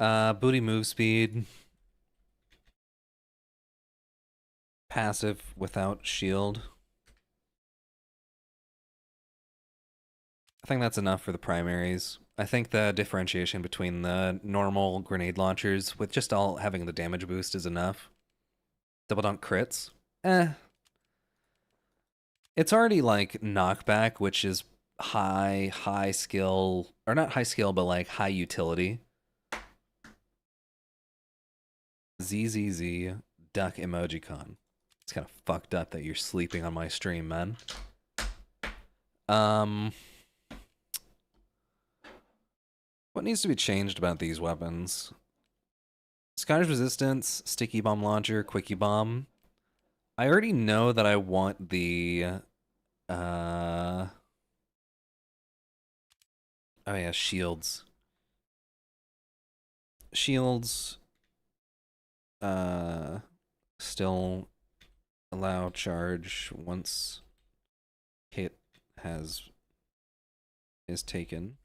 Booty move speed. Passive without shield. I think that's enough for the primaries. I think the differentiation between the normal grenade launchers with just all having the damage boost is enough. Double dunk crits. It's already like knockback, which is high skill, or not high skill, but like high utility. ZZZ duck emojicon. It's kind of fucked up that you're sleeping on my stream, man. What needs to be changed about these weapons? Scottish Resistance, Sticky Bomb Launcher, Quickie Bomb. I already know that I want the... Oh yeah, shields. Shields... Still allow charge once hit is taken.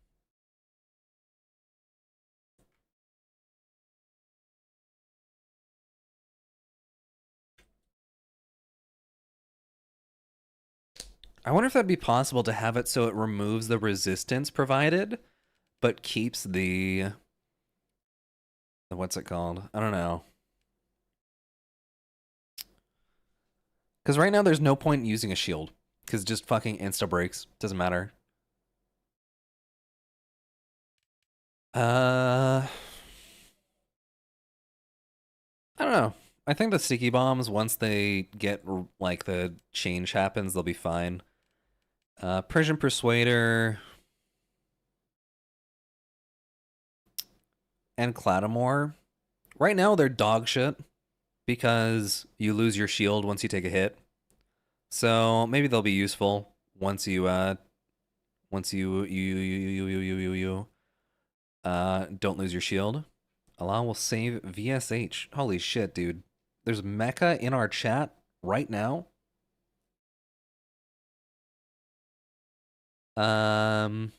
I wonder if that'd be possible to have it so it removes the resistance provided, but keeps the what's it called? I don't know. Because right now there's no point in using a shield. Because just fucking insta breaks. Doesn't matter. I don't know. I think the sticky bombs, once they get like the change happens, they'll be fine. Persian Persuader and Cladamore. Right now they're dog shit because you lose your shield once you take a hit. So maybe they'll be useful once you don't lose your shield. Allah will save VSH. Holy shit, dude. There's mecha in our chat right now. I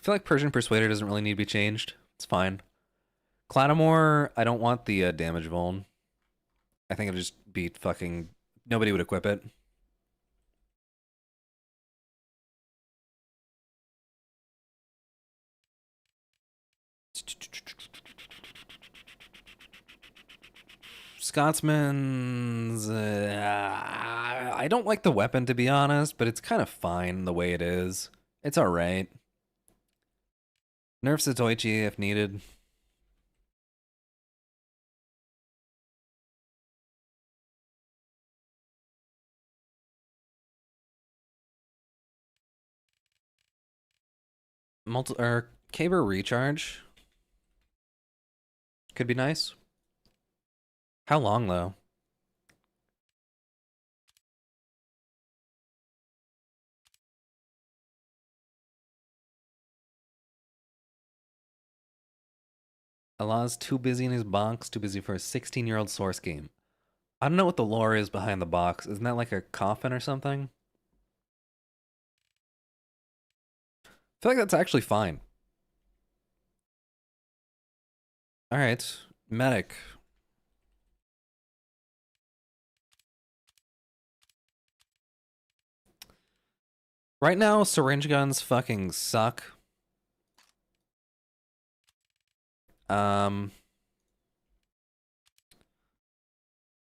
feel like Persian Persuader doesn't really need to be changed. It's fine. Cladamore, I don't want the damage vuln. I think it'll just be fucking... Nobody would equip it. Scotsman's... I don't like the weapon, to be honest, but it's kind of fine the way it is. It's alright. Nerf Satoichi if needed. Caber recharge could be nice. How long though? Allah's too busy in his box, too busy for a 16-year-old source game. I don't know what the lore is behind the box. Isn't that like a coffin or something? I feel like that's actually fine. Alright, medic. Right now, syringe guns fucking suck.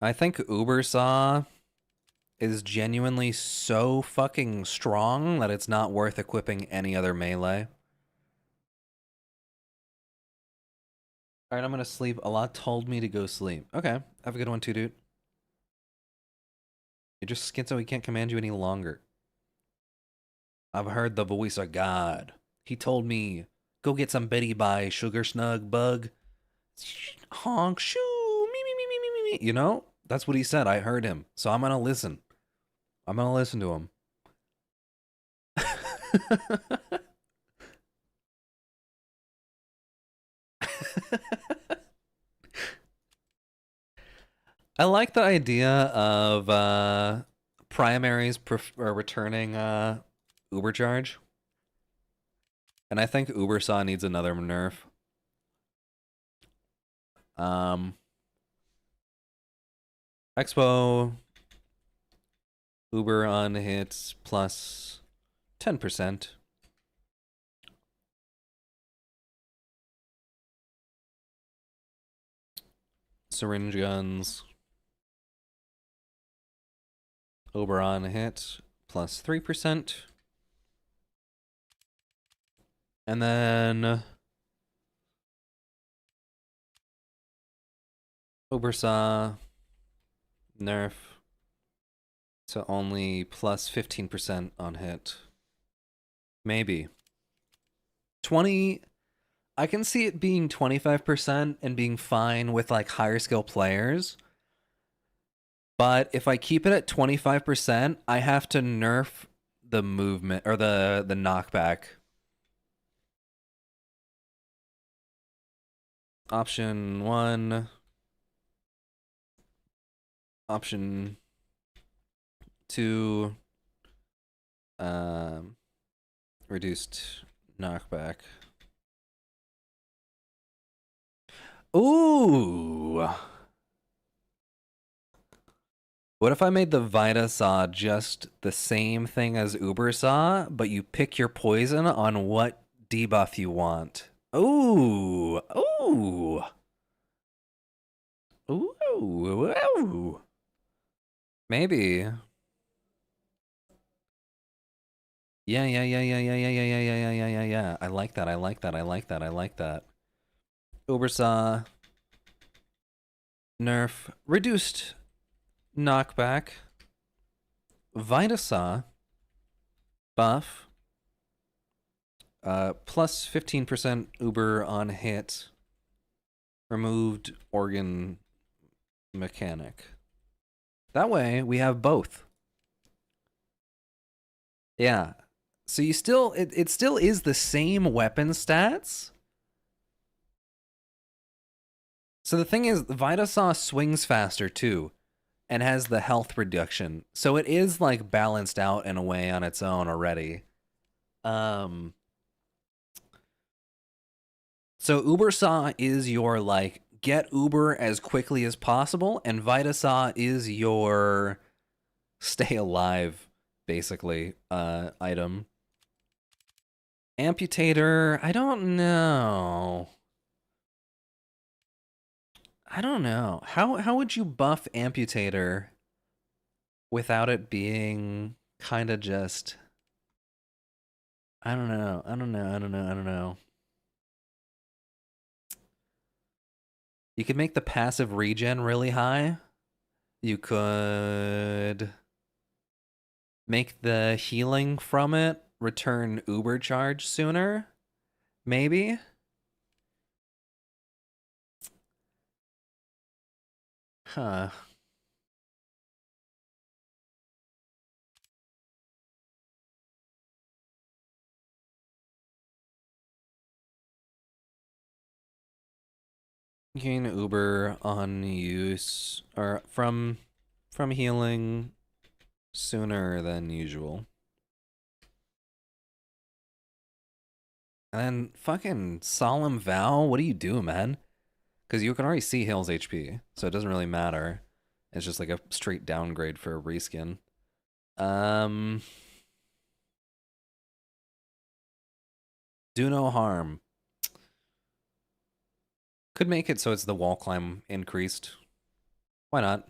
I think Ubersaw is genuinely so fucking strong that it's not worth equipping any other melee. Alright, I'm gonna sleep. Allah told me to go sleep. Okay, have a good one too, dude. You're just schizo, he can't command you any longer. I've heard the voice of God. He told me, go get some Betty by Sugar Snug Bug. Honk, shoo, me, me, me, me, me, me, me. You know? That's what he said. I heard him. So I'm gonna listen. I'm gonna listen to him. I like the idea of primaries returning Uber charge. And I think Ubersaw needs another nerf. Expo Uber on hits plus 10%. Syringe guns. Oberon hit plus 3%. And then Obersaw nerf to only plus 15% on hit. Maybe. 20. I can see it being 25% and being fine with like higher skill players. But if I keep it at 25%, I have to nerf the movement or the knockback. Option 1. Option 2. Reduced knockback. Ooh. What if I made the Vita Saw just the same thing as Uber Saw, but you pick your poison on what debuff you want? Ooh. Ooh. Ooh. Ooh. Maybe. Yeah. I like that. I like that. Ubersaw. Nerf. Reduced knockback. Vitasaw. Buff. Plus 15% Uber on hit. Removed organ mechanic. That way we have both. Yeah. So you still, it still is the same weapon stats. So the thing is, Vitasaw swings faster too, and has the health reduction. So it is like balanced out in a way on its own already. So Ubersaw is your like get Uber as quickly as possible, and Vitasaw is your stay alive, basically, item. Amputator, I don't know. How would you buff Amputator without it being kind of just I don't know. You could make the passive regen really high. You could make the healing from it return Uber charge sooner. Maybe. Huh. You can Uber on use or from healing sooner than usual. And then fucking Solemn Vow, what do you do, man? Because you can already see Hale's HP, so it doesn't really matter. It's just like a straight downgrade for a reskin. Do no harm. Could make it so it's the wall climb increased. Why not?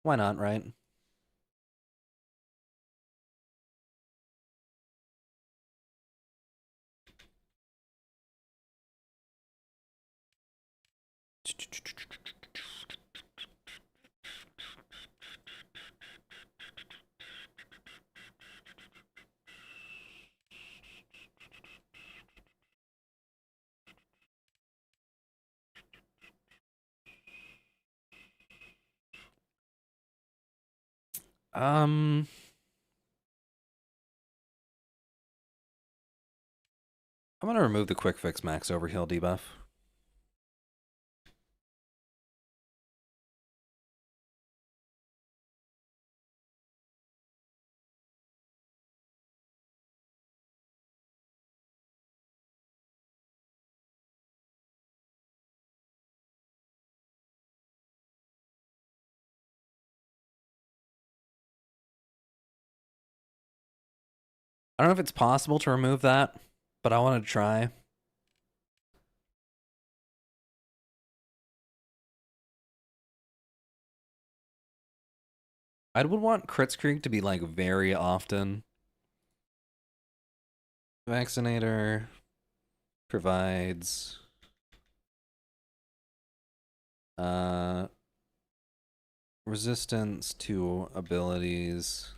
Why not, right? I'm gonna remove the quick fix max overheal debuff. I don't know if it's possible to remove that, but I want to try. I would want Kritzkrieg to be like very often. Vaccinator provides resistance to abilities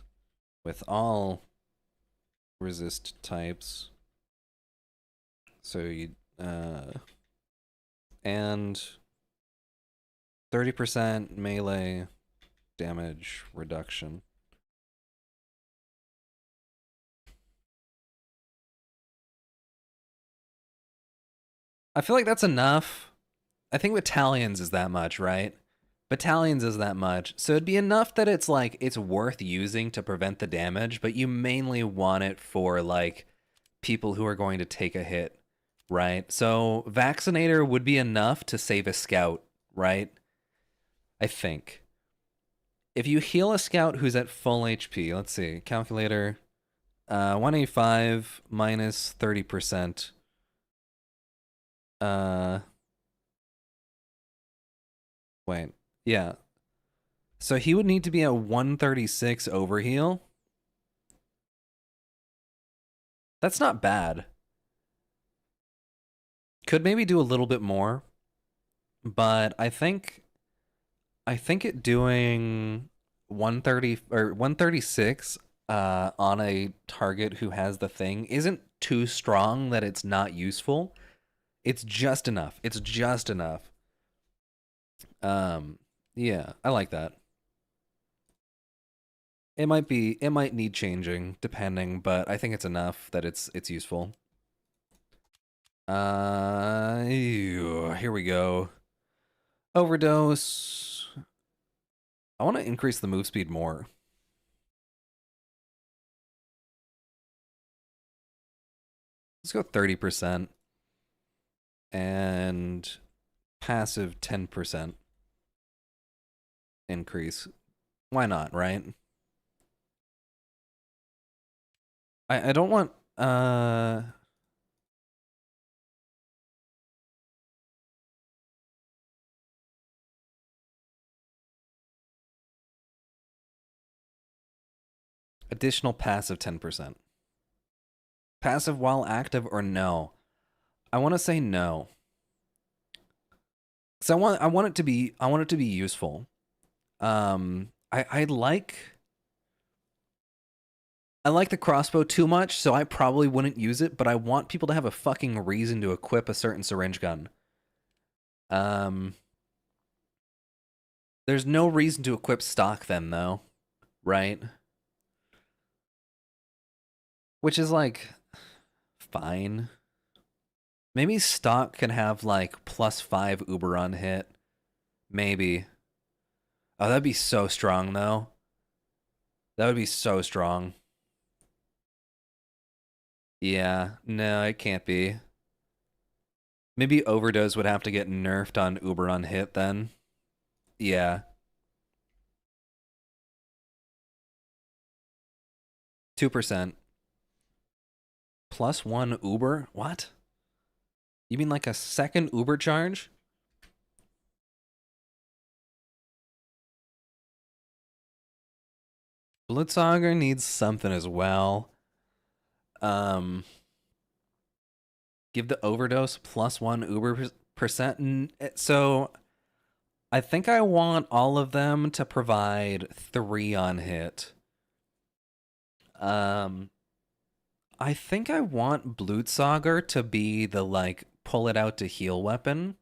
with all resist types. So you and 30% melee damage reduction. I feel like that's enough. I think battalions is that much, right? Battalions is that much. So it'd be enough that it's like it's worth using to prevent the damage, but you mainly want it for like people who are going to take a hit, right? So Vaccinator would be enough to save a scout, right? I think. If you heal a scout who's at full HP, let's see, calculator, 185 minus 30%. Wait, yeah. So he would need to be at 136 overheal. That's not bad. Could maybe do a little bit more, but I think it doing 130 or 136 on a target who has the thing isn't too strong that it's not useful. It's just enough. It's just enough. Yeah, I like that. It might need changing depending, but I think it's enough that it's useful. Here we go. Overdose. I want to increase the move speed more. Let's go 30%. And passive 10% increase. Why not, right? I don't want additional passive 10%. Passive while active or no? I want to say no. So I want it to be useful. I like the crossbow too much, so I probably wouldn't use it, but I want people to have a fucking reason to equip a certain syringe gun. There's no reason to equip stock then though, right? Which is like fine. Maybe stock can have like +5 Uber on hit. Maybe. Oh, that'd be so strong though. That would be so strong. Yeah, no, it can't be. Maybe Overdose would have to get nerfed on Uber on hit then. Yeah. 2%. +1 Uber? What? You mean like a second Uber charge? Blitzauger needs something as well. Um, give the Overdose +1 Uber percent. So I think I want all of them to provide 3 on hit. I think I want Blutsauger to be the like pull it out to heal weapon.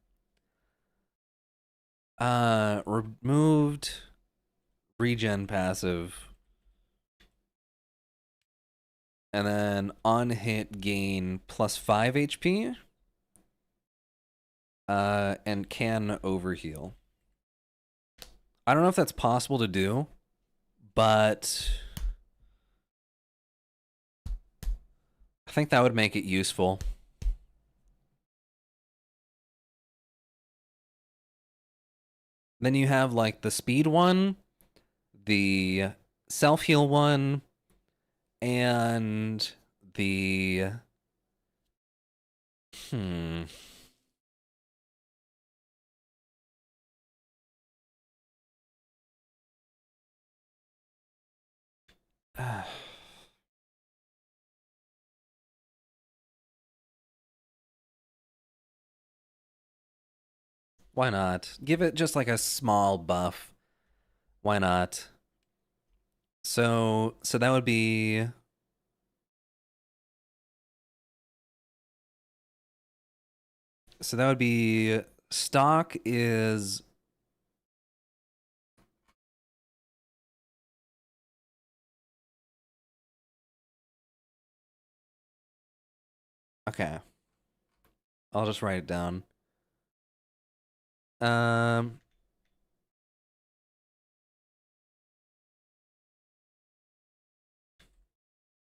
Removed regen passive. And then on hit gain +5 HP. And can overheal. I don't know if that's possible to do, but I think that would make it useful. Then you have like the speed one, the self heal one, and the hmm. Why not? Give it just like a small buff. Why not? So that would be stock is okay. I'll just write it down. Um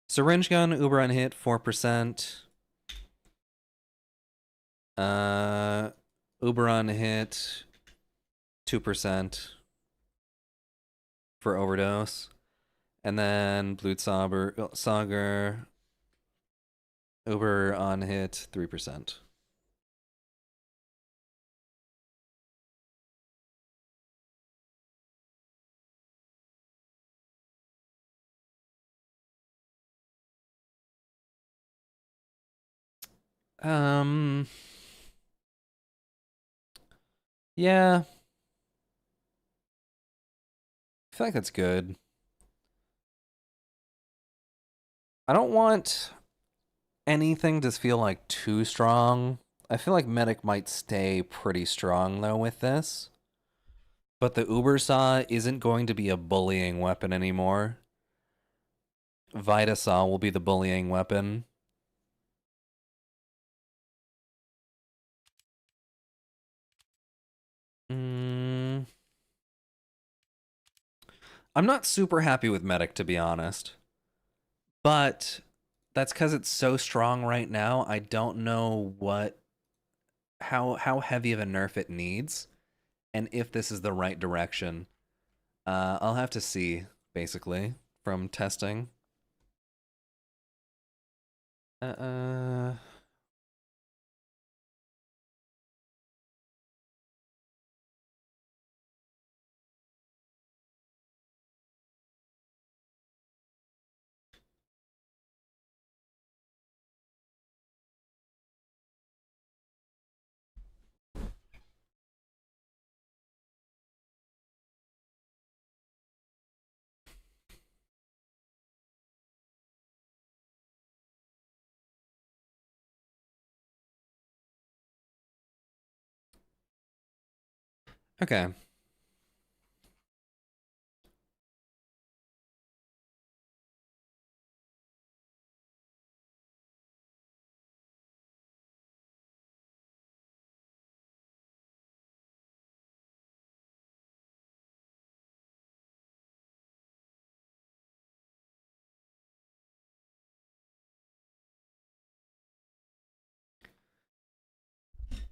Syringe gun, Uber on hit, 4%. Uber on hit, 2% for overdose. And then Blutsauger, Uber on hit, 3%. Um, yeah, I feel like that's good. I don't want anything to feel like too strong. I feel like Medic might stay pretty strong though with this. But the Uber Saw isn't going to be a bullying weapon anymore. Vita Saw will be the bullying weapon. I'm not super happy with Medic, to be honest. But that's because it's so strong right now. I don't know how heavy of a nerf it needs, and if this is the right direction. I'll have to see, basically, from testing. Uh. Okay.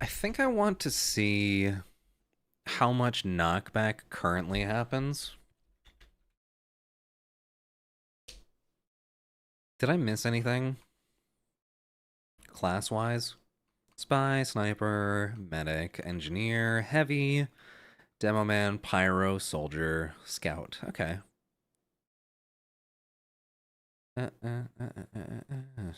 I think I want to see how much knockback currently happens. Did I miss anything? Class-wise? Spy, sniper, medic, engineer, heavy, demo man, pyro, soldier, scout. Okay. uh, uh, uh, uh, uh, uh.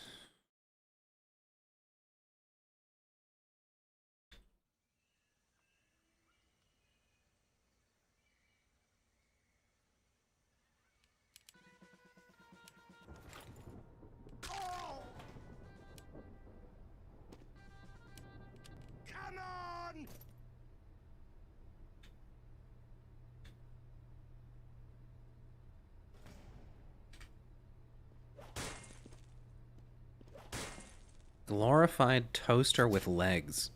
Come on! Glorified toaster with legs.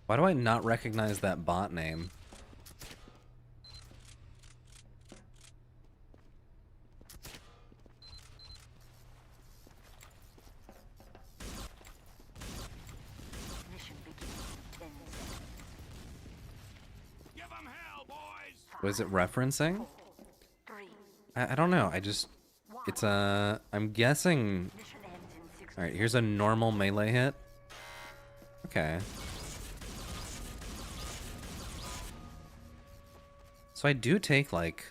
Why do I not recognize that bot name? Mission begins in 10 seconds. Give 'em hell, boys! What is it referencing? 3. I don't know. It's a... I'm guessing... Mission ends in 6. Alright, here's a normal melee hit. Okay. So I do take, like...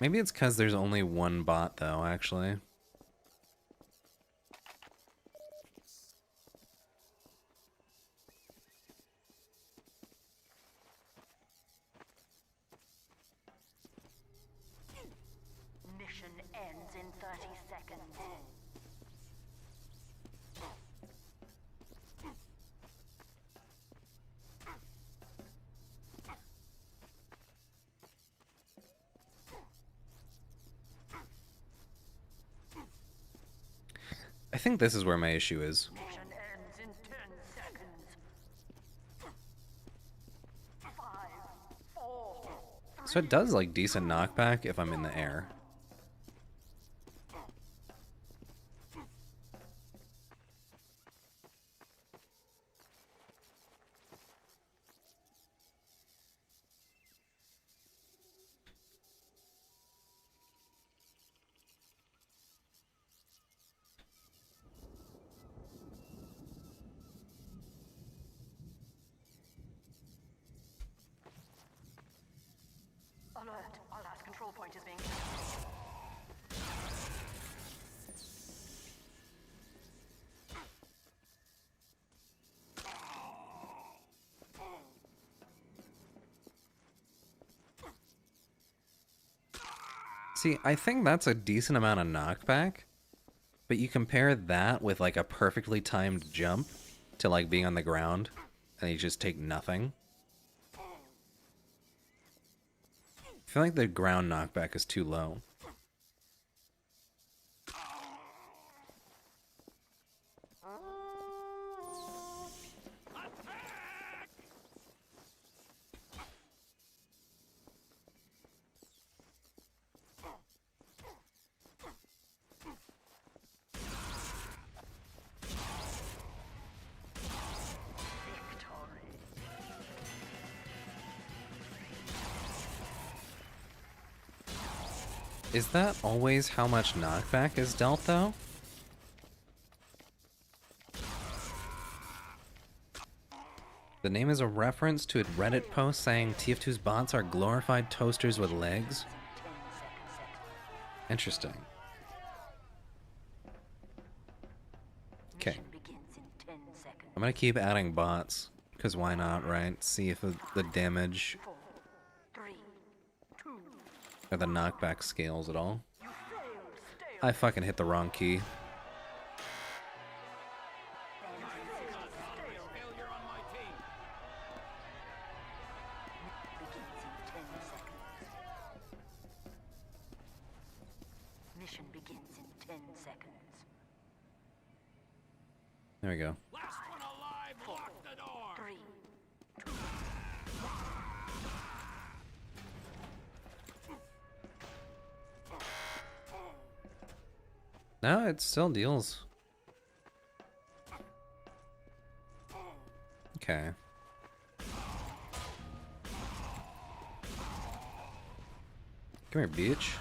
Maybe it's because there's only one bot, though, actually. Mission ends in 30 seconds. I think this is where my issue is. Mission ends in 10 seconds. 5, 4, So it does, like, decent knockback if I'm in the air. Alert. Our last control point is being... See, I think that's a decent amount of knockback, but you compare that with, like, a perfectly timed jump to, like, being on the ground, and you just take nothing. I feel like the ground knockback is too low. Victory. Is that always how much knockback is dealt, though? The name is a reference to a Reddit post saying TF2's bots are glorified toasters with legs. 10 seconds. Interesting. Okay. Mission begins in 10 seconds. I'm gonna keep adding bots, because why not, right? See if the damage 4, 3, 2. or the knockback scales at all. You failed. Stay I fucking hit the wrong key. Failure on my team! begins in 10 seconds. Mission begins in 10 seconds. There we go. Last one alive, lock the door! 3, No, it still deals. Okay. Come here, bitch.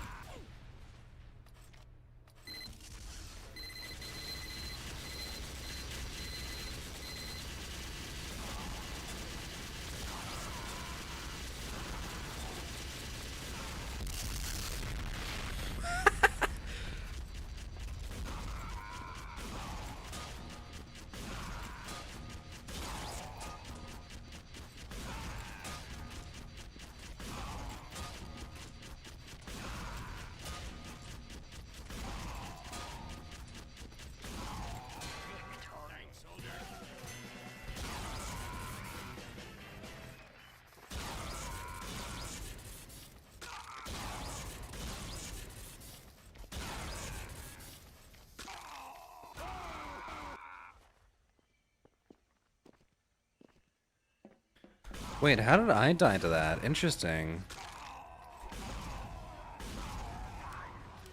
Wait, how did I die to that? Interesting.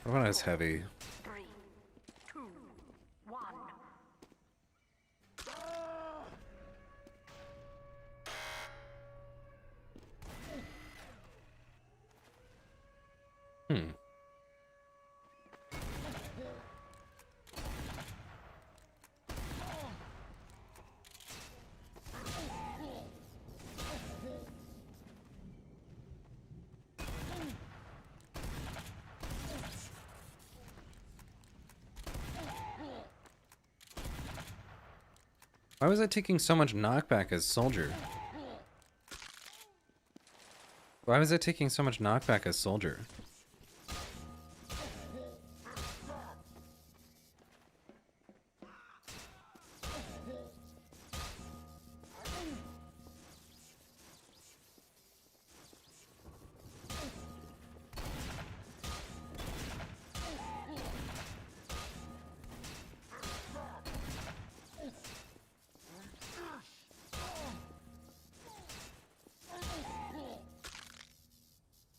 What when I was heavy? 3, 2, 1. Hmm. Why was I taking so much knockback as soldier? Why was I taking so much knockback as soldier?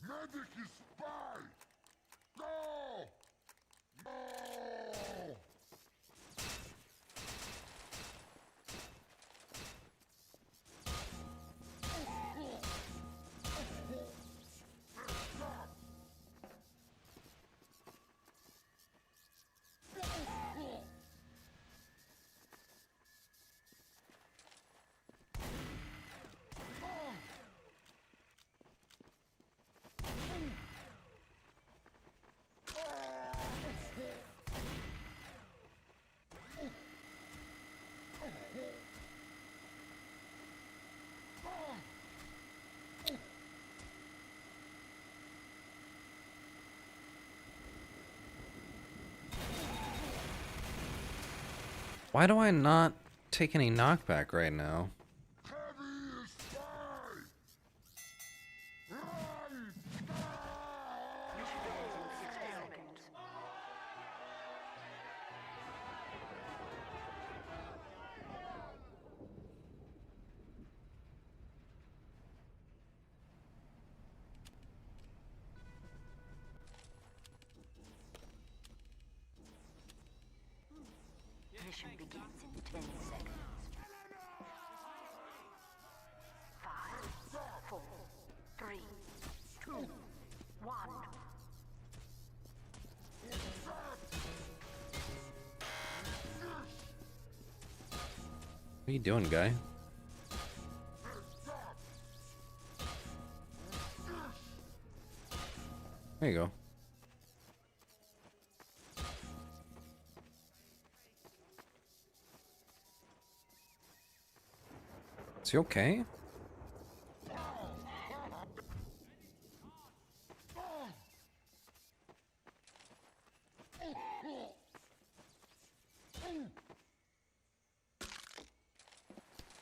Medic is spy! Go! No! Why do I not take any knockback right now? Heavy is spy! Run! Mission begins in 60 seconds. Mission begins in 10 seconds. 5, 4, 3, 2, 1. What are you doing, guy? There you go. Is he okay?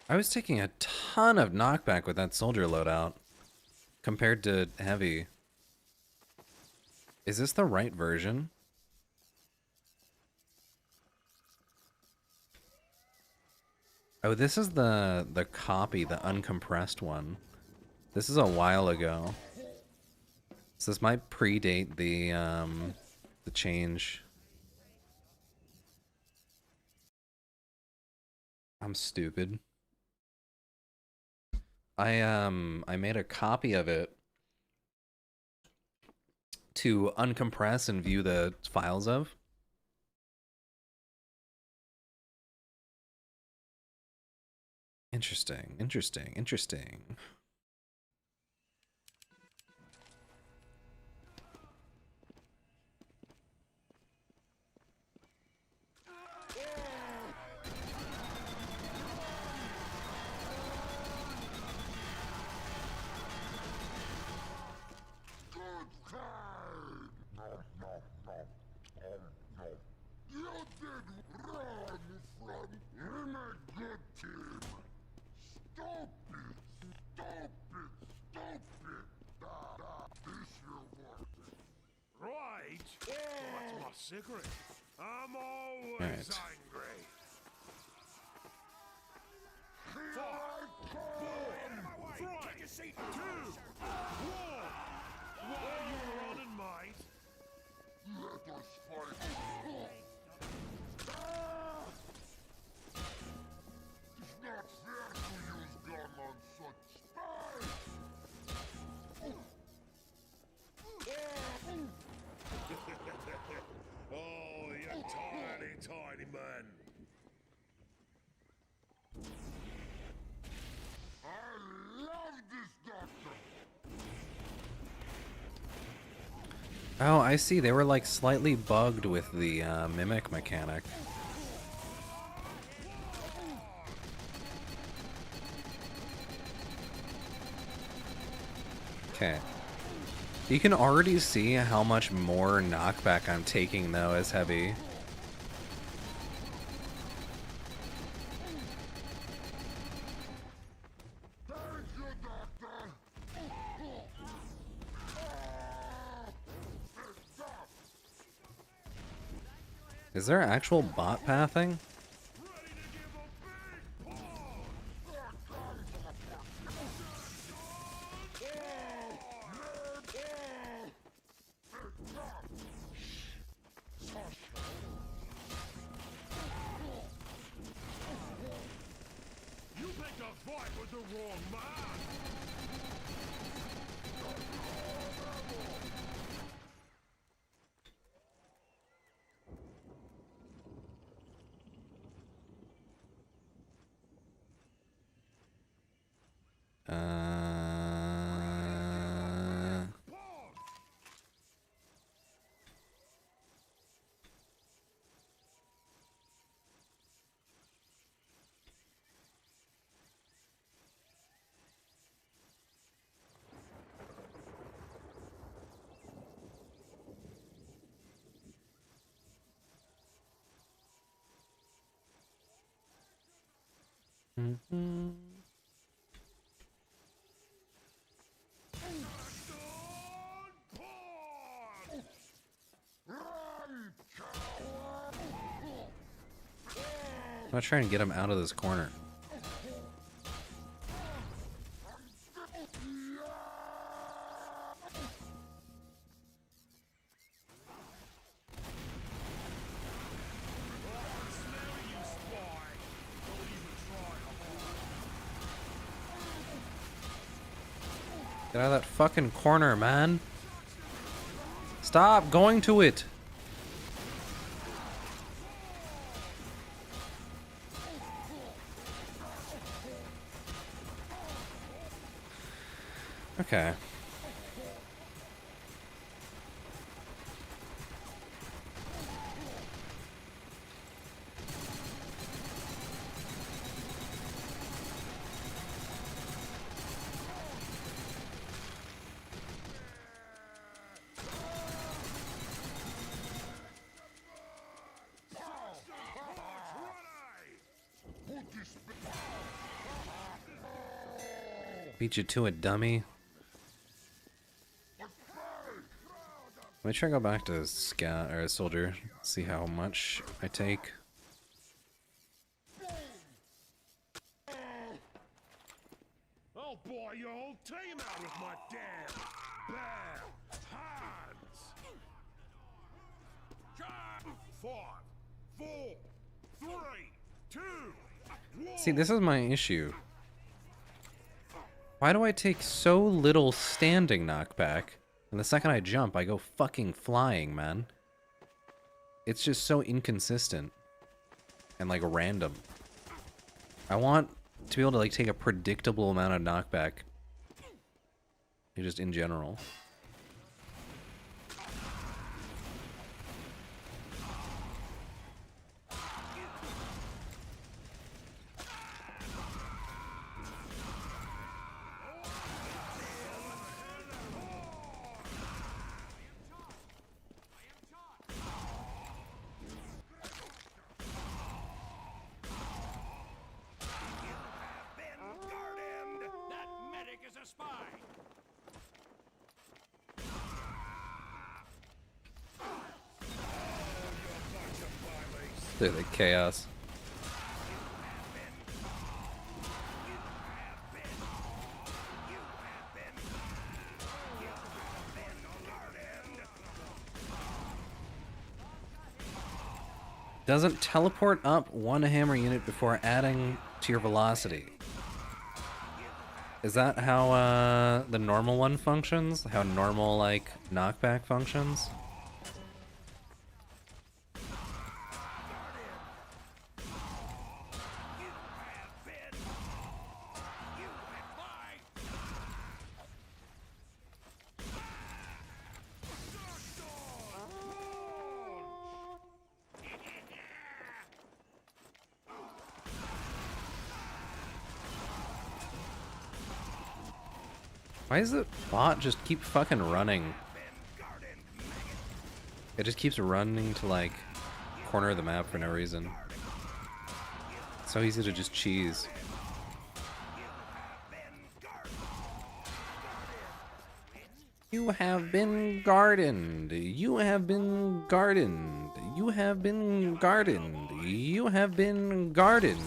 I was taking a ton of knockback with that soldier loadout compared to heavy. Is this the right version? Oh, this is the copy, the uncompressed one. This is a while ago. So this might predate the change. I'm stupid. I made a copy of it to uncompress and view the files of. Interesting, interesting, interesting. Right? That's my secret. I'm always Right. angry. Five, four, three, two, one. What are you running, mate? Let us fight. It's not fair to use gun on such spies. Oh, you tiny, tiny man. I love this doctor. Oh, I see. They were like slightly bugged with the mimic mechanic. Okay. You can already see how much more knockback I'm taking though as heavy. Thank you, doctor. Is there actual bot pathing? Ready to give a big paw. You picked a fight with the wrong man. I'm gonna try and get him out of this corner. Get out of that fucking corner, man. Stop going to it. Okay. Beat you to it, dummy. Let me try to go back to scout or soldier, see how much I take. I'll buy your whole team out with my damn bare hands. 5, 4, 3, 2, 1. See, this is my issue. Why do I take so little standing knockback? And the second I jump, I go fucking flying, man. It's just so inconsistent. And, like, random. I want to be able to, like, take a predictable amount of knockback. Just in general. That medic is a spy! Look at the chaos. Doesn't teleport up one hammer unit before adding to your velocity. Is that how the normal one functions? How normal, like, knockback functions? Why does the bot just keep fucking running? It just keeps running to, like, corner of the map for no reason. It's so easy to just cheese. You have been gardened. You have been gardened. You have been gardened. You have been gardened.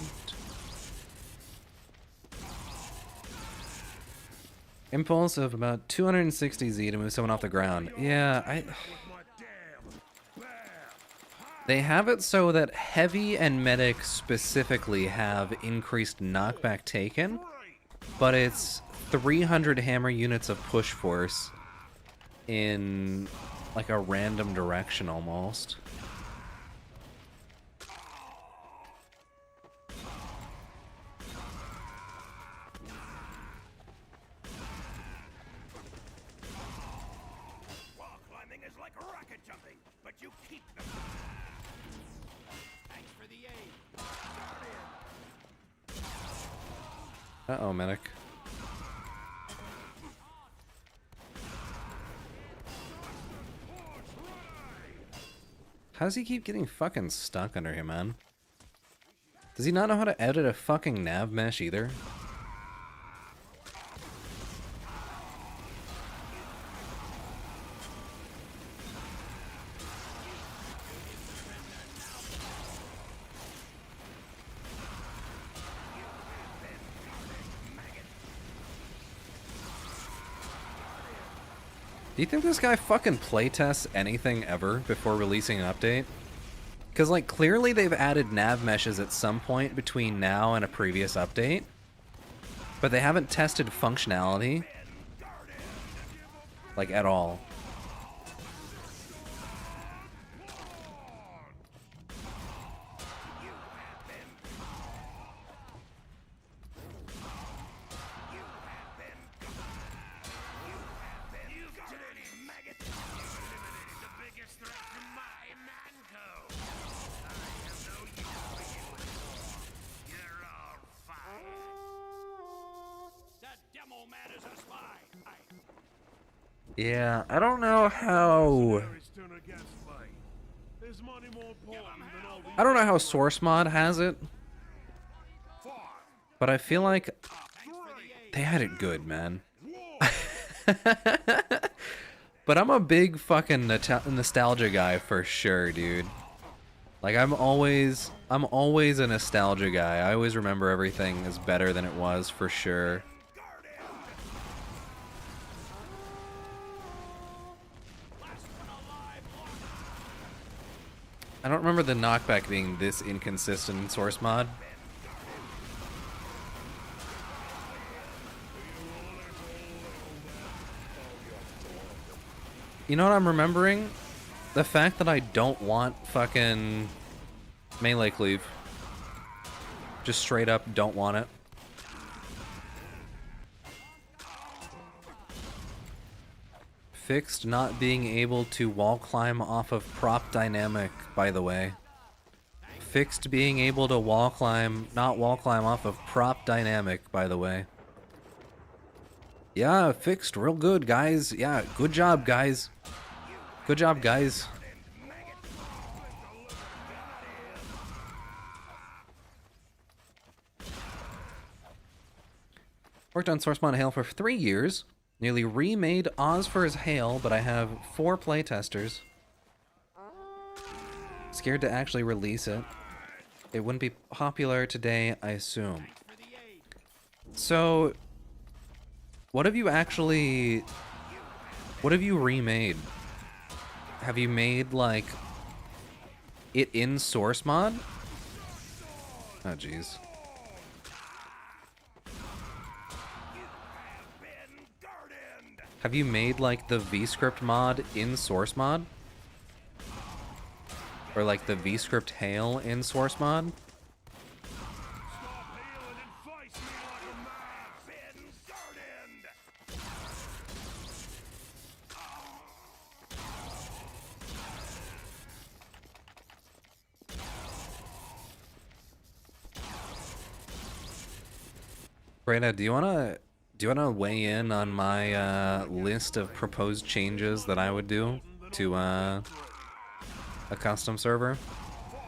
Impulse of about 260 Z to move someone off the ground. Yeah, They have it so that heavy and medic specifically have increased knockback taken, but it's 300 hammer units of push force in like a random direction almost. Wall climbing is like rocket jumping, but you keep them. Thanks for the aid. Uh-oh, medic. How does he keep getting fucking stuck under him, man? Does he not know how to edit a fucking nav mesh either? Do you think this guy fucking playtests anything ever before releasing an update? Because, like, clearly they've added nav meshes at some point between now and a previous update, but they haven't tested functionality, like, at all. Yeah, I don't know how... I don't know how Source Mod has it, but I feel like they had it good, man. But I'm a big fucking nostalgia guy for sure, dude. Like, I'm always a nostalgia guy. I always remember everything is better than it was, for sure. I don't remember the knockback being this inconsistent in Source Mod. You know what I'm remembering? The fact that I don't want fucking melee cleave. Just straight up don't want it. Fixed not being able to wall climb off of prop dynamic, by the way. Fixed being able to wall climb, not wall climb off of prop dynamic, by the way. Yeah, fixed real good, guys. Yeah, good job, guys. Good job, guys. Worked on Source Mod Hail for 3 years. Nearly remade Ozfur's Hail, but I have 4 playtesters. Scared to actually release it. It wouldn't be popular today, I assume. So, what have you actually... What have you remade? Have you made, like, it in source mod? Oh, jeez. Have you made, like, the VScript mod in source mod? Or, like, the VScript Hail in source mod? Brenda, do you wanna weigh in on my list of proposed changes that I would do to a custom server? 4,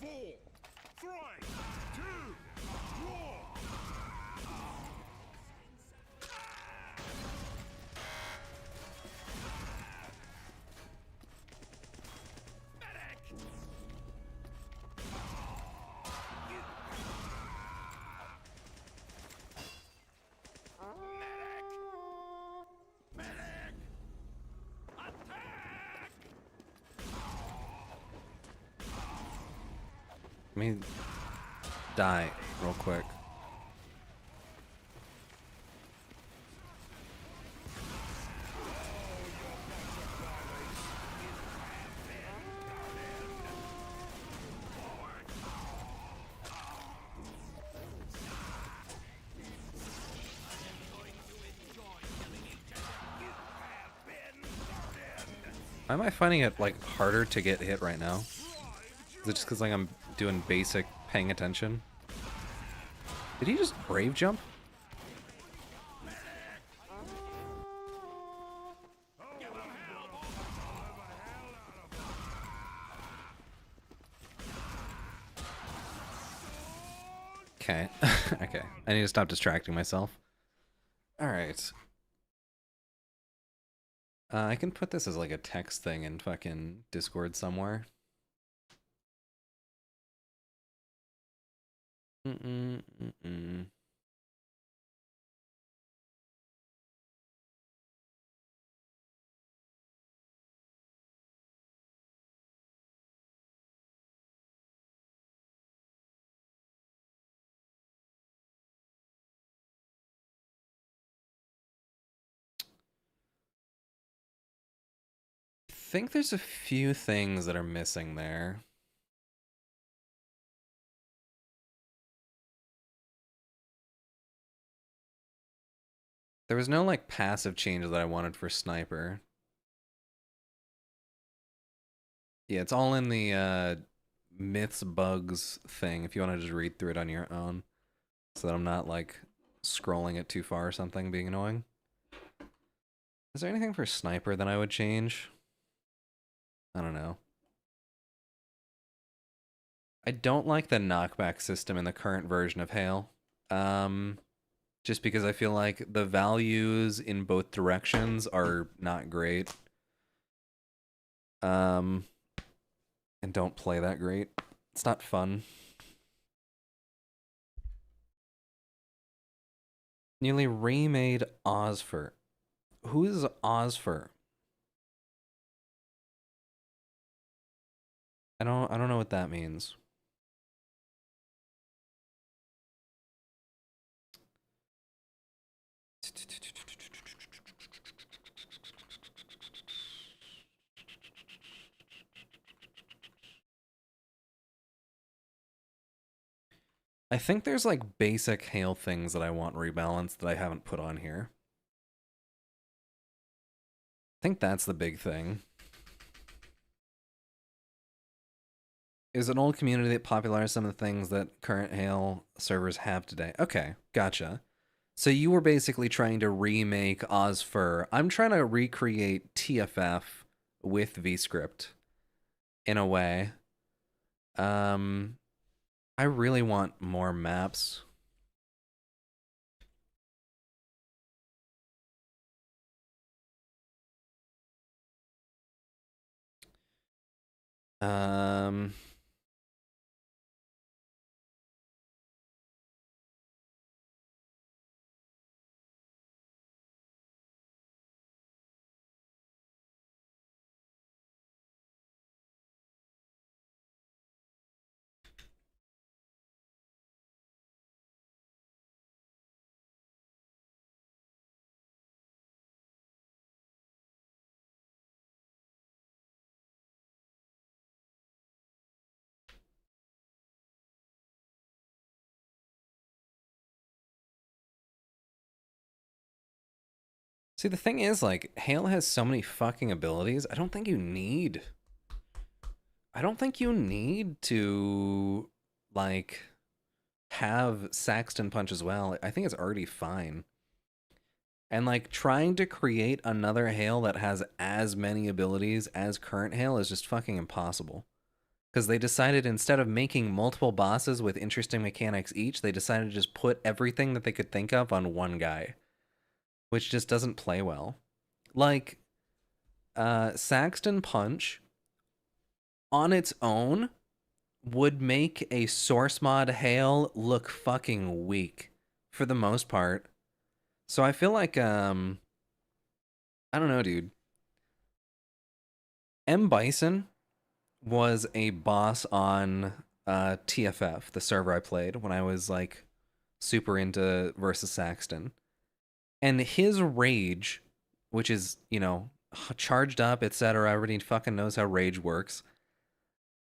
3, 2, 1. Let me die real quick. Why am I finding it, like, harder to get hit right now? Is it just because, like, I'm doing basic paying attention? Did he just brave jump? Okay. Okay. I need to stop distracting myself. Alright. I can put this as, like, a text thing in fucking Discord somewhere. I think there's a few things that are missing there. There was no, like, passive change that I wanted for Sniper. Yeah, it's all in the myths bugs thing if you want to just read through it on your own. So that I'm not, like, scrolling it too far or something being annoying. Is there anything for Sniper that I would change? I don't know. I don't like the knockback system in the current version of Hail. Just because I feel like the values in both directions are not great. And don't play that great. It's not fun. Nearly remade Ozfur. Who is Ozfur? I don't know what that means. I think there's like basic hail things that I want rebalanced that I haven't put on here. I think that's the big thing. Is an old community that popularized some of the things that current Hail servers have today. Okay, gotcha. So you were basically trying to remake Ozfur. I'm trying to recreate TFF with VScript in a way. I really want more maps. See, the thing is, like, Hail has so many fucking abilities. I don't think you need to, like, have Saxton Punch as well. I think it's already fine. And, like, trying to create another Hail that has as many abilities as current Hail is just fucking impossible. Because they decided, instead of making multiple bosses with interesting mechanics each, they decided to just put everything that they could think of on one guy, which just doesn't play well. Like, Saxton Punch on its own would make a source mod Hail look fucking weak for the most part. So I feel like, I don't know, dude. M. Bison was a boss on TFF, the server I played when I was, like, super into versus Saxton. And his rage, which is, you know, charged up, etc., everybody fucking knows how rage works,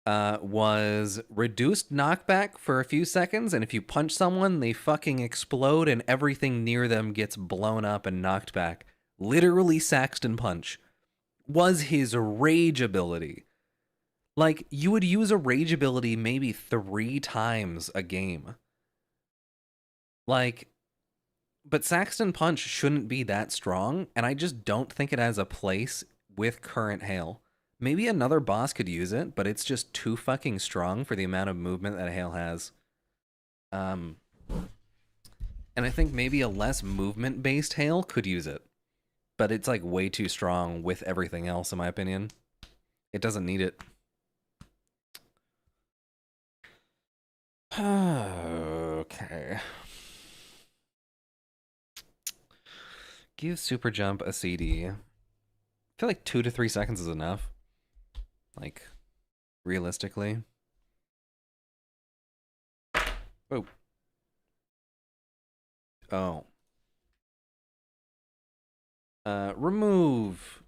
was reduced knockback for a few seconds, and if you punch someone, they fucking explode and everything near them gets blown up and knocked back. Literally Saxton Punch was his rage ability. Like, you would use a rage ability maybe 3 times a game. Like, but Saxton Punch shouldn't be that strong, and I just don't think it has a place with current Hail. Maybe another boss could use it, but it's just too fucking strong for the amount of movement that Hail has. And I think maybe a less movement-based Hail could use it. But it's, like, way too strong with everything else, in my opinion. It doesn't need it. Okay. Give Super Jump a CD. I feel like 2 to 3 seconds is enough. Like, realistically. Oh. Oh. Remove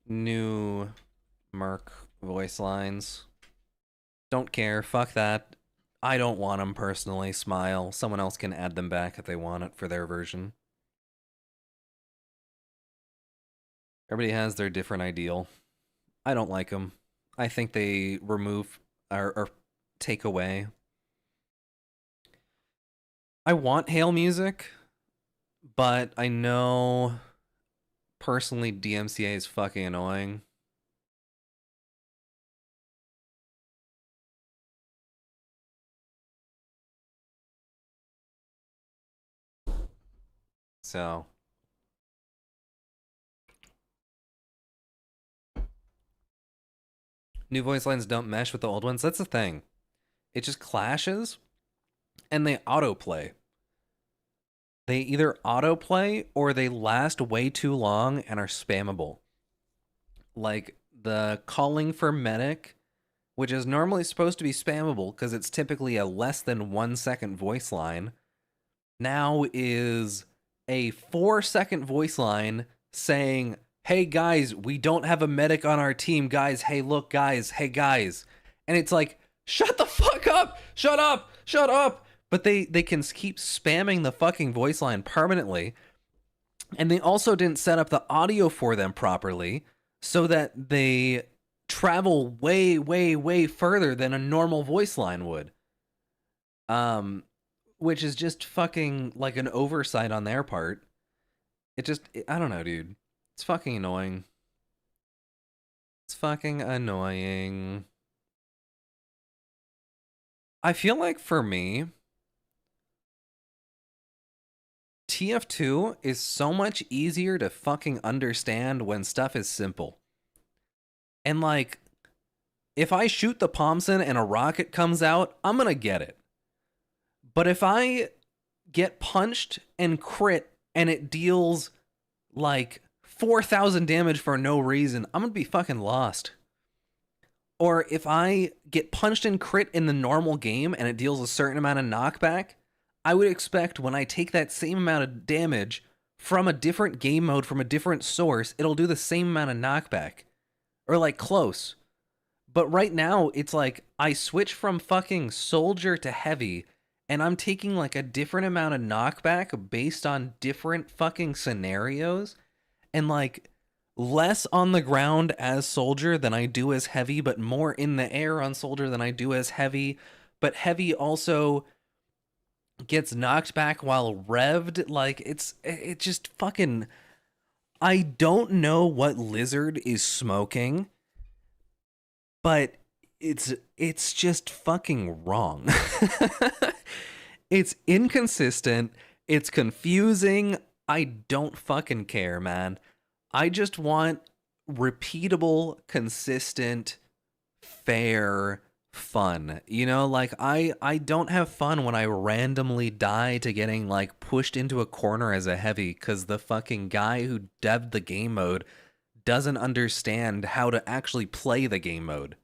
new Merc voice lines. Don't care. Fuck that. I don't want them personally. Smile. Someone else can add them back if they want it for their version. Everybody has their different ideal. I don't like them. I think they remove or take away. I want Hail music, but I know personally DMCA is fucking annoying. So new voice lines don't mesh with the old ones. That's the thing. It just clashes and they autoplay. They either autoplay or they last way too long and are spammable. Like the calling for medic, which is normally supposed to be spammable because it's typically a less than 1 second voice line, now is a 4-second voice line saying, hey guys, we don't have a medic on our team, guys. Hey, look, guys. Hey, guys. And it's like, shut the fuck up. Shut up. Shut up. but they can keep spamming the fucking voice line permanently. And they also didn't set up the audio for them properly so that they travel way, way, way further than a normal voice line would. Which is just fucking like an oversight on their part. I don't know, dude. It's fucking annoying. It's fucking annoying. I feel like for me, TF2 is so much easier to fucking understand when stuff is simple. And like, if I shoot the Pomson and a rocket comes out, I'm gonna get it. But if I get punched and crit and it deals like 4,000 damage for no reason, I'm gonna be fucking lost. Or if I get punched and crit in the normal game and it deals a certain amount of knockback, I would expect when I take that same amount of damage from a different game mode, from a different source, it'll do the same amount of knockback. Or like close. But right now, it's like I switch from fucking soldier to heavy, and I'm taking like a different amount of knockback based on different fucking scenarios, and like less on the ground as soldier than I do as heavy, but more in the air on soldier than I do as heavy. But heavy also gets knocked back while revved. Like it just fucking, I don't know what Lizard is smoking, but it's just fucking wrong. It's inconsistent, it's confusing. I don't fucking care, man. I just want repeatable, consistent, fair fun. You know, like I don't have fun when I randomly die to getting like pushed into a corner as a heavy cuz the fucking guy who devved the game mode doesn't understand how to actually play the game mode.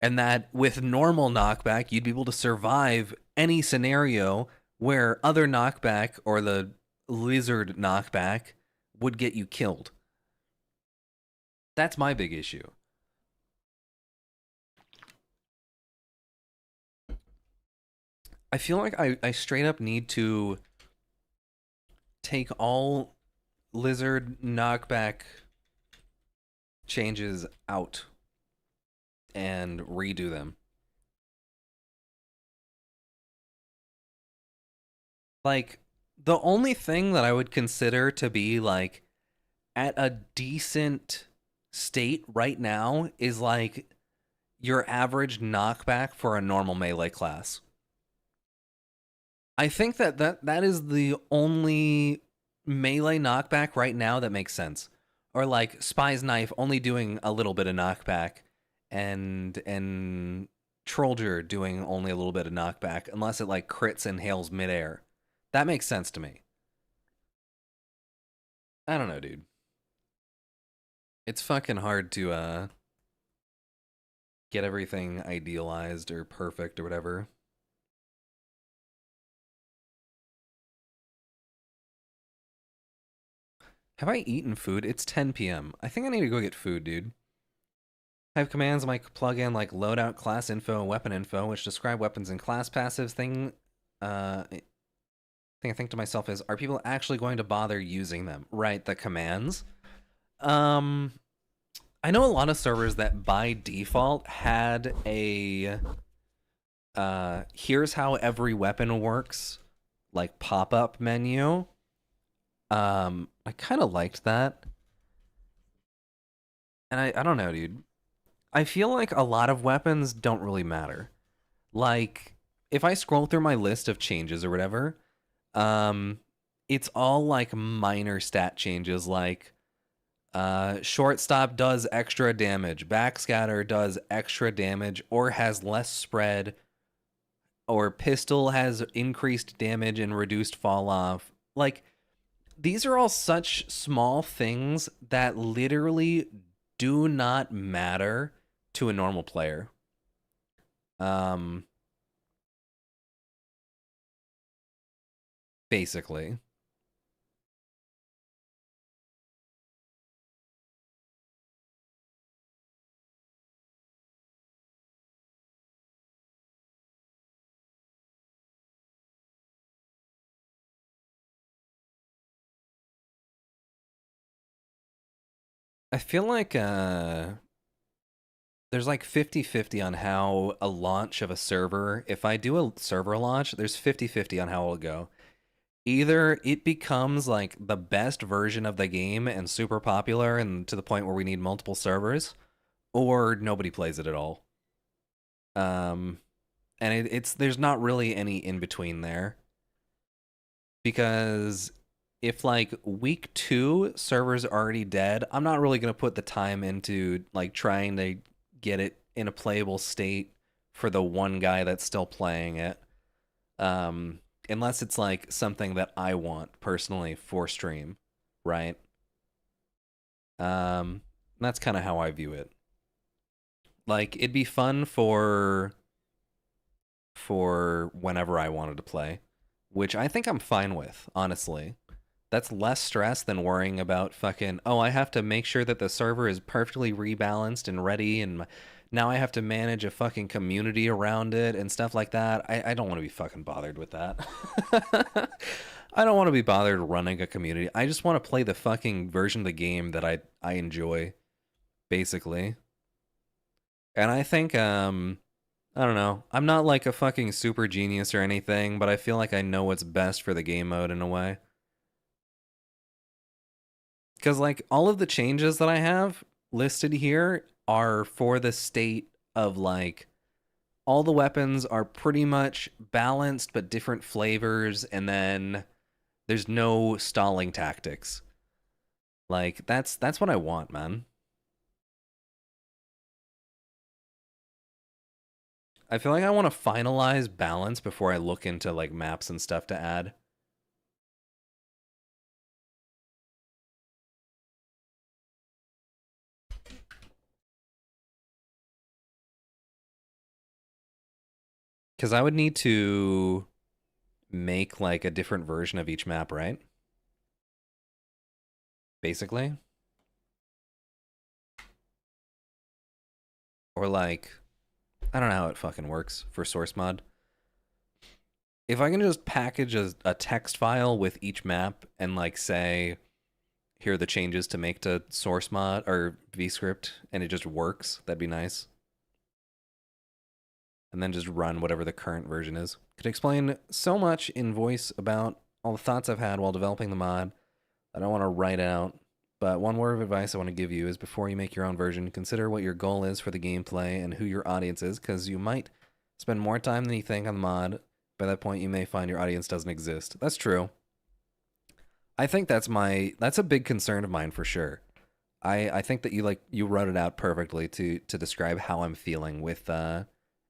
And that with normal knockback, you'd be able to survive any scenario where other knockback or the Lizard knockback would get you killed. That's my big issue. I feel like I straight up need to take all Lizard knockback changes out and redo them. Like, the only thing that I would consider to be like at a decent state right now is like your average knockback for a normal melee class. I think that is the only melee knockback right now that makes sense. Or like Spy's Knife only doing a little bit of knockback and Trollger doing only a little bit of knockback unless it like crits and hails midair. That makes sense to me. I don't know, dude. It's fucking hard to get everything idealized or perfect or whatever. Have I eaten food? It's 10 p.m. I think I need to go get food, dude. I have commands on my plugin like loadout, class info, and weapon info, which describe weapons and class passives. Thing I think to myself is, are people actually going to bother using them? Right, the commands. I know a lot of servers that by default had a here's how every weapon works, like pop-up menu. I kind of liked that. And I don't know, dude. I feel like a lot of weapons don't really matter. Like, if I scroll through my list of changes or whatever, it's all like minor stat changes, like shortstop does extra damage, backscatter does extra damage or has less spread, or pistol has increased damage and reduced fall off. Like, these are all such small things that literally do not matter to a normal player. Basically. I feel like there's like 50-50 on how a launch of a server, if I do a server launch, there's 50-50 on how it'll go. Either it becomes like the best version of the game and super popular and to the point where we need multiple servers, or nobody plays it at all. And it's there's not really any in between there, because if like week 2 servers are already dead, I'm not really going to put the time into like trying to get it in a playable state for the one guy that's still playing it. Unless it's like something that I want personally for stream, right? That's kind of how I view it. Like it'd be fun for whenever I wanted to play, which I think I'm fine with, honestly. That's less stress than worrying about fucking, oh, I have to make sure that the server is perfectly rebalanced and ready, and now I have to manage a fucking community around it and stuff like that. I don't want to be fucking bothered with that. I don't want to be bothered running a community. I just want to play the fucking version of the game that I enjoy, basically. And I think, I don't know. I'm not like a fucking super genius or anything, but I feel like I know what's best for the game mode in a way. Because, like, all of the changes that I have listed here are for the state of, like, all the weapons are pretty much balanced but different flavors, and then there's no stalling tactics. Like, that's what I want, man. I feel like I want to finalize balance before I look into, like, maps and stuff to add. Because I would need to make like a different version of each map, right? Basically. Or like, I don't know how it fucking works for source mod. If I can just package a text file with each map and like say, here are the changes to make to source mod or VScript, and it just works, that'd be nice. And then just run whatever the current version is. Could explain so much in voice about all the thoughts I've had while developing the mod that I want to write out. But one word of advice I want to give you is before you make your own version, consider what your goal is for the gameplay and who your audience is, because you might spend more time than you think on the mod. By that point, you may find your audience doesn't exist. That's true. I think that's a big concern of mine for sure. I think that you wrote it out perfectly to describe how I'm feeling with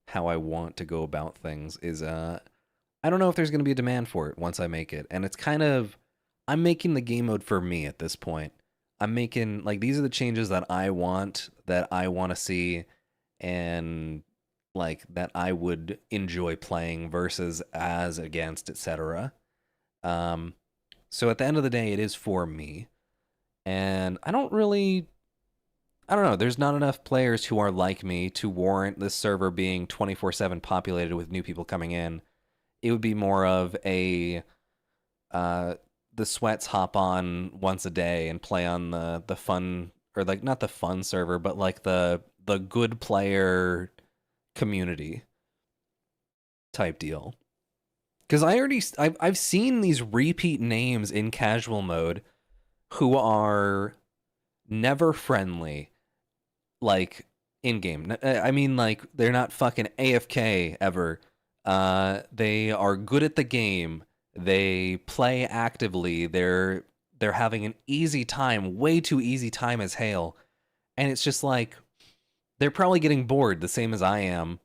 how I want to go about things is I don't know if there's going to be a demand for it once I make it. And it's kind of I'm making the game mode for me at this point. I'm making like these are the changes that I want to see, and like that I would enjoy playing versus as against etc. So at the end of the day it is for me. And I don't know, there's not enough players who are like me to warrant this server being 24/7 populated with new people coming in. It would be more of a the sweats hop on once a day and play on the fun, or like not the fun server, but like the good player community type deal. Because I've seen these repeat names in casual mode who are never friendly, like in game. I mean, like they're not fucking AFK ever. They are good at the game. They play actively. They're having an easy time, way too easy time as hail. And it's just like they're probably getting bored the same as I am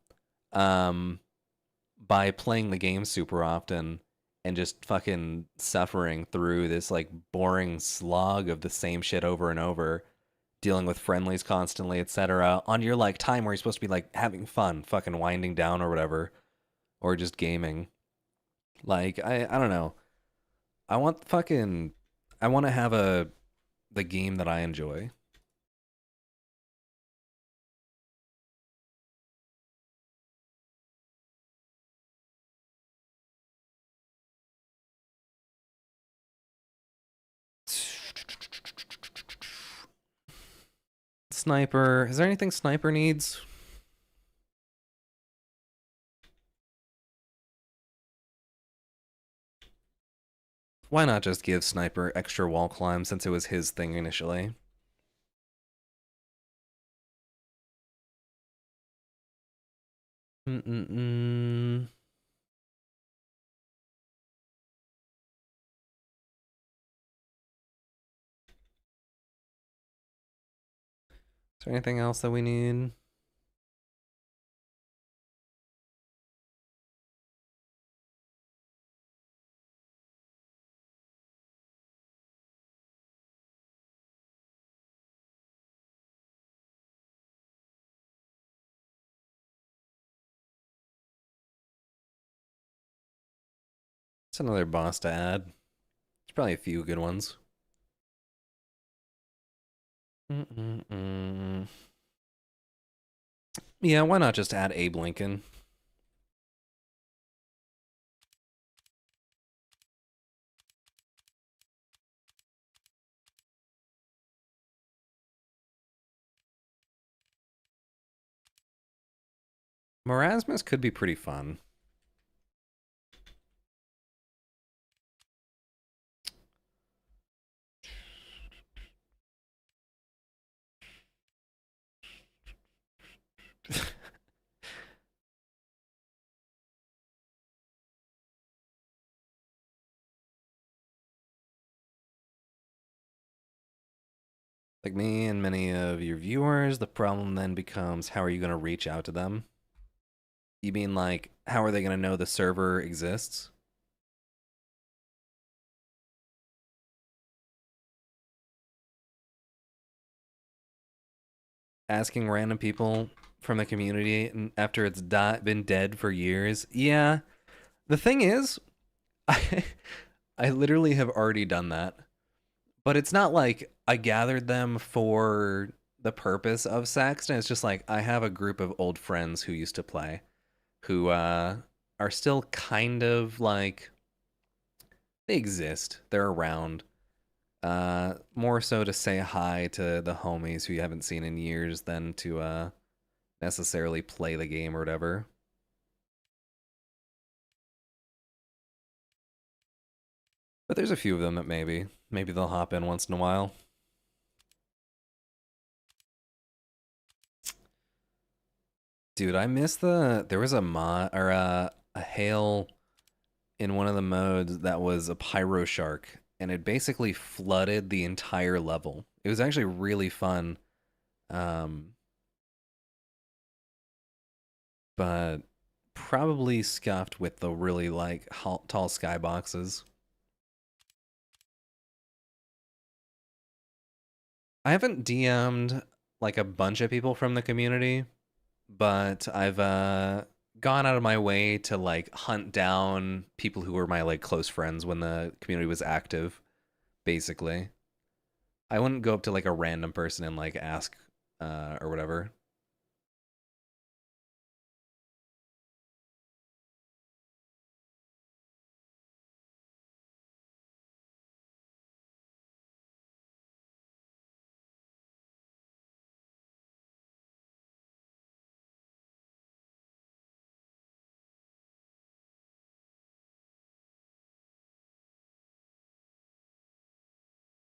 by playing the game super often and just fucking suffering through this like boring slog of the same shit over and over, dealing with friendlies constantly, etc. on your like time where you're supposed to be like having fun, fucking winding down or whatever, or just gaming. Like I don't know. I want to have the game that I enjoy. Sniper. Is there anything Sniper needs? Why not just give Sniper extra wall climb since it was his thing initially? Mm-mm-mm. Is there anything else that we need? It's another boss to add. There's probably a few good ones. Mm-mm-mm. Yeah, why not just add Abe Lincoln? Marasmus could be pretty fun. Like me and many of your viewers, the problem then becomes how are you going to reach out to them? You mean like, how are they going to know the server exists? Asking random people from the community after it's been dead for years. Yeah. The thing is, I literally have already done that. But it's not like I gathered them for the purpose of Saxton. It's just like I have a group of old friends who used to play who are still kind of like they exist. They're around. More so to say hi to the homies who you haven't seen in years than to necessarily play the game or whatever. But there's a few of them that maybe they'll hop in once in a while. Dude, I miss there was a mod or a hail in one of the modes that was a pyro shark and it basically flooded the entire level. It was actually really fun. But probably scuffed with the really like tall skyboxes. I haven't DM'd like a bunch of people from the community, but I've gone out of my way to like hunt down people who were my like close friends when the community was active, basically. I wouldn't go up to like a random person and like ask or whatever.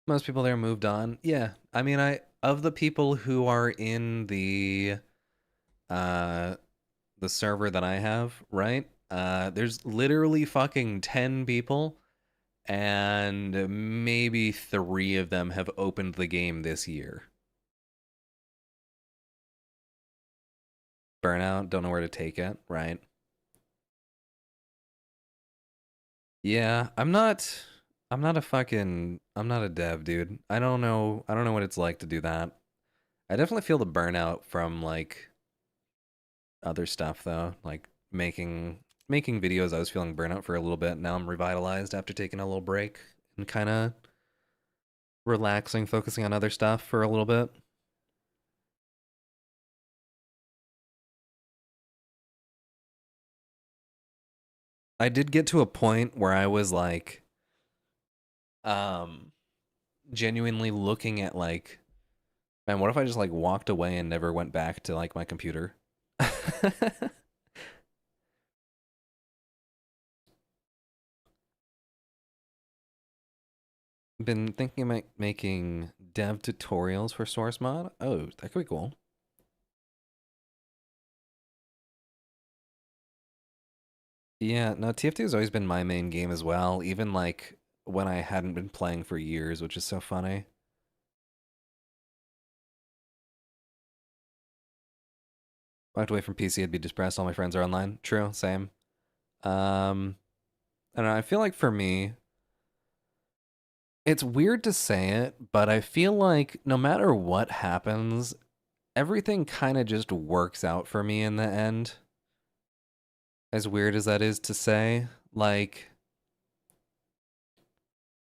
Most people there moved on. Yeah. I mean, I of the people who are in uh the server that I have, right? There's literally fucking 10 people and maybe 3 of them have opened the game this year. Burnout, don't know where to take it, right? Yeah, I'm not a dev, dude. I don't know what it's like to do that. I definitely feel the burnout from like other stuff though, like making videos. I was feeling burnout for a little bit. Now I'm revitalized after taking a little break and kind of relaxing, focusing on other stuff for a little bit. I did get to a point where I was like um genuinely looking at like Man, what if I just like walked away and never went back to like my computer? Been thinking about making dev tutorials for source mod. Oh, that could be cool. Yeah, no, TF2 has always been my main game as well, even like when I hadn't been playing for years, which is so funny. Walked away from PC, I'd be depressed. All my friends are online. True, same. I don't know. I feel like for me, it's weird to say it, but I feel like no matter what happens, everything kind of just works out for me in the end. As weird as that is to say, like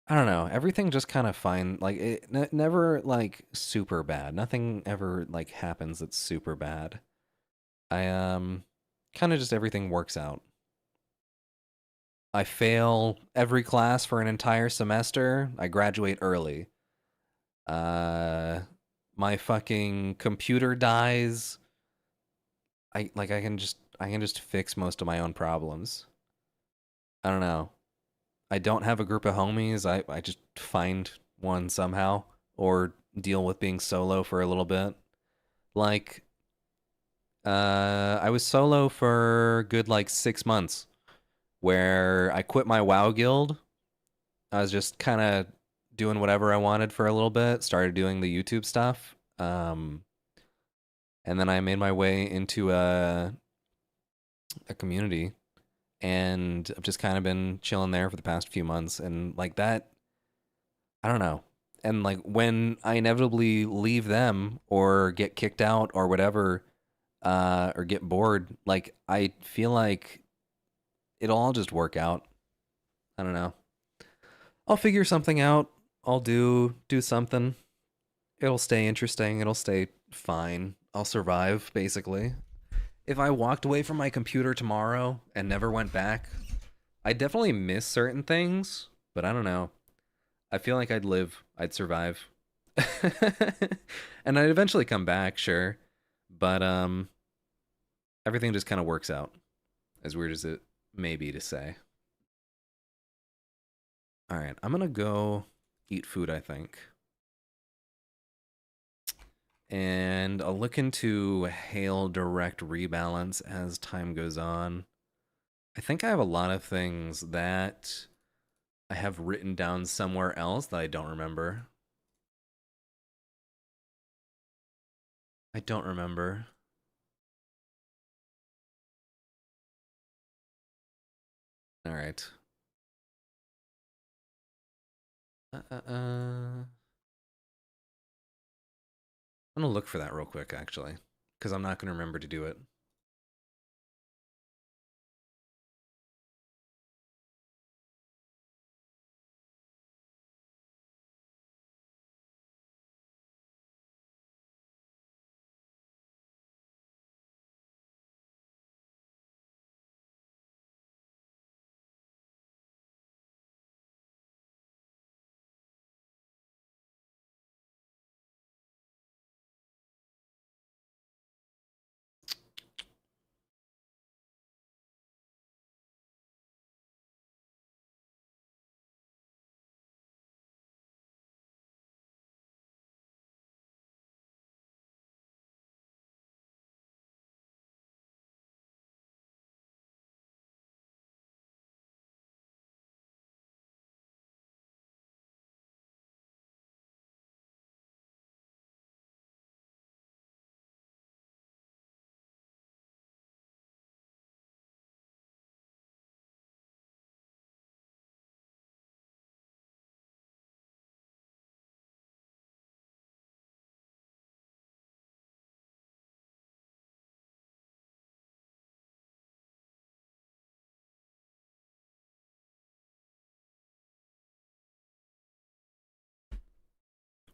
I don't know, everything just kind of fine. Like it never like super bad. Nothing ever like happens that's super bad. I kind of just everything works out. I fail every class for an entire semester. I graduate early. Uh my fucking computer dies. I can just fix most of my own problems. I don't know. I don't have a group of homies. I just find one somehow or deal with being solo for a little bit. Like I was solo for good like 6 months where I quit my WoW guild. I was just kind of doing whatever I wanted for a little bit, started doing the YouTube stuff. And then I made my way into a community and I've just kind of been chilling there for the past few months and like that I don't know. And like when I inevitably leave them or get kicked out or whatever or get bored, like I feel like it'll all just work out. I don't know. I'll figure something out. I'll do something. It'll stay interesting. It'll stay fine. I'll survive basically. If I walked away from my computer tomorrow and never went back, I definitely miss certain things, but I don't know. I feel like I'd live, I'd survive. And I'd eventually come back, sure. But everything just kind of works out. As weird as it may be to say. All right, I'm going to go eat food, I think. And I'll look into Hail Direct Rebalance as time goes on. I think I have a lot of things that I have written down somewhere else that I don't remember. I don't remember. All right. I'm gonna look for that real quick, actually, because I'm not gonna remember to do it.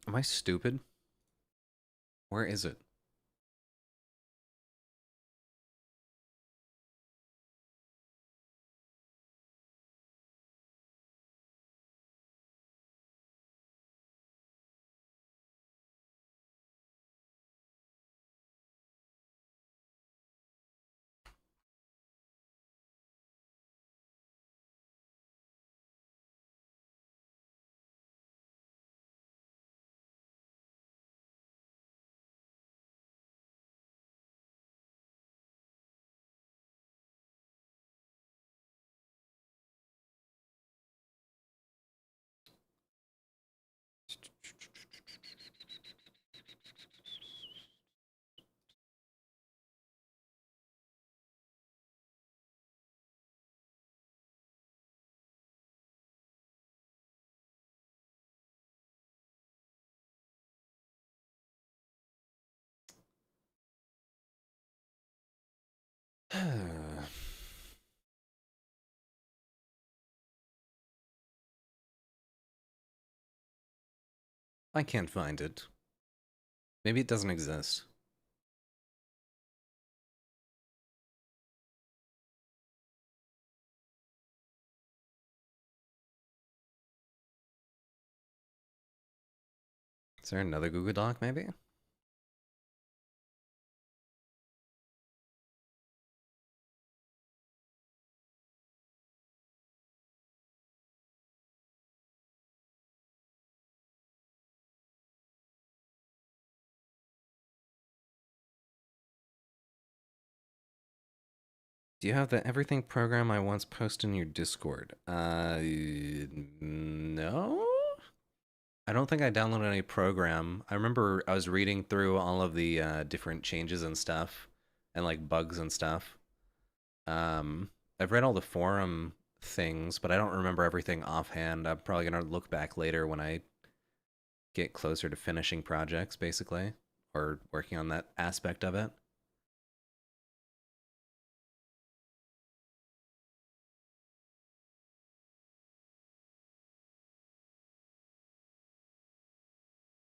Am I stupid? Where is it? I can't find it. Maybe it doesn't exist. Is there another Google Doc, maybe? Do you have the everything program I once posted in your Discord? No? I don't think I downloaded any program. I remember I was reading through all of the different changes and stuff, and like bugs and stuff. I've read all the forum things, but I don't remember everything offhand. I'm probably gonna look back later when I get closer to finishing projects, basically, or working on that aspect of it.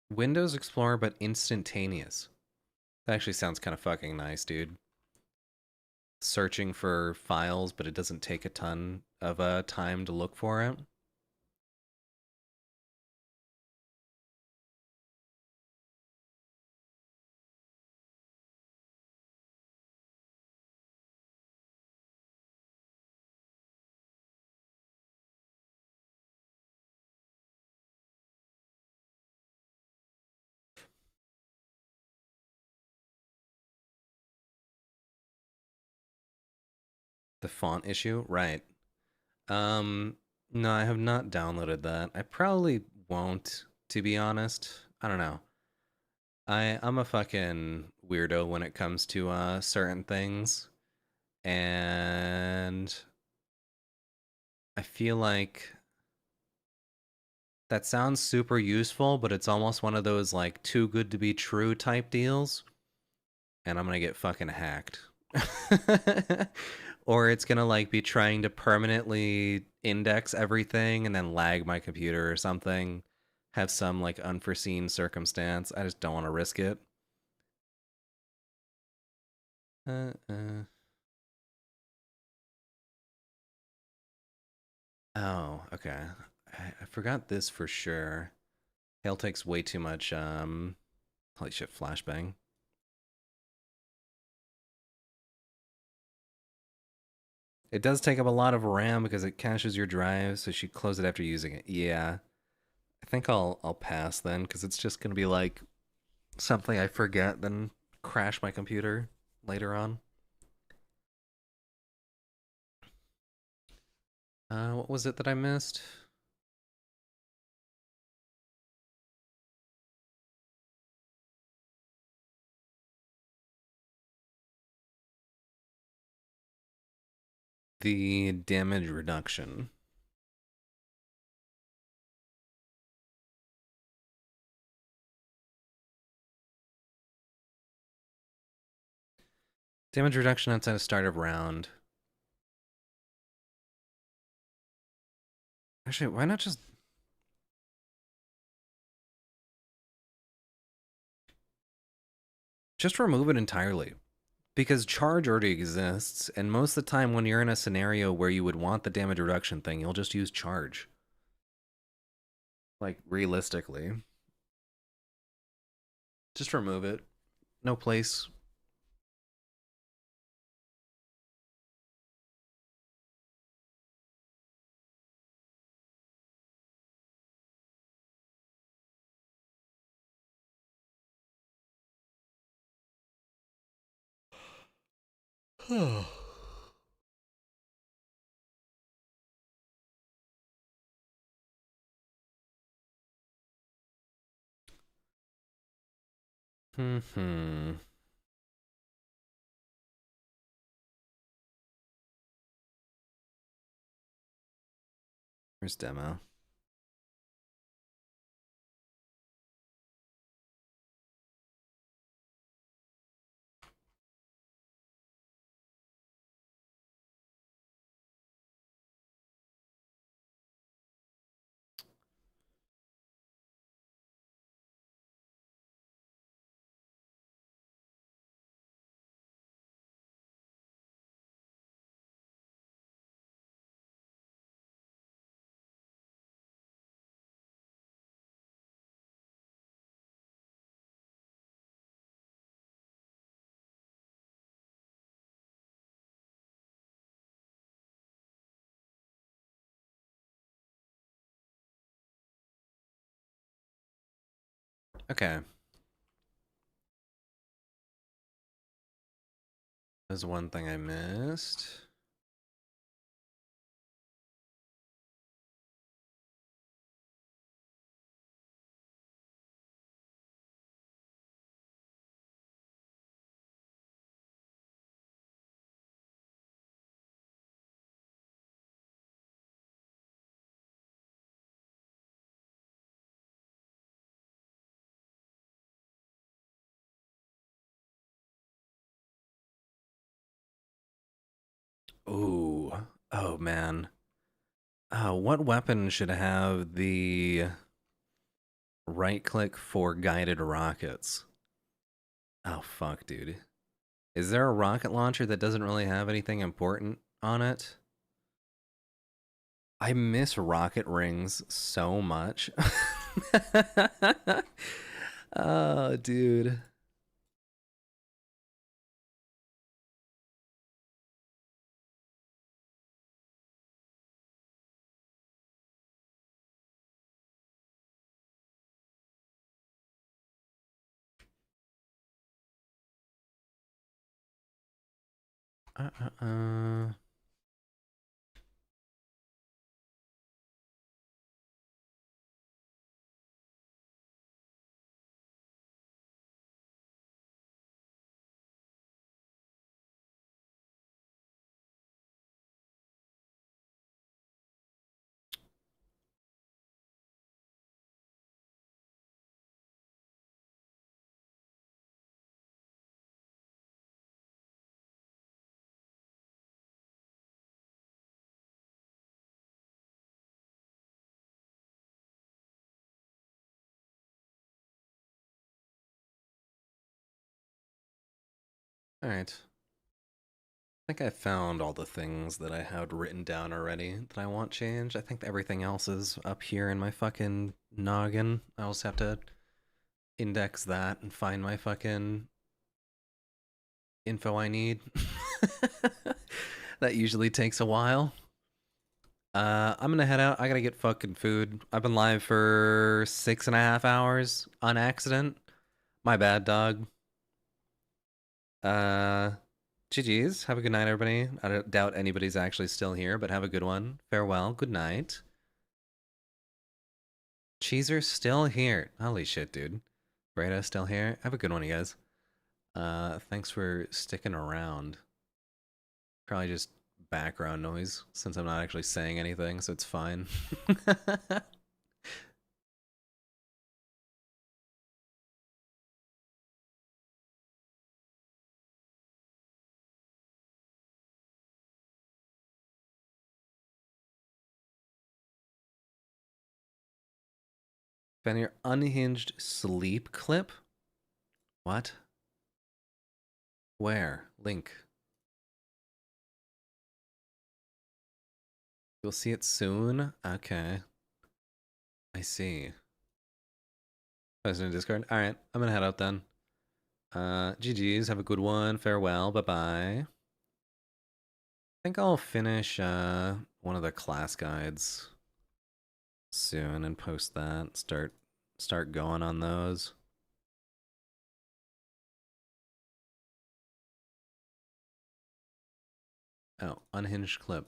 Windows Explorer, but instantaneous. That actually sounds kind of fucking nice, dude. Searching for files, but it doesn't take a ton of time to look for it. The font issue, right? No, I have not downloaded that. I probably won't, to be honest. I don't know. I'm a fucking weirdo when it comes to certain things, and I feel like that sounds super useful, but it's almost one of those like too good to be true type deals, and I'm gonna get fucking hacked. Or it's gonna like be trying to permanently index everything and then lag my computer or something. Have some like unforeseen circumstance. I just don't want to risk it. Uh, uh. Oh, okay. I forgot this for sure. Hail takes way too much, holy shit, flashbang. It does take up a lot of RAM because it caches your drive, so she close it after using it. Yeah. I think I'll pass then, because it's just gonna be like something I forget, then crash my computer later on. What was it that I missed? The damage reduction. Damage reduction outside of start of round. Actually, why not just remove it entirely? Because charge already exists, and most of the time when you're in a scenario where you would want the damage reduction thing, you'll just use charge. Like, realistically. Just remove it. No place. Hmm. Where's demo? Okay. There's one thing I missed. Ooh. Oh, man. What weapon should have the right click for guided rockets? Oh, fuck, dude. Is there a rocket launcher that doesn't really have anything important on it? I miss rocket rings so much. Oh, dude. Uh, uh, uh. All right. I think I found all the things that I had written down already that I want changed. I think everything else is up here in my fucking noggin. I also have to index that and find my fucking info I need. That usually takes a while. I'm gonna head out. I gotta get fucking food. I've been live for 6.5 hours on accident. My bad, dog. GG's. Have a good night, everybody. I don't doubt anybody's actually still here, but have a good one. Farewell. Good night. Cheeser's still here. Holy shit, dude. Breda still here. Have a good one, you guys. Thanks for sticking around. Probably just background noise since I'm not actually saying anything, so it's fine. Found your unhinged sleep clip? What? Where? Link. You'll see it soon? Okay. I see. Post in Discord? Alright, I'm gonna head out then. GG's, have a good one. Farewell, bye-bye. I think I'll finish one of the class guides soon and post that. Start going on those. Oh, unhinged clip.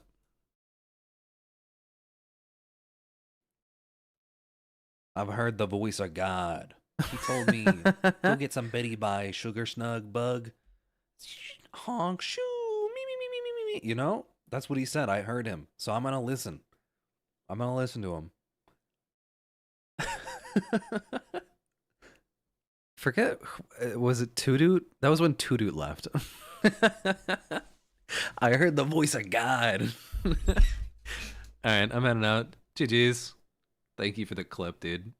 I've heard the voice of God. He told me, go get some Betty by Sugar Snug Bug. Honk, shoo, me, me, me, me, me, me, me. You know? That's what he said. I heard him. So I'm gonna listen. I'm gonna listen to him. Forget, was it Toot? That was when Toot left. I heard the voice of God. Alright, I'm heading out. GG's. Thank you for the clip, dude.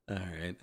Alright.